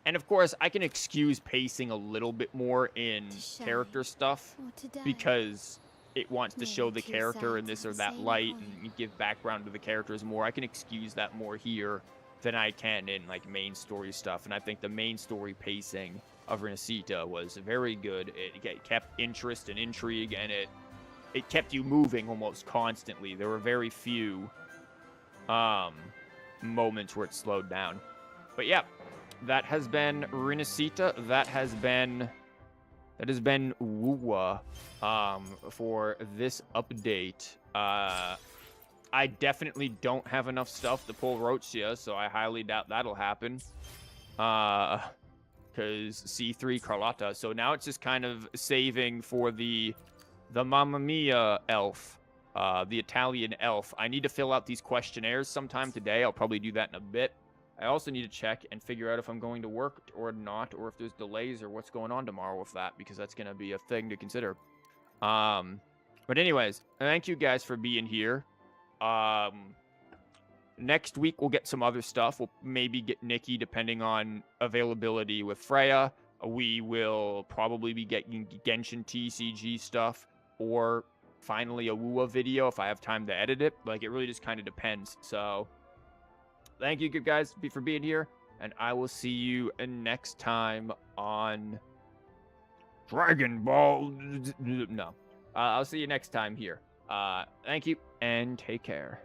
And of course, I can excuse pacing a little bit more in character stuff because it wants to show the character in this or that light and give background to the characters more. I can excuse that more here than I can in like main story stuff. And I think the main story pacing of Renacita was very good. It kept interest and intrigue, and it kept you moving almost constantly. There were very few moments where it slowed down. But yeah, that has been Rinasita. That has been Wuwa for this update. I definitely don't have enough stuff to pull Roachia, so I highly doubt that'll happen. Because C3 Carlotta. So now it's just kind of saving for the Mamma Mia elf, the Italian elf. I need to fill out these questionnaires sometime today. I'll probably do that in a bit. I also need to check and figure out if I'm going to work or not, or if there's delays or what's going on tomorrow with that, because that's going to be a thing to consider. But anyways, thank you guys for being here. Next week we'll get some other stuff. We'll maybe get Nikki, depending on availability with Freya. We will probably be getting Genshin TCG stuff, or finally a Wuwa video if I have time to edit it. Like, it really just kind of depends. So thank you guys for being here, and I will see you next time on Dragon Ball. No, I'll see you next time here. Thank you, and take care.